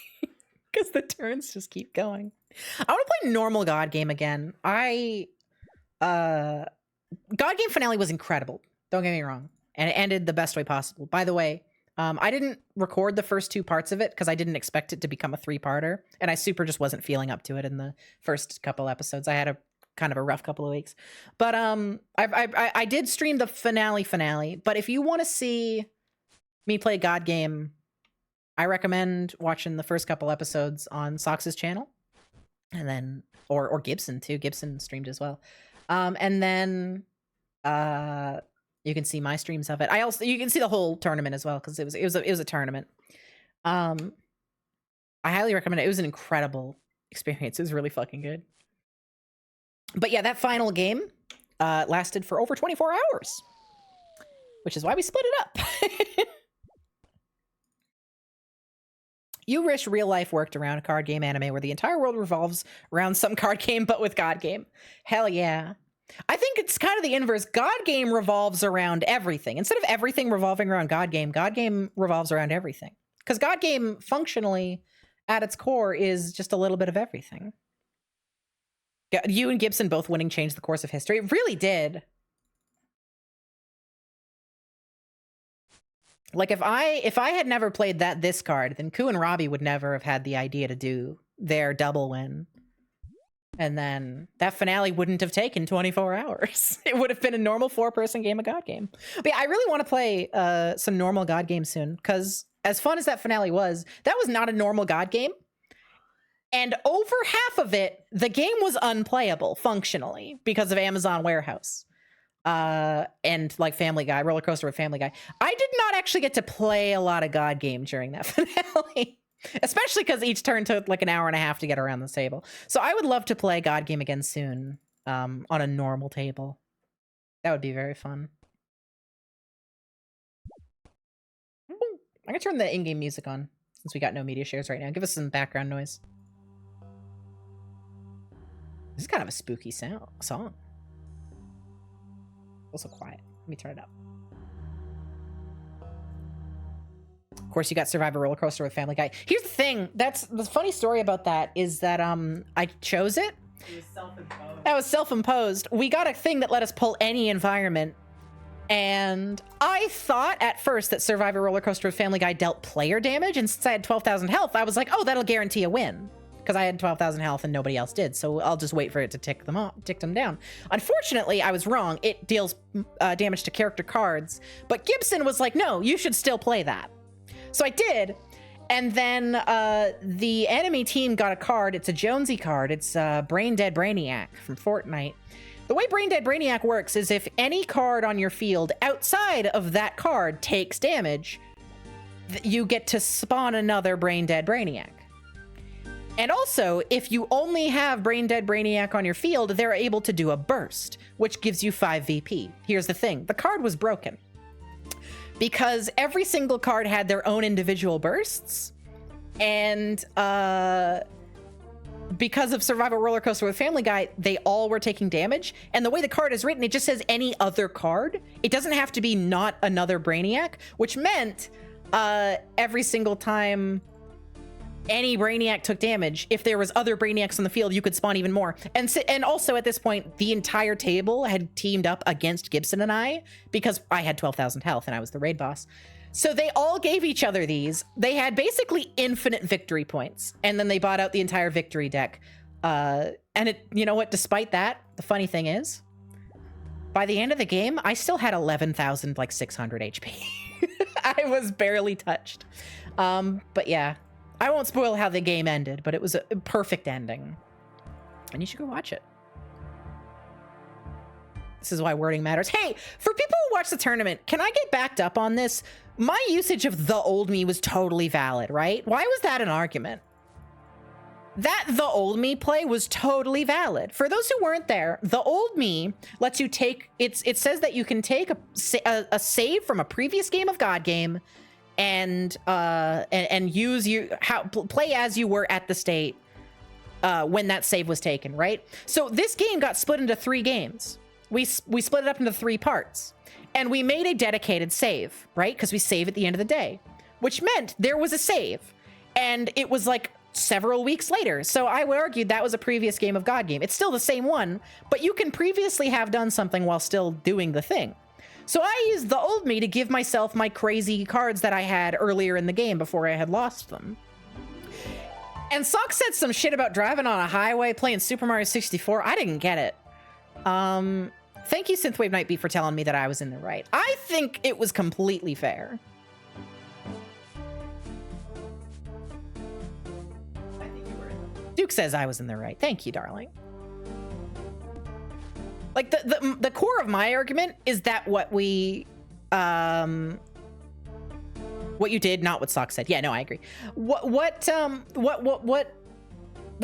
because the turns just keep going. I want to play normal God game again. God game finale was incredible. Don't get me wrong. And it ended the best way possible. By the way, I didn't record the first 2 parts of it because I didn't expect it to become a 3-parter. And I super just wasn't feeling up to it in the first couple episodes. I had a kind of a rough couple of weeks. But I did stream the finale. But if you want to see me play God game, I recommend watching the first couple episodes on Sox's channel. And then, or Gibson too. Gibson streamed as well. And then you can see my streams of it. You can see the whole tournament as well because it was a tournament. I highly recommend it. It was an incredible experience. It was really fucking good. But yeah, that final game lasted for over 24 hours, which is why we split it up. You wish real life worked around a card game anime where the entire world revolves around some card game, but with God game. Hell yeah. I think it's kind of the inverse. God game revolves around everything. Instead of everything revolving around God game revolves around everything. Because God game functionally, at its core, is just a little bit of everything. You and Gibson both winning changed the course of history. It really did. Like if I had never played this card, then Ku and Robbie would never have had the idea to do their double win. And then that finale wouldn't have taken 24 hours. It would have been a normal 4-person game of God game. But yeah, I really want to play some normal God game soon, because as fun as that finale was, that was not a normal God game. And over half of it, the game was unplayable functionally because of Amazon Warehouse. And like Family Guy, Roller Coaster with Family Guy. I did not actually get to play a lot of God game during that finale. Especially because each turn took like an hour and a half to get around the table. So I would love to play God game again soon on a normal table. That would be very fun. I'm going to turn the in-game music on since we got no media shares right now. Give us some background noise. This is kind of a spooky song. Also quiet. Let me turn it up. Of course, you got Survivor Roller Coaster with Family Guy. Here's the thing. That's the funny story about that is that I chose it. It was self-imposed. That was self-imposed. We got a thing that let us pull any environment. And I thought at first that Survivor Roller Coaster with Family Guy dealt player damage. And since I had 12,000 health, I was like, oh, that'll guarantee a win. Because I had 12,000 health and nobody else did. So I'll just wait for it to tick them down. Unfortunately, I was wrong. It deals damage to character cards. But Gibson was like, no, you should still play that. So I did, and then the enemy team got a card. It's a Jonesy card. It's Brain Dead Brainiac from Fortnite. The way Brain Dead Brainiac works is if any card on your field outside of that card takes damage, you get to spawn another Brain Dead Brainiac. And also, if you only have Brain Dead Brainiac on your field, they're able to do a burst, which gives you 5 VP. Here's the thing. The card was broken. Because every single card had their own individual bursts. And because of Survival Roller Coaster with Family Guy, they all were taking damage. And the way the card is written, it just says any other card. It doesn't have to be not another Brainiac, which meant every single time any Brainiac took damage, if there was other Brainiacs on the field, you could spawn even more. And also at this point, the entire table had teamed up against Gibson and I because I had 12,000 health and I was the raid boss. So they all gave each other these. They had basically infinite victory points, and then they bought out the entire victory deck. And you know what? Despite that, the funny thing is, by the end of the game, I still had 11,600 HP. I was barely touched. But yeah, I won't spoil how the game ended, but it was a perfect ending, and you should go watch it. This is why wording matters. Hey, for people who watch the tournament, can I get backed up on this? My usage of the old me was totally valid, right? Why was that an argument? That the old me play was totally valid. For those who weren't there, the old me lets you take, it says that you can take a save from a previous game of God game and use play as you were at the state when that save was taken, right? So this game got split into 3 games. We split it up into 3 parts, and we made a dedicated save, right? Because we save at the end of the day, which meant there was a save, and it was like several weeks later. So I would argue that was a previous game of God game. It's still the same one, but you can previously have done something while still doing the thing. So I used the old me to give myself my crazy cards that I had earlier in the game before I had lost them. And Sock said some shit about driving on a highway playing Super Mario 64. I didn't get it. Thank you, Synthwave Nightbeat, for telling me that I was in the right. I think it was completely fair. Duke says I was in the right. Thank you, darling. Like the core of my argument is that what you did, not what Sock said. Yeah, no, I agree. What the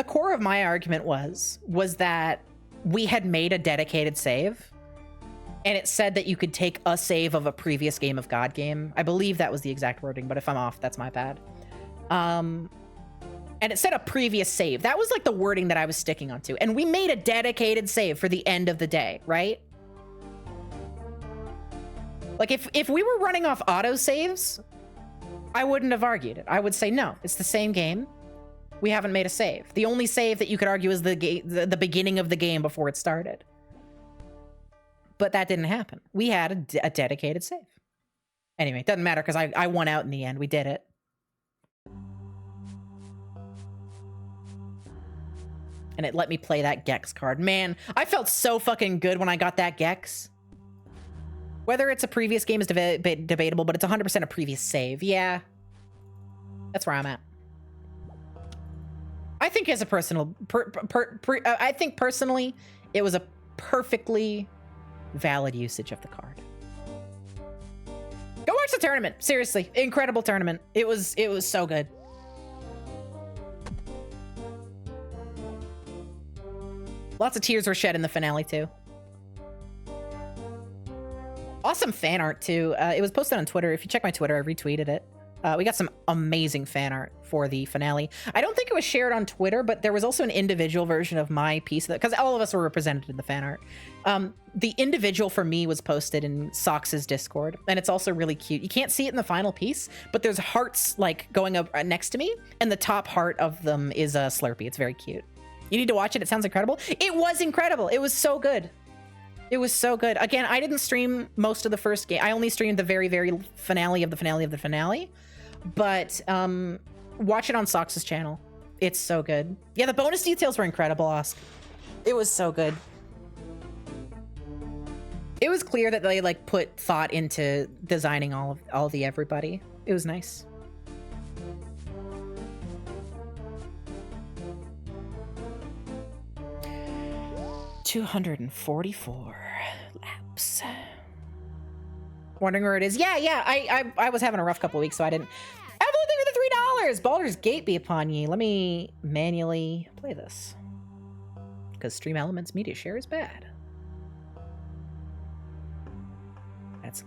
core of my argument was that we had made a dedicated save, and it said that you could take a save of a previous game of God game. I believe that was the exact wording, but if I'm off, that's my bad. And it said a previous save. That was like the wording that I was sticking onto. And we made a dedicated save for the end of the day, right? Like if we were running off auto saves, I wouldn't have argued it. I would say, no, it's the same game. We haven't made a save. The only save that you could argue is the beginning of the game before it started. But that didn't happen. We had a dedicated save. Anyway, it doesn't matter because I won out in the end. We did it. And it let me play that Gex card. Man, I felt so fucking good when I got that Gex. Whether it's a previous game is debatable, but it's 100% a previous save. Yeah. That's where I'm at. I think as a personal, I think personally, it was a perfectly valid usage of the card. Go watch the tournament. Seriously, incredible tournament. It was so good. Lots of tears were shed in the finale too. Awesome fan art too. It was posted on Twitter. If you check my Twitter, I retweeted it. We got some amazing fan art for the finale. I don't think it was shared on Twitter, but there was also an individual version of my piece, because all of us were represented in the fan art. The individual for me was posted in Sox's Discord, and it's also really cute. You can't see it in the final piece, but there's hearts like going up next to me, and the top heart of them is a Slurpee. It's very cute. You need to watch it. It sounds incredible. It was incredible. It was so good. It was so good. Again, I didn't stream most of the first game. I only streamed the very, very finale of the finale of the finale. But watch it on Sox's channel. It's so good. Yeah, the bonus details were incredible, Oscar. It was so good. It was clear that they like put thought into designing all the everybody. It was nice. $244 laps. Wondering where it is. Yeah. I was having a rough couple weeks, so I didn't. Evelyn, thank you for the $3. Baldur's Gate be upon ye. Let me manually play this, because Stream Elements Media Share is bad.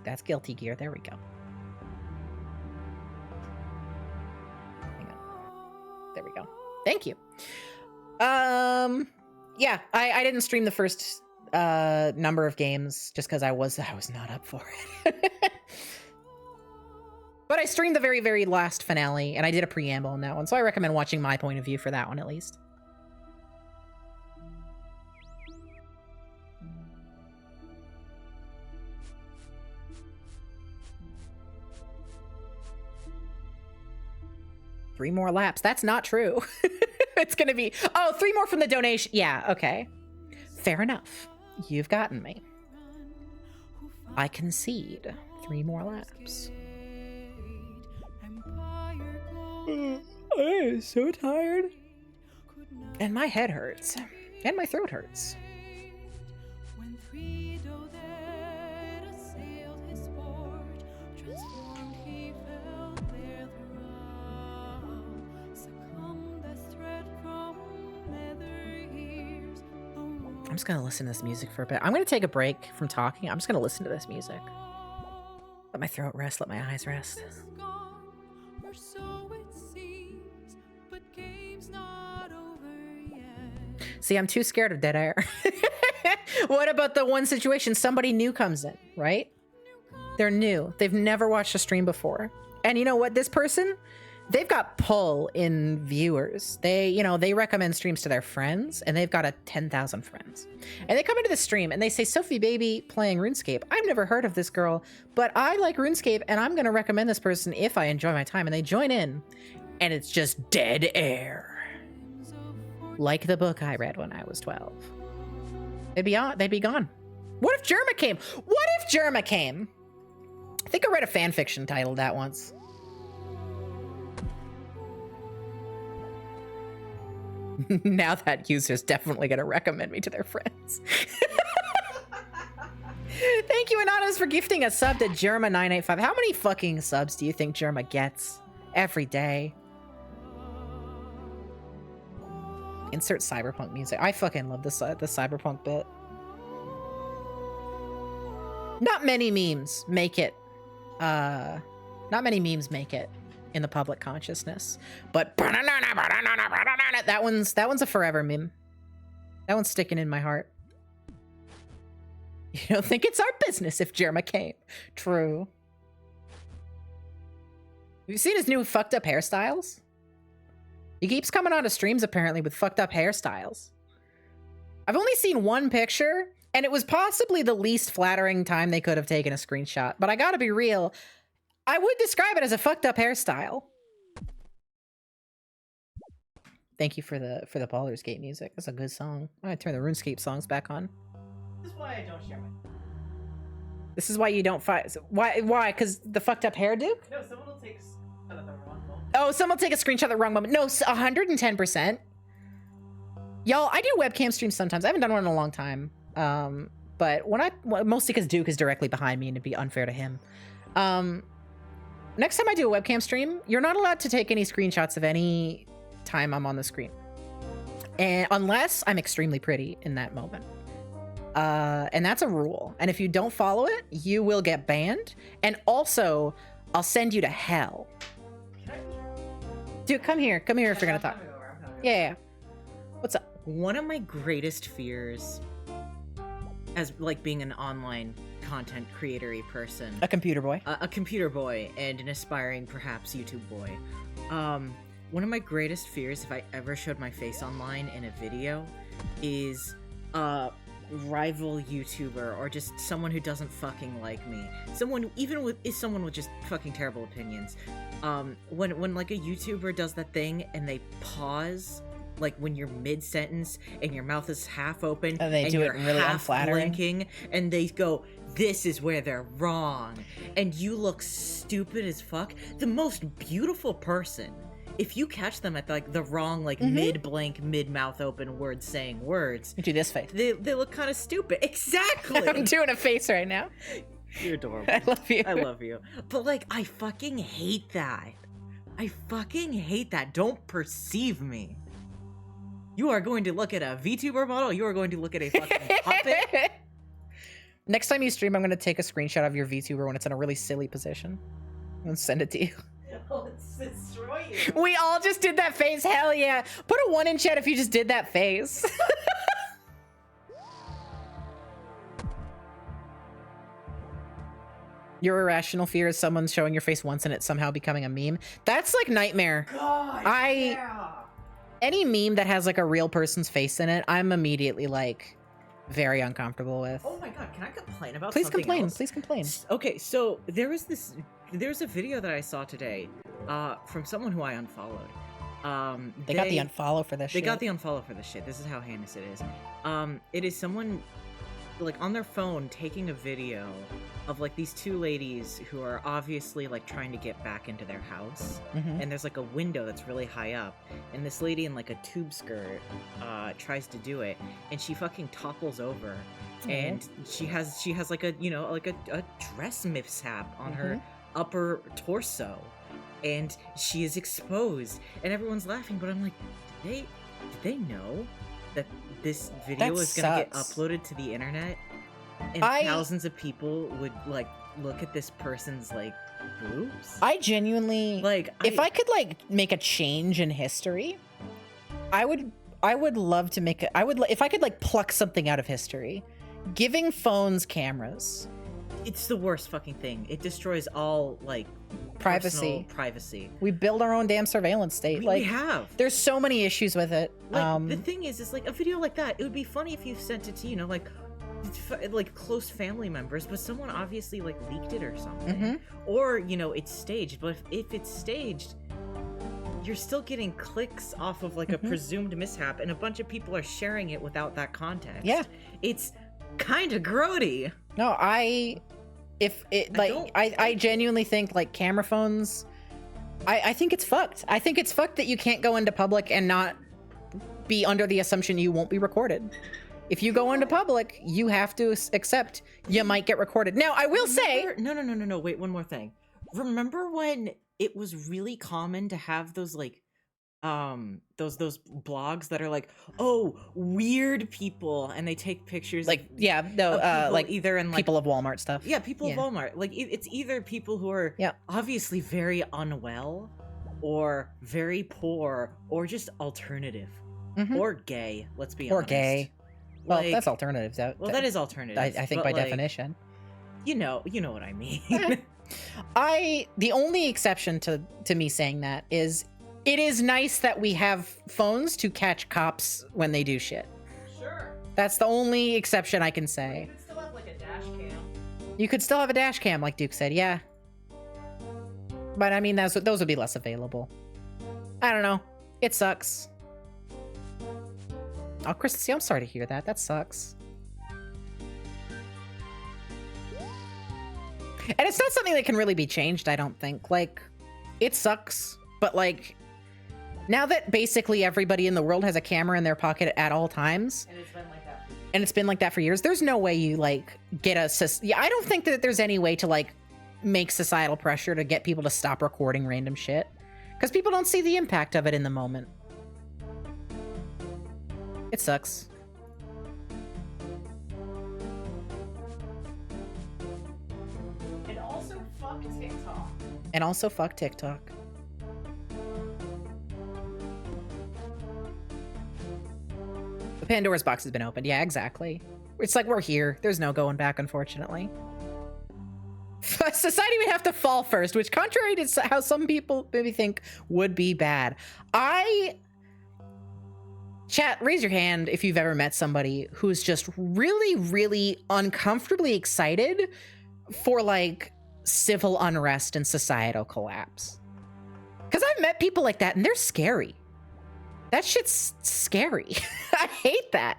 That's Guilty Gear. There we go. Hang on. There we go. Thank you. Yeah, I didn't stream the first number of games just because I was not up for it. But I streamed the very, very last finale, and I did a preamble on that one, so I recommend watching my point of view for that one at least. Three more laps. That's not true. It's gonna be, oh, 3 more from the donation. Yeah, okay. Fair enough. You've gotten me. I concede. 3 more laps. I am so tired. And my head hurts. And my throat hurts. I'm just gonna listen to this music for a bit. I'm gonna take a break from talking. I'm just gonna listen to this music. Let my throat rest, let my eyes rest. See, I'm too scared of dead air. What about the one situation somebody new comes in, right? They're new. They've never watched a stream before. And you know what? This person, they've got pull in viewers. They recommend streams to their friends, and they've got 10,000 friends. And they come into the stream and they say, Sophie Baby playing RuneScape. I've never heard of this girl, but I like RuneScape, and I'm going to recommend this person if I enjoy my time. And they join in, and it's just dead air. Like the book I read when I was 12. They'd be gone. What if Jerma came? What if Jerma came? I think I read a fan fiction titled that once. Now that user's definitely going to recommend me to their friends. Thank you, Anonymous, for gifting a sub to Jerma985. How many fucking subs do you think Jerma gets every day? Insert cyberpunk music. I fucking love the cyberpunk bit. Not many memes make it. Not many memes make it in the public consciousness, but that one's a forever meme. That one's sticking in my heart. You don't think it's our business if Jerma came? True. Have you seen his new fucked up hairstyles? He keeps coming onto streams apparently with fucked up hairstyles. I've only seen one picture, and it was possibly the least flattering time they could have taken a screenshot. But I gotta be real, I would describe it as a fucked up hairstyle. Thank you for the Baldur's Gate music. That's a good song. I'm gonna turn the RuneScape songs back on. This is why I don't share my. This is why you don't fight. Why? Because the fucked up hair, Duke? No, someone will take the wrong moment. Oh, someone will take a screenshot at the wrong moment. No, 110%. Y'all, I do webcam streams sometimes. I haven't done one in a long time. But mostly because Duke is directly behind me and it'd be unfair to him. Next time I do a webcam stream, you're not allowed to take any screenshots of any time I'm on the screen. And unless I'm extremely pretty in that moment. And that's a rule. And if you don't follow it, you will get banned. And also, I'll send you to hell. Dude, come here. Come here if you're gonna talk. Yeah. What's up? One of my greatest fears as like being an online content creatory person. A computer boy. A computer boy and an aspiring, perhaps, YouTube boy. One of my greatest fears if I ever showed my face online in a video is rival YouTuber or just someone who doesn't fucking like me. Someone with just fucking terrible opinions. When like a YouTuber does that thing and they pause, like when you're mid-sentence and your mouth is half open and they do it really unflattering, blinking, and they go, "This is where they're wrong," and you look stupid as fuck. The most beautiful person, if you catch them at like the wrong mid-blink, mid-mouth open words saying words, you do this face. They look kind of stupid. Exactly. I'm doing a face right now. You're adorable. I love you. I love you. But like, I fucking hate that. I fucking hate that. Don't perceive me. You are going to look at a VTuber model. You are going to look at a fucking puppet. Next time you stream, I'm going to take a screenshot of your VTuber when it's in a really silly position and send it to you. Let's destroy you. We all just did that face. Hell yeah. Put a 1 in chat if you just did that face. Your irrational fear is someone showing your face once and it somehow becoming a meme. That's like nightmare. God, Any meme that has like a real person's face in it, I'm immediately like very uncomfortable with. Oh my god, can I complain about Please something complain. else? Please complain. Okay, so there's a video that I saw today from someone who I unfollowed. They got the unfollow for this shit. They got the unfollow for this shit. This is how heinous it is. It is someone like on their phone taking a video of like these two ladies who are obviously like trying to get back into their house, and there's like a window that's really high up, and this lady in like a tube skirt tries to do it, and she fucking topples over, and she has like a a dress mishap on her upper torso, and she is exposed, and everyone's laughing, but I'm like, did they know that this video is gonna get uploaded to the internet, and thousands of people would like look at this person's like boobs? I genuinely like if I could like make a change in history, I would love to make if I could like pluck something out of history, giving phones cameras. It's the worst fucking thing. It destroys all like privacy. We build our own damn surveillance state. We have. There's so many issues with it. Like the thing is like a video like that, it would be funny if you sent it to, like close family members, but someone obviously like leaked it or something. Or, it's staged, but if it's staged, you're still getting clicks off of like a presumed mishap, and a bunch of people are sharing it without that context. Yeah. It's kind of grody. No, I genuinely think like camera phones, I think it's fucked. I think it's fucked that you can't go into public and not be under the assumption you won't be recorded. If you go into public, you have to accept you might get recorded. Now, I will say... No, wait, one more thing. Remember when it was really common to have those like those blogs that are like, oh, weird people, and they take pictures like of people like either in like people of Walmart stuff. Yeah, people of Walmart. Like it's either people who are obviously very unwell, or very poor, or just alternative, or gay. Let's be honest. Or gay. Well, that's alternatives. That is alternative. I think by definition. You know what I mean. The only exception to me saying that is, it is nice that we have phones to catch cops when they do shit. Sure. That's the only exception I can say. You could still have like a dash cam. You could still have a dash cam, like Duke said, yeah. But I mean, those would be less available. I don't know. It sucks. Oh, Christy, I'm sorry to hear that. That sucks. And it's not something that can really be changed, I don't think. Like, it sucks, but like, now that basically everybody in the world has a camera in their pocket at all times, And it's been like that. and it's been like that for years, there's no way you like get I don't think that there's any way to like make societal pressure to get people to stop recording random shit, because people don't see the impact of it in the moment. It sucks. And also fuck TikTok. And also fuck TikTok. The Pandora's box has been opened. Yeah, exactly. It's like we're here. There's no going back, unfortunately. Society would have to fall first, which, contrary to how some people maybe think, would be bad. Chat, raise your hand if you've ever met somebody who's just really, really uncomfortably excited for like civil unrest and societal collapse. Because I've met people like that and they're scary. That shit's scary. I hate that.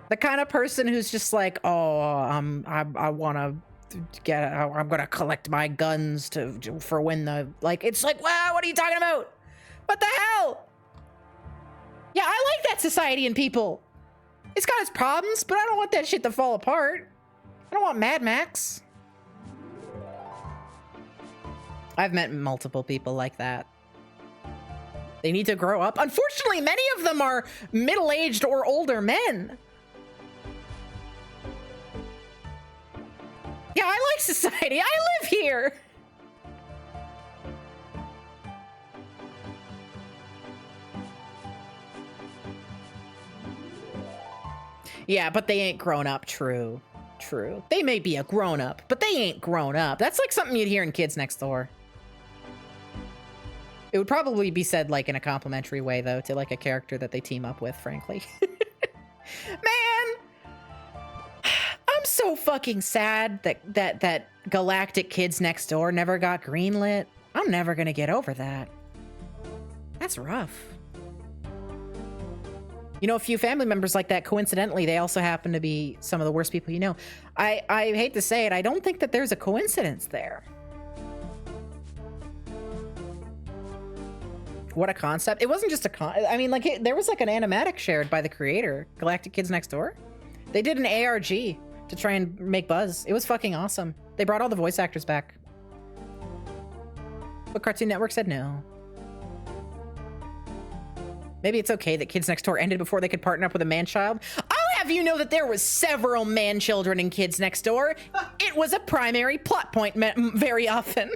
The kind of person who's just like, oh, I want to get, I'm gonna collect my guns for when the, like, it's like, wow, what are you talking about? What the hell? Yeah, I like that society and people. It's got its problems, but I don't want that shit to fall apart. I don't want Mad Max. I've met multiple people like that. They need to grow up. Unfortunately, many of them are middle-aged or older men. Yeah, I like society. I live here. Yeah, but they ain't grown up. True. True. They may be a grown up, but they ain't grown up. That's like something you'd hear in Kids Next Door. It would probably be said like in a complimentary way, though, to like a character that they team up with, frankly. Man, I'm so fucking sad that Galactic Kids Next Door never got greenlit. I'm never gonna get over that. That's rough. You know, a few family members like that, coincidentally, they also happen to be some of the worst people you know. I hate to say it, I don't think that there's a coincidence there. What a concept. It wasn't just I mean, like, there was like an animatic shared by the creator, Galactic Kids Next Door. They did an ARG to try and make buzz. It was fucking awesome. They brought all the voice actors back. But Cartoon Network said no. Maybe it's okay that Kids Next Door ended before they could partner up with a man-child. I'll have you know that there was several man-children in Kids Next Door. It was a primary plot point very often.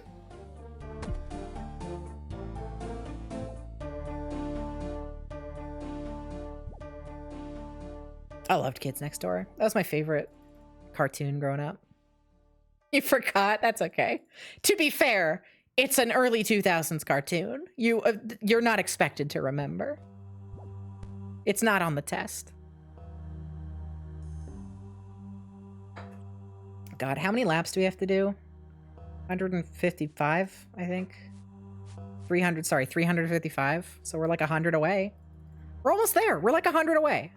I loved Kids Next Door. That was my favorite cartoon growing up. You forgot? That's okay. To be fair, it's an early 2000s cartoon. You're not expected to remember. It's not on the test. God, how many laps do we have to do? 155, I think. 355. So we're like 100 away. We're almost there. We're like 100 away.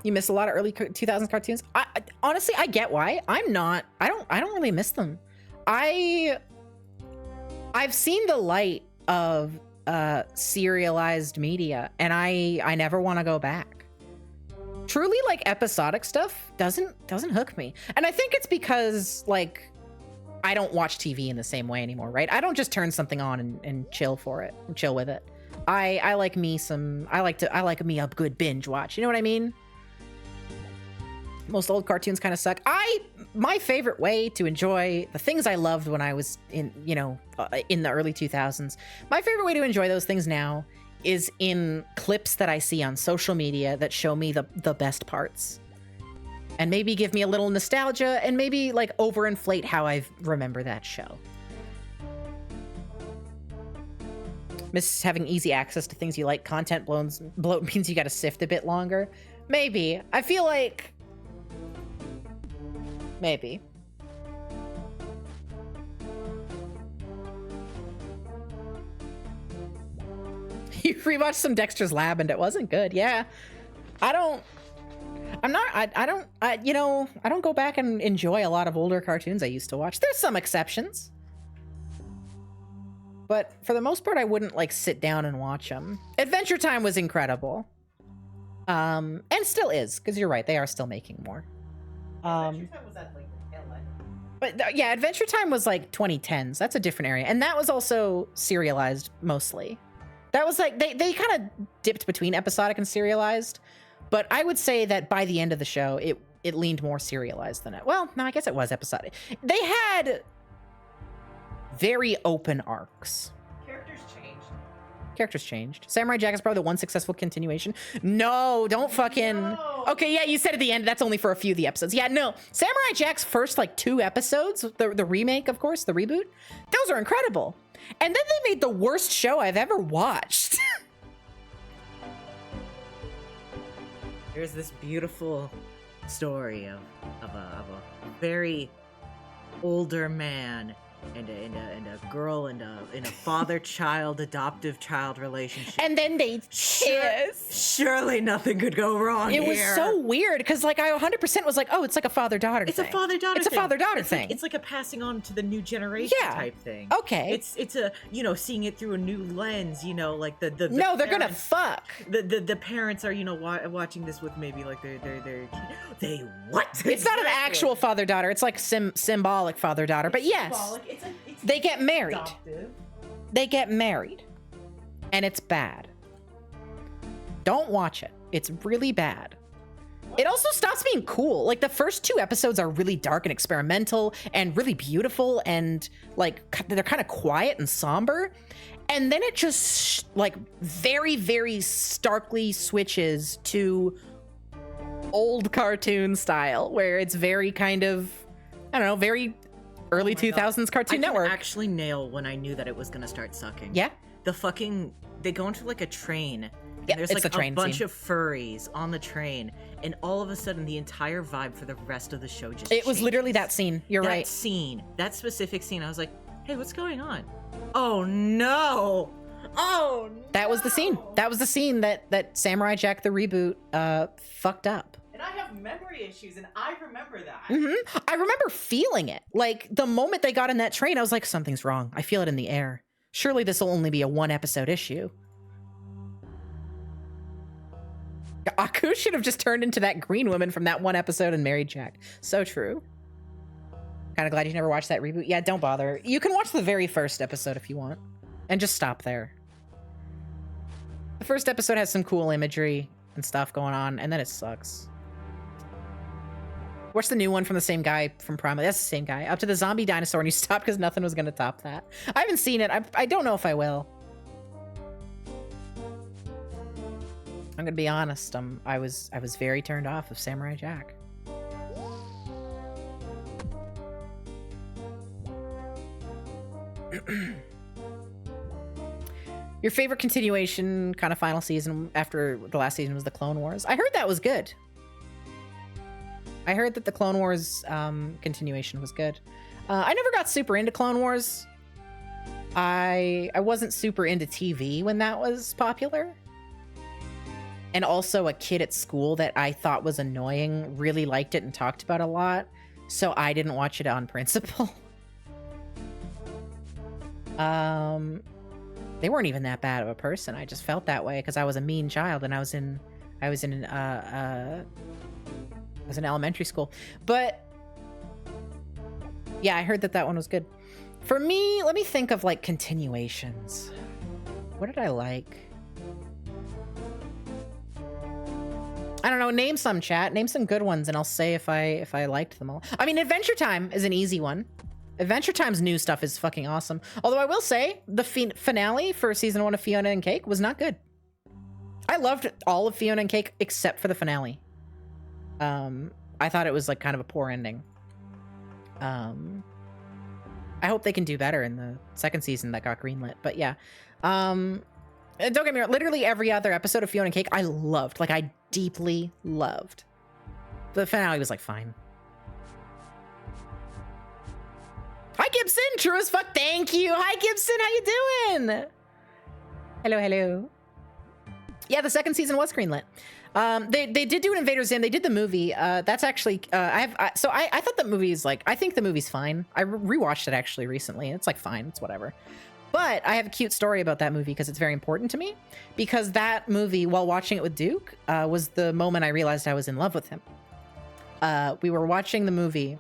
You miss a lot of early 2000s cartoons. Honestly, I get why. I don't really miss them. I've seen the light of serialized media, and I never want to go back. Truly, like, episodic stuff doesn't hook me. And I think it's because, like, I don't watch TV in the same way anymore, right? I don't just turn something on and chill with it. I like me a good binge watch. You know what I mean? Most old cartoons kind of suck. My favorite way to enjoy the things I loved when I was in the early 2000s, my favorite way to enjoy those things now is in clips that I see on social media that show me the best parts. And maybe give me a little nostalgia and maybe like overinflate how I remember that show. Miss having easy access to things you like. Content bloat means you gotta sift a bit longer. Maybe. I feel like maybe. You rewatched some Dexter's Lab and it wasn't good. Yeah. I don't go back and enjoy a lot of older cartoons I used to watch. There's some exceptions. But for the most part, I wouldn't like sit down and watch them. Adventure Time was incredible. And still is, because you're right, they are still making more. Adventure Time was at like the tail end. But yeah, Adventure Time was like 2010s. That's a different area. And that was also serialized mostly. That was like, they kind of dipped between episodic and serialized. But I would say that by the end of the show, it leaned more serialized than it. Well, no, I guess it was episodic. They had very open arcs. Characters changed. Samurai Jack is probably the one successful continuation. No, don't fucking... No. Okay, yeah, you said at the end, that's only for a few of the episodes. Yeah, no. Samurai Jack's first, like, 2 episodes, the remake, of course, the reboot, those are incredible. And then they made the worst show I've ever watched. There's this beautiful story of a very older man and a girl and a father-child, adoptive-child relationship. And then they kiss. Surely nothing could go wrong here. It was so weird, because like I 100% was like, oh, it's like a father-daughter thing. It's a father-daughter thing. It's a father-daughter thing. It's like a passing on to the new generation type thing. Okay. It's a, seeing it through a new lens, like the no, they're gonna fuck. The parents are, watching this with maybe like they what? It's not an actual father-daughter. It's like symbolic father-daughter. But yes, they get married. Adoptive. They get married, and it's bad. Don't watch it. It's really bad. It also stops being cool. Like the first 2 episodes are really dark and experimental and really beautiful, and like they're kind of quiet and somber. And then it just like very, very starkly switches to old cartoon style, where it's very kind of, I don't know, very early 2000s Cartoon Network. I actually nail when I knew that it was gonna start sucking. Yeah. They go into like a train. And Yeah, there's it's like the train a bunch scene. of furries on the train, and all of a sudden the entire vibe for the rest of the show just It was changes. literally that scene. You're that right. scene, that specific scene, I was like, hey, what's going on? Oh no! Oh no! That was the scene. That was the scene that Samurai Jack the reboot fucked up. And I have memory issues, and I remember that. I remember feeling it. Like the moment they got in that train, I was like, something's wrong. I feel it in the air. Surely this will only be a 1-episode issue. Aku should have just turned into that green woman from that one episode and married Jack. So true. Kind of glad you never watched that reboot. Yeah, don't bother. You can watch the very first episode if you want. And just stop there. The first episode has some cool imagery and stuff going on, and then it sucks. Watch the new one from the same guy from Prime. That's the same guy. Up to the zombie dinosaur, and you stopped because nothing was going to top that. I haven't seen it. I don't know if I will. I'm gonna be honest. I was very turned off of Samurai Jack. Your favorite continuation, kind of final season after the last season was the Clone Wars. I heard that was good. I heard that the Clone Wars continuation was good. I never got super into Clone Wars. I wasn't super into TV when that was popular. And also a kid at school that I thought was annoying really liked it and talked about it a lot. So I didn't watch it on principle. They weren't even that bad of a person. I just felt that way because I was a mean child and I was in elementary school. But yeah, I heard that one was good. For me, let me think of like continuations. What did I like? I don't know. Name some, chat. Name some good ones, and I'll say if I liked them all. I mean, Adventure Time is an easy one. Adventure Time's new stuff is fucking awesome. Although I will say, the finale for season 1 of Fiona and Cake was not good. I loved all of Fiona and Cake except for the finale. I thought it was like kind of a poor ending. I hope they can do better in the second season that got greenlit. But yeah. Don't get me wrong, literally every other episode of Fiona and Cake I loved. Like, I deeply loved. The finale was like, fine. Hi, Gibson! True as fuck, thank you! Hi, Gibson, how you doing? Hello, hello. Yeah, the second season was greenlit. They did do an Invader Zim. They did the movie. That's actually, I thought the movie is like, I think the movie's fine. I rewatched it actually recently. It's like fine, it's whatever. But I have a cute story about that movie because it's very important to me. Because that movie, while watching it with Duke, was the moment I realized I was in love with him. We were watching the movie.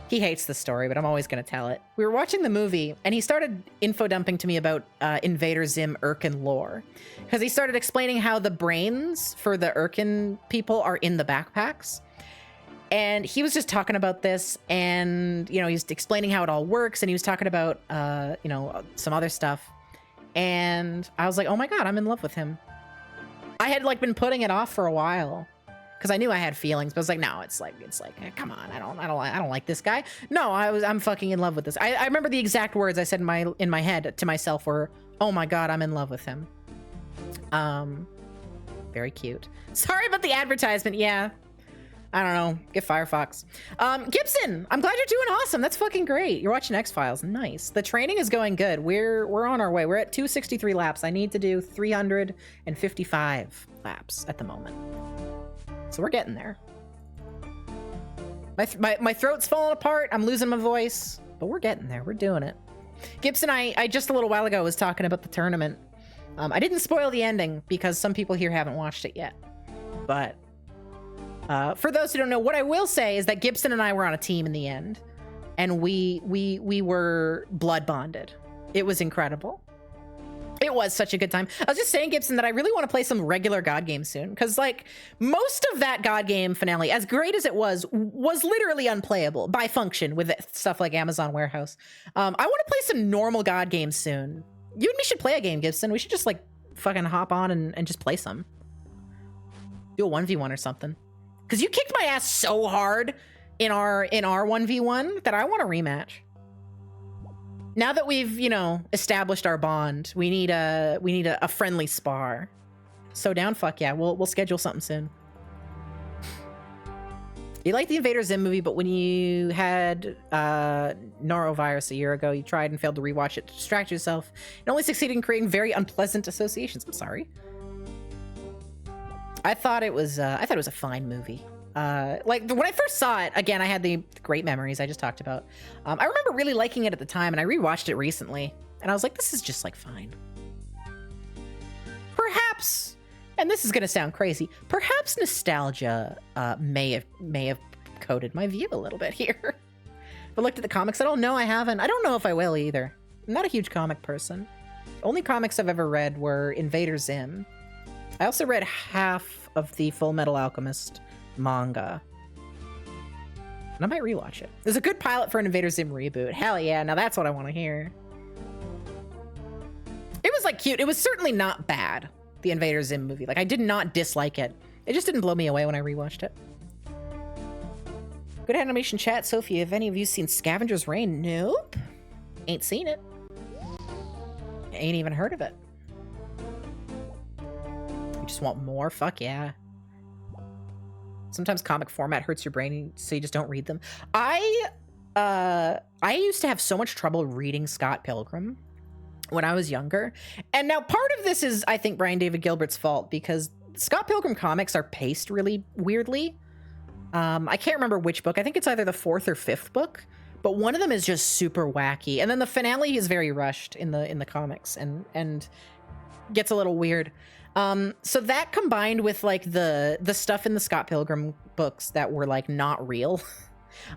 He hates the story, but I'm always going to tell it. We were watching the movie, and he started info dumping to me about Invader Zim Urkin lore. Because he started explaining how the brains for the Urkin people are in the backpacks. And he was just talking about this, and, you know, he's explaining how it all works, and he was talking about, you know, some other stuff. And I was like, oh my God, I'm in love with him. I had, like, been putting it off for a while. Because I knew I had feelings, but I was like, no, it's like, come on, I don't like this guy. No, I'm fucking in love with this. I remember the exact words I said in my head to myself were, oh my God, I'm in love with him. Very cute. Sorry about the advertisement. Yeah, I don't know. Get Firefox. Gibson, I'm glad you're doing awesome. That's fucking great. You're watching X-Files. Nice. The training is going good. We're on our way. We're at 263 laps. I need to do 355 laps at the moment. So we're getting there. My throat's falling apart. I'm losing my voice, but we're getting there. We're doing it. Gibson, I just a little while ago was talking about the tournament. I didn't spoil the ending because some people here haven't watched it yet. But for those who don't know, what I will say is that Gibson and I were on a team in the end, and we were blood bonded. It was incredible. It was such a good time. I was just saying, Gibson, that I really want to play some regular God games soon. Because, like, most of that God game finale, as great as it was literally unplayable by function with stuff like Amazon Warehouse. I want to play some normal God games soon. You and me should play a game, Gibson. We should just, like, fucking hop on and just play some. Do a 1v1 or something. Because you kicked my ass so hard in our 1v1 that I want a rematch. Now that we've, you know, established our bond, we need a friendly spar. So down, fuck yeah, we'll schedule something soon. You like the Invader Zim movie, but when you had norovirus a year ago, you tried and failed to rewatch it to distract yourself and only succeeded in creating very unpleasant associations. I'm sorry. I thought it was a fine movie. Like when I first saw it, again, I had the great memories I just talked about. I remember really liking it at the time, and I rewatched it recently, and I was like, this is just like fine. Perhaps. And this is going to sound crazy. Perhaps nostalgia may have coded my view a little bit here. But looked at the comics at all? No, I haven't. I don't know if I will either. I'm not a huge comic person. Only comics I've ever read were Invader Zim. I also read half of the Full Metal Alchemist manga. And I might rewatch it. There's a good pilot for an Invader Zim reboot. Hell yeah, now that's what I want to hear. It was like cute. It was certainly not bad. The Invader Zim movie. Like, I did not dislike it. It just didn't blow me away when I rewatched it. Good animation chat. Sophie, have any of you seen Scavenger's Reign? Nope. Ain't seen it. Ain't even heard of it. You just want more? Fuck yeah. Sometimes comic format hurts your brain, so you just don't read them. I used to have so much trouble reading Scott Pilgrim when I was younger. And now part of this is, I think, Brian David Gilbert's fault, because Scott Pilgrim comics are paced really weirdly. I can't remember which book. I think it's either the 4th or 5th book, but one of them is just super wacky. And then the finale is very rushed in the comics and gets a little weird. So that combined with like the stuff in the Scott Pilgrim books that were like not real,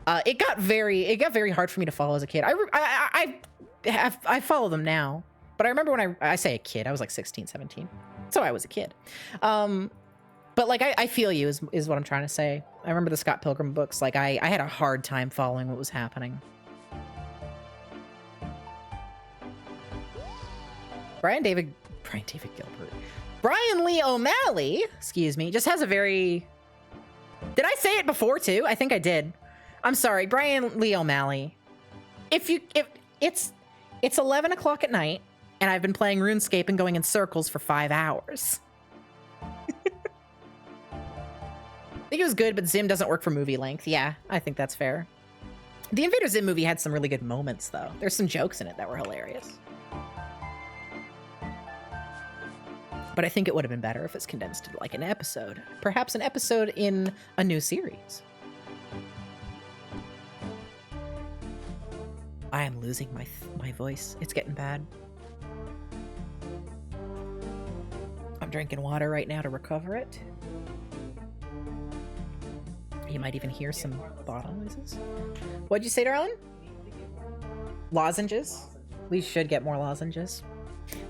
it got very hard for me to follow as a kid. I follow them now, but I remember when I say a kid, I was like 16, 17. So I was a kid. But like, I feel you is what I'm trying to say. I remember the Scott Pilgrim books. Like I had a hard time following what was happening. Brian David Gilbert. Brian Lee O'Malley, excuse me, just has a very... Did I say it before too? I think I did. I'm sorry, Brian Lee O'Malley. If it's 11 o'clock at night, and I've been playing RuneScape and going in circles for 5 hours. I think it was good, but Zim doesn't work for movie length. Yeah, I think that's fair. The Invader Zim movie had some really good moments, though. There's some jokes in it that were hilarious. But I think it would have been better if it's condensed to like an episode. Perhaps an episode in a new series. I am losing my voice. It's getting bad. I'm drinking water right now to recover it. You might even hear some bottle noises. What'd you say, darling? Lozenges? We should get more lozenges.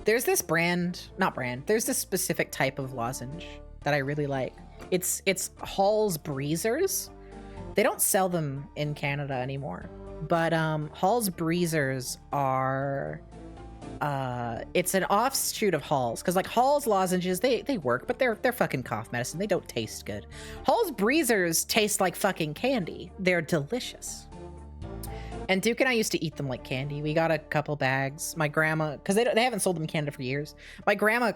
There's this there's this specific type of lozenge that I really like. It's Hall's Breezers. They don't sell them in Canada anymore. But Hall's Breezers are it's an offshoot of Hall's, because like Hall's lozenges, they work, but they're fucking cough medicine. They don't taste good. Hall's Breezers taste like fucking candy. They're delicious. And Duke and I used to eat them like candy. We got a couple bags. My grandma, because they haven't sold them in Canada for years. My grandma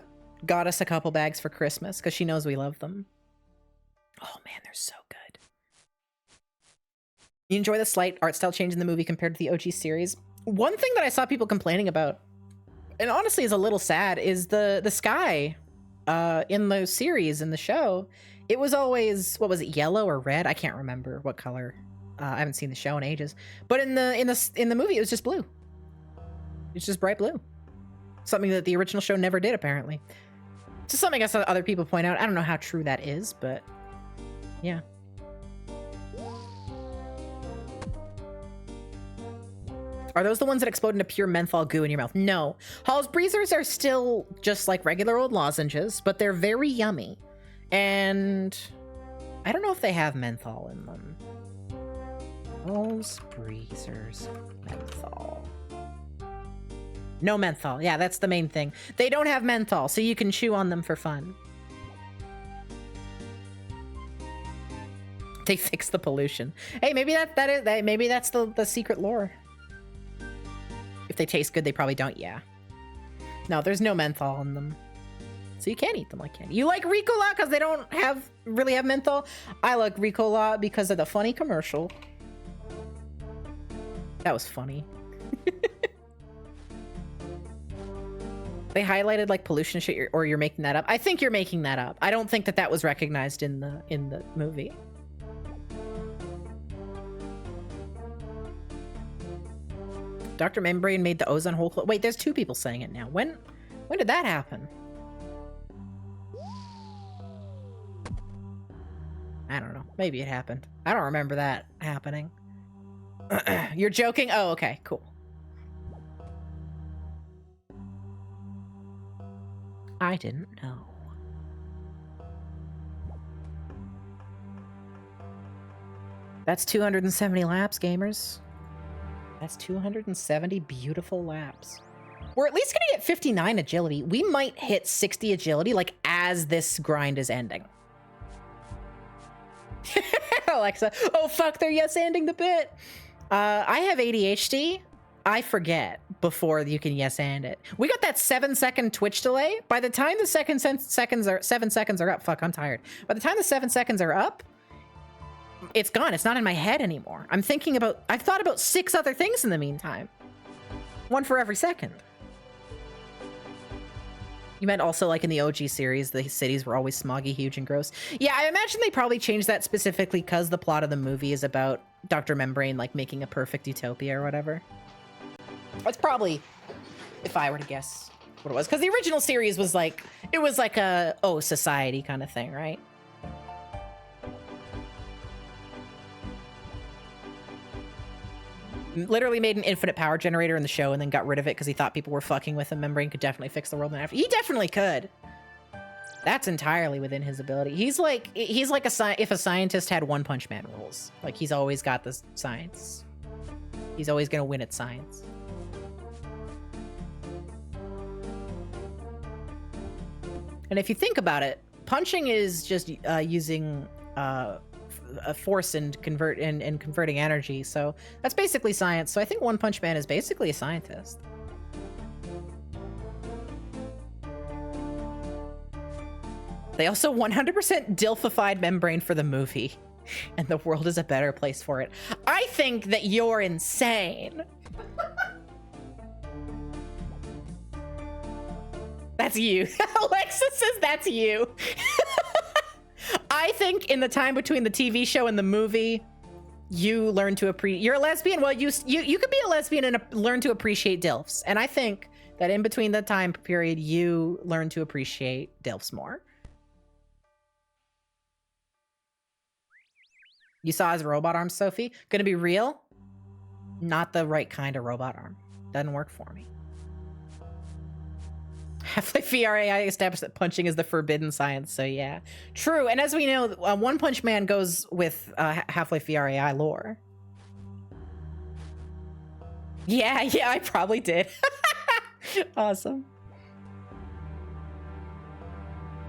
got us a couple bags for Christmas because she knows we love them. Oh man, they're so good. You enjoy the slight art style change in the movie compared to the OG series? One thing that I saw people complaining about, and honestly is a little sad, is the sky in the series, in the show. It was always, what was it, yellow or red? I can't remember what color. I haven't seen the show in ages. But in the movie, it was just blue. It's just bright blue. Something that the original show never did, apparently. Just something I saw other people point out. I don't know how true that is, but yeah. Are those the ones that explode into pure menthol goo in your mouth? No. Hall's Breezers are still just like regular old lozenges, but they're very yummy. And I don't know if they have menthol in them. Hall's Breezers menthol. No menthol. Yeah, that's the main thing. They don't have menthol, so you can chew on them for fun. They fix the pollution. Hey, maybe maybe that's the secret lore. If they taste good, they probably don't. Yeah. No, there's no menthol in them, so you can't eat them like candy. You like Ricola because they don't really have menthol. I like Ricola because of the funny commercial. That was funny. They highlighted like pollution shit, or you're making that up. I think you're making that up. I don't think that was recognized in the movie. Dr. Membrane made the ozone hole. Wait, there's two people saying it now. When did that happen? I don't know. Maybe it happened. I don't remember that happening. You're joking? Oh, okay, cool. I didn't know. That's 270 laps, gamers. That's 270 beautiful laps. We're at least gonna get 59 agility. We might hit 60 agility, like, as this grind is ending. Alexa, oh fuck, they're yes-anding the bit. I have ADHD. I forget before you can yes-and it. We got that 7-second Twitch delay. By the time the 7 seconds are up, fuck, I'm tired. By the time the 7 seconds are up, it's gone. It's not in my head anymore. I've thought about 6 other things in the meantime. One for every second. You meant also like in the OG series, the cities were always smoggy, huge, and gross. Yeah, I imagine they probably changed that specifically because the plot of the movie is about Dr. Membrane like making a perfect utopia or whatever. That's probably, if I were to guess, what it was. Because the original series was like, it was like a, society kind of thing, right? Literally made an infinite power generator in the show and then got rid of it because he thought people were fucking with him. Membrane could definitely fix the world in after. He definitely could. That's entirely within his ability. He's like if a scientist had One Punch Man rules. Like, he's always got the science. He's always gonna win at science. And if you think about it, punching is just using a force and converting energy. So that's basically science. So I think One Punch Man is basically a scientist. They also 100% dilfified Membrane for the movie, and the world is a better place for it. I think that you're insane. That's you. Alexa says that's you. I think in the time between the TV show and the movie, you learn to appreciate. You're a lesbian. Well, you could be a lesbian and learn to appreciate DILFs. And I think that in between the time period, you learn to appreciate DILFs more. You saw his robot arm, Sophie. Gonna be real? Not the right kind of robot arm. Doesn't work for me. Half-Life VRAI established that punching is the forbidden science, so yeah. True, and as we know, One Punch Man goes with Half-Life VRAI lore. Yeah, I probably did. Awesome.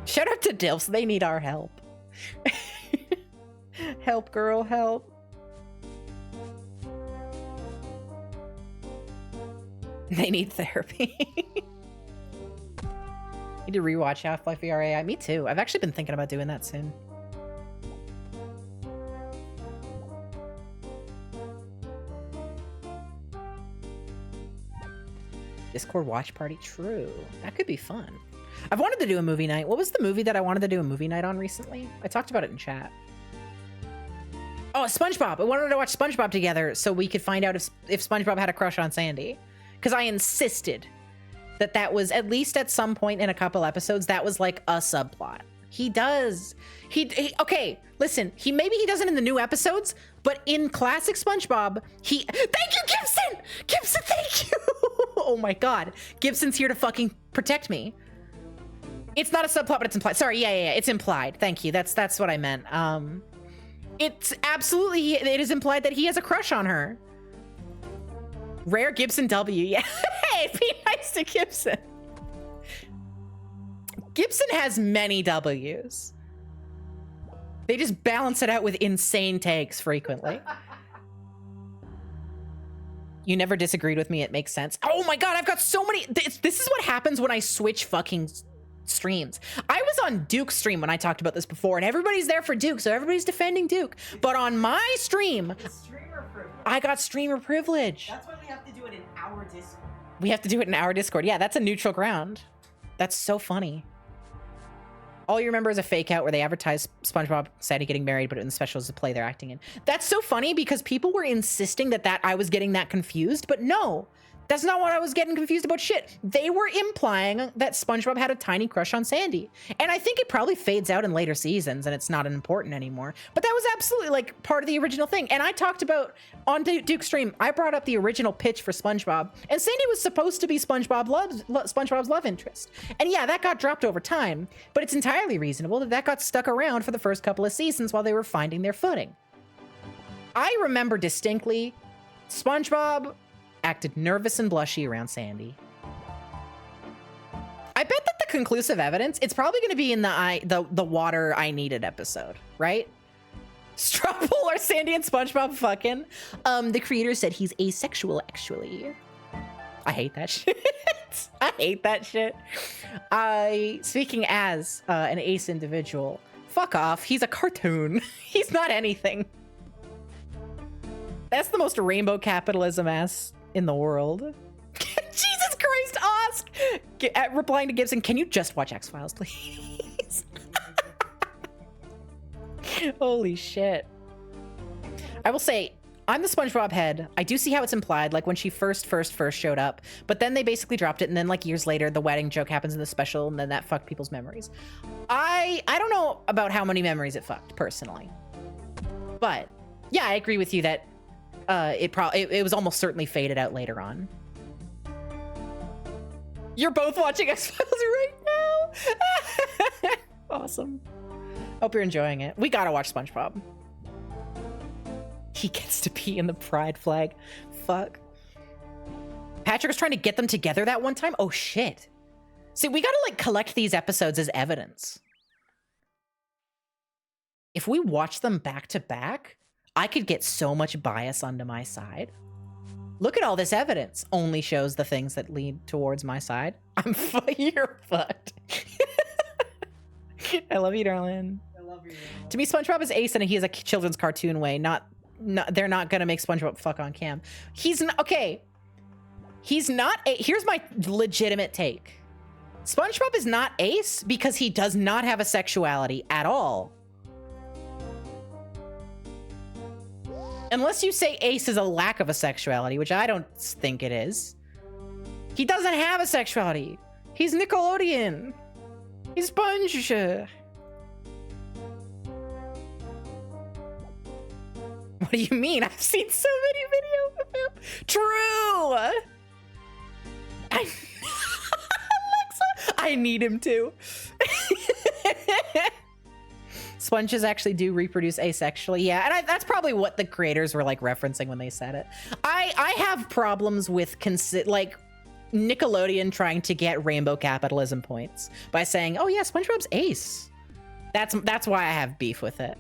Shout out to DILFs, they need our help. Help, girl, help. They need therapy. Need to rewatch Half-Life VRAI. Me too. I've actually been thinking about doing that soon. Discord watch party. True. That could be fun. I've wanted to do a movie night. What was the movie that I wanted to do a movie night on recently? I talked about it in chat. Oh, SpongeBob. I wanted to watch SpongeBob together so we could find out if SpongeBob had a crush on Sandy. Because I insisted that was, at least at some point in a couple episodes, that was like a subplot. He does. Okay, listen, maybe he doesn't in the new episodes, but in classic SpongeBob, thank you, Gibson! Gibson, thank you! Oh my God. Gibson's here to fucking protect me. It's not a subplot, but it's implied. Sorry, yeah, it's implied. Thank you. That's what I meant. It's absolutely, it is implied that he has a crush on her. Rare Gibson W. Yeah. Hey, be nice to Gibson. Gibson has many W's. They just balance it out with insane takes frequently. You never disagreed with me. It makes sense. Oh my God, I've got so many. This is what happens when I switch fucking streams. I was on Duke's stream when I talked about this before, and everybody's there for Duke, so everybody's defending Duke. But on my stream, I got streamer privilege. That's why we have to do it in our Discord. We have to do it in our Discord. Yeah, that's a neutral ground. That's so funny. All you remember is a fake out where they advertised SpongeBob Sandy getting married, but in the special is the play they're acting in. That's so funny because people were insisting that I was getting that confused, but no, that's not what I was getting confused about shit. They were implying that SpongeBob had a tiny crush on Sandy. And I think it probably fades out in later seasons and it's not important anymore. But that was absolutely like part of the original thing. And I talked about on Duke's stream, I brought up the original pitch for SpongeBob, and Sandy was supposed to be SpongeBob's love interest. And yeah, that got dropped over time, but it's entirely reasonable that got stuck around for the first couple of seasons while they were finding their footing. I remember distinctly SpongeBob acted nervous and blushy around Sandy. I bet that the conclusive evidence, it's probably going to be in the water I needed episode, right? Strouble or Sandy and SpongeBob fucking. The creator said he's asexual, actually. I hate that shit. I hate that shit. Speaking as an ace individual, fuck off. He's a cartoon. He's not anything. That's the most rainbow capitalism ass in the world. Jesus Christ, Osk! Replying to Gibson, can you just watch X-Files, please? Holy shit. I will say, I'm the SpongeBob head. I do see how it's implied, like when she first showed up, but then they basically dropped it, and then like years later, the wedding joke happens in the special, and then that fucked people's memories. I don't know about how many memories it fucked, personally. But, yeah, I agree with you that it was almost certainly faded out later on. You're both watching X-Files right now? Awesome. Hope you're enjoying it. We gotta watch SpongeBob. He gets to be in the pride flag. Fuck. Patrick was trying to get them together that one time? Oh, shit. See, we gotta, like, collect these episodes as evidence. If we watch them back to back, I could get so much bias onto my side. Look at all this evidence. Only shows the things that lead towards my side. You're fucked. I love you, darling. I love you. To me, SpongeBob is ace, and he is a children's cartoon way. They're not gonna make SpongeBob fuck on cam. He's not, okay. He's not, here's my legitimate take. SpongeBob is not ace because he does not have a sexuality at all. Unless you say ace is a lack of a sexuality, which I don't think it is. He doesn't have a sexuality. He's Nickelodeon. He's Sponge. What do you mean? I've seen so many videos of him. True. Alexa, I need him too. Sponges actually do reproduce asexually. Yeah, and that's probably what the creators were like referencing when they said it. I have problems with like Nickelodeon trying to get rainbow capitalism points by saying, "Oh yeah, SpongeBob's ace." That's why I have beef with it.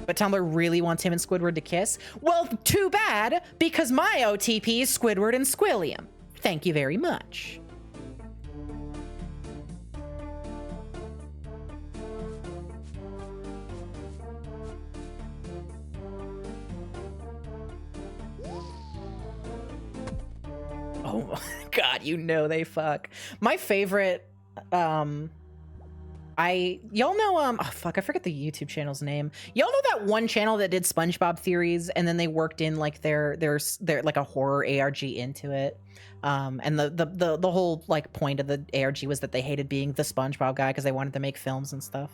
But Tumblr really wants him and Squidward to kiss. Well, too bad, because my OTP is Squidward and Squilliam. Thank you very much. Oh my God, you know they fuck. My favorite, y'all know, oh fuck, I forget the YouTube channel's name. Y'all know that one channel that did SpongeBob theories and then they worked in like their like a horror ARG into it. And the whole like point of the ARG was that they hated being the SpongeBob guy because they wanted to make films and stuff.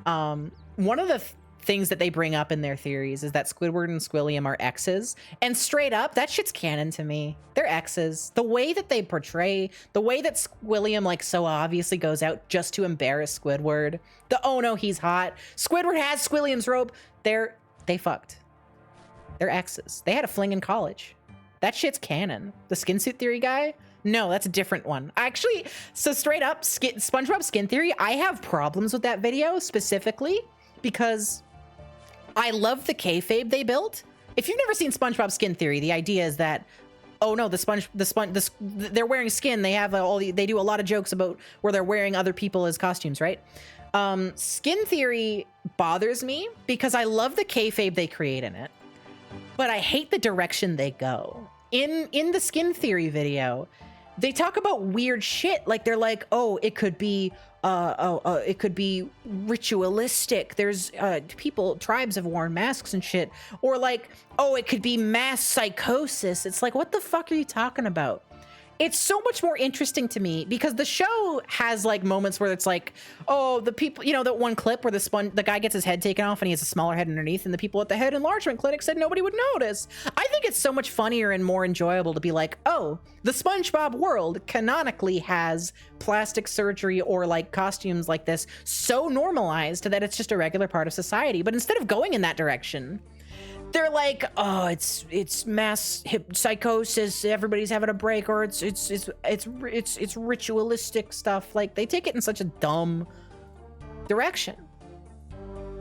One of the things that they bring up in their theories is that Squidward and Squilliam are exes, and straight up, that shit's canon to me. They're exes. The way that they portray, the way that Squilliam like so obviously goes out just to embarrass Squidward. The oh no, he's hot. Squidward has Squilliam's robe. They fucked. They're exes. They had a fling in college. That shit's canon. The skin suit theory guy? No, that's a different one. Actually, so straight up, SpongeBob skin theory, I have problems with that video specifically because I love the kayfabe they built. If you've never seen SpongeBob Skin Theory, the idea is that, oh no, they're wearing skin. They have they do a lot of jokes about where they're wearing other people as costumes, right? Skin Theory bothers me because I love the kayfabe they create in it, but I hate the direction they go. In the Skin Theory video, they talk about weird shit. Like they're like, oh, it could be ritualistic. There's tribes have worn masks and shit. Or like, oh, it could be mass psychosis. It's like, what the fuck are you talking about? It's so much more interesting to me because the show has like moments where it's like, oh, the people, you know, that one clip where the guy gets his head taken off and he has a smaller head underneath, and the people at the head enlargement clinic said nobody would notice. I think it's so much funnier and more enjoyable to be like, oh, the SpongeBob world canonically has plastic surgery or like costumes like this so normalized that it's just a regular part of society. But instead of going in that direction, they're like, oh, it's mass psychosis. Everybody's having a break, or it's ritualistic stuff. Like they take it in such a dumb direction.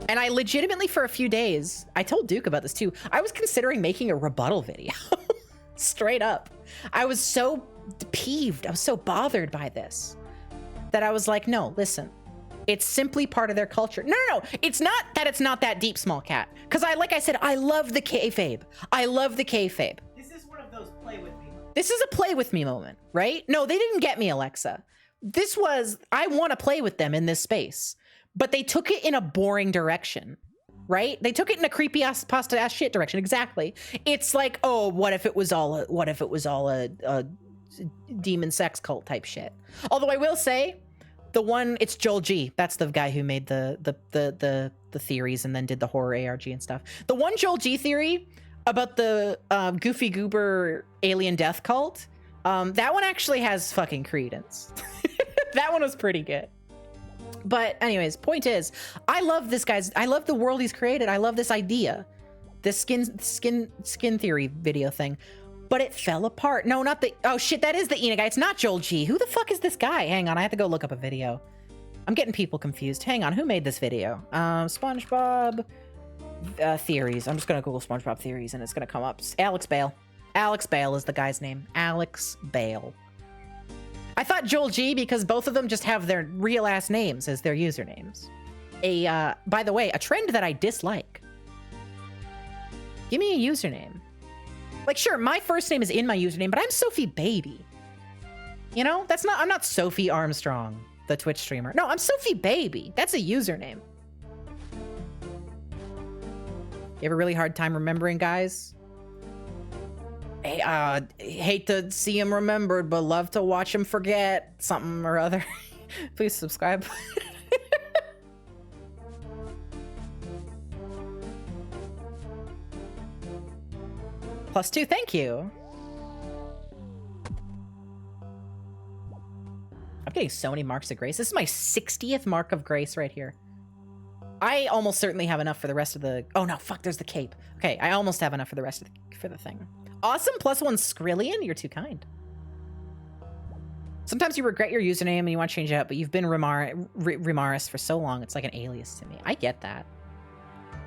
And I legitimately, for a few days, I told Duke about this too. I was considering making a rebuttal video, straight up. I was so peeved. I was so bothered by this that I was like, no, listen. It's simply part of their culture. No. It's not that deep, small cat. Because like I said, I love the kayfabe. I love the kayfabe. This is one of those play with me moments. This is a play with me moment, right? No, they didn't get me, Alexa. This was, I want to play with them in this space. But they took it in a boring direction, right? They took it in a creepy ass pasta ass shit direction. Exactly. It's like, oh, what if it was all a demon sex cult type shit? Although I will say, it's Joel G. That's the guy who made the theories and then did the horror ARG and stuff. The one Joel G theory about the Goofy Goober alien death cult, that one actually has fucking credence. That one was pretty good. But anyways, point is, I love the world he's created. I love this idea, this skin theory video thing. But it fell apart. No, not the... Oh, shit, that is the Ena guy. It's not Joel G. Who the fuck is this guy? Hang on, I have to go look up a video. I'm getting people confused. Hang on, who made this video? SpongeBob theories. I'm just going to Google SpongeBob theories, and it's going to come up. Alex Bale. Alex Bale is the guy's name. Alex Bale. I thought Joel G because both of them just have their real-ass names as their usernames. By the way, a trend that I dislike. Give me a username. Like, sure, my first name is in my username, but I'm Sophie Baby. You know, I'm not Sophie Armstrong, the Twitch streamer. No, I'm Sophie Baby. That's a username. You have a really hard time remembering, guys? Hey, hate to see him remembered, but love to watch him forget something or other. Please subscribe. +2, thank you. I'm getting so many marks of grace. This is my 60th mark of grace right here. I almost certainly have enough for the rest of the... Oh no, fuck, there's the cape. Okay, I almost have enough for the rest of for the thing. Awesome, +1 Skrillian, you're too kind. Sometimes you regret your username and you want to change it up, but you've been Rimaris for so long, it's like an alias to me. I get that.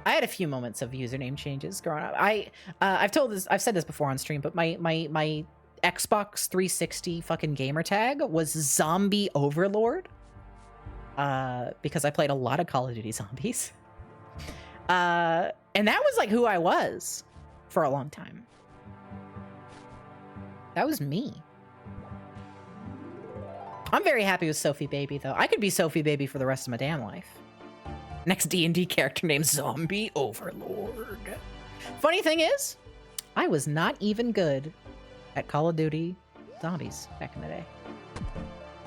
I had a few moments of username changes growing up. I've said this before on stream, but my Xbox 360 fucking gamer tag was Zombie Overlord. Because I played a lot of Call of Duty Zombies. And that was like who I was for a long time. That was me. I'm very happy with Sophie Baby though. I could be Sophie Baby for the rest of my damn life. Next D&D character named Zombie Overlord. Funny thing is, I was not even good at Call of Duty Zombies back in the day.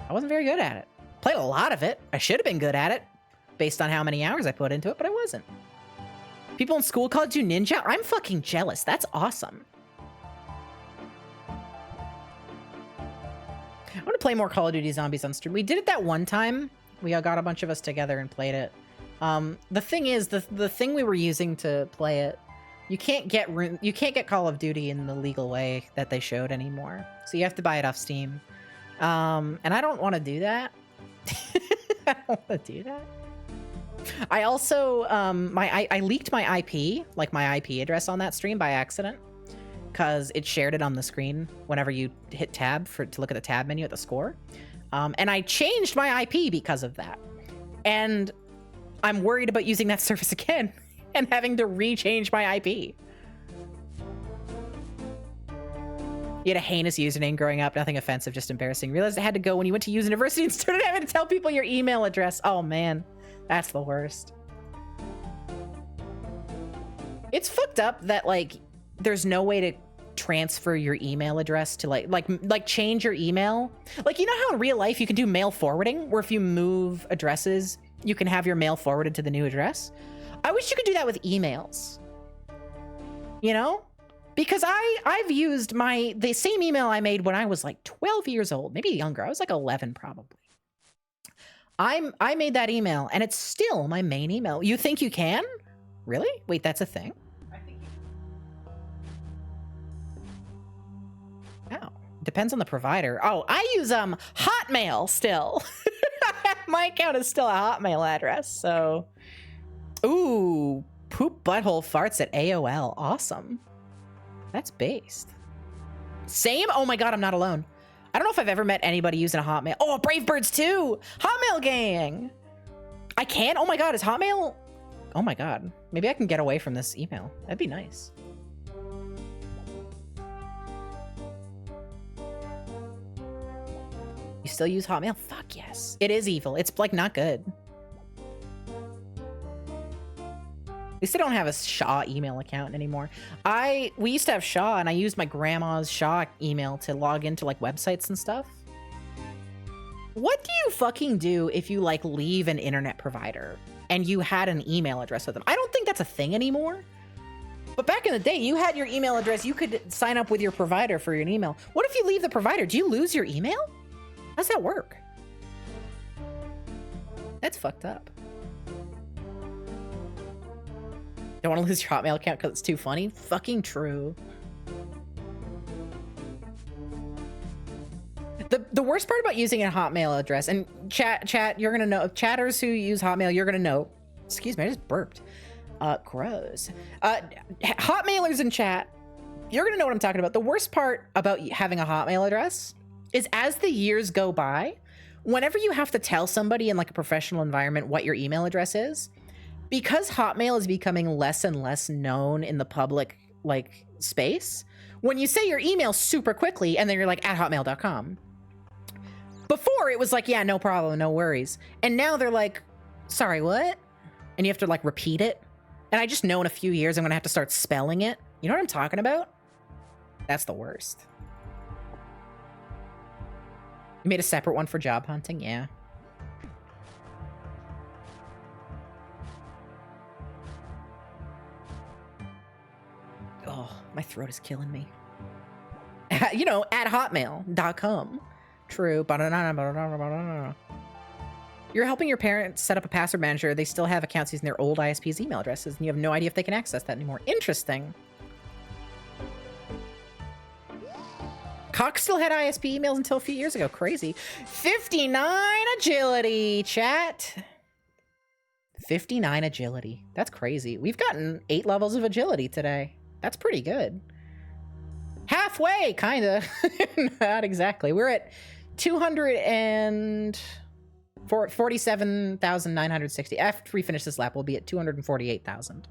I wasn't very good at it. Played a lot of it. I should have been good at it based on how many hours I put into it, but I wasn't. People in school called you Ninja? I'm fucking jealous. That's awesome. I want to play more Call of Duty Zombies on stream. We did it that one time. We all got a bunch of us together and played it. The thing is, the thing we were using to play it, you can't get Call of Duty in the legal way that they showed anymore. So you have to buy it off Steam. And I don't want to do that. I don't want to do that. I also I leaked my IP, like my IP address on that stream by accident, because it shared it on the screen whenever you hit tab to look at the tab menu at the score. And I changed my IP because of that. And I'm worried about using that service again and having to rechange my IP. You had a heinous username growing up, nothing offensive, just embarrassing. Realized it had to go when you went to university and started having to tell people your email address. Oh man, that's the worst. It's fucked up that like there's no way to transfer your email address to like change your email. Like, you know how in real life you can do mail forwarding, where if you move addresses, you can have your mail forwarded to the new address? I wish you could do that with emails. You know? Because I've used the same email I made when I was like 12 years old, maybe younger. I was like 11 probably. I made that email and it's still my main email. You think you can? Really? Wait, that's a thing? I think you... Oh, depends on the provider. Oh, I use Hotmail still. My account is still a Hotmail address, so. Ooh, poop butthole farts at AOL. Awesome. That's based. Same? Oh my god, I'm not alone. I don't know if I've ever met anybody using a Hotmail. Oh, Brave Birds too! Hotmail gang! I can? Oh my god, is Hotmail... Oh my god. Maybe I can get away from this email. That'd be nice. You still use Hotmail? Fuck yes. It is evil. It's like not good. At least I don't have a Shaw email account anymore. We used to have Shaw, and I used my grandma's Shaw email to log into like websites and stuff. What do you fucking do if you like leave an internet provider and you had an email address with them? I don't think that's a thing anymore. But back in the day, you had your email address. You could sign up with your provider for your email. What if you leave the provider? Do you lose your email? How's that work? That's fucked up. Don't want to lose your Hotmail account because it's too funny? Fucking true. The worst part about using a Hotmail address, and chat, you're gonna know, chatters who use Hotmail, you're gonna know. Excuse me, I just burped. Gross. Hotmailers in chat, you're gonna know what I'm talking about. The worst part about having a Hotmail address is as the years go by, whenever you have to tell somebody in like a professional environment what your email address is, because Hotmail is becoming less and less known in the public like space, when you say your email super quickly and then you're like @hotmail.com. Before it was like, yeah, no problem, no worries. And now they're like, sorry, what? And you have to like repeat it. And I just know in a few years I'm gonna have to start spelling it. You know what I'm talking about? That's the worst. You made a separate one for job hunting? Yeah. Oh, my throat is killing me. You know, @hotmail.com. True. You're helping your parents set up a password manager. They still have accounts using their old ISP's email addresses, and you have no idea if they can access that anymore. Interesting. Cox still had ISP emails until a few years ago. Crazy. 59 agility, chat. 59 agility. That's crazy. We've gotten 8 levels of agility today. That's pretty good. Halfway, kind of. Not exactly. We're at 247,960. After we finish this lap, we'll be at 248,000.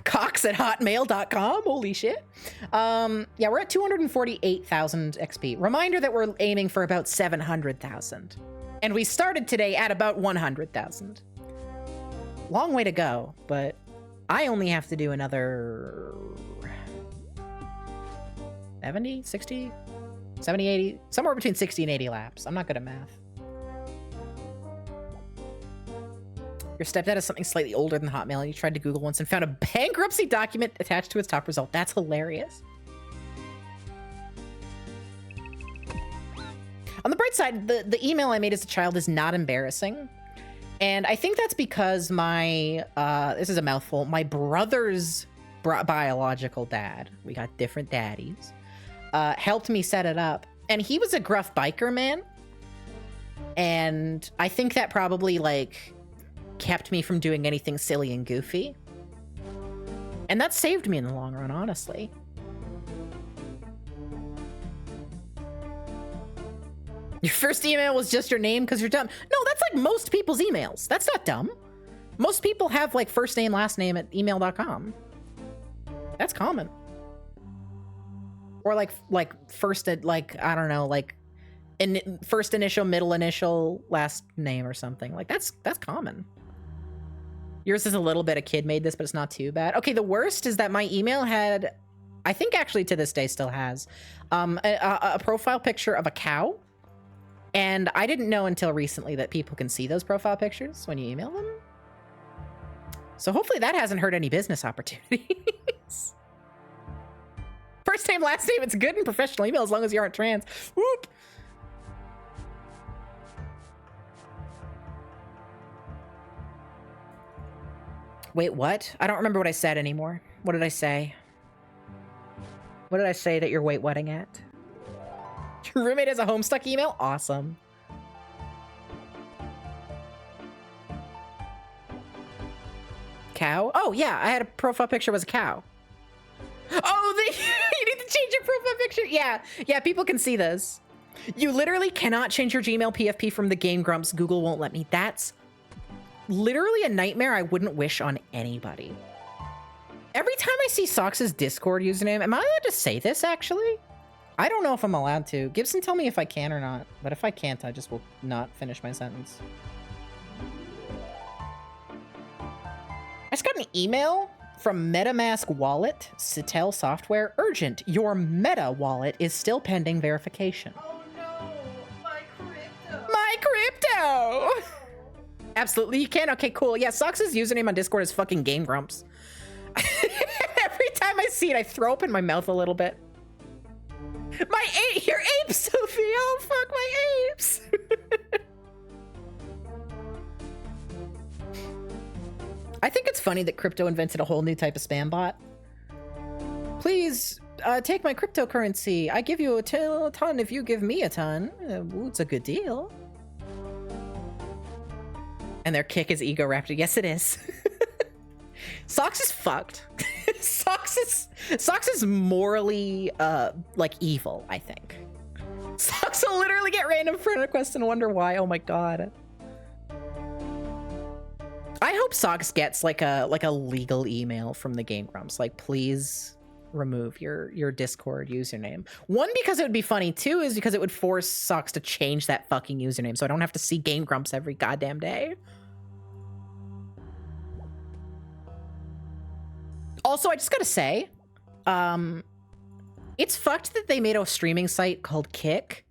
Cox at hotmail.com. Holy shit. Yeah, we're at 248,000 XP. Reminder that we're aiming for about 700,000. And we started today at about 100,000. Long way to go, but I only have to do another 70, 60, 70, 80, somewhere between 60 and 80 laps. I'm not good at math. Your stepdad is something slightly older than Hotmail, and you tried to Google once and found a bankruptcy document attached to its top result. That's hilarious. On the bright side, the email I made as a child is not embarrassing. And I think that's because my, this is a mouthful, my brother's biological dad, we got different daddies, helped me set it up. And he was a gruff biker man. And I think that probably like kept me from doing anything silly and goofy. And that saved me in the long run, honestly. Your first email was just your name because you're dumb. No, that's like most people's emails. That's not dumb. Most people have like first name, last name at email.com. That's common. Or like first, like, I don't know, like first initial, middle initial, last name or something. Like that's common. Yours is a little bit, a kid made this, but it's not too bad. Okay, the worst is that my email had, I think actually to this day still has, a profile picture of a cow. And I didn't know until recently that people can see those profile pictures when you email them. So hopefully that hasn't hurt any business opportunities. First name, last name, it's good in professional email as long as you aren't trans. Whoop. Wait, what? I don't remember what I said anymore. What did I say? What did I say that you're wait wetting at? Your roommate has a Homestuck email? Awesome. Cow? Oh, yeah, I had a profile picture was a cow. Oh, you need to change your profile picture? Yeah, people can see this. You literally cannot change your Gmail PFP from the Game Grumps. Google won't let me. That's literally a nightmare I wouldn't wish on anybody. Every time I see Socks' Discord username, am I allowed to say this, actually? I don't know if I'm allowed to. Gibson, tell me if I can or not. But if I can't, I just will not finish my sentence. I just got an email from MetaMask Wallet, Citel Software. Urgent, your Meta wallet is still pending verification. Oh no, my crypto. My crypto! Absolutely, you can? Okay, cool. Yeah, Socks' username on Discord is fucking Game Grumps. Every time I see it, I throw up in my mouth a little bit. My ape, your apes, Sophie. Oh, fuck my apes. I think it's funny that crypto invented a whole new type of spam bot. Please take my cryptocurrency. I give you a ton if you give me a ton. Ooh, it's a good deal. And their kick is ego wrapped. Yes, it is. Socks is fucked. Socks is morally like evil, I think. Socks will literally get random friend requests and wonder why. Oh my god. I hope Socks gets like a legal email from the Game Grumps. Like, please remove your Discord username. One, because it would be funny. Two, is because it would force Socks to change that fucking username so I don't have to see Game Grumps every goddamn day. Also, I just gotta say, it's fucked that they made a streaming site called Kick,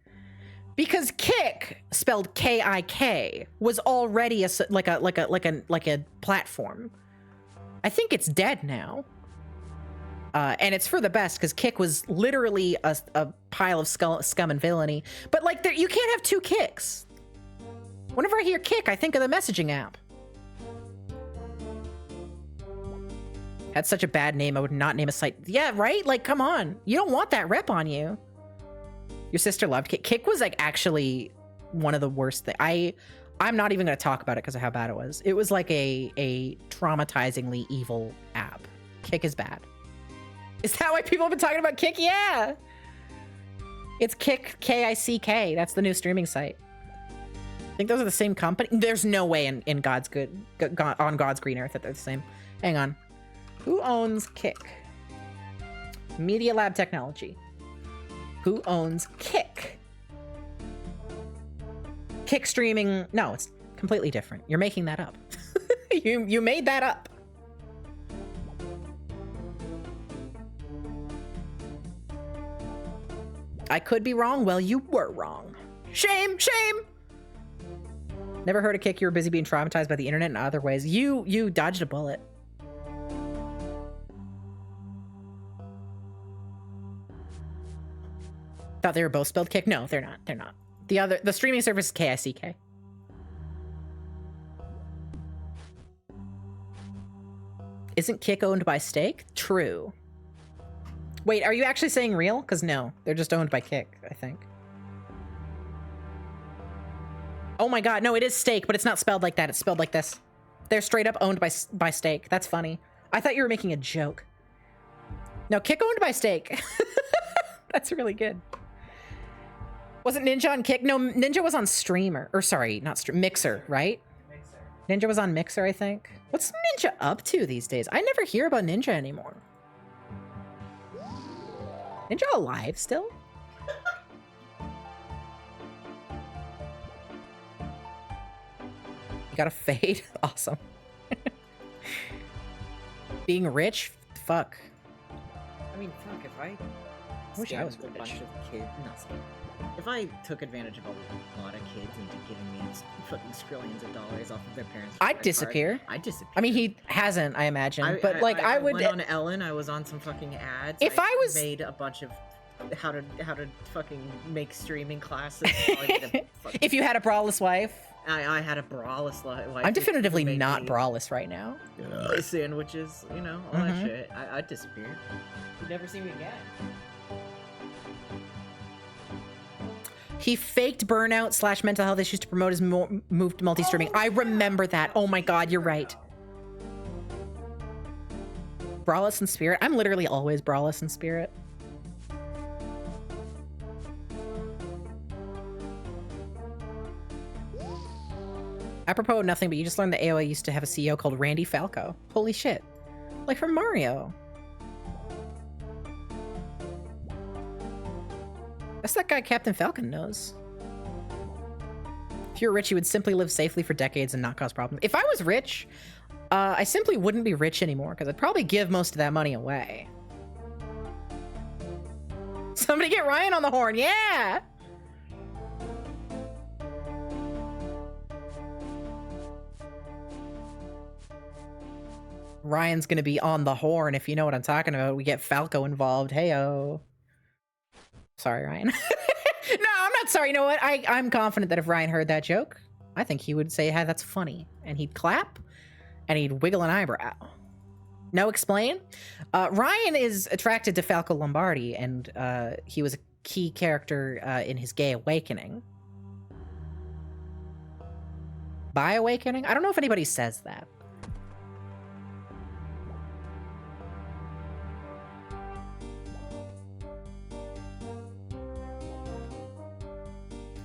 because Kick, spelled K-I-K, was already like a platform. I think it's dead now, and it's for the best because Kick was literally a pile of scum and villainy. But like, you can't have two Kicks. Whenever I hear Kick, I think of the messaging app. Had such a bad name, I would not name a site. Yeah, right? Like, come on. You don't want that rep on you. Your sister loved Kick. Kick was like actually one of the worst things. I'm not even going to talk about it because of how bad it was. It was like a traumatizingly evil app. Kick is bad. Is that why people have been talking about Kick? Yeah. It's Kick, K-I-C-K. That's the new streaming site. I think those are the same company. There's no way in God's on God's green earth that they're the same. Hang on. Who owns Kick? Media Lab Technology. Who owns Kick? Kick streaming. No, it's completely different. You're making that up. You made that up. I could be wrong. Well, you were wrong. Shame, shame. Never heard of Kick. You were busy being traumatized by the internet in other ways. You dodged a bullet. Thought they were both spelled Kick. No, they're not. They're not. The streaming service is K-I-C-K. Isn't Kick owned by Stake? True. Wait, are you actually saying real? Because no, they're just owned by Kick, I think. Oh my god, no, it is Stake, but it's not spelled like that. It's spelled like this. They're straight up owned by Stake. That's funny. I thought you were making a joke. No, Kick owned by Stake. That's really good. Wasn't Ninja on Kick? No, Ninja was on Streamer. Or sorry, not Mixer, right? Ninja was on Mixer, I think. What's Ninja up to these days? I never hear about Ninja anymore. Ninja alive still? You got a fade? Awesome. Being rich? Fuck. I mean, fuck, if I wish I was scammed a rich. bunch of kids, if I took advantage of a lot of kids into giving me fucking trillions of dollars off of their parents' I'd credit card, disappear. I'd disappear. I mean, he hasn't, I imagine. But like, I would. went on Ellen. I was on some fucking ads. If I was- made a bunch of how to fucking make streaming classes. How I did a fucking- If you had a braless wife. I had a braless wife. I'm definitively who made not me, braless right now. Sandwiches, you know, all Mhm. that shit. I'd disappear. You'd never see me again. He faked burnout / mental health issues to promote his move to multi-streaming. I remember that. Oh my god, you're right. Braless in spirit. I'm literally always braless in spirit. Apropos of nothing, but you just learned that AOA used to have a CEO called Randy Falco. Holy shit. Like from Mario. That's that guy Captain Falcon knows. If you were rich, you would simply live safely for decades and not cause problems. If I was rich, I simply wouldn't be rich anymore because I'd probably give most of that money away. Somebody get Ryan on the horn. Yeah! Ryan's gonna be on the horn, if you know what I'm talking about. We get Falco involved. Heyo. Sorry, Ryan. No, I'm not sorry. You know what? I'm confident that if Ryan heard that joke, I think he would say, hey, that's funny. And he'd clap, and he'd wiggle an eyebrow. No explain? Ryan is attracted to Falco Lombardi, and he was a key character in his gay awakening. By awakening? I don't know if anybody says that.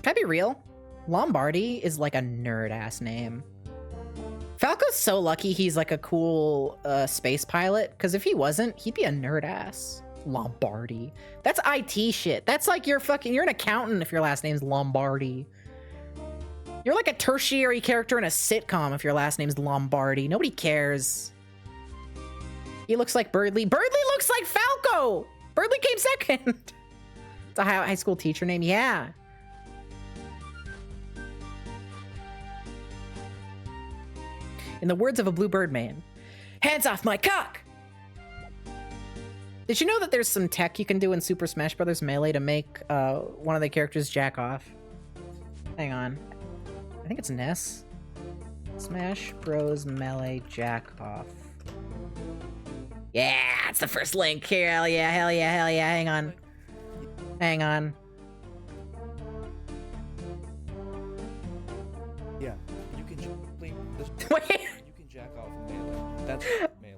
Can I be real? Lombardi is like a nerd-ass name. Falco's so lucky he's like a cool space pilot, because if he wasn't, he'd be a nerd-ass. Lombardi. That's IT shit. That's like you're an accountant if your last name's Lombardi. You're like a tertiary character in a sitcom if your last name's Lombardi. Nobody cares. He looks like Birdley. Birdley looks like Falco! Birdley came second. It's a high school teacher name, yeah. In the words of a Bluebird man, hands off my cock! Did you know that there's some tech you can do in Super Smash Bros. Melee to make one of the characters jack off? Hang on. I think it's Ness. Smash Bros. Melee jack off. Yeah, it's the first link. Hell yeah, hell yeah, hell yeah. Hang on. Hang on. Yeah, you can play this. Wait. You can jack off in melee. That's melee.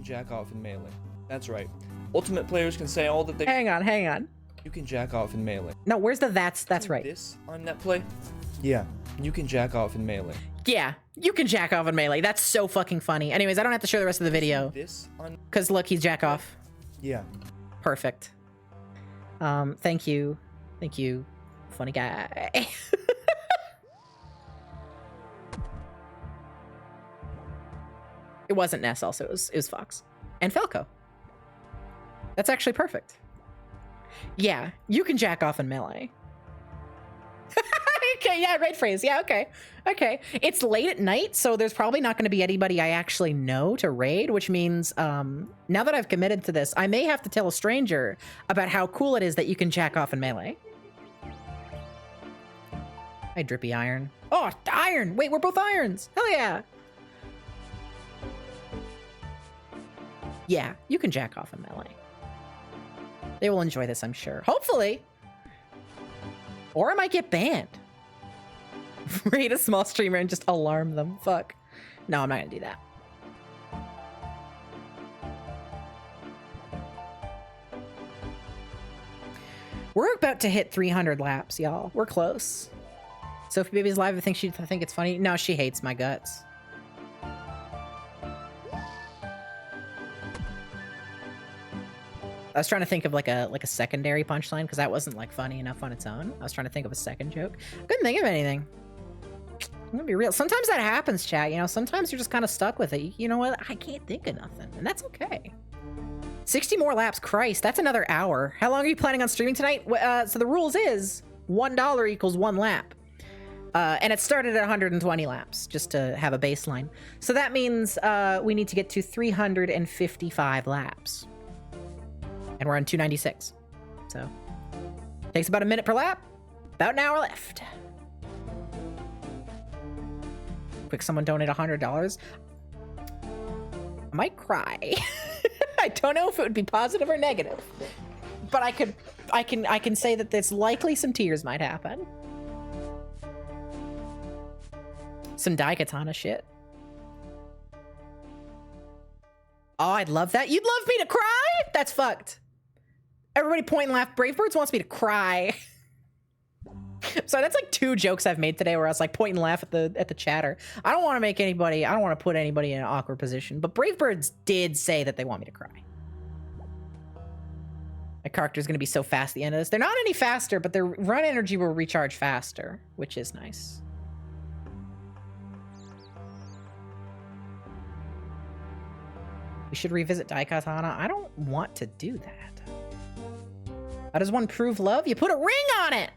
Jack off in melee. That's right. Ultimate players can say all that they. Hang on, hang on. You can jack off in melee. No, where's the that's right. This on net play? Yeah, you can jack off in melee. Yeah, you can jack off in Melee. That's so fucking funny. Anyways, I don't have to show the rest of the video. This on. Because look, he's jack off. Yeah. Perfect. Thank you. Thank you, funny guy. It wasn't Ness also, it was Fox. And Falco. That's actually perfect. Yeah, you can jack off in Melee. Okay, yeah, right phrase. Yeah, okay. Okay. It's late at night, so there's probably not going to be anybody I actually know to raid, which means now that I've committed to this, I may have to tell a stranger about how cool it is that you can jack off in Melee. Hi, Drippy Iron. Oh, Iron! Wait, we're both Irons! Hell yeah! Yeah, you can jack off in Melee. They will enjoy this, I'm sure. Hopefully! Or I might get banned. Raid a small streamer and just alarm them. Fuck. No, I'm not gonna do that. We're about to hit 300 laps, y'all. We're close. Sophie Baby's live. I think she'd think it's funny. No, she hates my guts. I was trying to think of like a secondary punchline because that wasn't like funny enough on its own. I was trying to think of a second joke. Couldn't think of anything. I'm gonna be real. Sometimes that happens, chat. You know, sometimes you're just kind of stuck with it. You know what? I can't think of nothing, and that's okay. 60 more laps. Christ, that's another hour. How long are you planning on streaming tonight? So the rules is $1 equals 1 lap. And it started at 120 laps, just to have a baseline. So that means we need to get to 355 laps. And we're on 296. So takes about a minute per lap. About an hour left. Quick, someone donate $100. I might cry. I don't know if it would be positive or negative, but I can say that there's likely some tears might happen. Some Daikatana shit. Oh, I'd love that. You'd love me to cry? That's fucked. Everybody point and laugh. Bravebirds wants me to cry. So that's like 2 jokes I've made today where I was like point and laugh at the chatter. I don't want to put anybody in an awkward position, but Bravebirds did say that they want me to cry. My character's gonna be so fast at the end of this. They're not any faster, but their run energy will recharge faster, which is nice. We should revisit Daikatana. I don't want to do that. How does one prove love? You put a ring on it!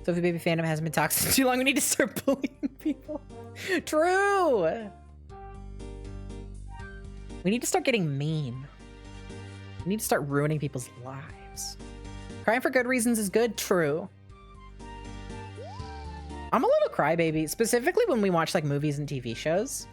Sophie Baby fandom hasn't been toxic too long. We need to start bullying people. True! We need to start getting mean. We need to start ruining people's lives. Crying for good reasons is good. True. I'm a little crybaby, specifically when we watch like movies and TV shows.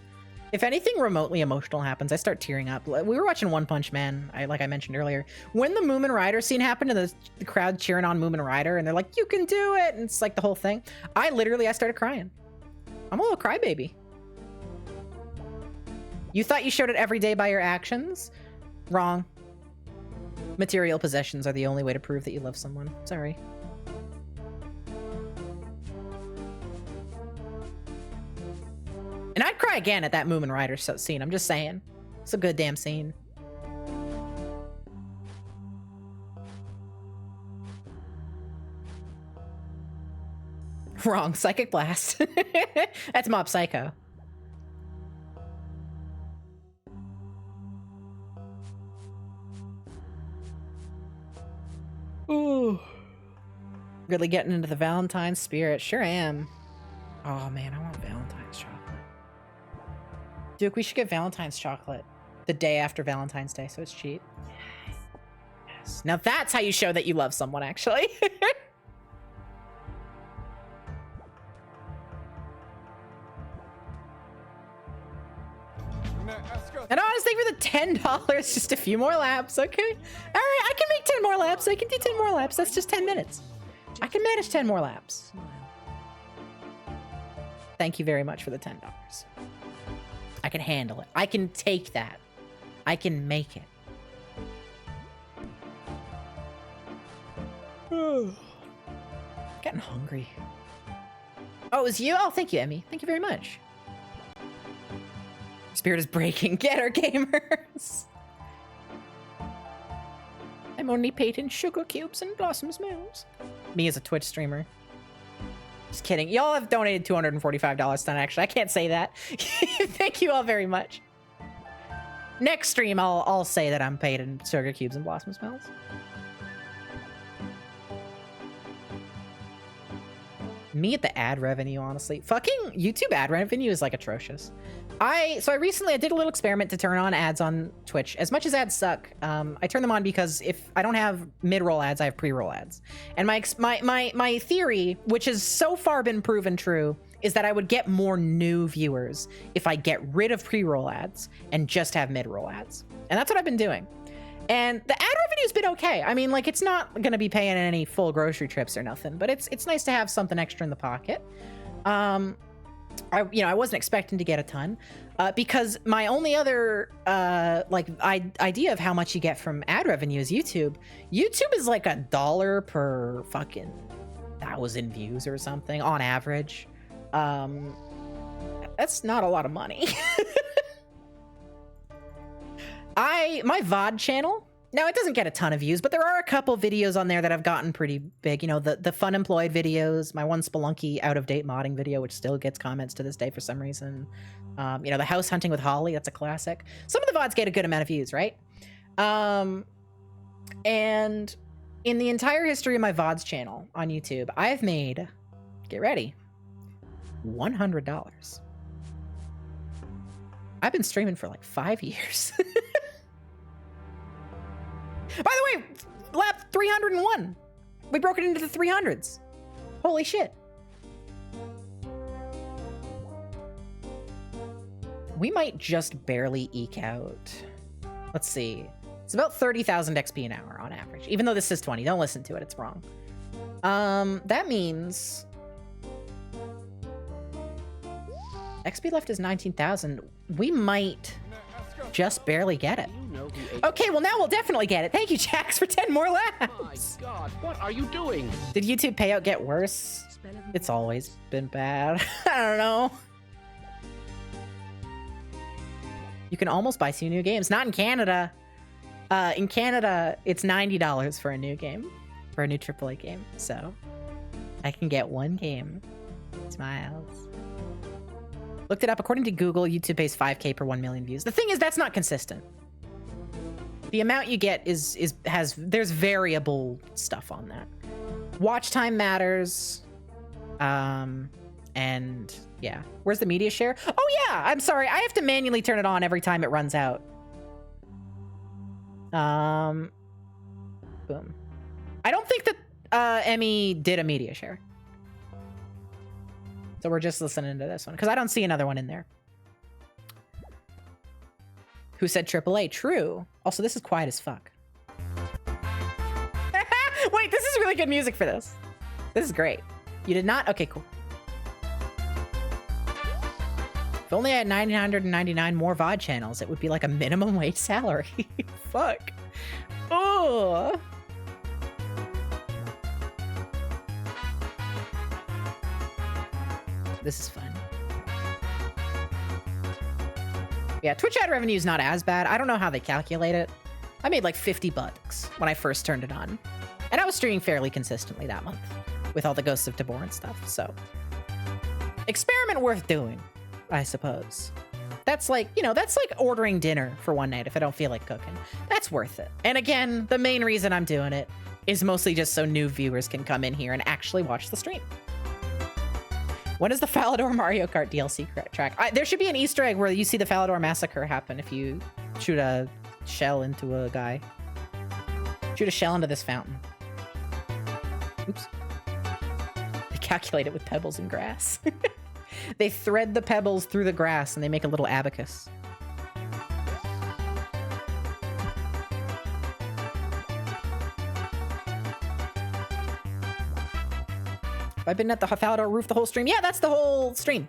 If anything remotely emotional happens, I start tearing up. We were watching One Punch Man, like I mentioned earlier. When the Moomin Rider scene happened and the crowd cheering on Moomin Rider and they're like, you can do it! And it's like the whole thing. I started crying. I'm a little crybaby. You thought you showed it every day by your actions? Wrong. Material possessions are the only way to prove that you love someone. Sorry. And I'd cry again at that Moomin Rider scene. I'm just saying. It's a good damn scene. Wrong. Psychic Blast. That's Mob Psycho. Ooh. Really getting into the Valentine's spirit. Sure am. Oh man, I want Valentine's chocolate. Duke, we should get Valentine's chocolate the day after Valentine's Day, so it's cheap. Yes. Now that's how you show that you love someone, actually. And honestly, for the $10, just a few more laps, okay? All right, I can make 10 more laps. I can do 10 more laps. That's just 10 minutes. I can manage 10 more laps. Thank you very much for the $10. I can handle it. I can take that. I can make it. Getting hungry. Oh, it was you? Oh, thank you, Emmy. Thank you very much. Spirit is breaking. Get her, gamers. I'm only painting sugar cubes and blossom smells. Me as a Twitch streamer. Just kidding. Y'all have donated $245 tonight, actually. I can't say that. Thank you all very much. Next stream, I'll say that I'm paid in sugar cubes and blossom smells. Me at the ad revenue, honestly. Fucking YouTube ad revenue is like atrocious. I did a little experiment to turn on ads on Twitch. As much as ads suck, I turn them on because if I don't have mid-roll ads, I have pre-roll ads. And my theory, which has so far been proven true, is that I would get more new viewers if I get rid of pre-roll ads and just have mid-roll ads. And that's what I've been doing. And the ad revenue's been okay. I mean, like, it's not going to be paying any full grocery trips or nothing, but it's nice to have something extra in the pocket. I wasn't expecting to get a ton because my only other idea of how much you get from ad revenue is YouTube. YouTube is like $1 per fucking 1,000 views or something on average. That's not a lot of money. My VOD channel, now it doesn't get a ton of views, but there are a couple videos on there that have gotten pretty big. You know, the fun employed videos, my one Spelunky out of date modding video, which still gets comments to this day for some reason. The house hunting with Holly, that's a classic. Some of the VODs get a good amount of views, right? And in the entire history of my VODs channel on YouTube, I've made, get ready, $100. I've been streaming for like 5 years. By the way, lap 301. We broke it into the 300s. Holy shit. We might just barely eke out. Let's see. It's about 30,000 XP an hour on average. Even though this is 20. Don't listen to it. It's wrong. That means XP left is 19,000. We might just barely get it. Okay, well now we'll definitely get it. Thank you, Jax, for 10 more laps. My God, what are you doing? Did YouTube payout get worse? It's always been bad. I don't know. You can almost buy 2 new games. Not in Canada. In Canada, it's $90 for a new game. For a new AAA game. So, I can get 1 game. Smiles. Looked it up. According to Google, YouTube pays $5K per 1 million views. The thing is, that's not consistent. The amount you get there's variable stuff on that. Watch time matters. And yeah. Where's the media share? Oh yeah, I'm sorry. I have to manually turn it on every time it runs out. Boom. I don't think that Emmy did a media share. So we're just listening to this one because I don't see another one in there. Who said AAA? True. Also, this is quiet as fuck. Wait, this is really good music for this. This is great. You did not? Okay, cool. If only I had 999 more VOD channels, it would be like a minimum wage salary. Fuck. Oh. This is fun. Yeah, Twitch ad revenue is not as bad. I don't know how they calculate it. I made like $50 when I first turned it on. And I was streaming fairly consistently that month with all the Ghosts of Tabor and stuff, so. Experiment worth doing, I suppose. That's like, that's like ordering dinner for one night if I don't feel like cooking. That's worth it. And again, the main reason I'm doing it is mostly just so new viewers can come in here and actually watch the stream. When is the Falador Mario Kart DLC track? There should be an Easter egg where you see the Falador Massacre happen if you shoot a shell into a guy. Shoot a shell into this fountain. Oops. They calculate it with pebbles and grass. They thread the pebbles through the grass and they make a little abacus. I've been at the Falador roof the whole stream. Yeah, that's the whole stream.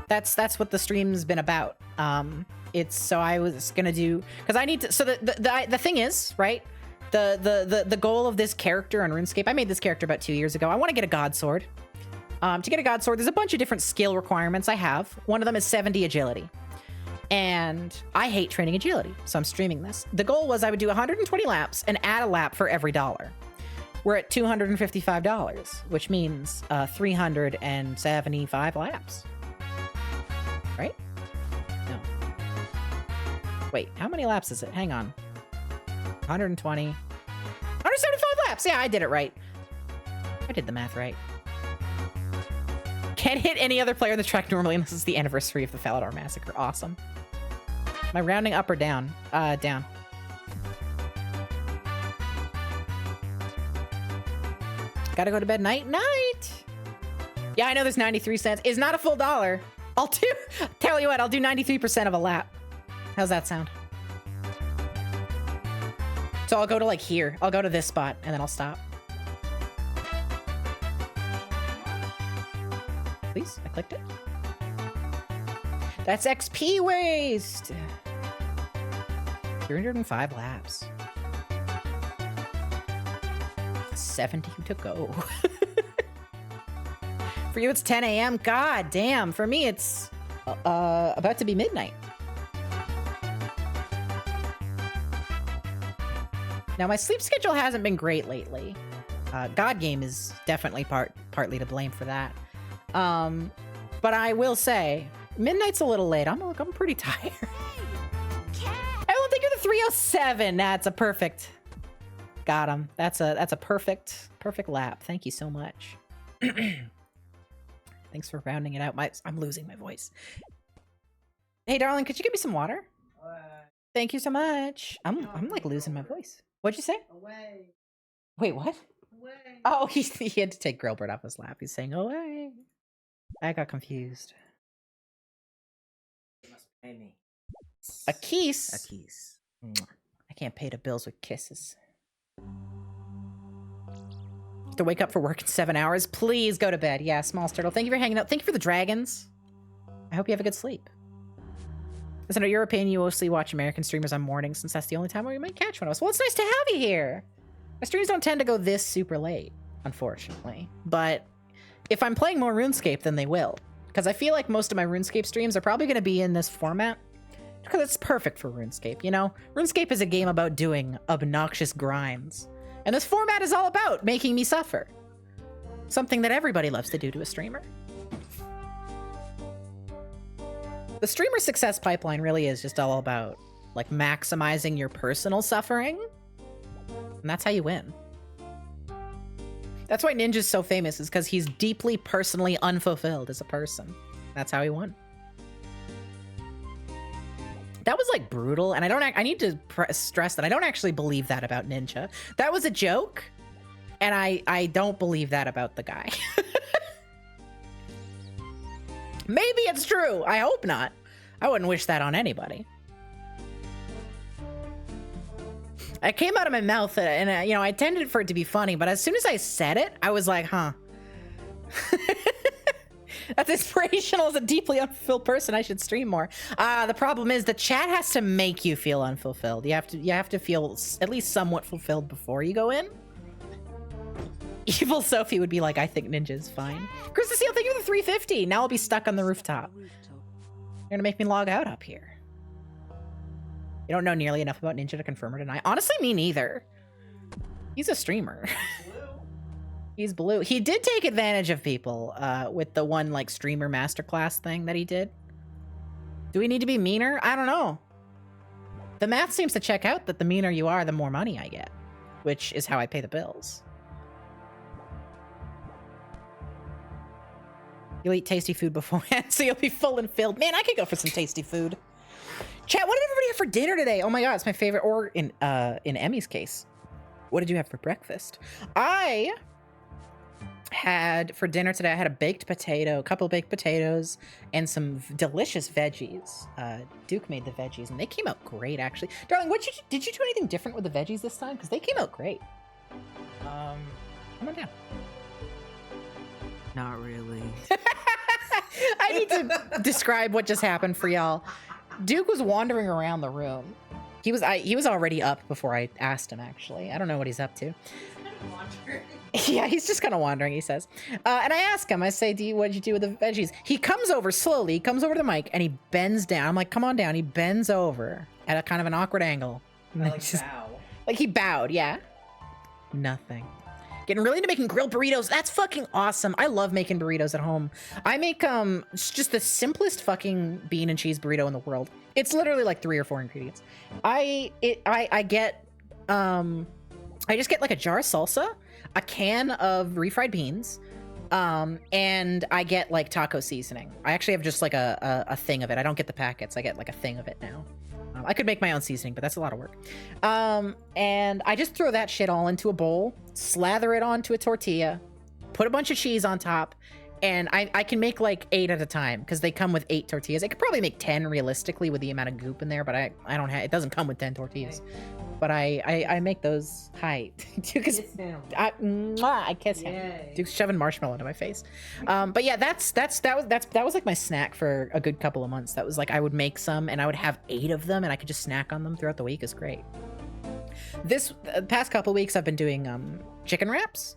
That's what the stream's been about. So I was gonna do because I need to. So the thing is, right? The goal of this character on RuneScape. I made this character about 2 years ago. I want to get a God Sword. To get a God Sword, there's a bunch of different skill requirements I have. One of them is 70 agility. And I hate training agility, so I'm streaming this. The goal was I would do 120 laps and add a lap for every dollar. We're at $255, which means 375 laps. Right? No. Wait, how many laps is it? Hang on. 120. 175 laps! Yeah, I did it right. I did the math right. Can't hit any other player in the track normally unless it's the anniversary of the Falador Massacre. Awesome. Am I rounding up or down? Down. Gotta go to bed night. Yeah, I know there's 93 cents. It's not a full dollar. Tell you what, I'll do 93% of a lap. How's that sound? So I'll go to like here. I'll go to this spot and then I'll stop. Please, I clicked it. That's XP waste. 305 laps. 70 to go. For you, it's 10 a.m. God damn. For me, it's about to be midnight. Now, my sleep schedule hasn't been great lately. God Game is definitely partly to blame for that. But I will say, midnight's a little late. I'm pretty tired. I don't think you're the 307. That's a perfect. Got him. That's a perfect lap. Thank you so much. Thanks for rounding it out. I'm losing my voice. Hey, darling, could you give me some water? Thank you so much. I'm like losing my voice. What'd you say? Away. Wait, what? Away. Oh, he had to take Grillbird off his lap. He's saying away. I got confused. You must pay me. A kiss? A kiss. I can't pay the bills with kisses. To wake up for work in 7 hours. Please go to bed. Yeah, Small Turtle. Thank you for hanging out. Thank you for the dragons. I hope you have a good sleep. Listen, in your opinion, you mostly watch American streamers on mornings since that's the only time where you might catch one of us. Well, it's nice to have you here. My streams don't tend to go this super late, unfortunately. But if I'm playing more RuneScape, then they will. Because I feel like most of my RuneScape streams are probably going to be in this format. Because it's perfect for RuneScape, you know? RuneScape is a game about doing obnoxious grinds. And this format is all about making me suffer. Something that everybody loves to do to a streamer. The streamer success pipeline really is just all about like maximizing your personal suffering. And that's how you win. That's why Ninja's so famous, is because he's deeply personally unfulfilled as a person. That's how he won. That was like brutal, and I need to stress that I don't actually believe that about Ninja. That was a joke, and I don't believe that about the guy. Maybe it's true. I hope not. I wouldn't wish that on anybody. It came out of my mouth, and you know, I intended for it to be funny, but as soon as I said it, I was like, huh. That's inspirational. As a deeply unfulfilled person, I should stream more. The problem is the chat has to make you feel unfulfilled. You have to feel at least somewhat fulfilled before you go in. Evil Sophie would be like, I think Ninja's fine. Krista Seal, thank you for the 350. Now I'll be stuck on the rooftop. You're gonna make me log out up here. You don't know nearly enough about Ninja to confirm or deny. Honestly, me neither. He's a streamer. He's blue. He did take advantage of people with the one like streamer masterclass thing that he did. Do we need to be meaner? I don't know. The math seems to check out that the meaner you are, the more money I get, which is how I pay the bills. You'll eat tasty food beforehand, so you'll be full and filled. Man, I could go for some tasty food. Chat, what did everybody have for dinner today? Oh my god, it's my favorite. Or in Emmy's case, what did you have for breakfast? I had for dinner today, I had a baked potato, a couple of baked potatoes, and some delicious veggies. Duke made the veggies, and they came out great, actually. Darling, did you do anything different with the veggies this time? Because they came out great. Come on down. Not really. I need to describe what just happened for y'all. Duke was wandering around the room. He was already up before I asked him, actually. I don't know what he's up to. Yeah, he's just kind of wandering, he says. And I ask him, I say, what did you do with the veggies? He comes over slowly, he comes over to the mic, and he bends down. I'm like, come on down. He bends over at a kind of an awkward angle. Bow. Like he bowed, yeah. Nothing. Getting really into making grilled burritos. That's fucking awesome. I love making burritos at home. I make just the simplest fucking bean and cheese burrito in the world. It's literally like 3 or 4 ingredients. I just get like a jar of salsa, a can of refried beans, and I get like taco seasoning. I actually have just like a thing of it. I don't get the packets. I get like a thing of it now. I could make my own seasoning, but that's a lot of work. And I just throw that shit all into a bowl, slather it onto a tortilla, put a bunch of cheese on top, And I can make like 8 at a time because they come with 8 tortillas. I could probably make 10 realistically with the amount of goop in there, but I don't have, it doesn't come with 10 tortillas. But I make those. Hi. Duke is, I kiss him. Duke's shoving marshmallow into my face. But yeah, that was like my snack for a good couple of months. That was like, I would make some and I would have 8 of them and I could just snack on them throughout the week. Is great. This past couple of weeks I've been doing chicken wraps.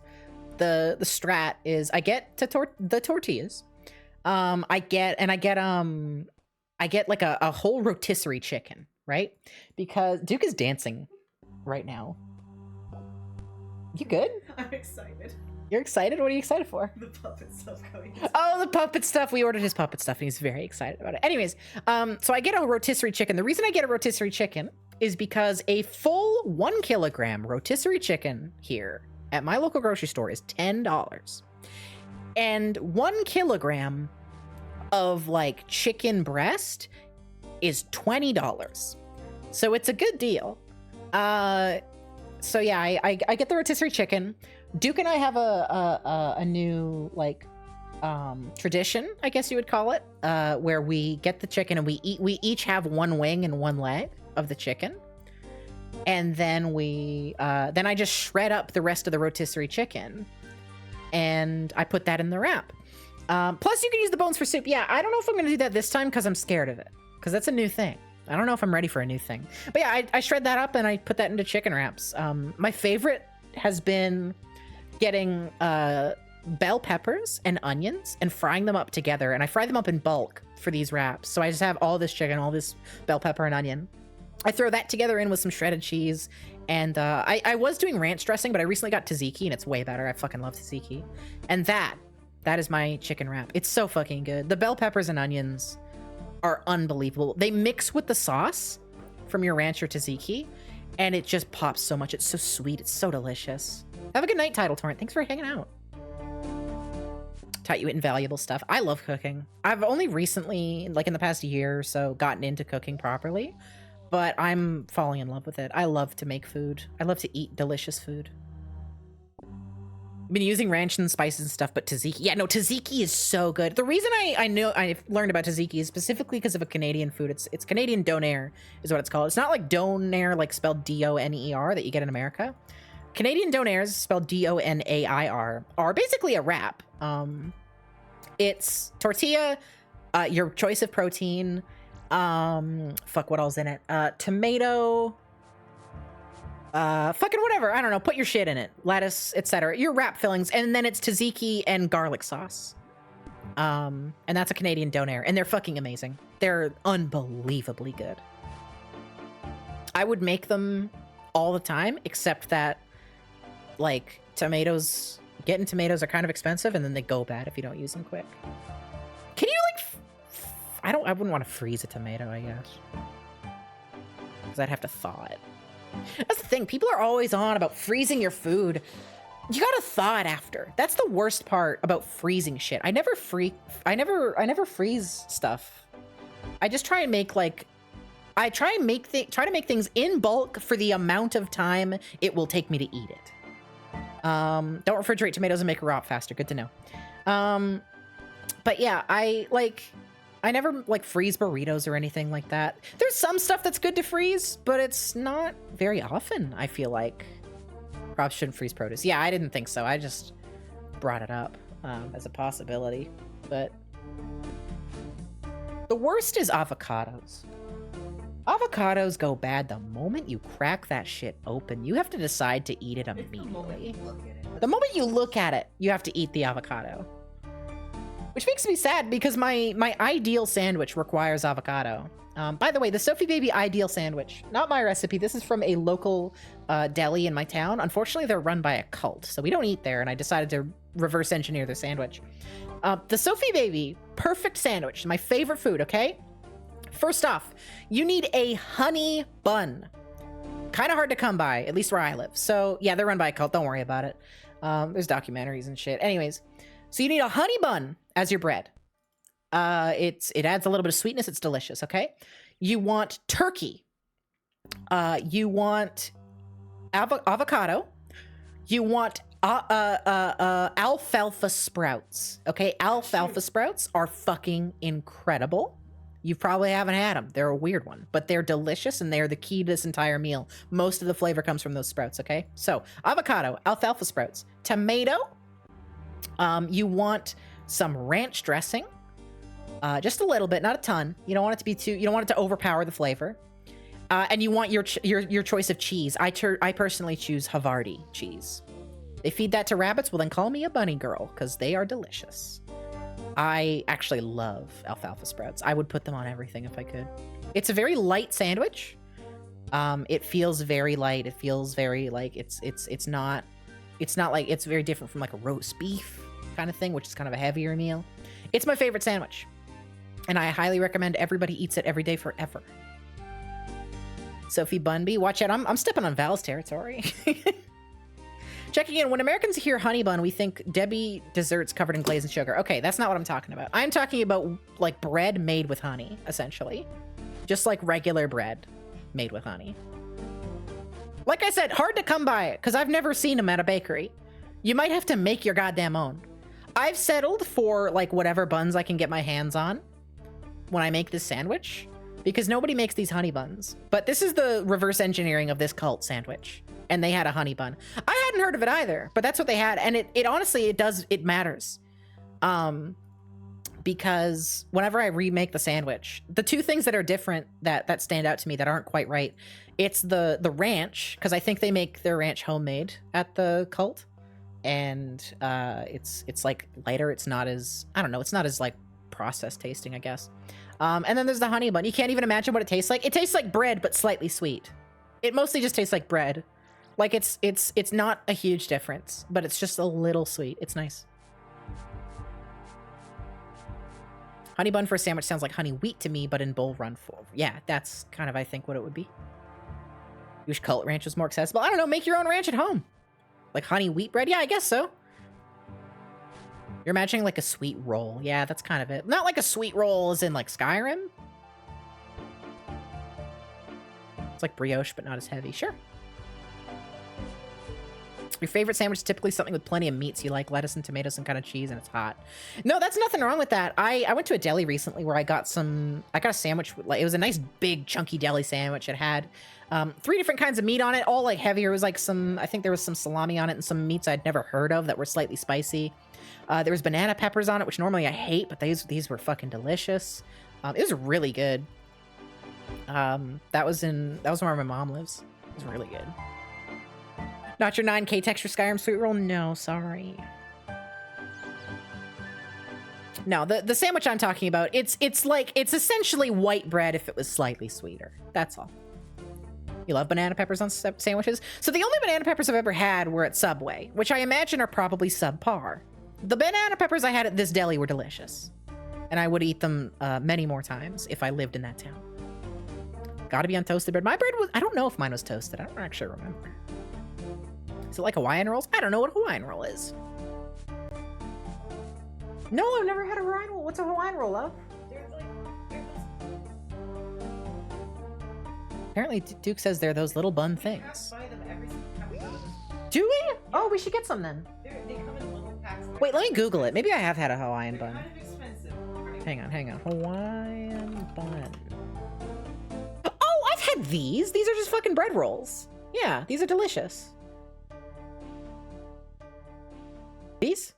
The strat is I get to the tortillas. I get like a whole rotisserie chicken, right? Because Duke is dancing right now. You good? I'm excited. You're excited? What are you excited for? The puppet stuff coming. Oh, the puppet stuff. We ordered his puppet stuff and he's very excited about it. Anyways, so I get a rotisserie chicken. The reason I get a rotisserie chicken is because a full 1 kilogram rotisserie chicken here at my local grocery store is $10. And 1 kilogram of like chicken breast is $20. So it's a good deal. So yeah, I get the rotisserie chicken. Duke and I have a new like tradition, I guess you would call it, where we get the chicken and we each have 1 wing and 1 leg of the chicken. And then then I just shred up the rest of the rotisserie chicken and I put that in the wrap. Plus you can use the bones for soup. Yeah, I don't know if I'm gonna do that this time because I'm scared of it, because that's a new thing. I don't know if I'm ready for a new thing. But yeah, I shred that up and I put that into chicken wraps. My favorite has been getting bell peppers and onions and frying them up together. And I fry them up in bulk for these wraps. So I just have all this chicken, all this bell pepper and onion. I throw that together in with some shredded cheese. And I was doing ranch dressing, but I recently got tzatziki and it's way better. I fucking love tzatziki. And that is my chicken wrap. It's so fucking good. The bell peppers and onions are unbelievable. They mix with the sauce from your ranch or tzatziki and it just pops so much. It's so sweet. It's so delicious. Have a good night, Title Torrent. Thanks for hanging out. Taught you invaluable stuff. I love cooking. I've only recently, like in the past year or so, gotten into cooking properly, but I'm falling in love with it. I love to make food. I love to eat delicious food. I've been using ranch and spices and stuff, but tzatziki, yeah, no, tzatziki is so good. The reason I learned about tzatziki is specifically because of a Canadian food. It's Canadian donair is what it's called. It's not like donair, like spelled D-O-N-E-R that you get in America. Canadian donairs, spelled D-O-N-A-I-R, are basically a wrap. It's tortilla, your choice of protein, fuck, what else in it? Tomato, fucking whatever, I don't know, put your shit in it, lettuce, etc. Your wrap fillings, and then it's tzatziki and garlic sauce. And that's a Canadian donair, and they're fucking amazing. They're unbelievably good. I would make them all the time, except that, like, getting tomatoes are kind of expensive, and then they go bad if you don't use them quick. Can you, like, I wouldn't want to freeze a tomato, I guess. Because I'd have to thaw it. That's the thing. People are always on about freezing your food. You gotta thaw it after. That's the worst part about freezing shit. I never freeze stuff. I just try and make, like, I try to make things in bulk for the amount of time it will take me to eat it. Don't refrigerate tomatoes and make it rot faster. Good to know. But yeah, I never like freeze burritos or anything like that. There's some stuff that's good to freeze, but it's not very often, I feel like. Probably shouldn't freeze produce. Yeah, I didn't think so. I just brought it up as a possibility. But the worst is avocados. Avocados go bad the moment you crack that shit open. You have to decide to eat it immediately. The moment you look at it, you have to eat the avocado. Which makes me sad because my ideal sandwich requires avocado. By the way, the Sophie Baby ideal sandwich, not my recipe. This is from a local deli in my town. Unfortunately, they're run by a cult, so we don't eat there, and I decided to reverse engineer their sandwich. The Sophie Baby perfect sandwich, my favorite food, okay? First off, you need a honey bun. Kind of hard to come by, at least where I live. So yeah, they're run by a cult. Don't worry about it. There's documentaries and shit. Anyways, so you need a honey bun as your bread. It adds a little bit of sweetness. It's delicious. Okay. You want turkey. You want avocado. You want Alfalfa sprouts. Okay, alfalfa sprouts are fucking incredible. You probably haven't had them. They're a weird one, but they're delicious and they're the key to this entire meal. Most of the flavor comes from those sprouts, okay? So, avocado, alfalfa sprouts, tomato. You want some ranch dressing. Just a little bit, not a ton. You don't want it to be too, you don't want it to overpower the flavor. And you want your choice of cheese. I personally choose Havarti cheese. They feed that to rabbits, well then call me a bunny girl, because they are delicious. I actually love alfalfa sprouts. I would put them on everything if I could. It's a very light sandwich. It feels very light. It feels very like it's not like, it's very different from like a roast beef kind of thing, which is kind of a heavier meal. It's my favorite sandwich. And I highly recommend everybody eats it every day forever. Sophie Bunby, watch out, I'm stepping on Val's territory. Checking in, when Americans hear honey bun, we think Debbie desserts covered in glaze and sugar. Okay, that's not what I'm talking about. I'm talking about like bread made with honey, essentially. Just like regular bread made with honey. Like I said, hard to come by it, because I've never seen them at a bakery. You might have to make your goddamn own. I've settled for like whatever buns I can get my hands on when I make this sandwich, because nobody makes these honey buns. But this is the reverse engineering of this cult sandwich. And they had a honey bun. I hadn't heard of it either, but that's what they had. And it honestly, it matters. Because whenever I remake the sandwich, the two things that are different that stand out to me that aren't quite right, it's the ranch, because I think they make their ranch homemade at the cult. And it's like lighter. It's not as, I don't know, it's not as like processed tasting, I guess. And then there's the honey bun. You can't even imagine what it tastes like. It tastes like bread, but slightly sweet. It mostly just tastes like bread. Like it's not a huge difference, but it's just a little sweet. It's nice. Honey bun for a sandwich sounds like honey wheat to me, but in Bull Run 4. Yeah, that's kind of, I think, what it would be. Wish cult ranch was more accessible. I don't know, make your own ranch at home. Like honey wheat bread? Yeah, I guess so. You're imagining like a sweet roll. Yeah, that's kind of it. Not like a sweet roll as in like Skyrim. It's like brioche, but not as heavy. Sure. Your favorite sandwich is typically something with plenty of meats. You like lettuce and tomatoes and kind of cheese, and it's hot. No, that's nothing wrong with that. I went to a deli recently where I got a sandwich. Like, it was a nice big chunky deli sandwich. It had 3 different kinds of meat on it, all like heavier. It was like I think there was some salami on it and some meats I'd never heard of that were slightly spicy. There was banana peppers on it, which normally I hate, but these were fucking delicious. It was really good. That was where my mom lives. It was really good. Not your 9K texture Skyrim sweet roll? No, sorry. No, the sandwich I'm talking about, it's essentially white bread if it was slightly sweeter. That's all. You love banana peppers on sandwiches? So the only banana peppers I've ever had were at Subway, which I imagine are probably subpar. The banana peppers I had at this deli were delicious. And I would eat them many more times if I lived in that town. Gotta be on toasted bread. My bread was, I don't know if mine was toasted. I don't actually remember. Is it like Hawaiian rolls? I don't know what a Hawaiian roll is. No, I've never had a Hawaiian roll. What's a Hawaiian roll, love? Apparently, Duke says they're those little bun things. Do we? Oh, we should get some then. They come in little packs. Wait, let me Google it. Maybe I have had a Hawaiian bun. Kind of expensive. Hang on. Hawaiian bun. Oh, I've had these. These are just fucking bread rolls. Yeah, these are delicious. These?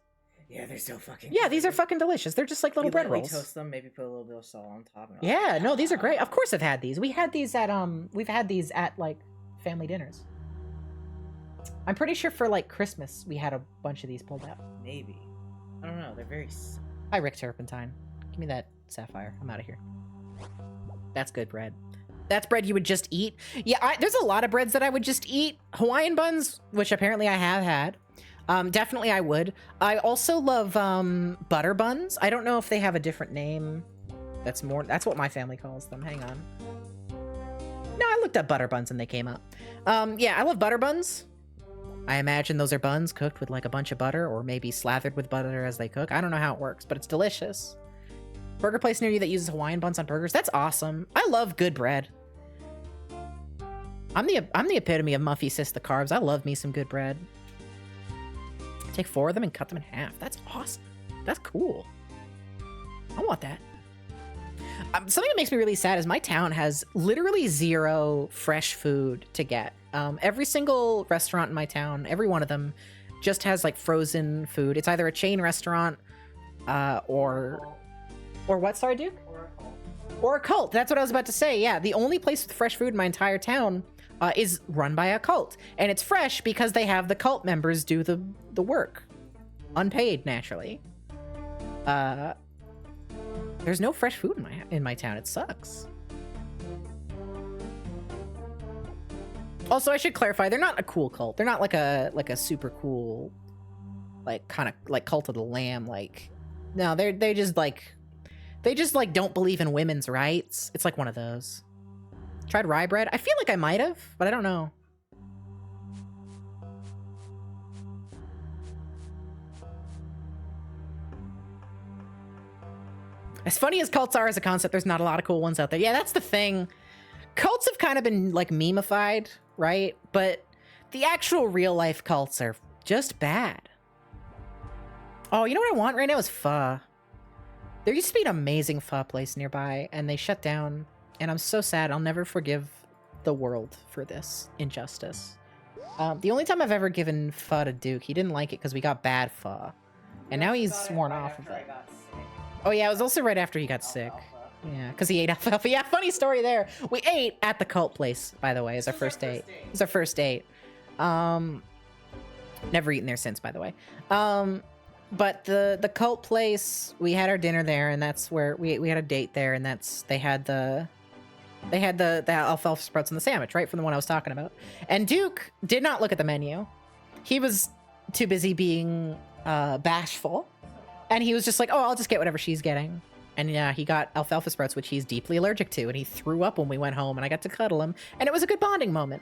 Yeah, they're so fucking Yeah, these are fucking delicious. They're just like little bread rolls. Toast them, maybe put a little bit of salt on top. And Yeah, no, these are great. Of course I've had these. We've had these at like family dinners. I'm pretty sure for like Christmas we had a bunch of these pulled out. Maybe. I don't know. They're very... Hi, Rick Turpentine. Give me that sapphire. I'm out of here. That's good bread. That's bread you would just eat. Yeah, there's a lot of breads that I would just eat. Hawaiian buns, which apparently I have had. Definitely I would. I also love butter buns. I don't know if they have a different name. That's what my family calls them. Hang on. No, I looked up butter buns and they came up. Yeah, I love butter buns. I imagine those are buns cooked with like a bunch of butter or maybe slathered with butter as they cook. I don't know how it works, but it's delicious. Burger place near you that uses Hawaiian buns on burgers. That's awesome. I love good bread. I'm the epitome of Muffy Sis the Carbs. I love me some good bread. Take 4 of them and cut them in half. That's awesome. That's cool. I want that. Something that makes me really sad is my town has literally 0 fresh food to get. Every single restaurant in my town, every one of them, just has like frozen food. It's either a chain restaurant or what, sorry, Duke? Or a cult. That's what I was about to say. Yeah, the only place with fresh food in my entire town is run by a cult. And it's fresh because they have the cult members do the work. Unpaid, naturally. There's no fresh food in my town. It sucks. Also, I should clarify, they're not a cool cult. They're not like a super cool, like kind of like Cult of the Lamb. Like, no, they just like don't believe in women's rights. It's like one of those. Tried rye bread? I feel like I might have, but I don't know. As funny as cults are as a concept, there's not a lot of cool ones out there. Yeah, that's the thing. Cults have kind of been like meme-ified, right? But the actual real life cults are just bad. Oh, you know what I want right now is pho. There used to be an amazing pho place nearby, and they shut down. And I'm so sad. I'll never forgive the world for this injustice. The only time I've ever given pho to Duke, he didn't like it because we got bad pho. And now he's sworn off of it. Oh yeah, it was also right after he got sick. Yeah, because he ate alfalfa. Yeah, funny story there. We ate at the cult place, by the way, as our first date. It was our first date. Never eaten there since, by the way. But the cult place, we had our dinner there, and that's where we had a date there, and they had the alfalfa sprouts and the sandwich, right, from the one I was talking about. And Duke did not look at the menu. He was too busy being bashful. And he was just like, oh, I'll just get whatever she's getting. And yeah, he got alfalfa sprouts, which he's deeply allergic to. And he threw up when we went home, and I got to cuddle him. And it was a good bonding moment.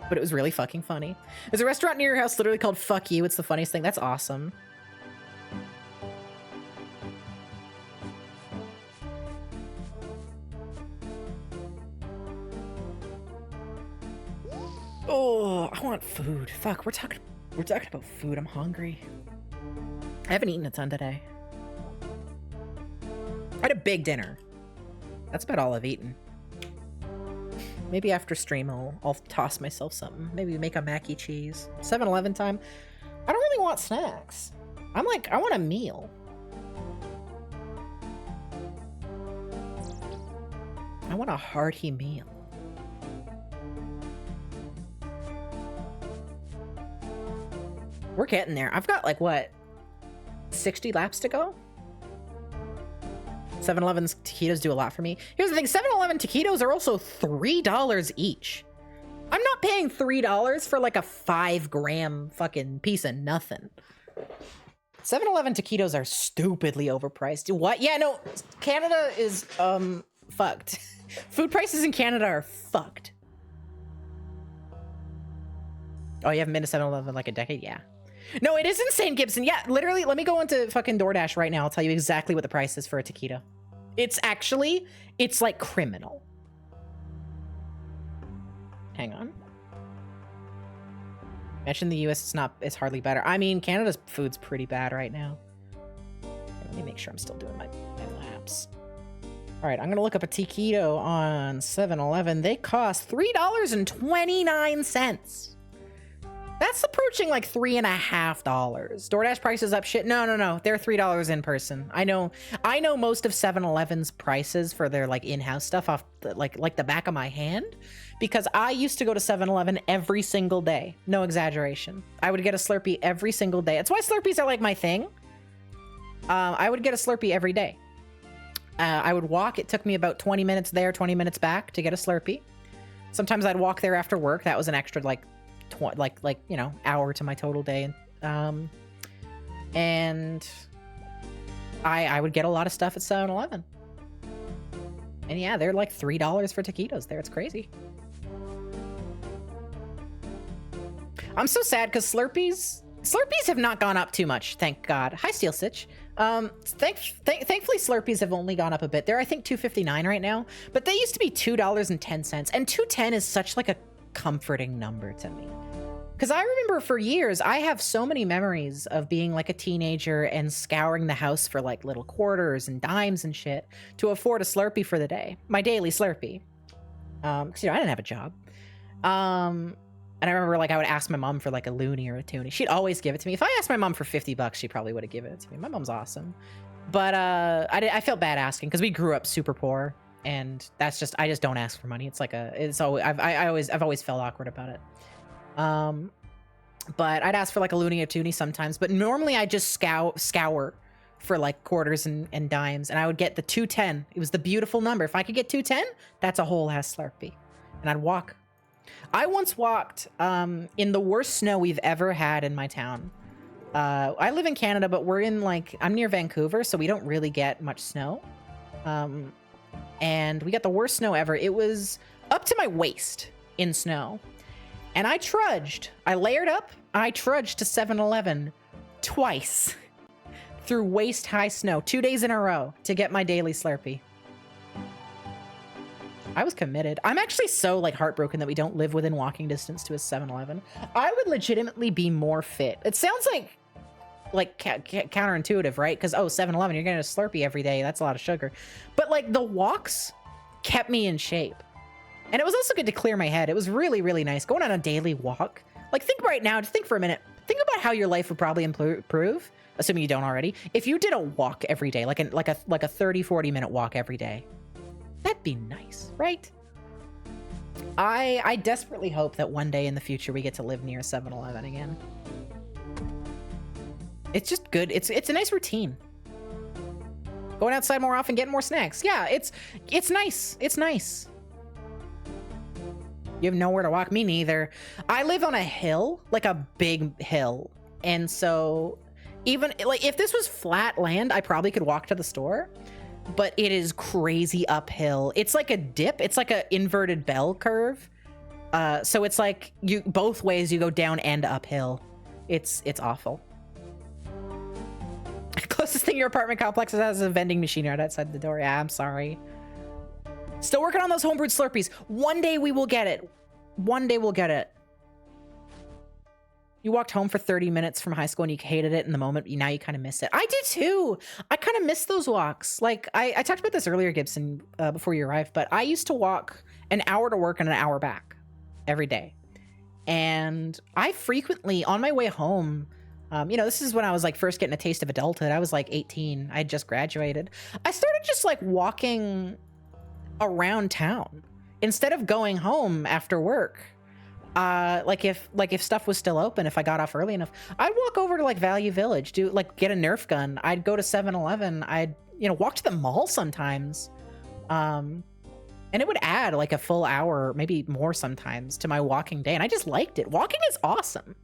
But it was really fucking funny. There's a restaurant near your house literally called Fuck You. It's the funniest thing. That's awesome. Oh, I want food. Fuck, we're talking about food. I'm hungry. I haven't eaten a ton today. I had a big dinner. That's about all I've eaten. Maybe after stream I'll toss myself something. Maybe make a mac and cheese. 7-Eleven time. I don't really want snacks. I'm like, I want a meal. I want a hearty meal. We're getting there. I've got like, what, 60 laps to go? 7-Eleven's taquitos do a lot for me. Here's the thing, 7-Eleven taquitos are also $3 each. I'm not paying $3 for like a 5-gram fucking piece of nothing. 7-Eleven taquitos are stupidly overpriced. What? Yeah, no, Canada is fucked. Food prices in Canada are fucked. Oh, you haven't been to 7-Eleven in like a decade? Yeah. No, it is insane, Gibson. Yeah, literally, let me go into fucking DoorDash right now. I'll tell you exactly what the price is for a taquito. It's like criminal. Hang on. Mention the US, it's hardly better. I mean, Canada's food's pretty bad right now. Let me make sure I'm still doing my laps. All right, I'm gonna look up a taquito on 7-Eleven. They cost $3.29. That's approaching like $3.50. DoorDash prices up shit. No. They're $3 in person. I know most of 7-Eleven's prices for their like in-house stuff off like the back of my hand, because I used to go to 7-Eleven every single day. No exaggeration. I would get a Slurpee every single day. That's why Slurpees are like my thing. I would get a Slurpee every day. I would walk. It took me about 20 minutes there, 20 minutes back to get a Slurpee. Sometimes I'd walk there after work. That was an extra like hour to my total day. And I would get a lot of stuff at 7-Eleven. And yeah, they're like $3 for taquitos there. It's crazy. I'm so sad because Slurpees have not gone up too much, thank God. Hi, Steel Stitch. Thankfully, Slurpees have only gone up a bit. They're, I think, $2.59 right now, but they used to be $2.10, and $2.10 is such like a comforting number to me. Because I remember for years, I have so many memories of being like a teenager and scouring the house for like little quarters and dimes and shit to afford a Slurpee for the day. My daily Slurpee. Because, you know, I didn't have a job. And I remember like I would ask my mom for like a loonie or a toonie. She'd always give it to me. If I asked my mom for $50, she probably would have given it to me. My mom's awesome. But I felt bad asking because we grew up super poor. And that's just, I just don't ask for money. It's like it's always, I've always felt awkward about it. But I'd ask for like a loonie or toonie sometimes, but normally I just scour for like quarters and dimes, and I would get the 210. It was the beautiful number. If I could get 210, that's a whole ass Slurpee. And I'd walk. I once walked in the worst snow we've ever had in my town. I live in Canada, but we're in like, I'm near Vancouver, so we don't really get much snow. And we got the worst snow ever. It was up to my waist in snow. And I trudged. I layered up. I trudged to 7-Eleven twice through waist-high snow, 2 days in a row to get my daily Slurpee. I was committed. I'm actually so like heartbroken that we don't live within walking distance to a 7-Eleven. I would legitimately be more fit. It sounds like counterintuitive, right? Because, oh, 7-Eleven, you're getting a Slurpee every day. That's a lot of sugar. But like the walks kept me in shape. And it was also good to clear my head. It was really, really nice going on a daily walk. Like think right now, just think for a minute. Think about how your life would probably improve, assuming you don't already, if you did a walk every day, like a 30, 40 minute walk every day. That'd be nice, right? I desperately hope that one day in the future we get to live near 7-Eleven again. It's just good. It's a nice routine. Going outside more often, getting more snacks. Yeah, it's nice. It's nice. You have nowhere to walk. Me neither. I live on a hill, like a big hill. And so even like if this was flat land, I probably could walk to the store, but it is crazy uphill. It's like a dip. It's like a inverted bell curve. So it's like you both ways you go down and uphill. It's awful. Closest thing your apartment complex has is a vending machine right outside the door. Yeah, I'm sorry. Still working on those homebrewed Slurpees. One day we will get it. One day we'll get it. You walked home for 30 minutes from high school and you hated it in the moment. Now you kind of miss it. I did too. I kind of miss those walks. Like I talked about this earlier, Gibson, before you arrived, but I used to walk an hour to work and an hour back every day. And I frequently, on my way home, you know, this is when I was like first getting a taste of adulthood. I was like 18. I had just graduated. I started just like walking around town instead of going home after work. Like if stuff was still open, if I got off early enough, I'd walk over to like Value Village, get a Nerf gun. I'd go to 7-Eleven. I'd, you know, walk to the mall sometimes. And it would add like a full hour, maybe more sometimes, to my walking day. And I just liked it. Walking is awesome.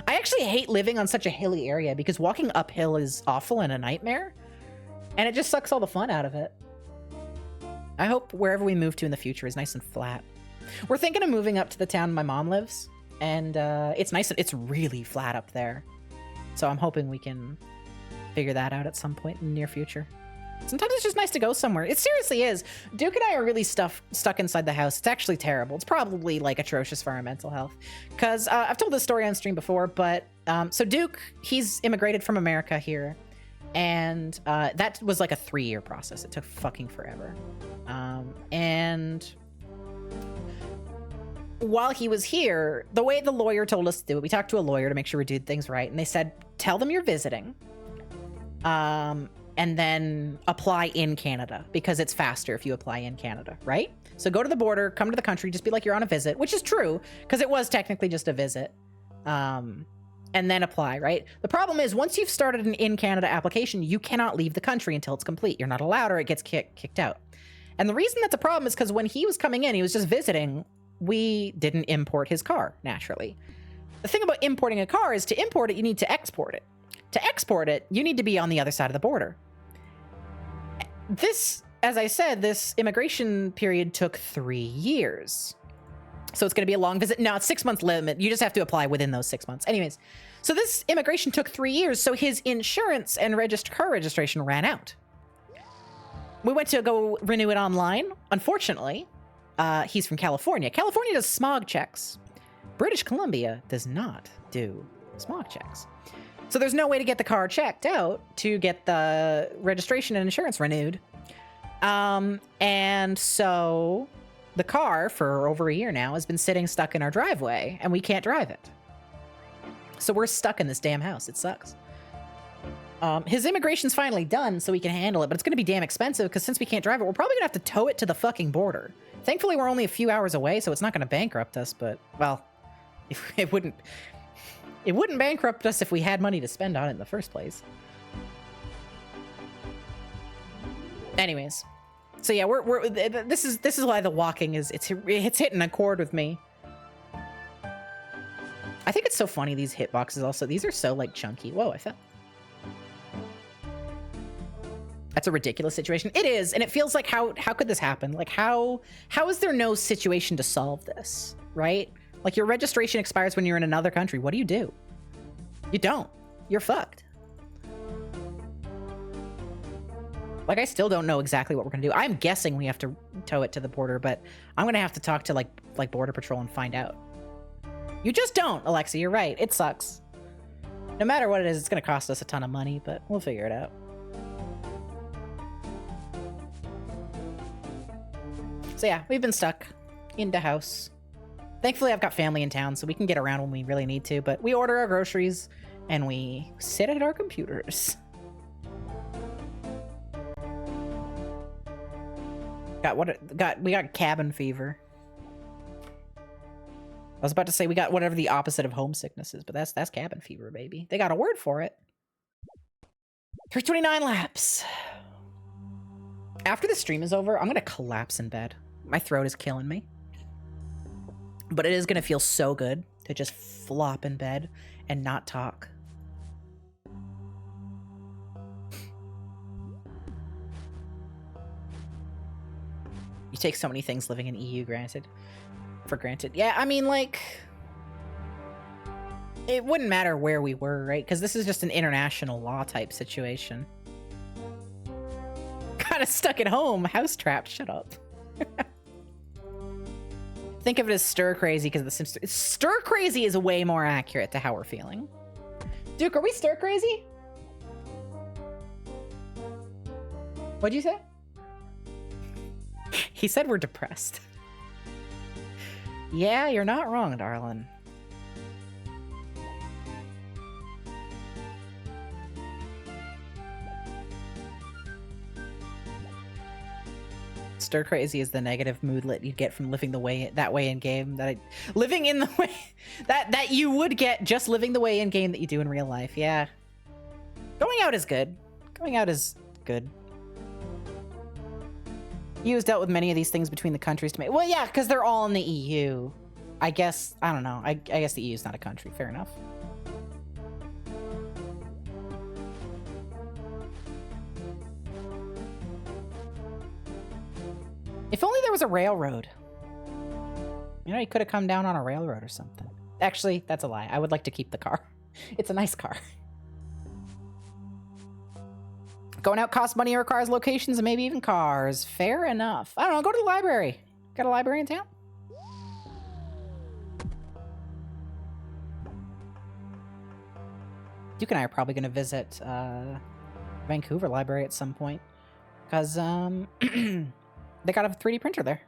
I actually hate living on such a hilly area because walking uphill is awful and a nightmare. And it just sucks all the fun out of it. I hope wherever we move to in the future is nice and flat. We're thinking of moving up to the town my mom lives. And it's nice. It's really flat up there. So I'm hoping we can figure that out at some point in the near future. Sometimes it's just nice to go somewhere. It seriously is. Duke and I are really stuck inside the house. It's actually terrible. It's probably like atrocious for our mental health. Because I've told this story on stream before, but so Duke, he's immigrated from America here. And that was like a 3-year process. It took fucking forever. And while he was here, the way the lawyer told us to do it, we talked to a lawyer to make sure we did things right. And they said, tell them you're visiting. And then apply in Canada because it's faster if you apply in Canada, right? So go to the border, come to the country, just be like you're on a visit, which is true because it was technically just a visit. And then apply, right? The problem is once you've started an in Canada application, you cannot leave the country until it's complete. You're not allowed or it gets kicked out. And the reason that's a problem is because when he was coming in, he was just visiting, we didn't import his car, naturally. The thing about importing a car is to import it, you need to export it. To export it, you need to be on the other side of the border. This, as I said, this immigration period took 3 years. So it's going to be a long visit. No, it's 6 months limit. You just have to apply within those 6 months. Anyways, so this immigration took 3 years. So his insurance and car registration ran out. We went to go renew it online. Unfortunately, he's from California. California does smog checks. British Columbia does not do smog checks. So there's no way to get the car checked out to get the registration and insurance renewed. And so the car for over a year now has been sitting stuck in our driveway and we can't drive it. So we're stuck in this damn house. It sucks. His immigration's finally done so we can handle it, but it's going to be damn expensive because since we can't drive it, we're probably going to have to tow it to the fucking border. Thankfully, we're only a few hours away, so it's not going to bankrupt us, but, well, it wouldn't bankrupt us if we had money to spend on it in the first place. Anyways, so yeah, this is why the walking is it's hitting a chord with me. I think it's so funny, these hitboxes also. These are so like chunky. Whoa, I fell. That's a ridiculous situation. It is, and it feels like how could this happen? Like how is there no situation to solve this, right? Like your registration expires when you're in another country. What do? You don't. You're fucked. Like I still don't know exactly what we're gonna do. I'm guessing we have to tow it to the border, but I'm gonna have to talk to like Border Patrol and find out. You just don't, Alexa. You're right. It sucks. No matter what it is, it's gonna cost us a ton of money, but we'll figure it out. So yeah, we've been stuck in the house. Thankfully, I've got family in town, so we can get around when we really need to, but we order our groceries and we sit at our computers. We got cabin fever. I was about to say we got whatever the opposite of homesickness is, but that's cabin fever, baby. They got a word for it. 329 laps. After the stream is over, I'm gonna collapse in bed. My throat is killing me. But it is gonna feel so good to just flop in bed and not talk. You take so many things living in EU for granted. Yeah, I mean, like, it wouldn't matter where we were, right? Because this is just an international law type situation. Kind of stuck at home, house trapped. Shut up. Think of it as stir crazy because the Sims. Stir crazy is way more accurate to how we're feeling. Duke, are we stir crazy? What'd you say? He said we're depressed. Yeah, you're not wrong, darling. Stir crazy is the negative moodlet you get from living that way in game. Living in the way that you would get just living the way in game that you do in real life. Yeah. Going out is good. Going out is good. EU has dealt with many of these things between the countries to make. Well, yeah, because they're all in the EU. I guess, I don't know. I guess the EU is not a country. Fair enough. If only there was a railroad. You know, you could have come down on a railroad or something. Actually, that's a lie. I would like to keep the car. It's a nice car. Going out costs money or requires locations and maybe even cars. Fair enough. I don't know. Go to the library. Got a library in town? Duke and I are probably going to visit Vancouver Library at some point. Because they got a 3D printer there.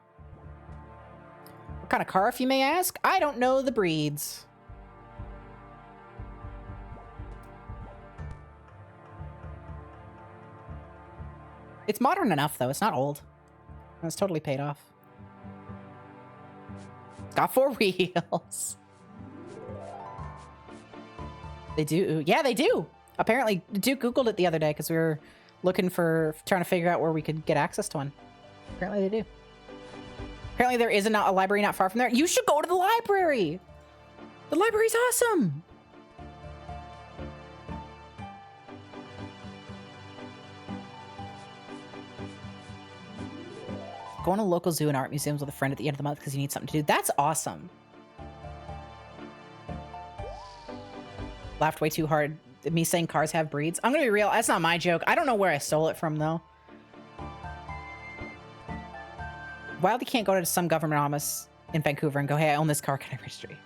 What kind of car, if you may ask? I don't know the breeds. It's modern enough, though. It's not old. And it's totally paid off. It's got 4 wheels. They do. Yeah, they do. Apparently, Duke Googled it the other day because we were trying to figure out where we could get access to one. Apparently, they do. Apparently, there is a library not far from there. You should go to the library. The library's awesome. Going to local zoo and art museums with a friend at the end of the month because you need something to do. That's awesome. Laughed way too hard. Me saying cars have breeds. I'm gonna be real. That's not my joke. I don't know where I stole it from, though. Wildy can't go to some government office in Vancouver and go, hey, I own this car, can I register you?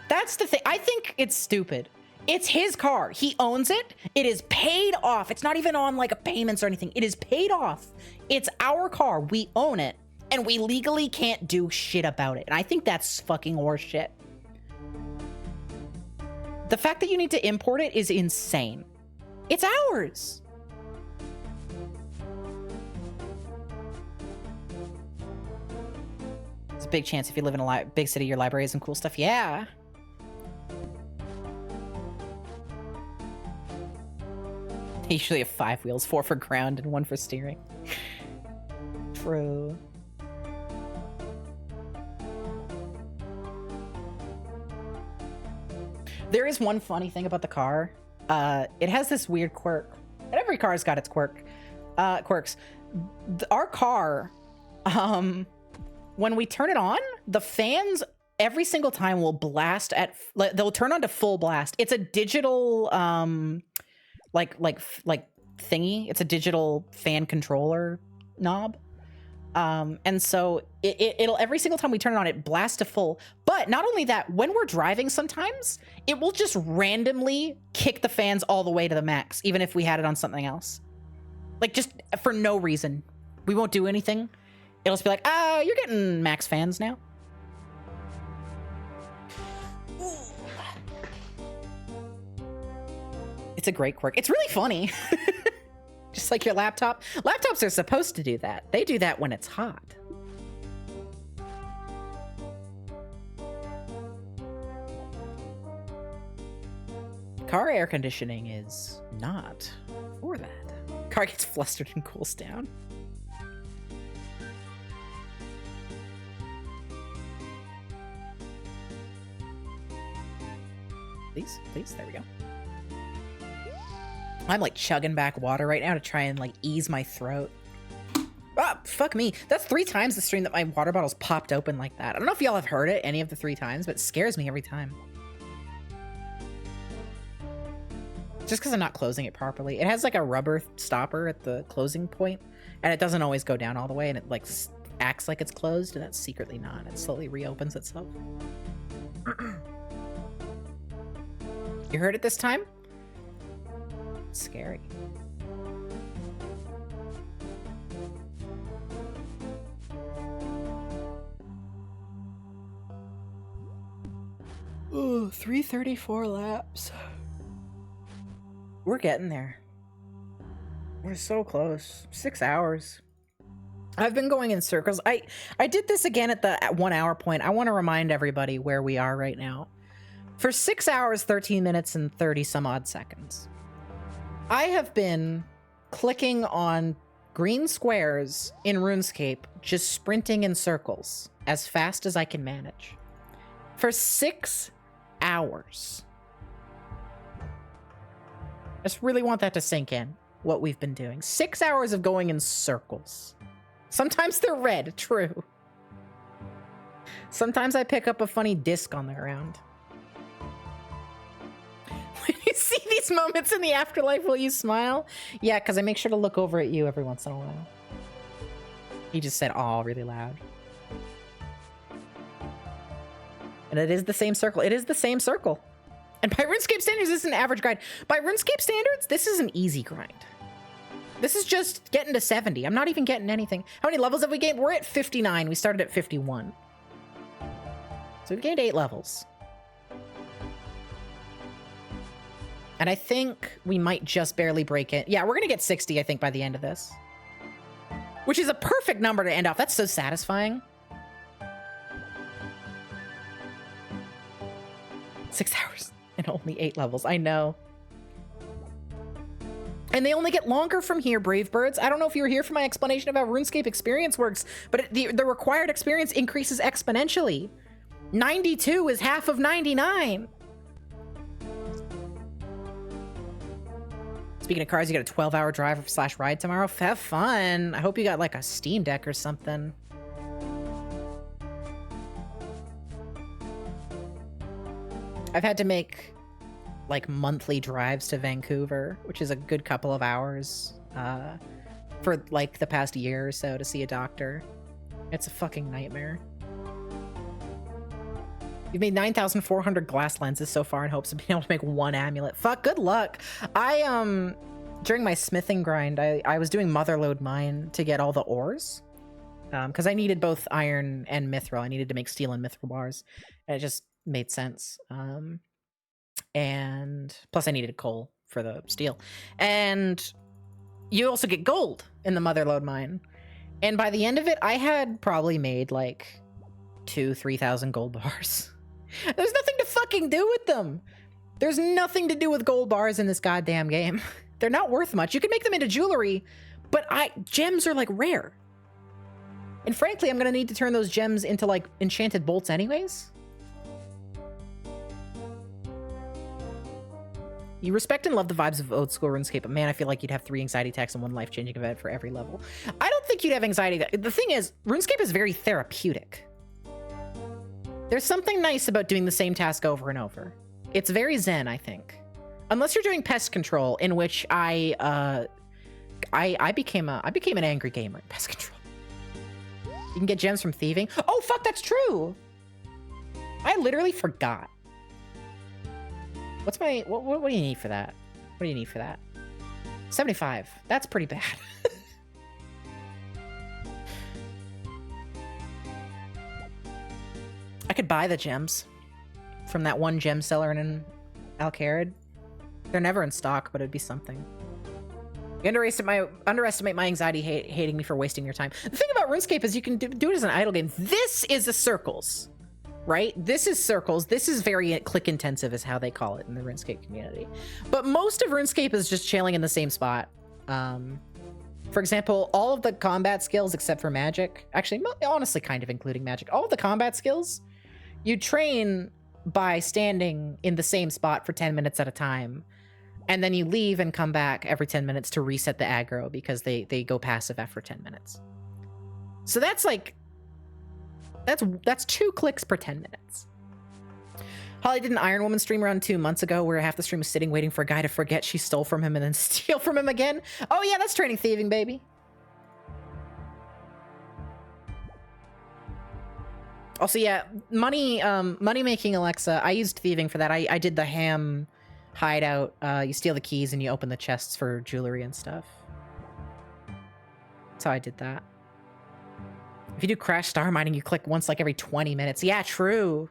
That's the thing. I think it's stupid. It's his car. He owns it. It is paid off. It's not even on like a payments or anything. It is paid off. It's our car. We own it. And we legally can't do shit about it. And I think that's fucking horseshit. The fact that you need to import it is insane. It's ours. There's a big chance if you live in a big city, your library has some cool stuff. Yeah. They usually have 5 wheels, 4 for ground and 1 for steering. True. There is one funny thing about the car. It has this weird quirk. And every car's got its quirks. Our car, when we turn it on, the fans every single time will blast at, they'll turn on to full blast. It's a digital, like thingy. It's a digital fan controller knob. And so it'll every single time we turn it on, it blasts to full. But not only that, when we're driving sometimes, it will just randomly kick the fans all the way to the max, even if we had it on something else. Like just for no reason. We won't do anything. It'll just be like, you're getting max fans now. It's a great quirk. It's really funny. Just like your laptop. Laptops are supposed to do that. They do that when it's hot. Car air conditioning is not for that. Car gets flustered and cools down. Please, there we go. I'm like chugging back water right now to try and like ease my throat. Ah, fuck me. That's 3 times the stream that my water bottle's popped open like that. I don't know if y'all have heard it any of the 3 times, but it scares me every time. Just because I'm not closing it properly. It has like a rubber stopper at the closing point, and it doesn't always go down all the way, and it like acts like it's closed, and it's secretly not. It slowly reopens itself. You heard it this time? Scary. Ooh, 334 laps. We're getting there. We're so close. 6 hours. I've been going in circles. I did this again at the 1 hour point. I want to remind everybody where we are right now. For 6 hours, 13 minutes, and 30 some odd seconds. I have been clicking on green squares in RuneScape, just sprinting in circles as fast as I can manage. For 6 hours. I just really want that to sink in, what we've been doing. 6 hours of going in circles. Sometimes they're red, true. Sometimes I pick up a funny disc on the ground. When you see these moments in the afterlife, will you smile? Yeah, because I make sure to look over at you every once in a while. He just said, "aw," really loud. And it is the same circle. It is the same circle. And by RuneScape standards, this is an average grind. By RuneScape standards, this is an easy grind. This is just getting to 70. I'm not even getting anything. How many levels have we gained? We're at 59. We started at 51. So we've gained 8 levels. And I think we might just barely break it. Yeah, we're going to get 60, I think, by the end of this. Which is a perfect number to end off. That's so satisfying. 6 hours and only 8 levels. I know. And they only get longer from here, brave birds. I don't know if you were here for my explanation of how RuneScape experience works, but the required experience increases exponentially. 92 is half of 99. Speaking of cars, you got a 12-hour drive / ride tomorrow. Have fun. I hope you got like a Steam Deck or something. I've had to make like monthly drives to Vancouver, which is a good couple of hours for like the past year or so to see a doctor. It's a fucking nightmare. You've made 9,400 glass lenses so far in hopes of being able to make one amulet. Fuck, good luck. During my smithing grind, I was doing motherlode mine to get all the ores. Because I needed both iron and mithril. I needed to make steel and mithril bars. And it just made sense. And plus I needed coal for the steel. And you also get gold in the motherlode mine. And by the end of it, I had probably made like 2,000-3,000 gold bars. There's nothing to fucking do with them. There's nothing to do with gold bars in this goddamn game. They're not worth much. You can make them into jewelry, but gems are like rare. And frankly, I'm gonna need to turn those gems into like enchanted bolts anyways. You respect and love the vibes of old school RuneScape, but man, I feel like you'd have 3 anxiety attacks and 1 life-changing event for every level. I don't think you'd have anxiety. The thing is, RuneScape is very therapeutic. There's something nice about doing the same task over and over. It's very zen, I think. Unless you're doing pest control, in which I became an angry gamer in pest control. You can get gems from thieving. Oh, fuck, that's true. I literally forgot. What's my... What do you need for that? What do you need for that? 75. That's pretty bad. I could buy the gems from that one gem seller in Alcarid. They're never in stock, but it'd be something. You underestimate my anxiety hating me for wasting your time. The thing about RuneScape is you can do it as an idle game. This is the circles, right? This is circles. This is very click intensive is how they call it in the RuneScape community. But most of RuneScape is just chilling in the same spot. For example, all of the combat skills except for magic, actually, honestly, kind of including magic, all of the combat skills, you train by standing in the same spot for 10 minutes at a time. And then you leave and come back every 10 minutes to reset the aggro because they go passive after 10 minutes. So that's like, that's 2 clicks per 10 minutes. Holly did an Iron Woman stream around 2 months ago where half the stream was sitting waiting for a guy to forget she stole from him and then steal from him again. Oh yeah, that's training thieving, baby. Also, yeah, money making Alexa. I used thieving for that. I did the ham hideout. You steal the keys and you open the chests for jewelry and stuff. That's how I did that. If you do crash star mining, you click once like every 20 minutes. Yeah, true.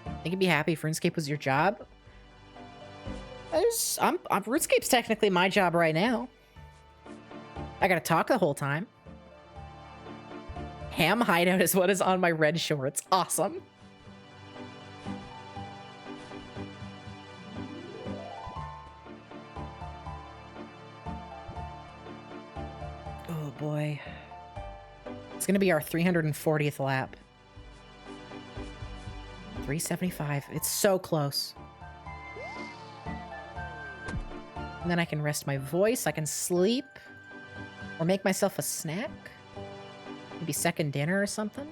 I think you'd be happy if RuneScape was your job. RuneScape's technically my job right now. I gotta talk the whole time. Ham hideout is what is on my red shorts. Awesome. Oh boy. It's gonna be our 340th lap. 375. It's so close. And then I can rest my voice. I can sleep. Or make myself a snack. Maybe second dinner or something.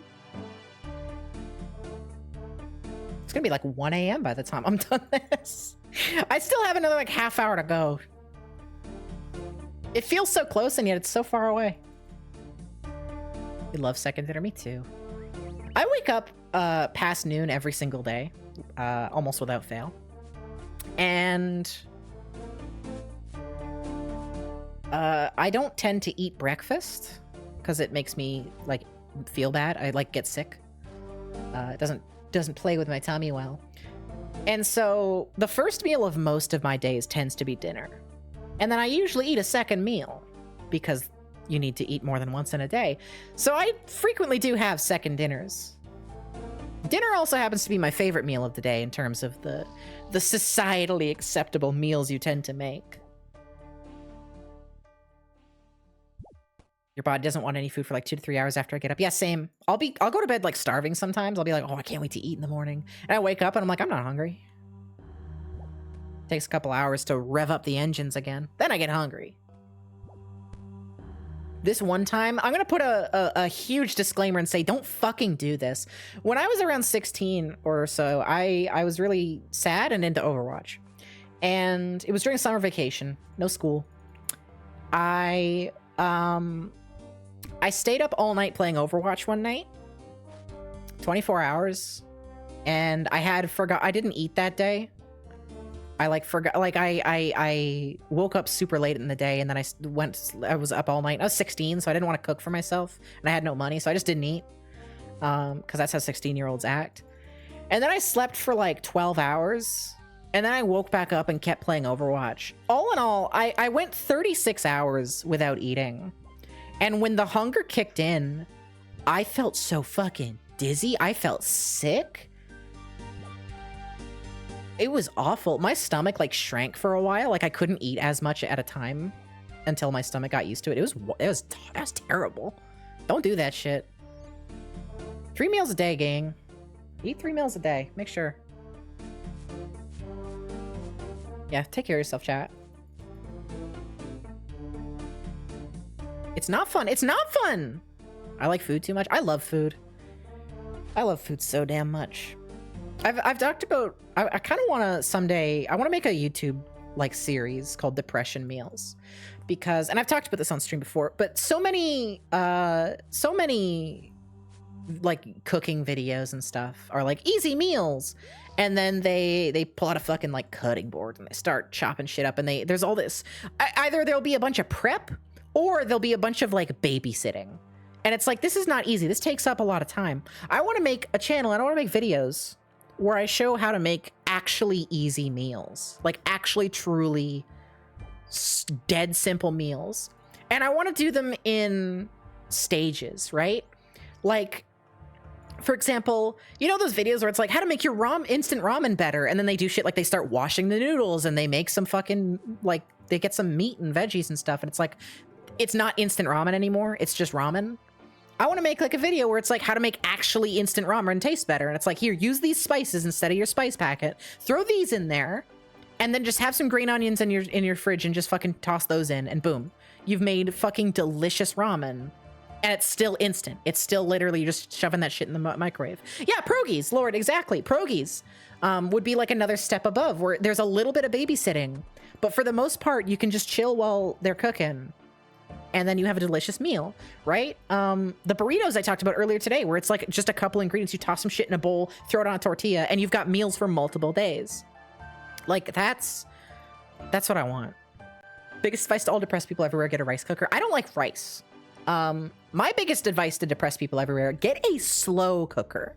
It's gonna be like 1 a.m. by the time I'm done this. I still have another like half hour to go. It feels so close and yet it's so far away. You love second dinner? Me too. I wake up past noon every single day, almost without fail. And I don't tend to eat breakfast because it makes me like feel bad. I like get sick. It doesn't play with my tummy well. And so the first meal of most of my days tends to be dinner. And then I usually eat a second meal because you need to eat more than once in a day. So I frequently do have second dinners. Dinner also happens to be my favorite meal of the day in terms of the societally acceptable meals you tend to make. Your body doesn't want any food for like 2 to 3 hours after I get up. Yeah, same. I'll go to bed like starving sometimes. I'll be like, oh, I can't wait to eat in the morning. And I wake up and I'm like, I'm not hungry. Takes a couple hours to rev up the engines again. Then I get hungry. This one time, I'm going to put a huge disclaimer and say, don't fucking do this. When I was around 16 or so, I was really sad and into Overwatch. And it was during summer vacation. No school. I I stayed up all night playing Overwatch one night, 24 hours, and I didn't eat that day. I woke up super late in the day, and then I was up all night. I was 16, so I didn't want to cook for myself, and I had no money, so I just didn't eat, because that's how 16-year-olds act. And then I slept for like 12 hours, and then I woke back up and kept playing Overwatch. All in all, I went 36 hours without eating. And when the hunger kicked in, I felt so fucking dizzy. I felt sick. It was awful. My stomach like shrank for a while. Like I couldn't eat as much at a time until my stomach got used to it. It was terrible. Don't do that shit. 3 meals a day, gang. Eat 3 meals a day. Make sure. Yeah, take care of yourself, chat. It's not fun. It's not fun. I like food too much. I love food. I love food so damn much. I've talked about, I kind of want to someday, I want to make a YouTube like series called Depression Meals, because, and I've talked about this on stream before, but so many like cooking videos and stuff are like easy meals, and then they pull out a fucking like cutting board and they start chopping shit up, and there's all this, either there'll be a bunch of prep or there'll be a bunch of like babysitting, and it's like, this is not easy. This takes up a lot of time. I want to make a channel and I want to make videos where I show how to make actually easy meals, like actually truly dead simple meals. And I want to do them in stages, right? Like, for example, you know those videos where it's like how to make your instant ramen better, and then they do shit like they start washing the noodles and they make some fucking, like, they get some meat and veggies and stuff, and it's like, it's not instant ramen anymore, it's just ramen. I want to make like a video where it's like how to make actually instant ramen taste better. And it's like, here, use these spices instead of your spice packet. Throw these in there, and then just have some green onions in your fridge and just fucking toss those in, and boom, you've made fucking delicious ramen. And it's still instant. It's still literally just shoving that shit in the microwave. Yeah, pierogies, Lord, exactly. Pierogies would be like another step above, where there's a little bit of babysitting, but for the most part, you can just chill while they're cooking. And then you have a delicious meal, right? The burritos I talked about earlier today, where it's like just a couple ingredients, you toss some shit in a bowl, throw it on a tortilla, and you've got meals for multiple days. Like, that's what I want. Biggest advice to all depressed people everywhere: get a rice cooker. I don't like rice. My biggest advice to depressed people everywhere: get a slow cooker.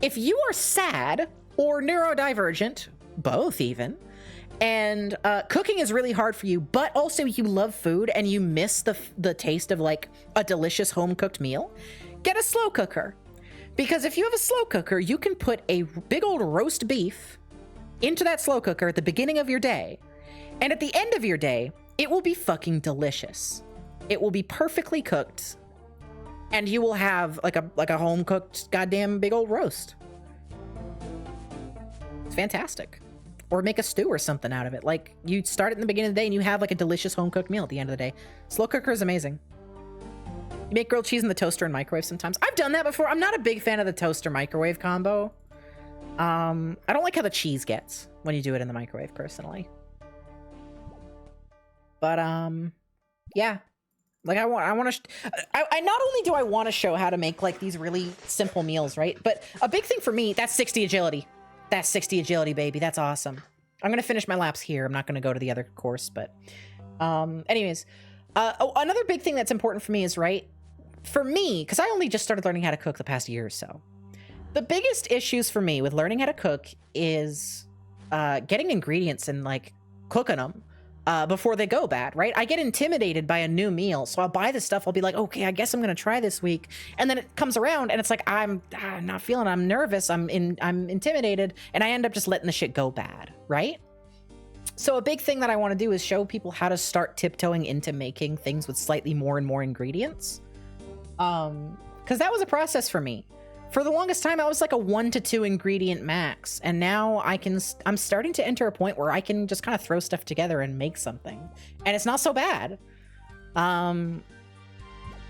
If you are sad or neurodivergent, both even, and cooking is really hard for you, but also you love food and you miss the taste of like a delicious home-cooked meal, get a slow cooker. Because if you have a slow cooker, you can put a big old roast beef into that slow cooker at the beginning of your day, and at the end of your day, it will be fucking delicious. It will be perfectly cooked, and you will have like a home-cooked goddamn big old roast. It's fantastic. Or make a stew or something out of it. Like, you start it in the beginning of the day and you have like a delicious home-cooked meal at the end of the day. Slow cooker is amazing. You make grilled cheese in the toaster and microwave sometimes. I've done that before. I'm not a big fan of the toaster microwave combo. I don't like how the cheese gets when you do it in the microwave, personally. But yeah. Like, I not only do I want to show how to make like these really simple meals, right? But a big thing for me, that's 60 agility. That's 60 agility, baby. That's awesome. I'm going to finish my laps here. I'm not going to go to the other course, but anyways. Another big thing that's important for me is, right, for me, because I only just started learning how to cook the past year or so. The biggest issues for me with learning how to cook is getting ingredients and like cooking them before they go bad, right? I get intimidated by a new meal, so I'll buy the stuff. I'll be like, okay, I guess I'm gonna try this week, and then it comes around, and it's like I'm not feeling. I'm nervous. I'm intimidated, and I end up just letting the shit go bad, right? So a big thing that I want to do is show people how to start tiptoeing into making things with slightly more and more ingredients, because that was a process for me. For the longest time, I was like a 1 to 2 ingredient max, and now I'm starting to enter a point where I can just kind of throw stuff together and make something, and it's not so bad. And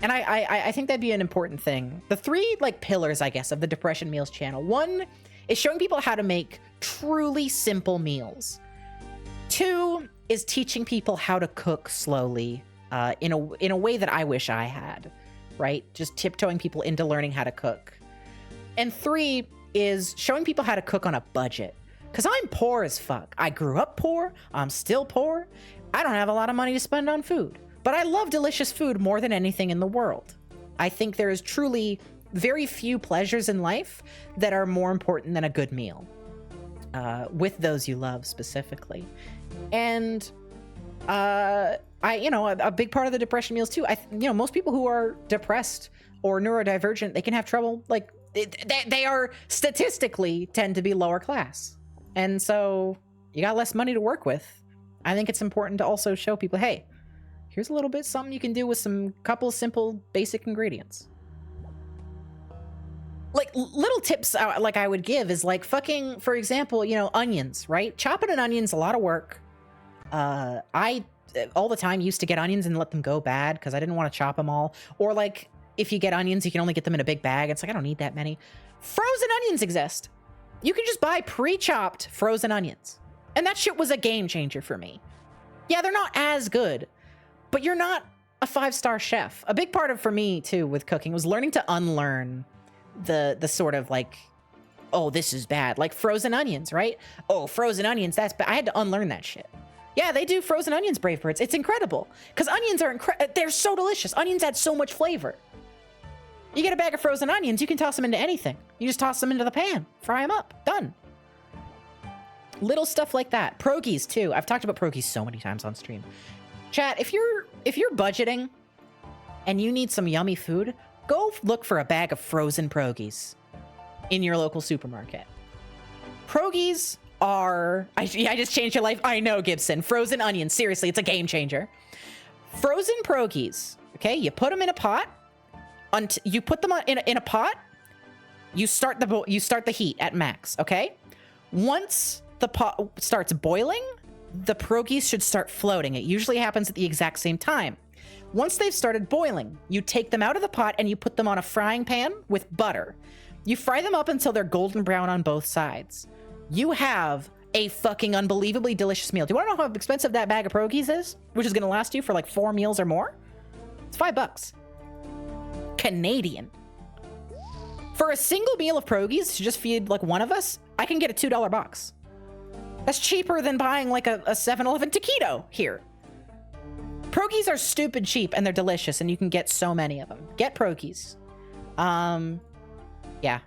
I think that'd be an important thing. The 3 like pillars, I guess, of the Depression Meals channel. 1 is showing people how to make truly simple meals. 2 is teaching people how to cook slowly, in a way that I wish I had. right? Just tiptoeing people into learning how to cook. And 3 is showing people how to cook on a budget. Because I'm poor as fuck. I grew up poor. I'm still poor. I don't have a lot of money to spend on food. But I love delicious food more than anything in the world. I think there is truly very few pleasures in life that are more important than a good meal. With those you love specifically. And a big part of the depression meals too. Most people who are depressed or neurodivergent, they can have trouble, like they are statistically tend to be lower class. And so you got less money to work with. I think it's important to also show people, hey, here's a little bit something you can do with some couple simple basic ingredients. Like little tips like I would give is like fucking, for example, onions, right? Chopping an onion's a lot of work. I all the time used to get onions and let them go bad because I didn't want to chop them all. Or like if you get onions, you can only get them in a big bag. It's like, I don't need that many. Frozen onions exist. You can just buy pre-chopped frozen onions. And that shit was a game changer for me. Yeah, they're not as good, but you're not a 5-star chef. A big part of for me too with cooking was learning to unlearn the sort of like, oh, this is bad. Like frozen onions, right? Oh, frozen onions, that's bad. I had to unlearn that shit. Yeah, they do frozen onions, Brave Birds. It's incredible. Because onions are they're so delicious. Onions add so much flavor. You get a bag of frozen onions, you can toss them into anything. You just toss them into the pan, fry them up, done. Little stuff like that. Pierogies too. I've talked about pierogies so many times on stream. Chat, if you're budgeting and you need some yummy food, go look for a bag of frozen pierogies in your local supermarket. Pierogies are... I just changed your life. I know, Gibson. Frozen onions. Seriously, it's a game changer. Frozen pierogies. Okay, you put them in a pot. You put them in a pot. You start the heat at max. Okay. Once the pot starts boiling, the pierogies should start floating. It usually happens at the exact same time. Once they've started boiling, you take them out of the pot and you put them on a frying pan with butter. You fry them up until they're golden brown on both sides. You have a fucking unbelievably delicious meal. Do you want to know how expensive that bag of pierogies is? Which is going to last you for like 4 meals or more? It's $5. Canadian. For a single meal of pierogies to just feed like one of us, I can get a $2 box. That's cheaper than buying like a 7-Eleven taquito here. Pierogies are stupid cheap and they're delicious and you can get so many of them. Get pierogies. Yeah.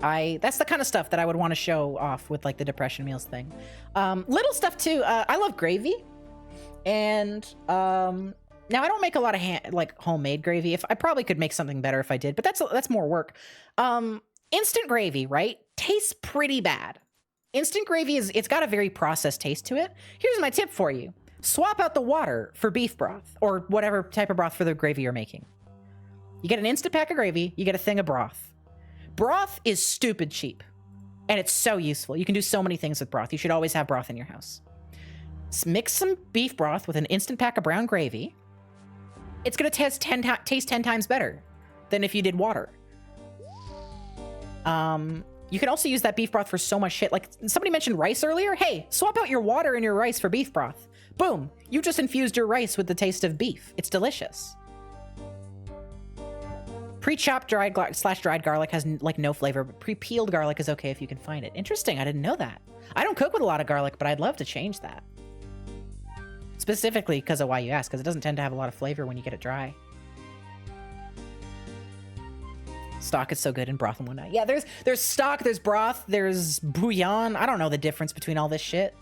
That's the kind of stuff that I would want to show off with like the depression meals thing. Little stuff too. I love gravy. And now I don't make a lot of homemade gravy. I probably could make something better if I did, but that's more work. Instant gravy, right? Tastes pretty bad. Instant gravy it's got a very processed taste to it. Here's my tip for you. Swap out the water for beef broth or whatever type of broth for the gravy you're making. You get an instant pack of gravy, you get a thing of broth. Broth is stupid cheap and it's so useful. You can do so many things with broth. You should always have broth in your house. Mix some beef broth with an instant pack of brown gravy. It's going to taste 10 times better than if you did water. You can also use that beef broth for so much shit. Like somebody mentioned rice earlier. Hey, swap out your water and your rice for beef broth. Boom. You just infused your rice with the taste of beef. It's delicious. Pre-chopped dried garlic has like no flavor, but pre-peeled garlic is okay if you can find it. Interesting. I didn't know that. I don't cook with a lot of garlic, but I'd love to change that. Specifically because of why you ask, because it doesn't tend to have a lot of flavor when you get it dry. Stock is so good in broth and whatnot. Yeah, there's stock, there's broth, there's bouillon. I don't know the difference between all this shit.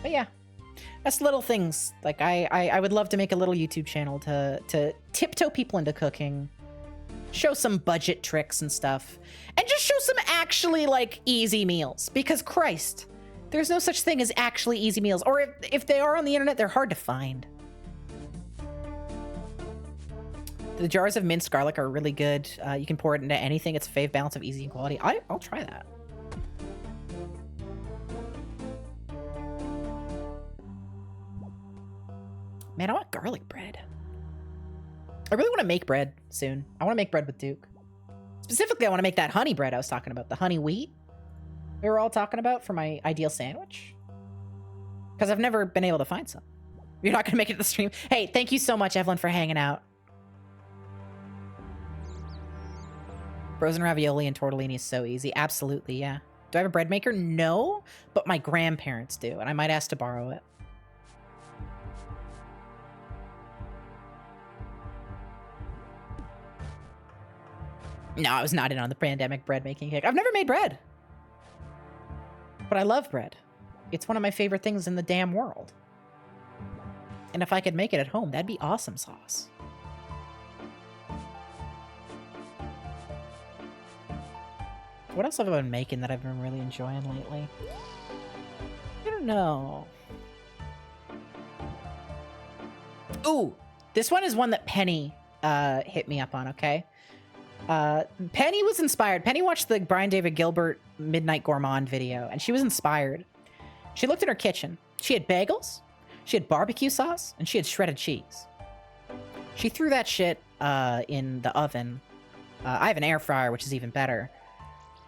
But yeah, that's little things. Like I would love to make a little YouTube channel to tiptoe people into cooking, show some budget tricks and stuff, and just show some actually like easy meals. Because Christ, there's no such thing as actually easy meals. Or if they are on the internet, they're hard to find. The jars of minced garlic are really good. You can pour it into anything. It's a fave balance of easy and quality. I'll try that. Man, I want garlic bread. I really want to make bread soon. I want to make bread with Duke. Specifically, I want to make that honey bread I was talking about. The honey wheat we were all talking about for my ideal sandwich. Because I've never been able to find some. You're not gonna make it to the stream. Hey, thank you so much, Evelyn, for hanging out. Frozen ravioli and tortellini is so easy. Absolutely, yeah. Do I have a bread maker? No, but my grandparents do, and I might ask to borrow it. No, I was not in on the pandemic bread making kick. I've never made bread. But I love bread. It's one of my favorite things in the damn world. And if I could make it at home, that'd be awesome sauce. What else have I been making that I've been really enjoying lately? I don't know. Ooh, this one is one that Penny hit me up on, okay? Penny was inspired. Penny watched the Brian David Gilbert Midnight Gourmand video, and she was inspired. She looked in her kitchen. She had bagels, she had barbecue sauce, and she had shredded cheese. She threw that shit in the oven. I have an air fryer, which is even better.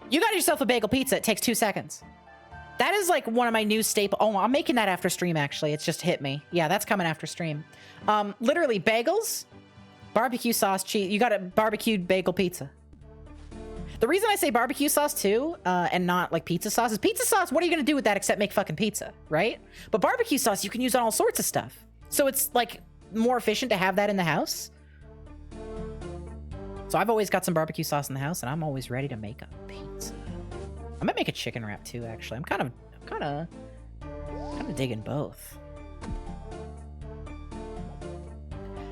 You got yourself a bagel pizza. It takes 2 seconds. That is like one of my new staple. Oh, I'm making that after stream, actually. It's just hit me. Yeah, that's coming after stream. Literally bagels, barbecue sauce, cheese. You got a barbecued bagel pizza. The reason I say barbecue sauce too, and not like pizza sauce, is pizza sauce, what are you gonna do with that except make fucking pizza, right? But barbecue sauce, you can use on all sorts of stuff. So it's like more efficient to have that in the house. So I've always got some barbecue sauce in the house, and I'm always ready to make a pizza. I might make a chicken wrap too, actually. I'm kind of digging both.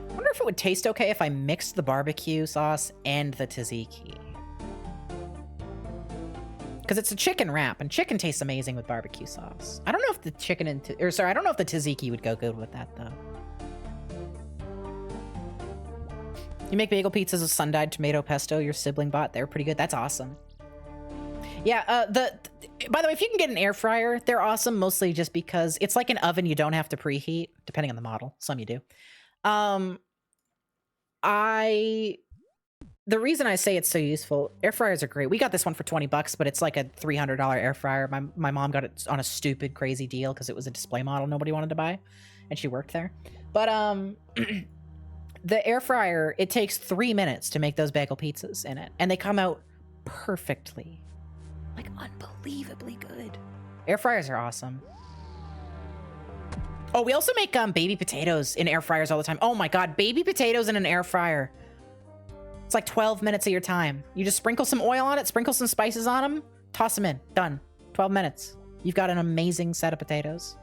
I wonder if it would taste okay if I mixed the barbecue sauce and the tzatziki. Because it's a chicken wrap, and chicken tastes amazing with barbecue sauce. I don't know if the chicken and I don't know if the tzatziki would go good with that though. You make bagel pizzas with sun-dyed tomato pesto, your sibling bought. They're pretty good. That's awesome. Yeah, by the way, if you can get an air fryer, they're awesome, mostly just because it's like an oven you don't have to preheat, depending on the model. Some you do. The reason I say it's so useful, air fryers are great. We got this one for 20 bucks, but it's like a $300 air fryer. My mom got it on a stupid, crazy deal because it was a display model nobody wanted to buy, and she worked there. But, the air fryer, it takes 3 minutes to make those bagel pizzas in it, and they come out perfectly. Like, unbelievably good. Air fryers are awesome. Oh, we also make baby potatoes in air fryers all the time. Oh my god, baby potatoes in an air fryer. It's like 12 minutes of your time. You just sprinkle some oil on it, sprinkle some spices on them, toss them in. Done. 12 minutes. You've got an amazing set of potatoes.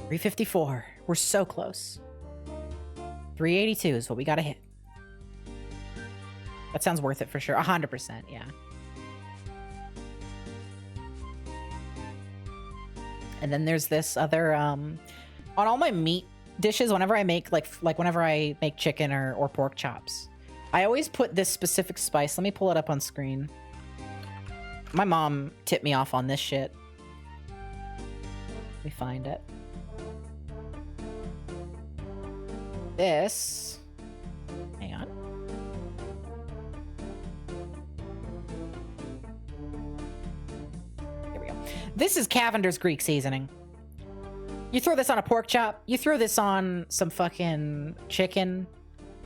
$354. We're so close. $382 is what we gotta hit. That sounds worth it for sure. 100%, yeah. And then there's this other, on all my meat dishes, whenever I make, like whenever I make chicken or pork chops, I always put this specific spice. Let me pull it up on screen. My mom tipped me off on this shit. Let me find it. This, hang on. Here we go. This is Cavender's Greek seasoning. You throw this on a pork chop, you throw this on some fucking chicken.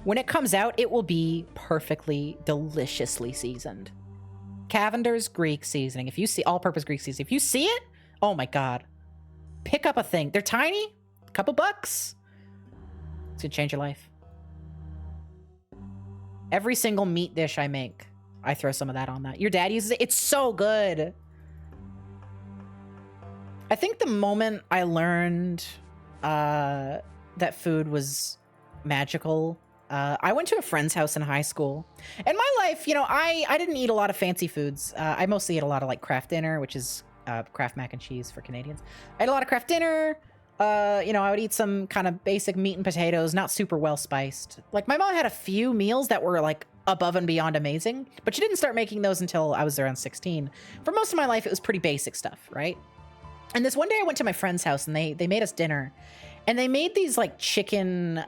When it comes out, it will be perfectly, deliciously seasoned. Cavender's Greek seasoning. If you see all-purpose Greek seasoning, if you see it, oh my god. Pick up a thing. They're tiny, a couple bucks. It's gonna change your life. Every single meat dish I make, I throw some of that on that. Your dad uses it. It's so good. I think the moment I learned that food was magical, I went to a friend's house in high school. In my life, you know, I didn't eat a lot of fancy foods. I mostly ate a lot of like Kraft Dinner, which is Kraft mac and cheese for Canadians. I ate a lot of Kraft Dinner. You know, I would eat some kind of basic meat and potatoes, not super well spiced. Like my mom had a few meals that were like above and beyond amazing, but she didn't start making those until I was around 16. For most of my life, it was pretty basic stuff, right? And this one day I went to my friend's house and they made us dinner, and they made these like chicken,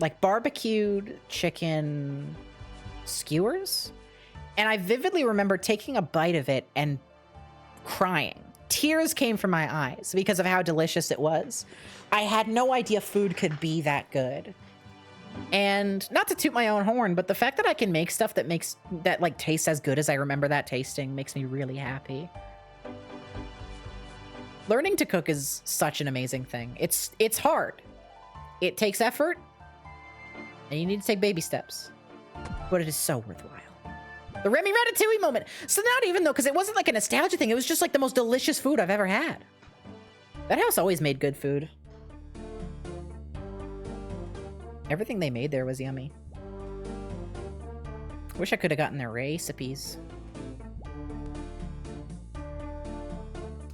like barbecued chicken skewers. And I vividly remember taking a bite of it and crying. Tears came from my eyes because of how delicious it was. I had no idea food could be that good. And not to toot my own horn, but the fact that I can make stuff that like tastes as good as I remember that tasting makes me really happy. Learning to cook is such an amazing thing. It's hard. It takes effort, and you need to take baby steps, but it is so worthwhile. The Remy Ratatouille moment. So not even though, because it wasn't like a nostalgia thing. It was just like the most delicious food I've ever had. That house always made good food. Everything they made there was yummy. Wish I could have gotten their recipes.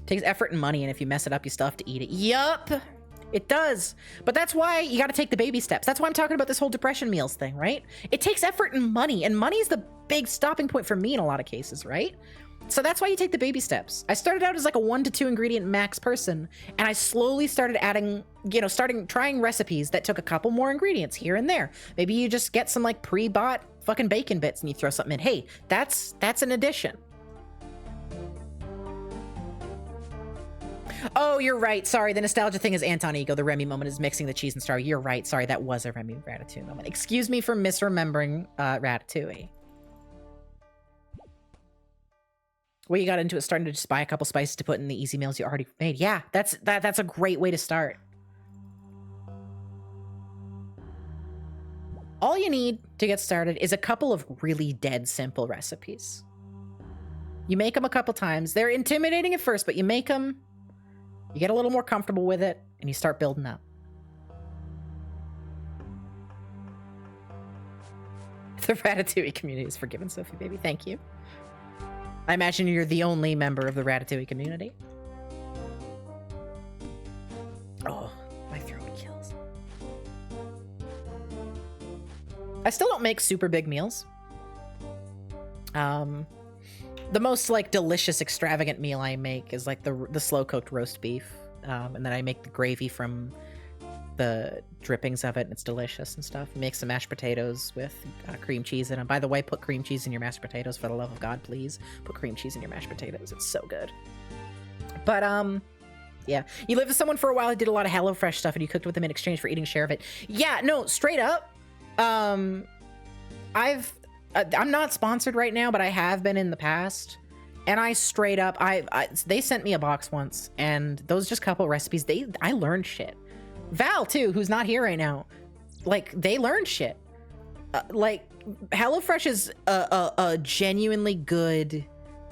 Takes effort and money, and if you mess it up, you still have to eat it. Yup, it does. But that's why you got to take the baby steps. That's why I'm talking about this whole depression meals thing, right? It takes effort and money is the big stopping point for me in a lot of cases, right? So that's why you take the baby steps. I started out as like a 1 to 2 ingredient max person, and I slowly started adding, trying recipes that took a couple more ingredients here and there. Maybe you just get some like pre-bought fucking bacon bits and you throw something in. Hey, that's an addition. Oh, you're right. Sorry, the nostalgia thing is Anton Ego. The Remy moment is mixing the cheese and star. You're right. Sorry, that was a Remy Ratatouille moment. Excuse me for misremembering Ratatouille. Well, you got into it starting to just buy a couple spices to put in the easy meals you already made. Yeah, that's a great way to start. All you need to get started is a couple of really dead simple recipes. You make them a couple times. They're intimidating at first, but you make them, you get a little more comfortable with it, and you start building up. The Ratatouille community is forgiven, Sophie baby. Thank you. I imagine you're the only member of the Ratatouille community. Oh, my throat kills. I still don't make super big meals. The most like delicious, extravagant meal I make is like the slow cooked roast beef, and then I make the gravy from the drippings of it, and it's delicious and stuff. Make some mashed potatoes with cream cheese in them. By the way, put cream cheese in your mashed potatoes, for the love of God, please. Put cream cheese in your mashed potatoes. It's so good. But yeah, you lived with someone for a while who did a lot of HelloFresh stuff, and you cooked with them in exchange for eating a share of it. Yeah, no, straight up. I'm not sponsored right now, but I have been in the past. And I straight up, they sent me a box once, and those just couple recipes, I learned shit. Val too, who's not here right now, like they learned shit. Like HelloFresh is a genuinely good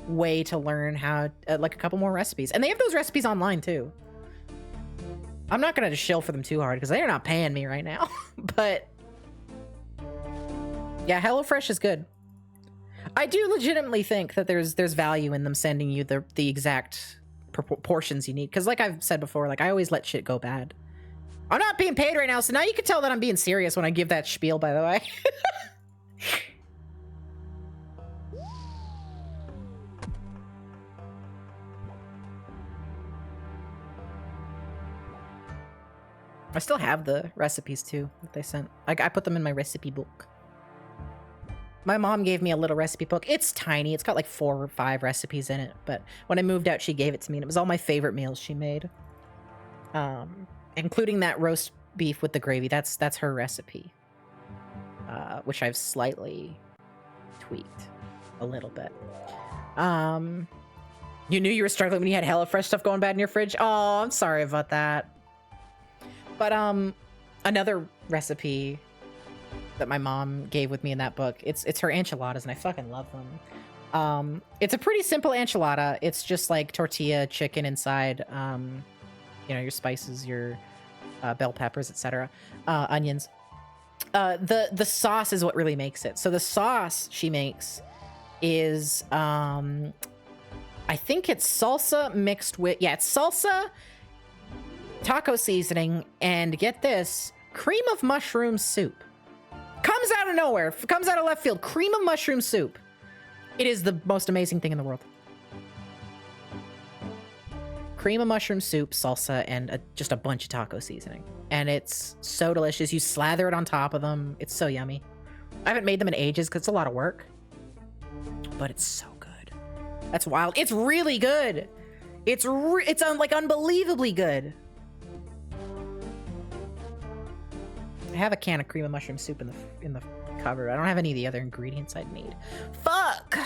way to learn how, like a couple more recipes, and they have those recipes online too. I'm not gonna just shill for them too hard because they're not paying me right now, but yeah, HelloFresh is good. I do legitimately think that there's value in them sending you the exact proportions you need, because like I've said before, like I always let shit go bad. I'm not being paid right now, so now you can tell that I'm being serious when I give that spiel, by the way. I still have the recipes too that they sent. I put them in my recipe book. My mom gave me a little recipe book. It's tiny. It's got like 4 or 5 recipes in it. But when I moved out, she gave it to me, and it was all my favorite meals she made. Including that roast beef with the gravy. That's her recipe, which I've slightly tweaked a little bit. You knew you were struggling when you had HelloFresh stuff going bad in your fridge. Oh, I'm sorry about that. But another recipe that my mom gave with me in that book, it's her enchiladas, and I fucking love them. It's a pretty simple enchilada. It's just like tortilla, chicken inside, your spices, your bell peppers, etc., onions. The sauce is what really makes it. So the sauce she makes is I think it's salsa mixed with, it's salsa, taco seasoning, and get this, cream of mushroom soup. Comes out of nowhere, comes out of left field. Cream of mushroom soup. It is the most amazing thing in the world. Cream of mushroom soup, salsa, and just a bunch of taco seasoning. And it's so delicious. You slather it on top of them. It's so yummy. I haven't made them in ages because it's a lot of work. But it's so good. That's wild. It's really good. It's like unbelievably good. I have a can of cream of mushroom soup in the cupboard. I don't have any of the other ingredients I'd need. Fuck.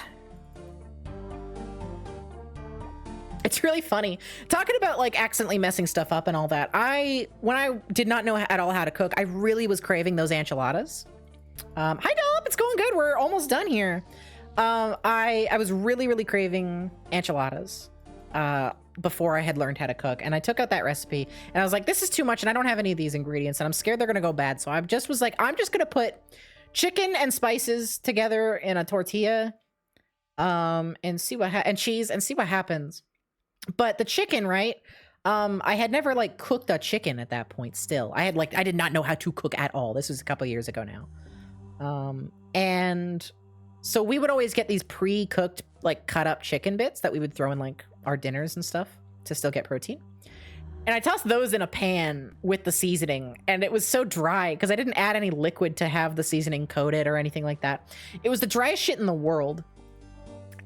It's really funny. Talking about like accidentally messing stuff up and all that. When I did not know at all how to cook, I really was craving those enchiladas. Hi Dollop, it's going good. We're almost done here. I was really craving enchiladas before I had learned how to cook, and I took out that recipe and I was like, this is too much and I don't have any of these ingredients and I'm scared they're gonna go bad. So I just was like, I'm just gonna put chicken and spices together in a tortilla and see what and cheese and see what happens. But the chicken, right? I had never like cooked a chicken at that point. Still, I did not know how to cook at all. This was a couple years ago now. And so we would always get these pre-cooked, like cut up chicken bits that we would throw in like our dinners and stuff to still get protein. And I tossed those in a pan with the seasoning, and it was so dry because I didn't add any liquid to have the seasoning coated or anything like that. It was the driest shit in the world.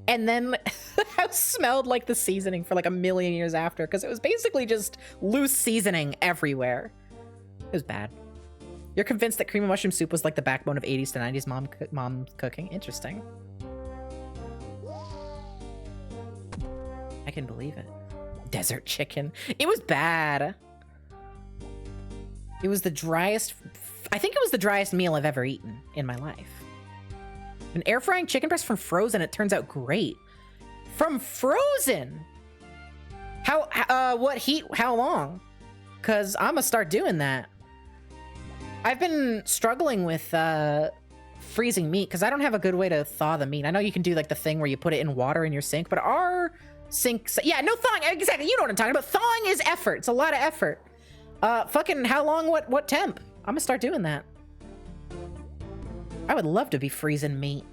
And then the house smelled like the seasoning for like a million years after, because it was basically just loose seasoning everywhere. It was bad. You're convinced that cream of mushroom soup was like the backbone of 80s to 90s mom cooking? Interesting. I can believe it. Desert chicken. It was bad. It was the driest, I think it was the driest meal I've ever eaten in my life. An air frying chicken breast from Frozen, it turns out great. From Frozen? What heat, how long? Cause I'm gonna start doing that. I've been struggling with freezing meat because I don't have a good way to thaw the meat. I know you can do like the thing where you put it in water in your sink, but our sinks, yeah, no thawing, exactly, you know what I'm talking about. Thawing is effort, it's a lot of effort. Fucking how long, what temp? I'm gonna start doing that. I would love to be freezing meat.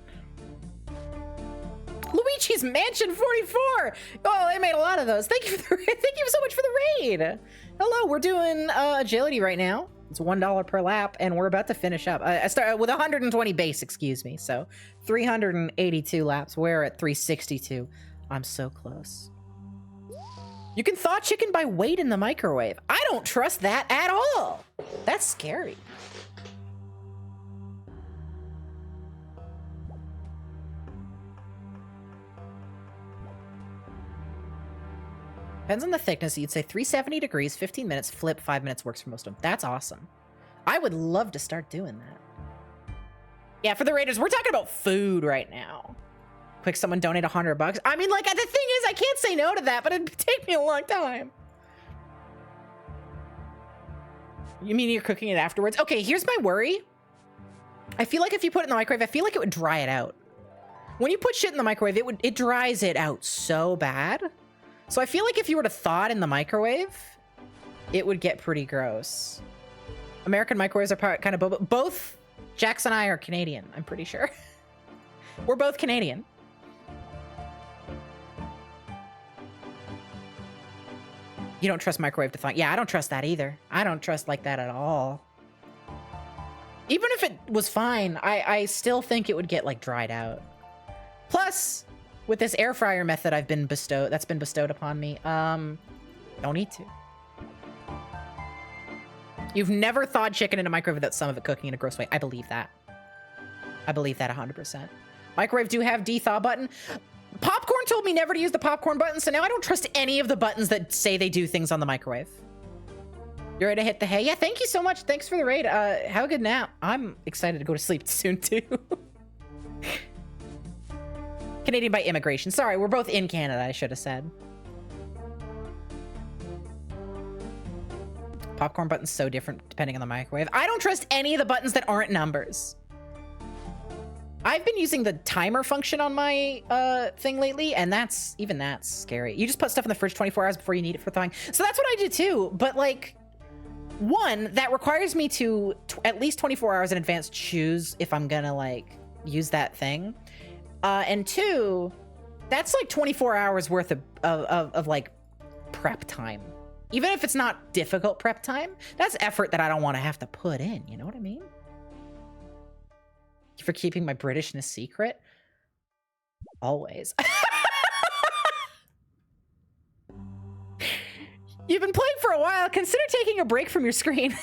Luigi's Mansion 44. Oh, they made a lot of those. Thank you thank you so much for the raid. Hello, we're doing agility right now. It's $1 per lap, and we're about to finish up. I start with 120 base, excuse me. So 382 laps. We're at 362. I'm so close. You can thaw chicken by weight in the microwave. I don't trust that at all. That's scary. Depends on the thickness. You'd say 370 degrees, 15 minutes, flip, 5 minutes works for most of them. That's awesome. I would love to start doing that. Yeah, for the Raiders, we're talking about food right now. Quick, someone donate $100. I mean, like, the thing is, I can't say no to that, but it'd take me a long time. You mean you're cooking it afterwards? Okay, here's my worry. I feel like if you put it in the microwave, I feel like it would dry it out. When you put shit in the microwave, it dries it out so bad. So I feel like if you were to thaw it in the microwave, it would get pretty gross. American microwaves are kind of both. Jax and I are Canadian, I'm pretty sure. We're both Canadian. You don't trust microwave to thaw? Yeah, I don't trust that either. I don't trust like that at all. Even if it was fine, I still think it would get like dried out. Plus, with this air fryer method that's been bestowed upon me, don't need to. You've never thawed chicken in a microwave without some of it cooking in a gross way. I believe that. I believe that 100%. Microwave do have de-thaw button. Popcorn told me never to use the popcorn button, so now I don't trust any of the buttons that say they do things on the microwave. You're ready to hit the hay? Yeah, thank you so much. Thanks for the raid. Have a good nap. I'm excited to go to sleep soon, too. Canadian by immigration. Sorry, we're both in Canada, I should have said. Popcorn button's so different depending on the microwave. I don't trust any of the buttons that aren't numbers. I've been using the timer function on my thing lately, and even that's scary. You just put stuff in the fridge 24 hours before you need it for thawing. So that's what I do too, but like, one, that requires me to at least 24 hours in advance choose if I'm gonna like use that thing. And two, that's like 24 hours worth of like prep time. Even if it's not difficult prep time, that's effort that I don't want to have to put in. You know what I mean? For keeping my Britishness secret. Always. You've been playing for a while. Consider taking a break from your screen.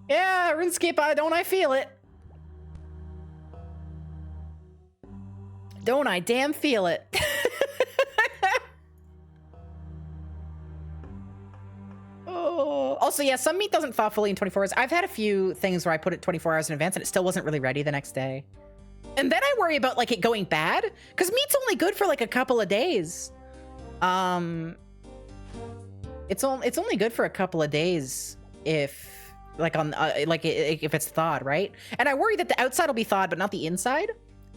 Yeah, RuneScape, don't I feel it? Don't I damn feel it? Oh. Also, yeah, some meat doesn't thaw fully in 24 hours. I've had a few things where I put it 24 hours in advance and it still wasn't really ready the next day. And then I worry about like it going bad because meat's only good for like a couple of days. It's only good for a couple of days if like on if it's thawed, right? And I worry that the outside will be thawed but not the inside,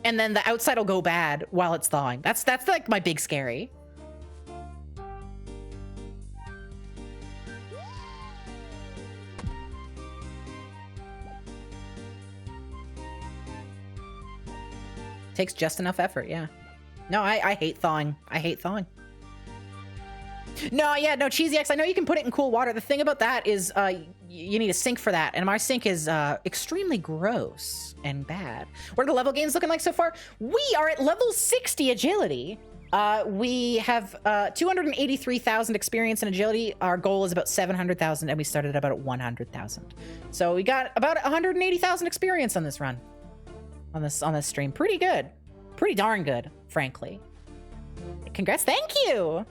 and then the outside will go bad while it's thawing. That's like my big scary. Takes just enough effort, yeah. No, I hate thawing. I hate thawing. No, yeah, no, Cheesy X, I know you can put it in cool water. The thing about that is you need a sink for that, and my sink is extremely gross and bad. What are the level gains looking like so far? We are at level 60 agility. We have 283,000 experience in agility. Our goal is about 700,000, and we started about at 100,000. So we got about 180,000 experience on this run. On this stream. Pretty good. Pretty darn good, frankly. Congrats, thank you!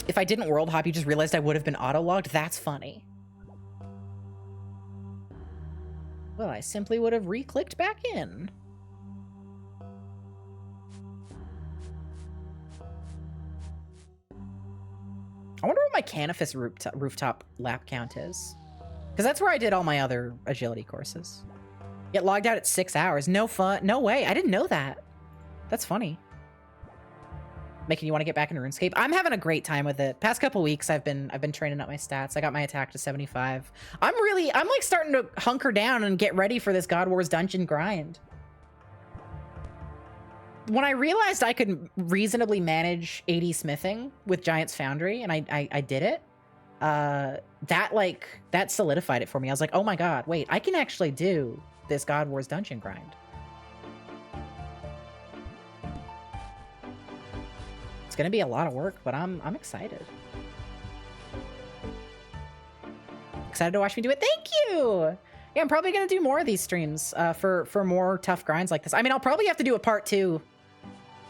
If I didn't world hop, you just realized I would have been auto-logged? That's funny. Well, I simply would have re-clicked back in. I wonder what my Canifis rooftop lap count is. Because that's where I did all my other agility courses. Get logged out at 6 hours. No fun. No way. I didn't know that. That's funny. Making you want to get back into RuneScape. I'm having a great time with it. Past couple weeks, I've been training up my stats. I got my attack to 75. I'm like starting to hunker down and get ready for this God Wars dungeon grind. When I realized I could reasonably manage 80 smithing with Giant's Foundry, and I did it, that solidified it for me. I was like, oh my god, wait, I can actually do this God Wars dungeon grind. It's gonna be a lot of work, but I'm excited. Excited to watch me do it. Thank you. Yeah, I'm probably gonna do more of these streams for more tough grinds like this. I mean, I'll probably have to do a part 2,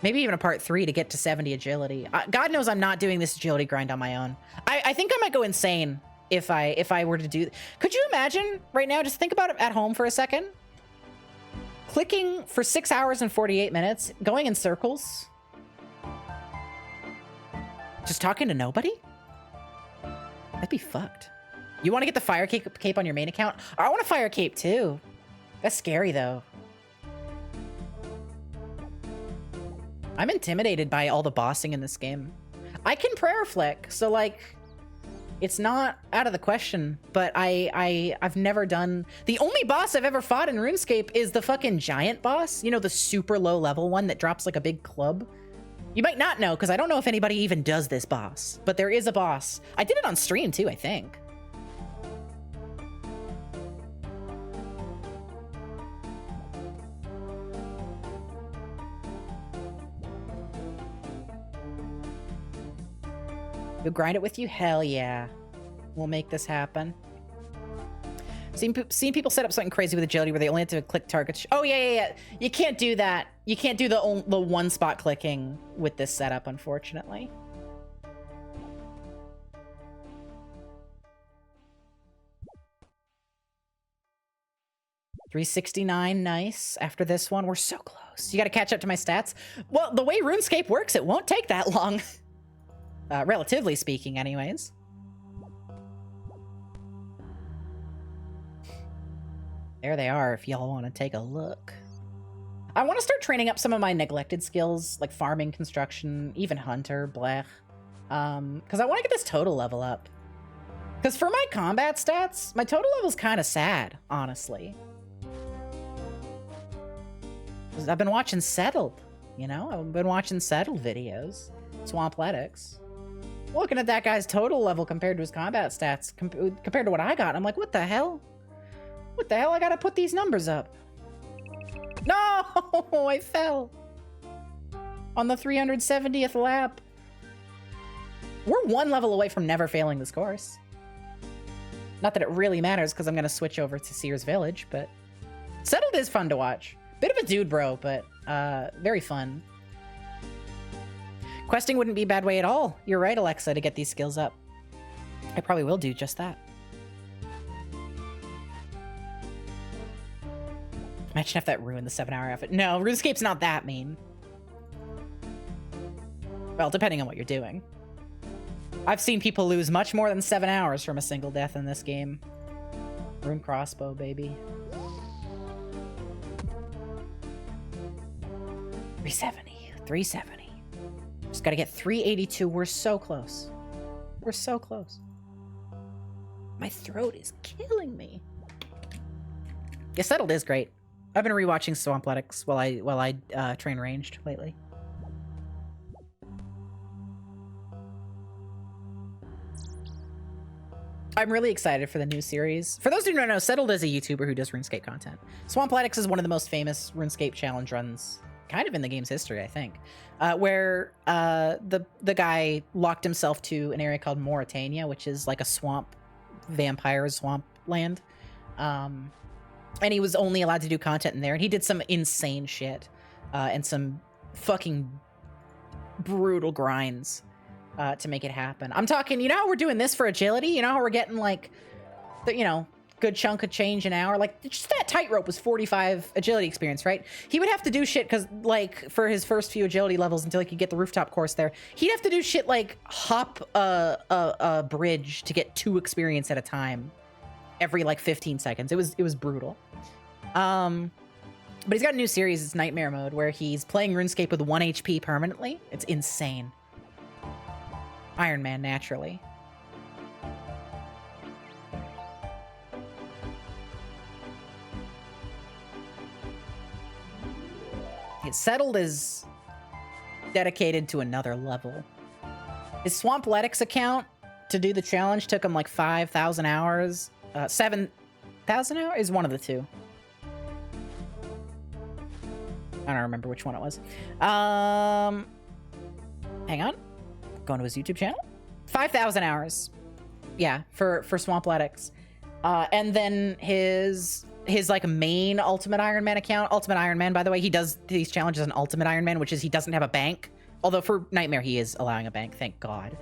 maybe even a part 3 to get to 70 agility. God knows I'm not doing this agility grind on my own. I think I might go insane if I were to do. Could you imagine right now? Just think about it at home for a second. Clicking for 6 hours and 48 minutes, going in circles. Just talking to nobody? That'd be fucked. You want to get the fire cape on your main account? I want a fire cape too. That's scary though. I'm intimidated by all the bossing in this game. I can prayer flick, so like, it's not out of the question, but I've never done... The only boss I've ever fought in RuneScape is the fucking giant boss. You know, the super low level one that drops like a big club. You might not know, because I don't know if anybody even does this boss, but there is a boss. I did it on stream too, I think. You'll grind it with you? Hell yeah. We'll make this happen. Seen people set up something crazy with agility where they only have to click targets. Oh, yeah. You can't do that. You can't do the one spot clicking with this setup, unfortunately. $369, nice. After this one, we're so close. You got to catch up to my stats. Well, the way RuneScape works, it won't take that long. Relatively speaking, anyways. There they are, if y'all want to take a look. I want to start training up some of my neglected skills, like farming, construction, even hunter, blech. Because I want to get this total level up. Because for my combat stats, my total level's kind of sad, honestly. I've been watching Settled, you know? I've been watching Settled videos. Swampletics. Looking at that guy's total level compared to his combat stats, compared to what I got, I'm like, what the hell? What the hell? I gotta put these numbers up. No! I fell. on the 370th lap. We're one level away from never failing this course. Not that it really matters because I'm going to switch over to Sears Village, but Settled is fun to watch. Bit of a dude bro, but very fun. Questing wouldn't be a bad way at all. You're right, Alexa, to get these skills up. I probably will do just that. Imagine if that ruined the 7-hour effort. No, RuneScape's not that mean. Well, depending on what you're doing. I've seen people lose much more than 7 hours from a single death in this game. Rune crossbow, baby. 370. 370. Just gotta get 382. We're so close. We're so close. My throat is killing me. Yeah, Settled is great. I've been rewatching Swampletics while I train ranged lately. I'm really excited for the new series. For those who don't know, Settled is a YouTuber who does RuneScape content. Swampletics is one of the most famous RuneScape challenge runs, kind of in the game's history, I think, where the guy locked himself to an area called Mauritania, which is like a swamp, vampire swamp land. And he was only allowed to do content in there, and he did some insane shit and some fucking brutal grinds to make it happen. I'm talking, you know how we're doing this for agility? You know how we're getting like, good chunk of change an hour? Like, just that tightrope was 45 agility experience, right? He would have to do shit because, like, for his first few agility levels until he could get the rooftop course there, he'd have to do shit like hop a bridge to get 2 experience at a time every like 15 seconds. It was brutal. But he's got a new series, it's Nightmare Mode, where he's playing RuneScape with 1 HP permanently. It's insane. Iron Man, naturally. It's Settled is dedicated to another level. His Swampletics account to do the challenge took him like 5,000 hours. 7,000 hours is one of the two. I don't remember which one it was. Hang on. Going to his YouTube channel. 5,000 hours. Yeah, for Swampletics. And then his like main Ultimate Iron Man account. Ultimate Iron Man, by the way, he does these challenges on Ultimate Iron Man, which is he doesn't have a bank. Although for Nightmare, he is allowing a bank, thank God.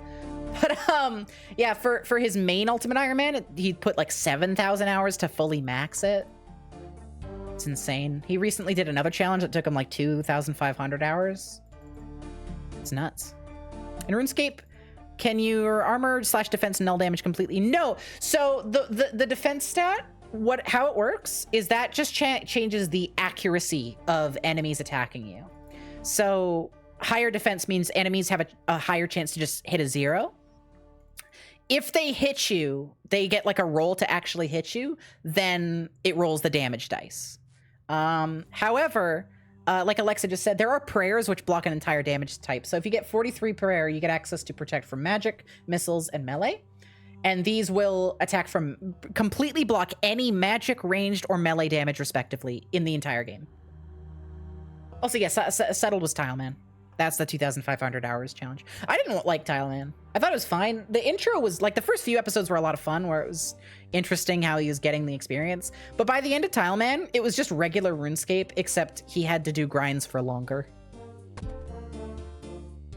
But yeah, for his main Ultimate Iron Man, he put like 7,000 hours to fully max it. It's insane. He recently did another challenge that took him like 2,500 hours. It's nuts. In RuneScape, can your armor / defense null damage completely? No. So the defense stat, how it works is that just changes the accuracy of enemies attacking you. So higher defense means enemies have a higher chance to just hit a 0. If they hit you, they get like a roll to actually hit you, then it rolls the damage dice. However, like Alexa just said, there are prayers which block an entire damage type. So if you get 43 prayer, you get access to protect from magic, missiles, and melee. And these will attack from completely block any magic, ranged, or melee damage, respectively, in the entire game. Also, yes, Settled was Tile Man. That's the 2,500 hours challenge. I didn't like Tile Man. I thought it was fine. The intro was, like, the first few episodes were a lot of fun, where it was interesting how he was getting the experience. But by the end of Tile Man, it was just regular RuneScape, except he had to do grinds for longer.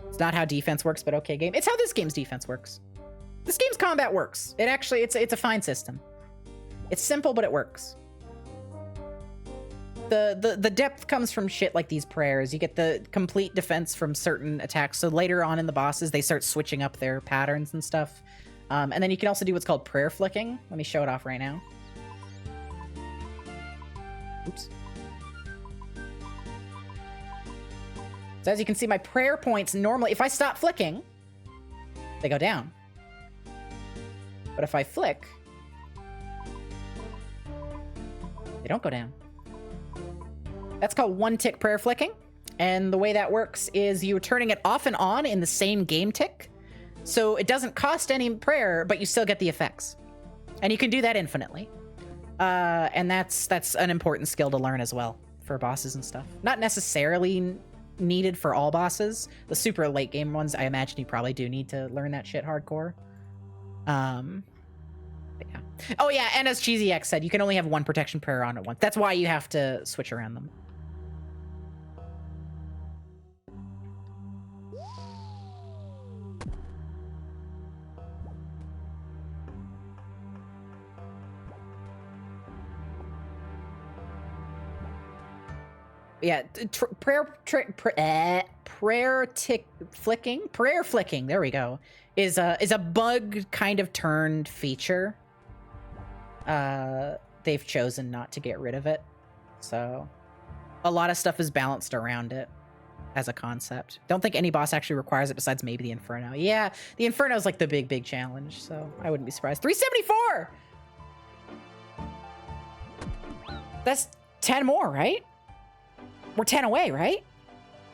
It's not how defense works, but okay, game. It's how this game's defense works. This game's combat works. It actually, it's a fine system. It's simple, but it works. The depth comes from shit like these prayers. You get the complete defense from certain attacks. So later on in the bosses, they start switching up their patterns and stuff. And then you can also do what's called prayer flicking. Let me show it off right now. Oops. So as you can see, my prayer points normally, if I stop flicking, they go down. But if I flick, they don't go down. That's called one-tick prayer flicking. And the way that works is you're turning it off and on in the same game tick. So it doesn't cost any prayer, but you still get the effects. And you can do that infinitely. And that's an important skill to learn as well for bosses and stuff. Not necessarily needed for all bosses. The super late game ones, I imagine you probably do need to learn that shit hardcore. But yeah. Oh yeah, and as Cheesy X said, you can only have one protection prayer on at once. That's why you have to switch around them. Yeah, prayer flicking. There we go. Is a bug kind of turned feature. They've chosen not to get rid of it, so a lot of stuff is balanced around it as a concept. Don't think any boss actually requires it besides maybe the Inferno. Yeah, the Inferno is like the big challenge, so I wouldn't be surprised. 374. That's 10 more, right? We're 10 away, right?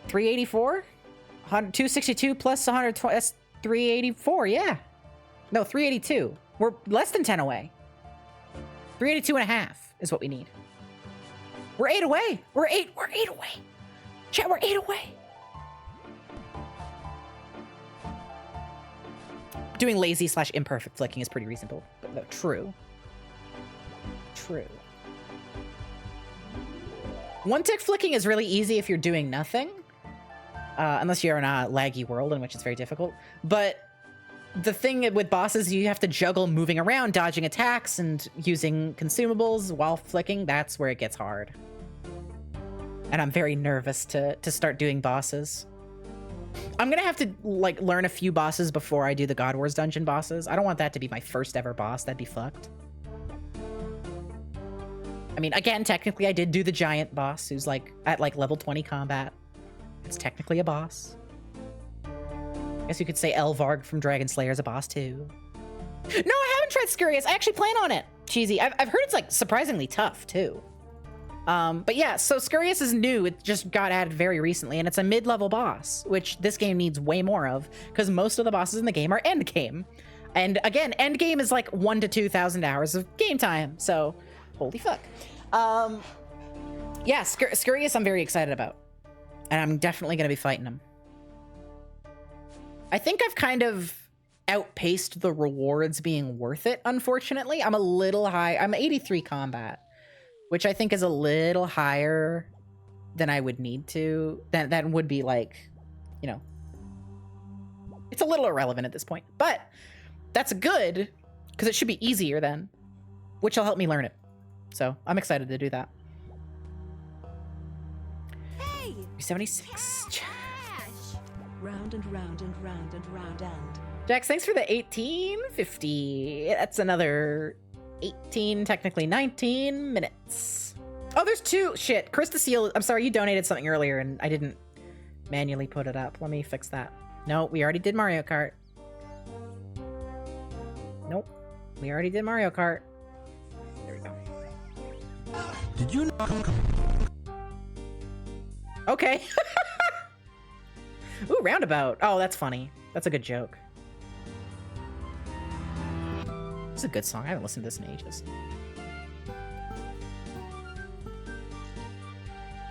384? 262 plus 120, that's 384, yeah. No, 382. We're less than 10 away. 382 and a half is what we need. We're 8 away. We're 8 away. Chat, we're 8 away. Doing lazy / imperfect flicking is pretty reasonable, but no, true. True. One tick flicking is really easy if you're doing nothing. Unless you're in a laggy world, in which it's very difficult. But the thing with bosses, you have to juggle moving around, dodging attacks, and using consumables while flicking. That's where it gets hard. And I'm very nervous to start doing bosses. I'm gonna have to like learn a few bosses before I do the God Wars dungeon bosses. I don't want that to be my first ever boss. That'd be fucked. I mean, again, technically I did do the giant boss who's like at like level 20 combat. It's technically a boss. I guess you could say Elvarg from Dragon Slayer is a boss too. No, I haven't tried Scurious. I actually plan on it. Cheesy. I've heard it's like surprisingly tough too. But yeah, so Scurious is new. It just got added very recently, and it's a mid-level boss, which this game needs way more of because most of the bosses in the game are end game. And again, end game is like 1,000 to 2,000 hours of game time. So holy fuck. Yeah, Scurious I'm very excited about. And I'm definitely going to be fighting him. I think I've kind of outpaced the rewards being worth it, unfortunately. I'm a little high. I'm 83 combat, which I think is a little higher than I would need to. That would be like, you know, it's a little irrelevant at this point. But that's good, because it should be easier then, which will help me learn it. So I'm excited to do that. Hey! 76. Round and round and round and round and. Jax, thanks for the 1850. That's another 18, technically 19 minutes. Oh, there's two. Shit. Krista Seal, I'm sorry, you donated something earlier and I didn't manually put it up. Let me fix that. No, we already did Mario Kart. Nope. We already did Mario Kart. There we go. Did you know? Okay. Ooh, roundabout. Oh, that's funny. That's a good joke. It's a good song. I haven't listened to this in ages.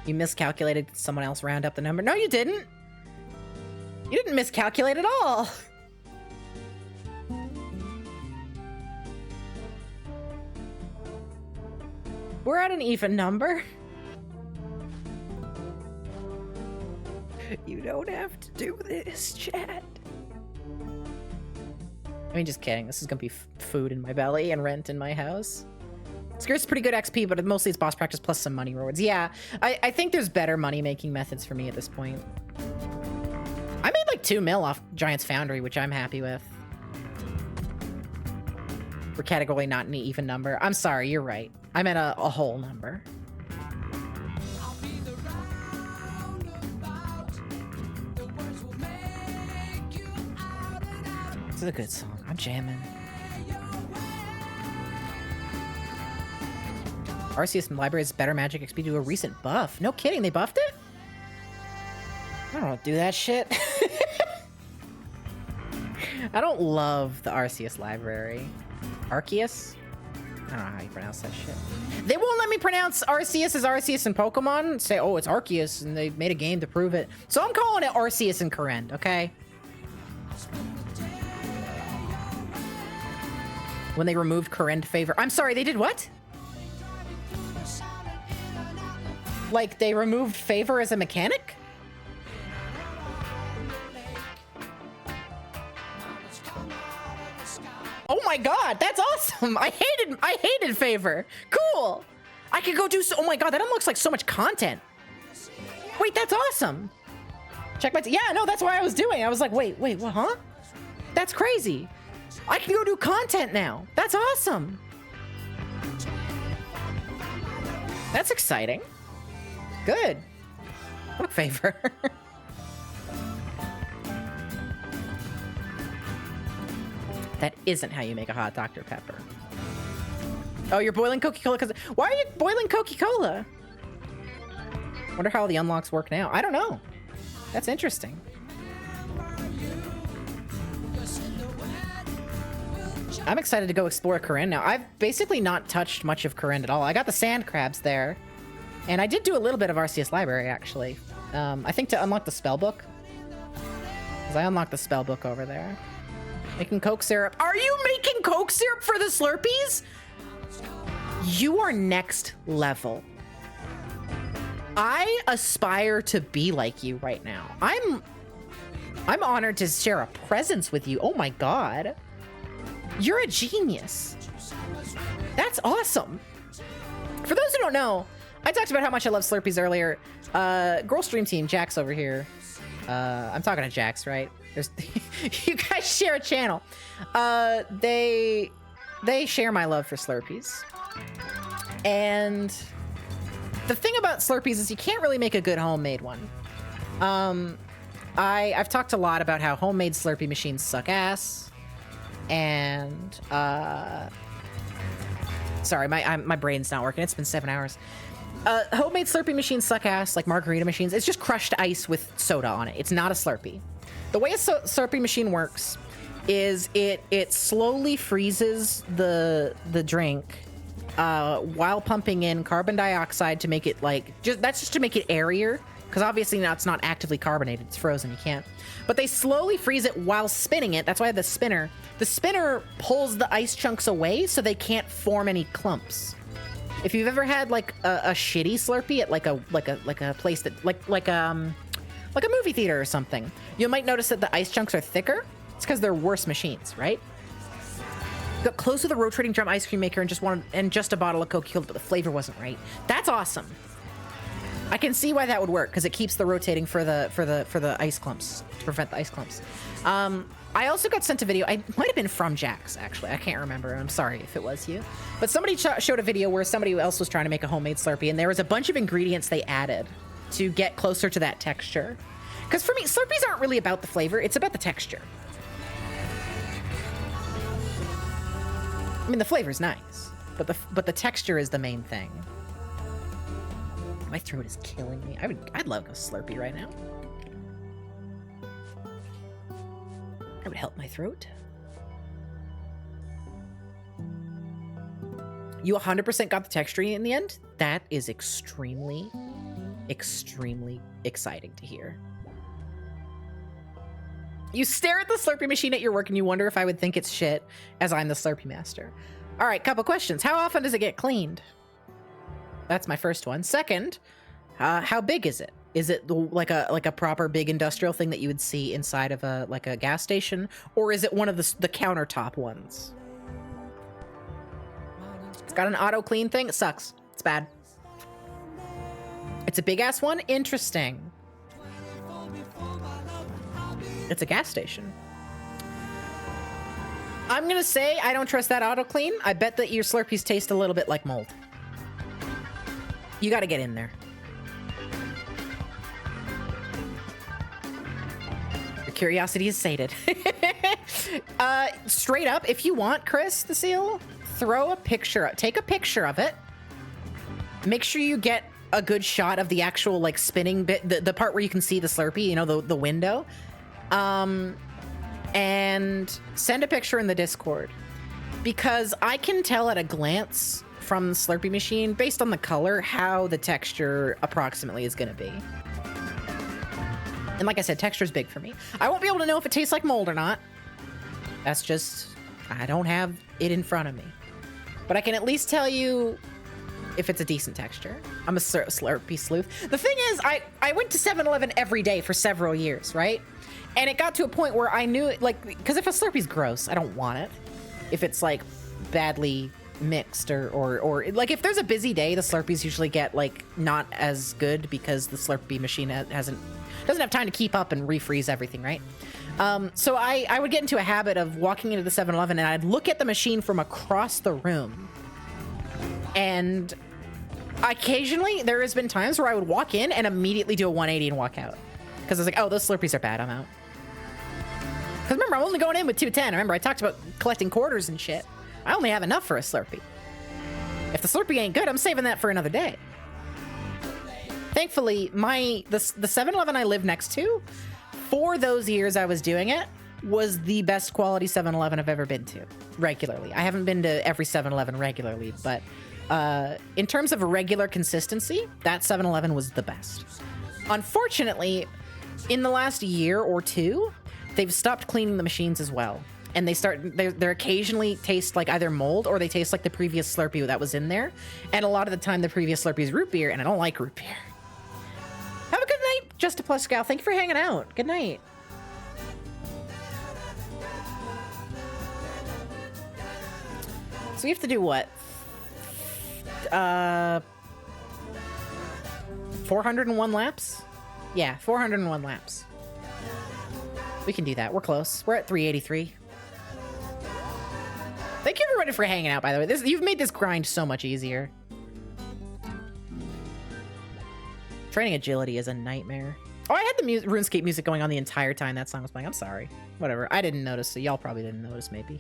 You miscalculated. Did someone else round up the number? No, you didn't. You didn't miscalculate at all. We're at an even number. You don't have to do this, chat. I mean, just kidding. This is gonna be food in my belly and rent in my house. Scare's pretty good XP, but mostly it's boss practice plus some money rewards. Yeah, I think there's better money-making methods for me at this point. I made like 2 mil off Giant's Foundry, which I'm happy with. We're categorically not an even number. I'm sorry, you're right. I meant a whole number. This is a good song. I'm jamming. RCS Library's better magic XP to a recent buff. No kidding, they buffed it? I don't do that shit. I don't love the Arceus library. Arceus? I don't know how you pronounce that shit. They won't let me pronounce Arceus as Arceus in Pokemon. Say, oh, it's Arceus, and they made a game to prove it. So I'm calling it Arceus and Karen, okay? When they removed Karen favor. I'm sorry, they did what? Like, they removed favor as a mechanic? Oh my god, that's awesome! I hated favor. Cool. I could go do so. Oh my god, that unlocks like so much content. Wait, that's awesome. Check my. Yeah, no, that's why I was doing. I was like, wait, what? Huh? That's crazy. I can go do content now. That's awesome. That's exciting. Good. Fuck favor. That isn't how you make a hot Dr. Pepper. Oh, you're boiling Coca-Cola because... Why are you boiling Coca-Cola? Wonder how the unlocks work now. I don't know. That's interesting. I'm excited to go explore Karen now. I've basically not touched much of Karen at all. I got the sand crabs there. And I did do a little bit of Arceus Library, actually. I think to unlock the spell book. Because I unlocked the spell book over there. Making Coke syrup. Are you making Coke syrup for the Slurpees? You are next level. I aspire to be like you right now. I'm honored to share a presence with you. Oh my god. You're a genius. That's awesome. For those who don't know, I talked about how much I love Slurpees earlier. Girl Stream Team, Jax over here. I'm talking to Jax, right? There's you guys share a channel. They share my love for Slurpees. And the thing about Slurpees is you can't really make a good homemade one. I've talked a lot about how homemade Slurpee machines suck ass. And sorry, my brain's not working. It's been 7 hours. Homemade Slurpee machines suck ass, like margarita machines. It's just crushed ice with soda on it. It's not a Slurpee. The way a Slurpee machine works is it slowly freezes the drink while pumping in carbon dioxide to make it that's just to make it airier, because obviously now it's not actively carbonated, it's frozen, you can't. But they slowly freeze it while spinning it. That's why the spinner pulls the ice chunks away so they can't form any clumps. If you've ever had like a shitty Slurpee at like a place that like a movie theater or something, you might notice that the ice chunks are thicker. It's because they're worse machines, right? Got close with a rotating drum ice cream maker and just a bottle of Coca-Cola, but the flavor wasn't right. That's awesome. I can see why that would work, because it keeps the rotating for the ice clumps, to prevent the ice clumps. I also got sent a video. I might have been from Jax, actually. I can't remember. I'm sorry if it was you. But somebody showed a video where somebody else was trying to make a homemade Slurpee, and there was a bunch of ingredients they added to get closer to that texture. Because for me, Slurpees aren't really about the flavor. It's about the texture. I mean, the flavor's nice, but the texture is the main thing. My throat is killing me. I'd love a Slurpee right now. That would help my throat. You 100% got the texture in the end? That is extremely, extremely exciting to hear. You stare at the Slurpee machine at your work and you wonder if I would think it's shit, as I'm the Slurpee master. All right, couple questions. How often does it get cleaned? That's my first one. Second, how big is it? Is it like a proper big industrial thing that you would see inside of a gas station, or is it one of the countertop ones? It's got an auto clean thing. It sucks. It's bad. It's a big ass one. Interesting. It's a gas station. I'm gonna say I don't trust that auto clean. I bet that your Slurpees taste a little bit like mold. You got to get in there. Your curiosity is sated. Straight up, if you want, Chris the Seal, throw a picture up. Take a picture of it. Make sure you get a good shot of the actual like spinning bit, the part where you can see the Slurpee, you know, the window. And send a picture in the Discord. because I can tell at a glance from the Slurpee machine, based on the color, how the texture approximately is going to be. And like I said, texture is big for me. I won't be able to know if it tastes like mold or not. That's just, I don't have it in front of me. But I can at least tell you if it's a decent texture. I'm a Slurpee sleuth. The thing is, I went to 7-Eleven every day for several years, right? And it got to a point where I knew, like, because if a Slurpee's gross, I don't want it. If it's, like, badly mixed or like, if there's a busy day, the Slurpees usually get, like, not as good because the Slurpee machine doesn't have time to keep up and refreeze everything, right? So I would get into a habit of walking into the 7-Eleven and I'd look at the machine from across the room. And occasionally there has been times where I would walk in and immediately do a 180 and walk out. Because I was like, oh, those Slurpees are bad, I'm out. Because remember, I'm only going in with 210. Remember, I talked about collecting quarters and shit. I only have enough for a Slurpee. If the Slurpee ain't good, I'm saving that for another day. Thankfully, the 7-Eleven I live next to, for those years I was doing it, was the best quality 7-Eleven I've ever been to, regularly. I haven't been to every 7-Eleven regularly, but in terms of a regular consistency, that 7-Eleven was the best. Unfortunately, in the last year or two, they've stopped cleaning the machines as well. And they're occasionally taste like either mold or they taste like the previous Slurpee that was in there. And a lot of the time, the previous Slurpee is root beer, and I don't like root beer. Have a good night, Just a Plus Gal. Thank you for hanging out. Good night. So we have to do what? 401 laps? Yeah, 401 laps. We can do that. We're close. We're at 383. Thank you everybody for hanging out, by the way. You've made this grind so much easier. Training agility is a nightmare. Oh, I had the RuneScape music going on the entire time that song was playing. I'm sorry. Whatever. I didn't notice, so y'all probably didn't notice, maybe.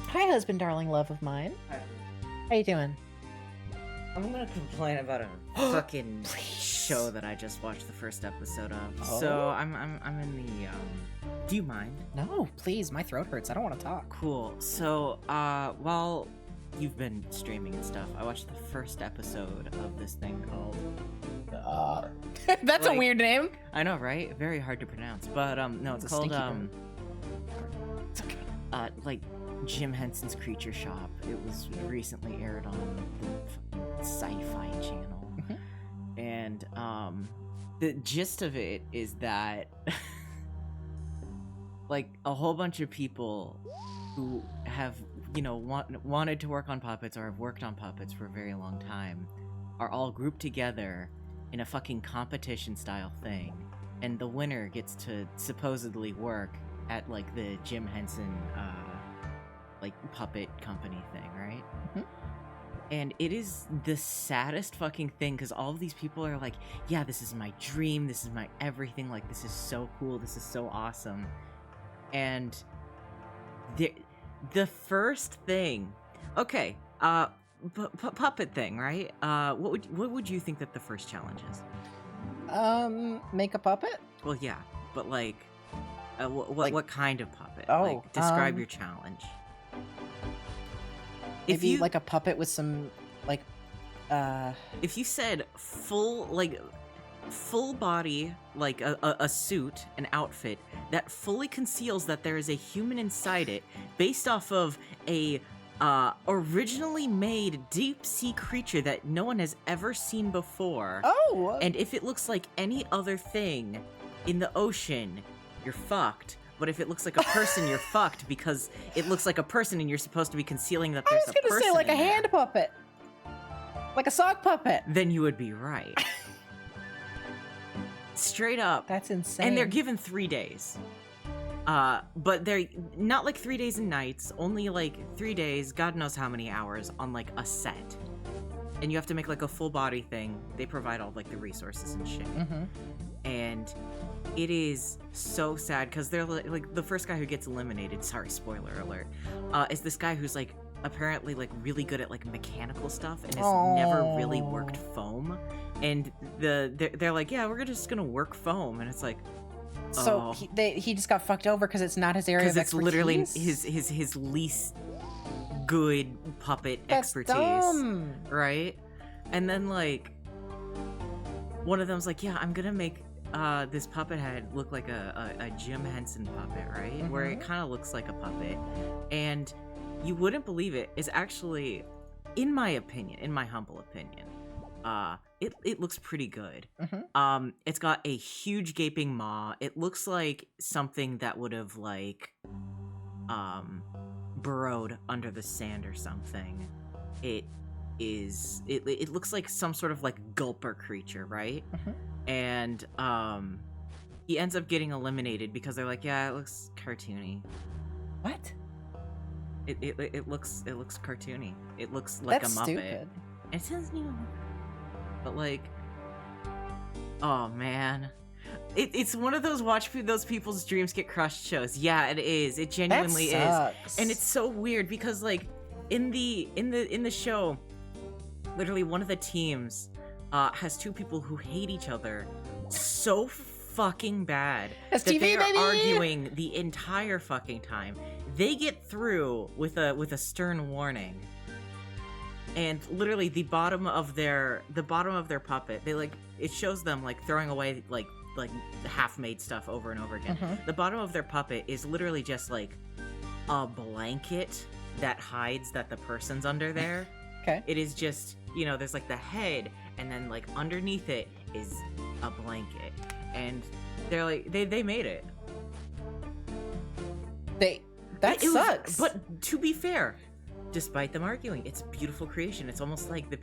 Hi, husband, darling, love of mine. Hi. How you doing? I'm gonna complain about a fucking show that I just watched the first episode of. Oh. So I'm in the do you mind? No, please. My throat hurts. I don't want to talk. Cool. So while you've been streaming and stuff, I watched the first episode of this thing called That's a weird name. I know, right? Very hard to pronounce. But no, it's called It's okay. like Jim Henson's Creature Shop. It was recently aired on the Sci-Fi channel. And the gist of it is that like a whole bunch of people who have, you know, wanted to work on puppets or have worked on puppets for a very long time are all grouped together in a fucking competition style thing, and the winner gets to supposedly work at like the Jim Henson like puppet company thing, right? And it is the saddest fucking thing because all of these people are like, yeah, this is my dream, this is my everything, like this is so cool, this is so awesome. And the first thing, okay, puppet thing, right? What would you think that the first challenge is? Make a puppet? Well, yeah, but like, what kind of puppet? Oh, like, describe your challenge. If you like a puppet with some like, if you said full body, like a suit, an outfit that fully conceals that there is a human inside it, based off of a originally made deep sea creature that no one has ever seen before. Oh! And if it looks like any other thing in the ocean, you're fucked. But if it looks like a person, you're fucked because it looks like a person and you're supposed to be concealing that there's a person. I was gonna say like a hand puppet. Like a sock puppet. Then you would be right. Straight up. That's insane. And they're given 3 days. But they're not like 3 days and nights, only like 3 days, God knows how many hours on like a set. And you have to make like a full body thing. They provide all like the resources and shit. And it is so sad because they're like the first guy who gets eliminated, sorry, spoiler alert, is this guy who's like apparently like really good at like mechanical stuff and has never really worked foam. And they're like, yeah, we're just gonna work foam, and it's like, So he just got fucked over because it's not his area of Because it's expertise? literally his least good puppet expertise. Dumb. Right? And then, like, one of them's like, yeah, I'm gonna make this puppet head look like a Jim Henson puppet, right? Where it kind of looks like a puppet. And you wouldn't believe it, is actually, in my opinion, in my humble opinion, it looks pretty good. It's got a huge gaping maw. It looks like something that would have, like, burrowed under the sand or something. It looks like some sort of, like, gulper creature, right? And he ends up getting eliminated because they're like, yeah, it looks cartoony. What? It looks cartoony. It looks like That's a Muppet. stupid. It doesn't even look. But, like, oh man, it's one of those watch those people's dreams get crushed shows. Yeah, it is. It genuinely is, and it's so weird because, like, in the show, literally one of the teams has two people who hate each other so fucking bad that STV, they are baby! arguing the entire fucking time. They get through with a stern warning. And literally the bottom of their puppet, they, like, it shows them, like, throwing away like half-made stuff over and over again. The bottom of their puppet is literally just, like, a blanket that hides that the person's under there. Okay. It is just, you know, there's, like, the head, and then, like, underneath it is a blanket. And they're like, they made it. That sucks. But to be fair, despite them arguing, it's a beautiful creation. It's almost like the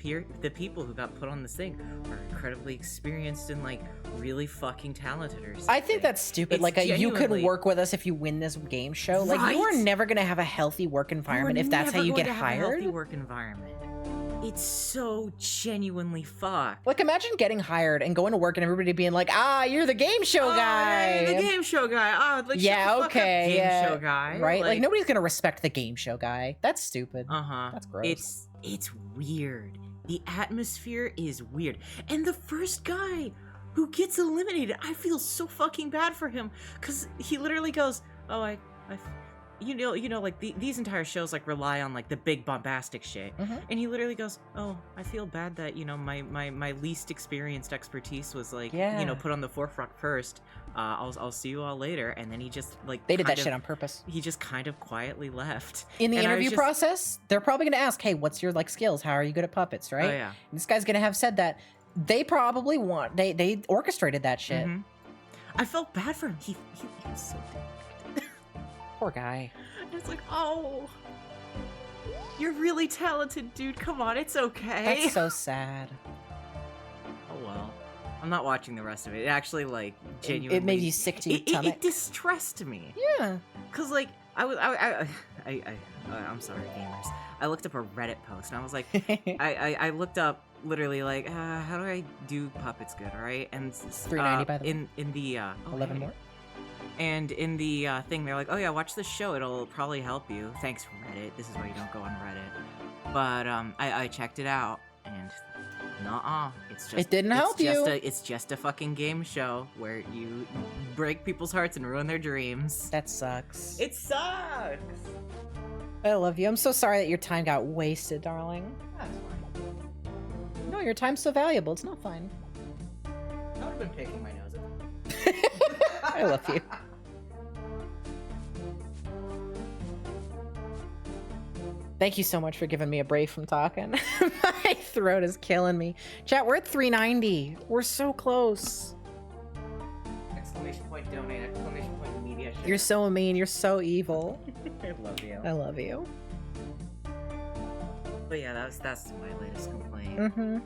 people who got put on this thing are incredibly experienced and, like, really fucking talented or something. I think that's stupid. It's Like, you could genuinely- work with us if you win this game show. Like, you are Right? never gonna have a healthy work environment if that's how you get A hired. healthy work environment. It's so genuinely fucked. Like, imagine getting hired and going to work and everybody being like, you're the game show guy. Yeah, the game show guy. Like, Yeah, shut the fuck up, okay, game yeah. show guy. Right? Like, nobody's gonna respect the game show guy. That's stupid. That's gross. It's weird. The atmosphere is weird. And the first guy who gets eliminated, I feel so fucking bad for him, because he literally goes, oh, you know, like, these entire shows, like, rely on, like, the big bombastic shit. And he literally goes, oh, I feel bad that, you know, my least experienced expertise was, like, you know, put on the forefront first. I'll see you all later. And then he just, like, They did that shit on purpose. He just kind of quietly left. In the And I was interview just- process, they're probably gonna ask, hey, what's your, like, skills? How are you good at puppets, right? Oh, yeah. And this guy's gonna have said that. They probably they orchestrated that shit. I felt bad for him. He was so dead. Poor guy. It's like, oh, you're really talented, dude. Come on, it's okay. That's so sad. Oh well. I'm not watching the rest of it. It actually, like, genuinely... It made you sick to your stomach? It distressed me. Yeah. Because, like, I'm sorry, gamers. I looked up a Reddit post, and I was like... I looked up, literally, like, how do I do puppets good, right? And $3.90, by the way. In the... 11 more? And in the thing, they're like, oh yeah, watch this show. It'll probably help you. Thanks, Reddit. This is why you don't go on Reddit. But I checked it out, and nuh-uh. It's just It didn't help you. It's just a fucking game show where you break people's hearts and ruin their dreams. That sucks. It sucks. I love you. I'm so sorry that your time got wasted, darling. That's fine. No, your time's so valuable. It's not fine. I would have been picking my nose. I love you. Thank you so much for giving me a break from talking. My throat is killing me. Chat, we're at 390. We're so close. Exclamation point donate, exclamation point media. You're so mean. You're so evil. I love you. I love you. But yeah, that's my latest complaint. Mm-hmm.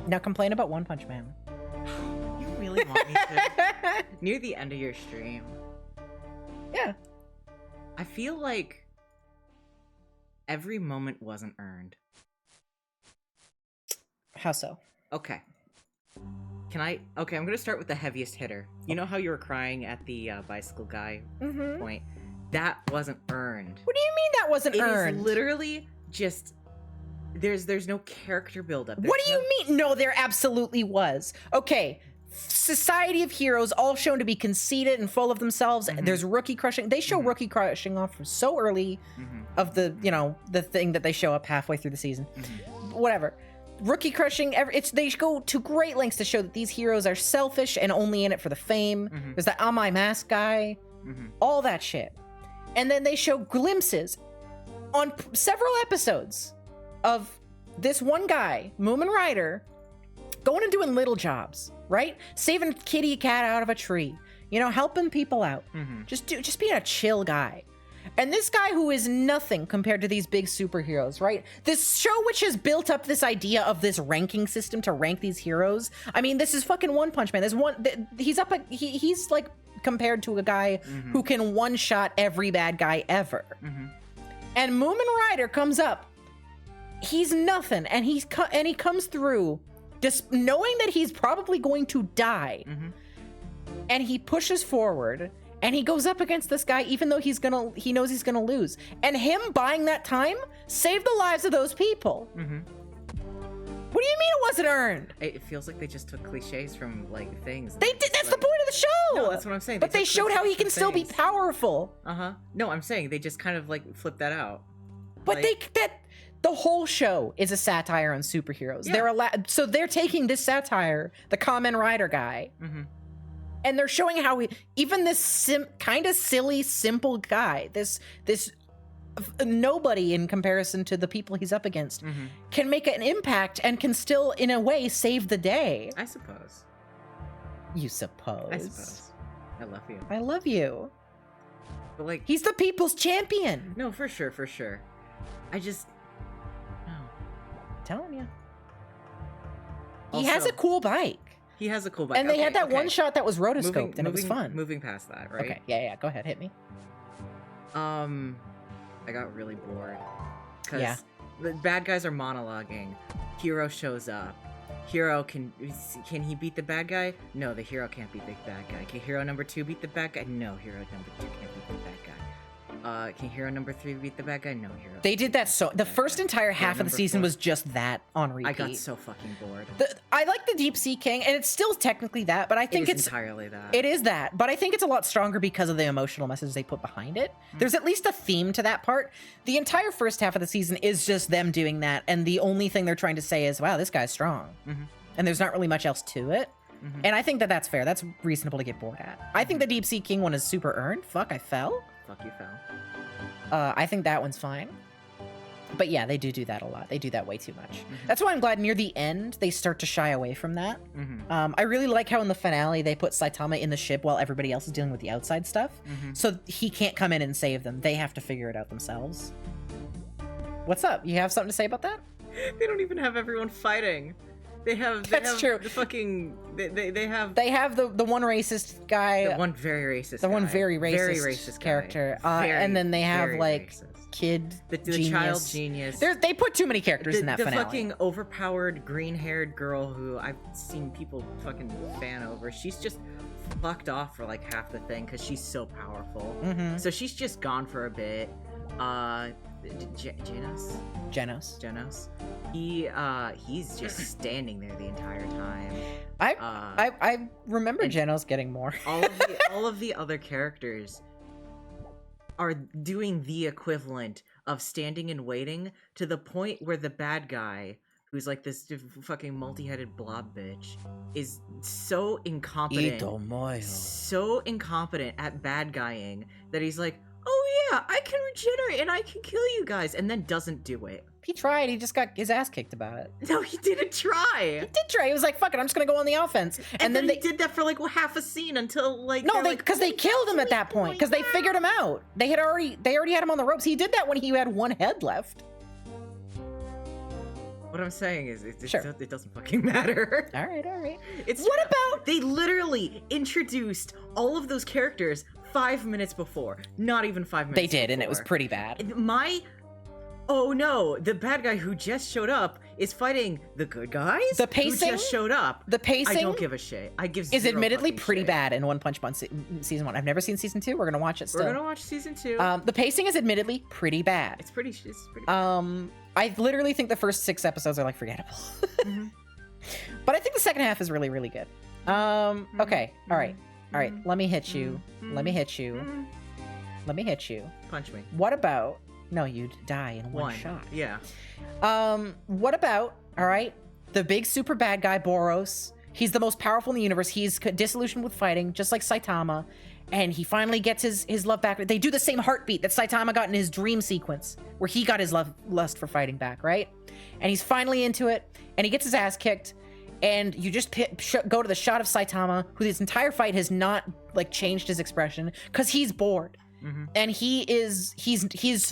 Now complain about One Punch Man. You really want me to? Near the end of your stream. Yeah. I feel like every moment wasn't earned. How so? Okay. Okay, I'm gonna start with the heaviest hitter. You know how you were crying at the bicycle guy point? That wasn't earned. What do you mean that wasn't earned? It is literally just There's no character buildup. What do you mean? No, there absolutely was. Okay, society of heroes, all shown to be conceited and full of themselves. There's rookie crushing. They show rookie crushing off from so early of the, you know, the thing that they show up halfway through the season. Whatever. Rookie crushing, they go to great lengths to show that these heroes are selfish and only in it for the fame. There's that On My Mask guy, all that shit. And then they show glimpses on several episodes of this one guy, Moomin Rider, going and doing little jobs, right? Saving a kitty cat out of a tree, you know, helping people out. Just being a chill guy. And this guy who is nothing compared to these big superheroes, right? This show which has built up this idea of this ranking system to rank these heroes. I mean, this is fucking One Punch Man. He's like compared to a guy who can one-shot every bad guy ever. And Moomin Rider comes up. He's nothing, and he comes through just knowing that he's probably going to die. And he pushes forward. And he goes up against this guy, even though he knows he's gonna lose. And him buying that time saved the lives of those people. What do you mean it wasn't earned? It feels like they just took cliches from like things. They did. That's the point of the show. No, that's what I'm saying. But they showed how he can still be powerful. No, I'm saying they just kind of like flipped that out. But the whole show is a satire on superheroes. Yeah. So they're taking this satire, the Kamen Rider guy. And they're showing how even this kind of silly, simple guy, this nobody in comparison to the people he's up against, can make an impact and can still, in a way, save the day. I suppose. You suppose. I suppose. I love you. I love you. But like, he's the people's champion. No, for sure, for sure. I just, no. I'm telling you. He has a cool bike. He has a cool bike. And they had that one shot that was rotoscoped, and it was fun. Moving past that, right? Okay, yeah, go ahead, hit me. I got really bored. Because the bad guys are monologuing. Hero shows up. Hero can he beat the bad guy? No, the hero can't beat the bad guy. Can hero number 2 beat the bad guy? No, hero number 2 can't beat the bad guy. Can hero number 3 beat the bad guy? No, hero. They did that so. The first entire half of the season was just that on repeat. I got so fucking bored. I like the Deep Sea King, and it's still technically that, but I think it's entirely that. It is that, but I think it's a lot stronger because of the emotional message they put behind it. There's at least a theme to that part. The entire first half of the season is just them doing that, and the only thing they're trying to say is, "Wow, this guy's strong," and there's not really much else to it. And I think that that's fair. That's reasonable to get bored at. I think the Deep Sea King one is super earned. Fuck, I fell. Fuck, you fell. I think that one's fine. But yeah, they do that a lot. They do that way too much. That's why I'm glad near the end, they start to shy away from that. I really like how in the finale, they put Saitama in the ship while everybody else is dealing with the outside stuff. So he can't come in and save them. They have to figure it out themselves. What's up? You have something to say about that? They don't even have everyone fighting. That's true. The fucking they have the one racist guy, the one very racist, one very racist character, and then they have like racist. Kid the genius. Child genius. They put too many characters in that the finale. fucking overpowered green-haired girl who I've seen people fucking fan over. She's just fucked off for like half the thing because she's so powerful. So she's just gone for a bit. Genos. He's just standing there the entire time. I remember Genos getting more. all of the other characters are doing the equivalent of standing and waiting to the point where the bad guy, who's like this fucking multi-headed blob bitch, is so incompetent at bad guying that he's like, oh yeah, I can regenerate and I can kill you guys, and then doesn't do it. He tried, he just got his ass kicked about it. No, he didn't try. He did try. He was like, fuck it, I'm just gonna go on the offense. And then they did that for like half a scene until like... No, because they killed him at that point, because they figured him out. They already had him on the ropes. He did that when he had one head left. What I'm saying is, it doesn't fucking matter. All right. What about... They literally introduced all of those characters 5 minutes before. Not even 5 minutes They did, before. and it was pretty bad. Oh no, the bad guy who just showed up is fighting the good guys? The pacing? Who just showed up. The pacing? I don't give a shit. I give is zero admittedly fucking pretty shit. bad in One Punch Man season 1. I've never seen season 2. We're gonna watch it still. We're gonna watch season 2. The pacing is admittedly pretty bad. It's pretty bad. I literally think the first 6 episodes are like forgettable. But I think the second half is really, really good. Okay. All right. Let me hit you. Let me hit you. Let me hit you. Punch me. What about... No, you'd die in one shot. Yeah. What about, all right, the big super bad guy, Boros. He's the most powerful in the universe. He's disillusioned with fighting, just like Saitama. And he finally gets his love back. They do the same heartbeat that Saitama got in his dream sequence, where he got his lust for fighting back, right? And he's finally into it, and he gets his ass kicked. And you just go to the shot of Saitama, who this entire fight has not like changed his expression, because he's bored. And he's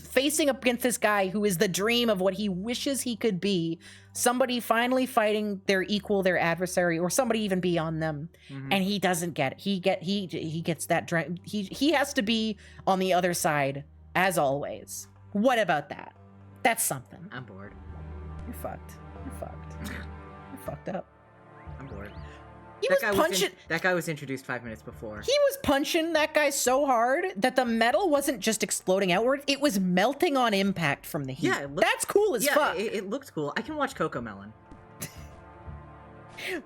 facing up against this guy who is the dream of what he wishes he could be. Somebody finally fighting their equal, their adversary, or somebody even beyond them. And he doesn't get it. He gets that he has to be on the other side as always. What about that? That's something. I'm bored. You're fucked. You're fucked. You're fucked up. I'm bored. That guy was introduced 5 minutes before. He was punching that guy so hard that the metal wasn't just exploding outward, it was melting on impact from the heat. Yeah, that's cool as fuck. It looked cool. I can watch Coco Melon.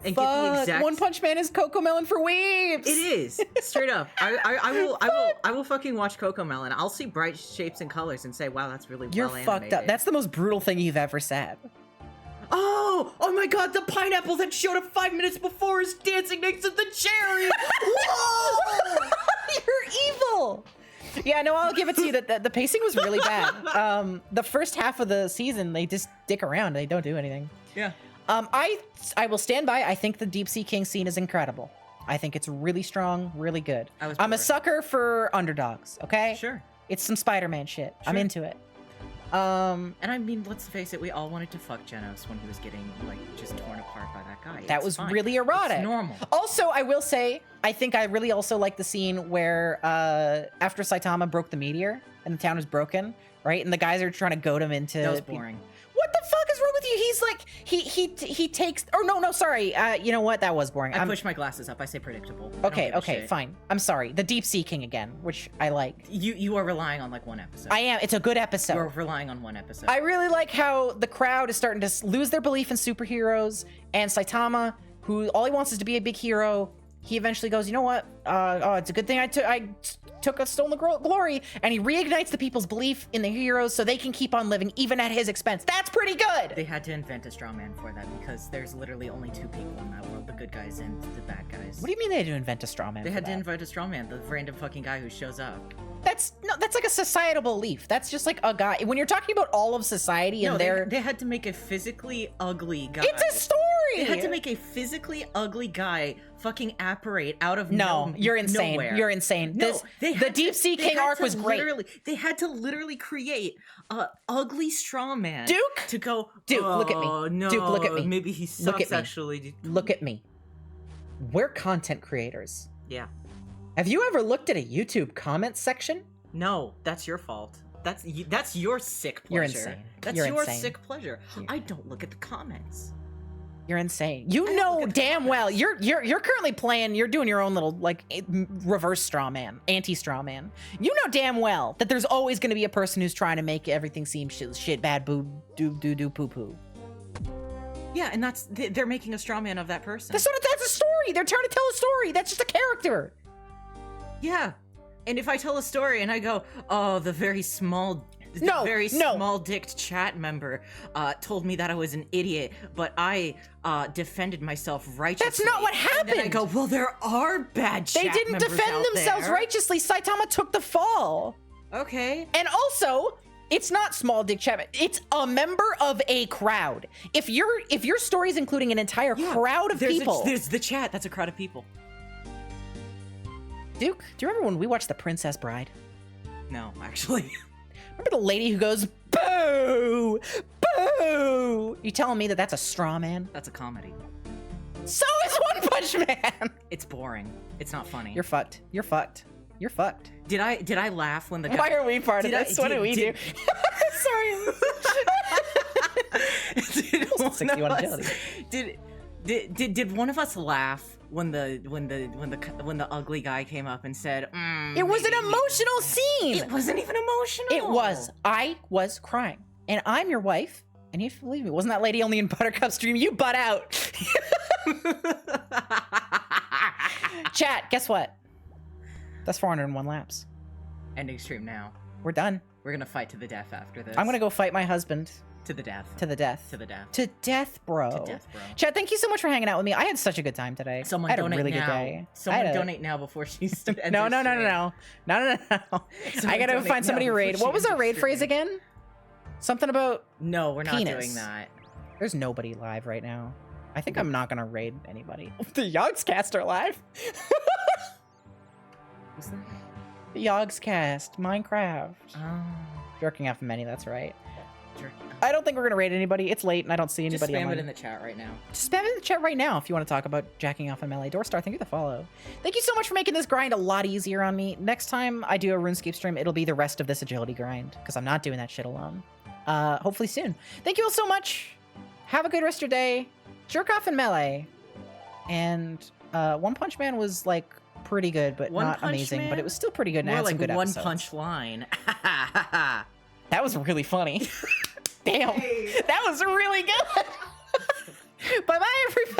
And fuck. get the exact... One Punch Man is Coco Melon for weebs. It is straight up. I will fucking watch Coco Melon. I'll see bright shapes and colors and say, wow, that's really You're well fucked animated. up. That's the most brutal thing you've ever said. Oh my god, the pineapple that showed up 5 minutes before is dancing next to the cherry! Whoa! You're evil! Yeah, no, I'll give it to you that the pacing was really bad. The first half of the season, they just dick around. They don't do anything. Yeah. I will stand by. I think the Deep Sea King scene is incredible. I think it's really strong, really good. I'm a sucker for underdogs, okay? Sure. It's some Spider-Man shit. I'm into it. And I mean, let's face it, we all wanted to fuck Genos when he was getting, like, just torn apart by that guy. That was really erotic. It's normal. Also, I will say, I think I really also like the scene where after Saitama broke the meteor and the town was broken, right? And the guys are trying to goad him into... That was boring. What the fuck is wrong with you? He's like, he takes... Oh, no, sorry. You know what? That was boring. I push my glasses up. I say predictable. Okay, fine. I'm sorry. The Deep Sea King again, which I liked. You are relying on, like, one episode. I am. It's a good episode. You're relying on one episode. I really like how the crowd is starting to lose their belief in superheroes, and Saitama, who all he wants is to be a big hero, he eventually goes, you know what? It's a good thing I took a stolen glory, and he reignites the people's belief in the heroes so they can keep on living even at his expense. That's pretty good. They had to invent a straw man for that because there's literally only 2 people in that world, the good guys and the bad guys. What do you mean they had to invent a straw man? They had to invent a straw man, the random fucking guy who shows up. That's like a societal belief. That's just like a guy. When you're talking about all of society and they had to make a physically ugly guy. It's a story. They had to make a physically ugly guy fucking apparate out of you're insane. nowhere. You're insane. No, the Deep Sea King arc was great. They had to literally create a ugly straw man. Duke to go. Duke, look at me. No, Duke, look at me. Maybe he sucks. Look at me. Actually. Look at me. We're content creators. Yeah. Have you ever looked at a YouTube comment section? No, that's your fault. That's your sick pleasure. You're insane. That's You're your insane. sick pleasure. I don't look at the comments. You're insane. You know damn well. You're currently playing. You're doing your own little like reverse straw man, anti straw man. You know damn well that there's always going to be a person who's trying to make everything seem shit, bad, boo, do, poo, poo. Yeah, and they're making a straw man of that person. That's a story. They're trying to tell a story. That's just a character. Yeah, and if I tell a story and I go, oh, the very small dicked chat member told me that I was an idiot, but I defended myself righteously. That's not what happened. And then I go, well, there are bad chat members. They didn't defend themselves righteously. Saitama took the fall. Okay. And also, it's not small dick chat. It's a member of a crowd. If your story is including an entire crowd of people, there's the chat. That's a crowd of people. Duke, do you remember when we watched The Princess Bride? No, actually. Remember the lady who goes, boo, boo? You telling me that that's a straw man? That's a comedy. So is One Punch Man. It's boring. It's not funny. You're fucked. You're fucked. You're fucked. Did I laugh when the guy... Why are we part of this? What do we do? Sorry. Did one of us laugh when the ugly guy came up and said, it was an emotional scene. It wasn't even emotional. It was. I was crying. And I'm your wife. And you have to believe me. Wasn't that lady only in Buttercup's stream? You butt out. Chat, guess what? That's 401 laps. Ending stream now. We're done. We're gonna fight to the death after this. I'm gonna go fight my husband. To the death. To the death. To the death. To death, bro. To death, bro. Chat, thank you so much for hanging out with me. I had such a good time today. Someone I had donate a really now. good day. Someone donate now before she's. No. I gotta find somebody to raid. What was our raid phrase again? Something about No, we're not penis. doing that. There's nobody live right now. I think I'm not gonna raid anybody. The Yogscast are live. What's that? The Yogscast, Minecraft. Oh. Jerking off many, that's right. I don't think we're gonna raid anybody. It's late and I don't see Just anybody spam online. it in the chat right now. Just spam it in the chat right now if you want to talk about jacking off in Melee. Doorstar, thank you for the follow. Thank you so much for making this grind a lot easier on me. Next time I do a RuneScape stream, it'll be the rest of this agility grind because I'm not doing that shit alone. Hopefully soon. Thank you all so much. Have a good rest of your day. Jerk off in Melee. And One Punch Man was like pretty good, but One not Punch amazing. Man? But it was still pretty good and More had like some good one episodes. punch line. That was really funny. Damn. That was really good. Bye-bye, everybody.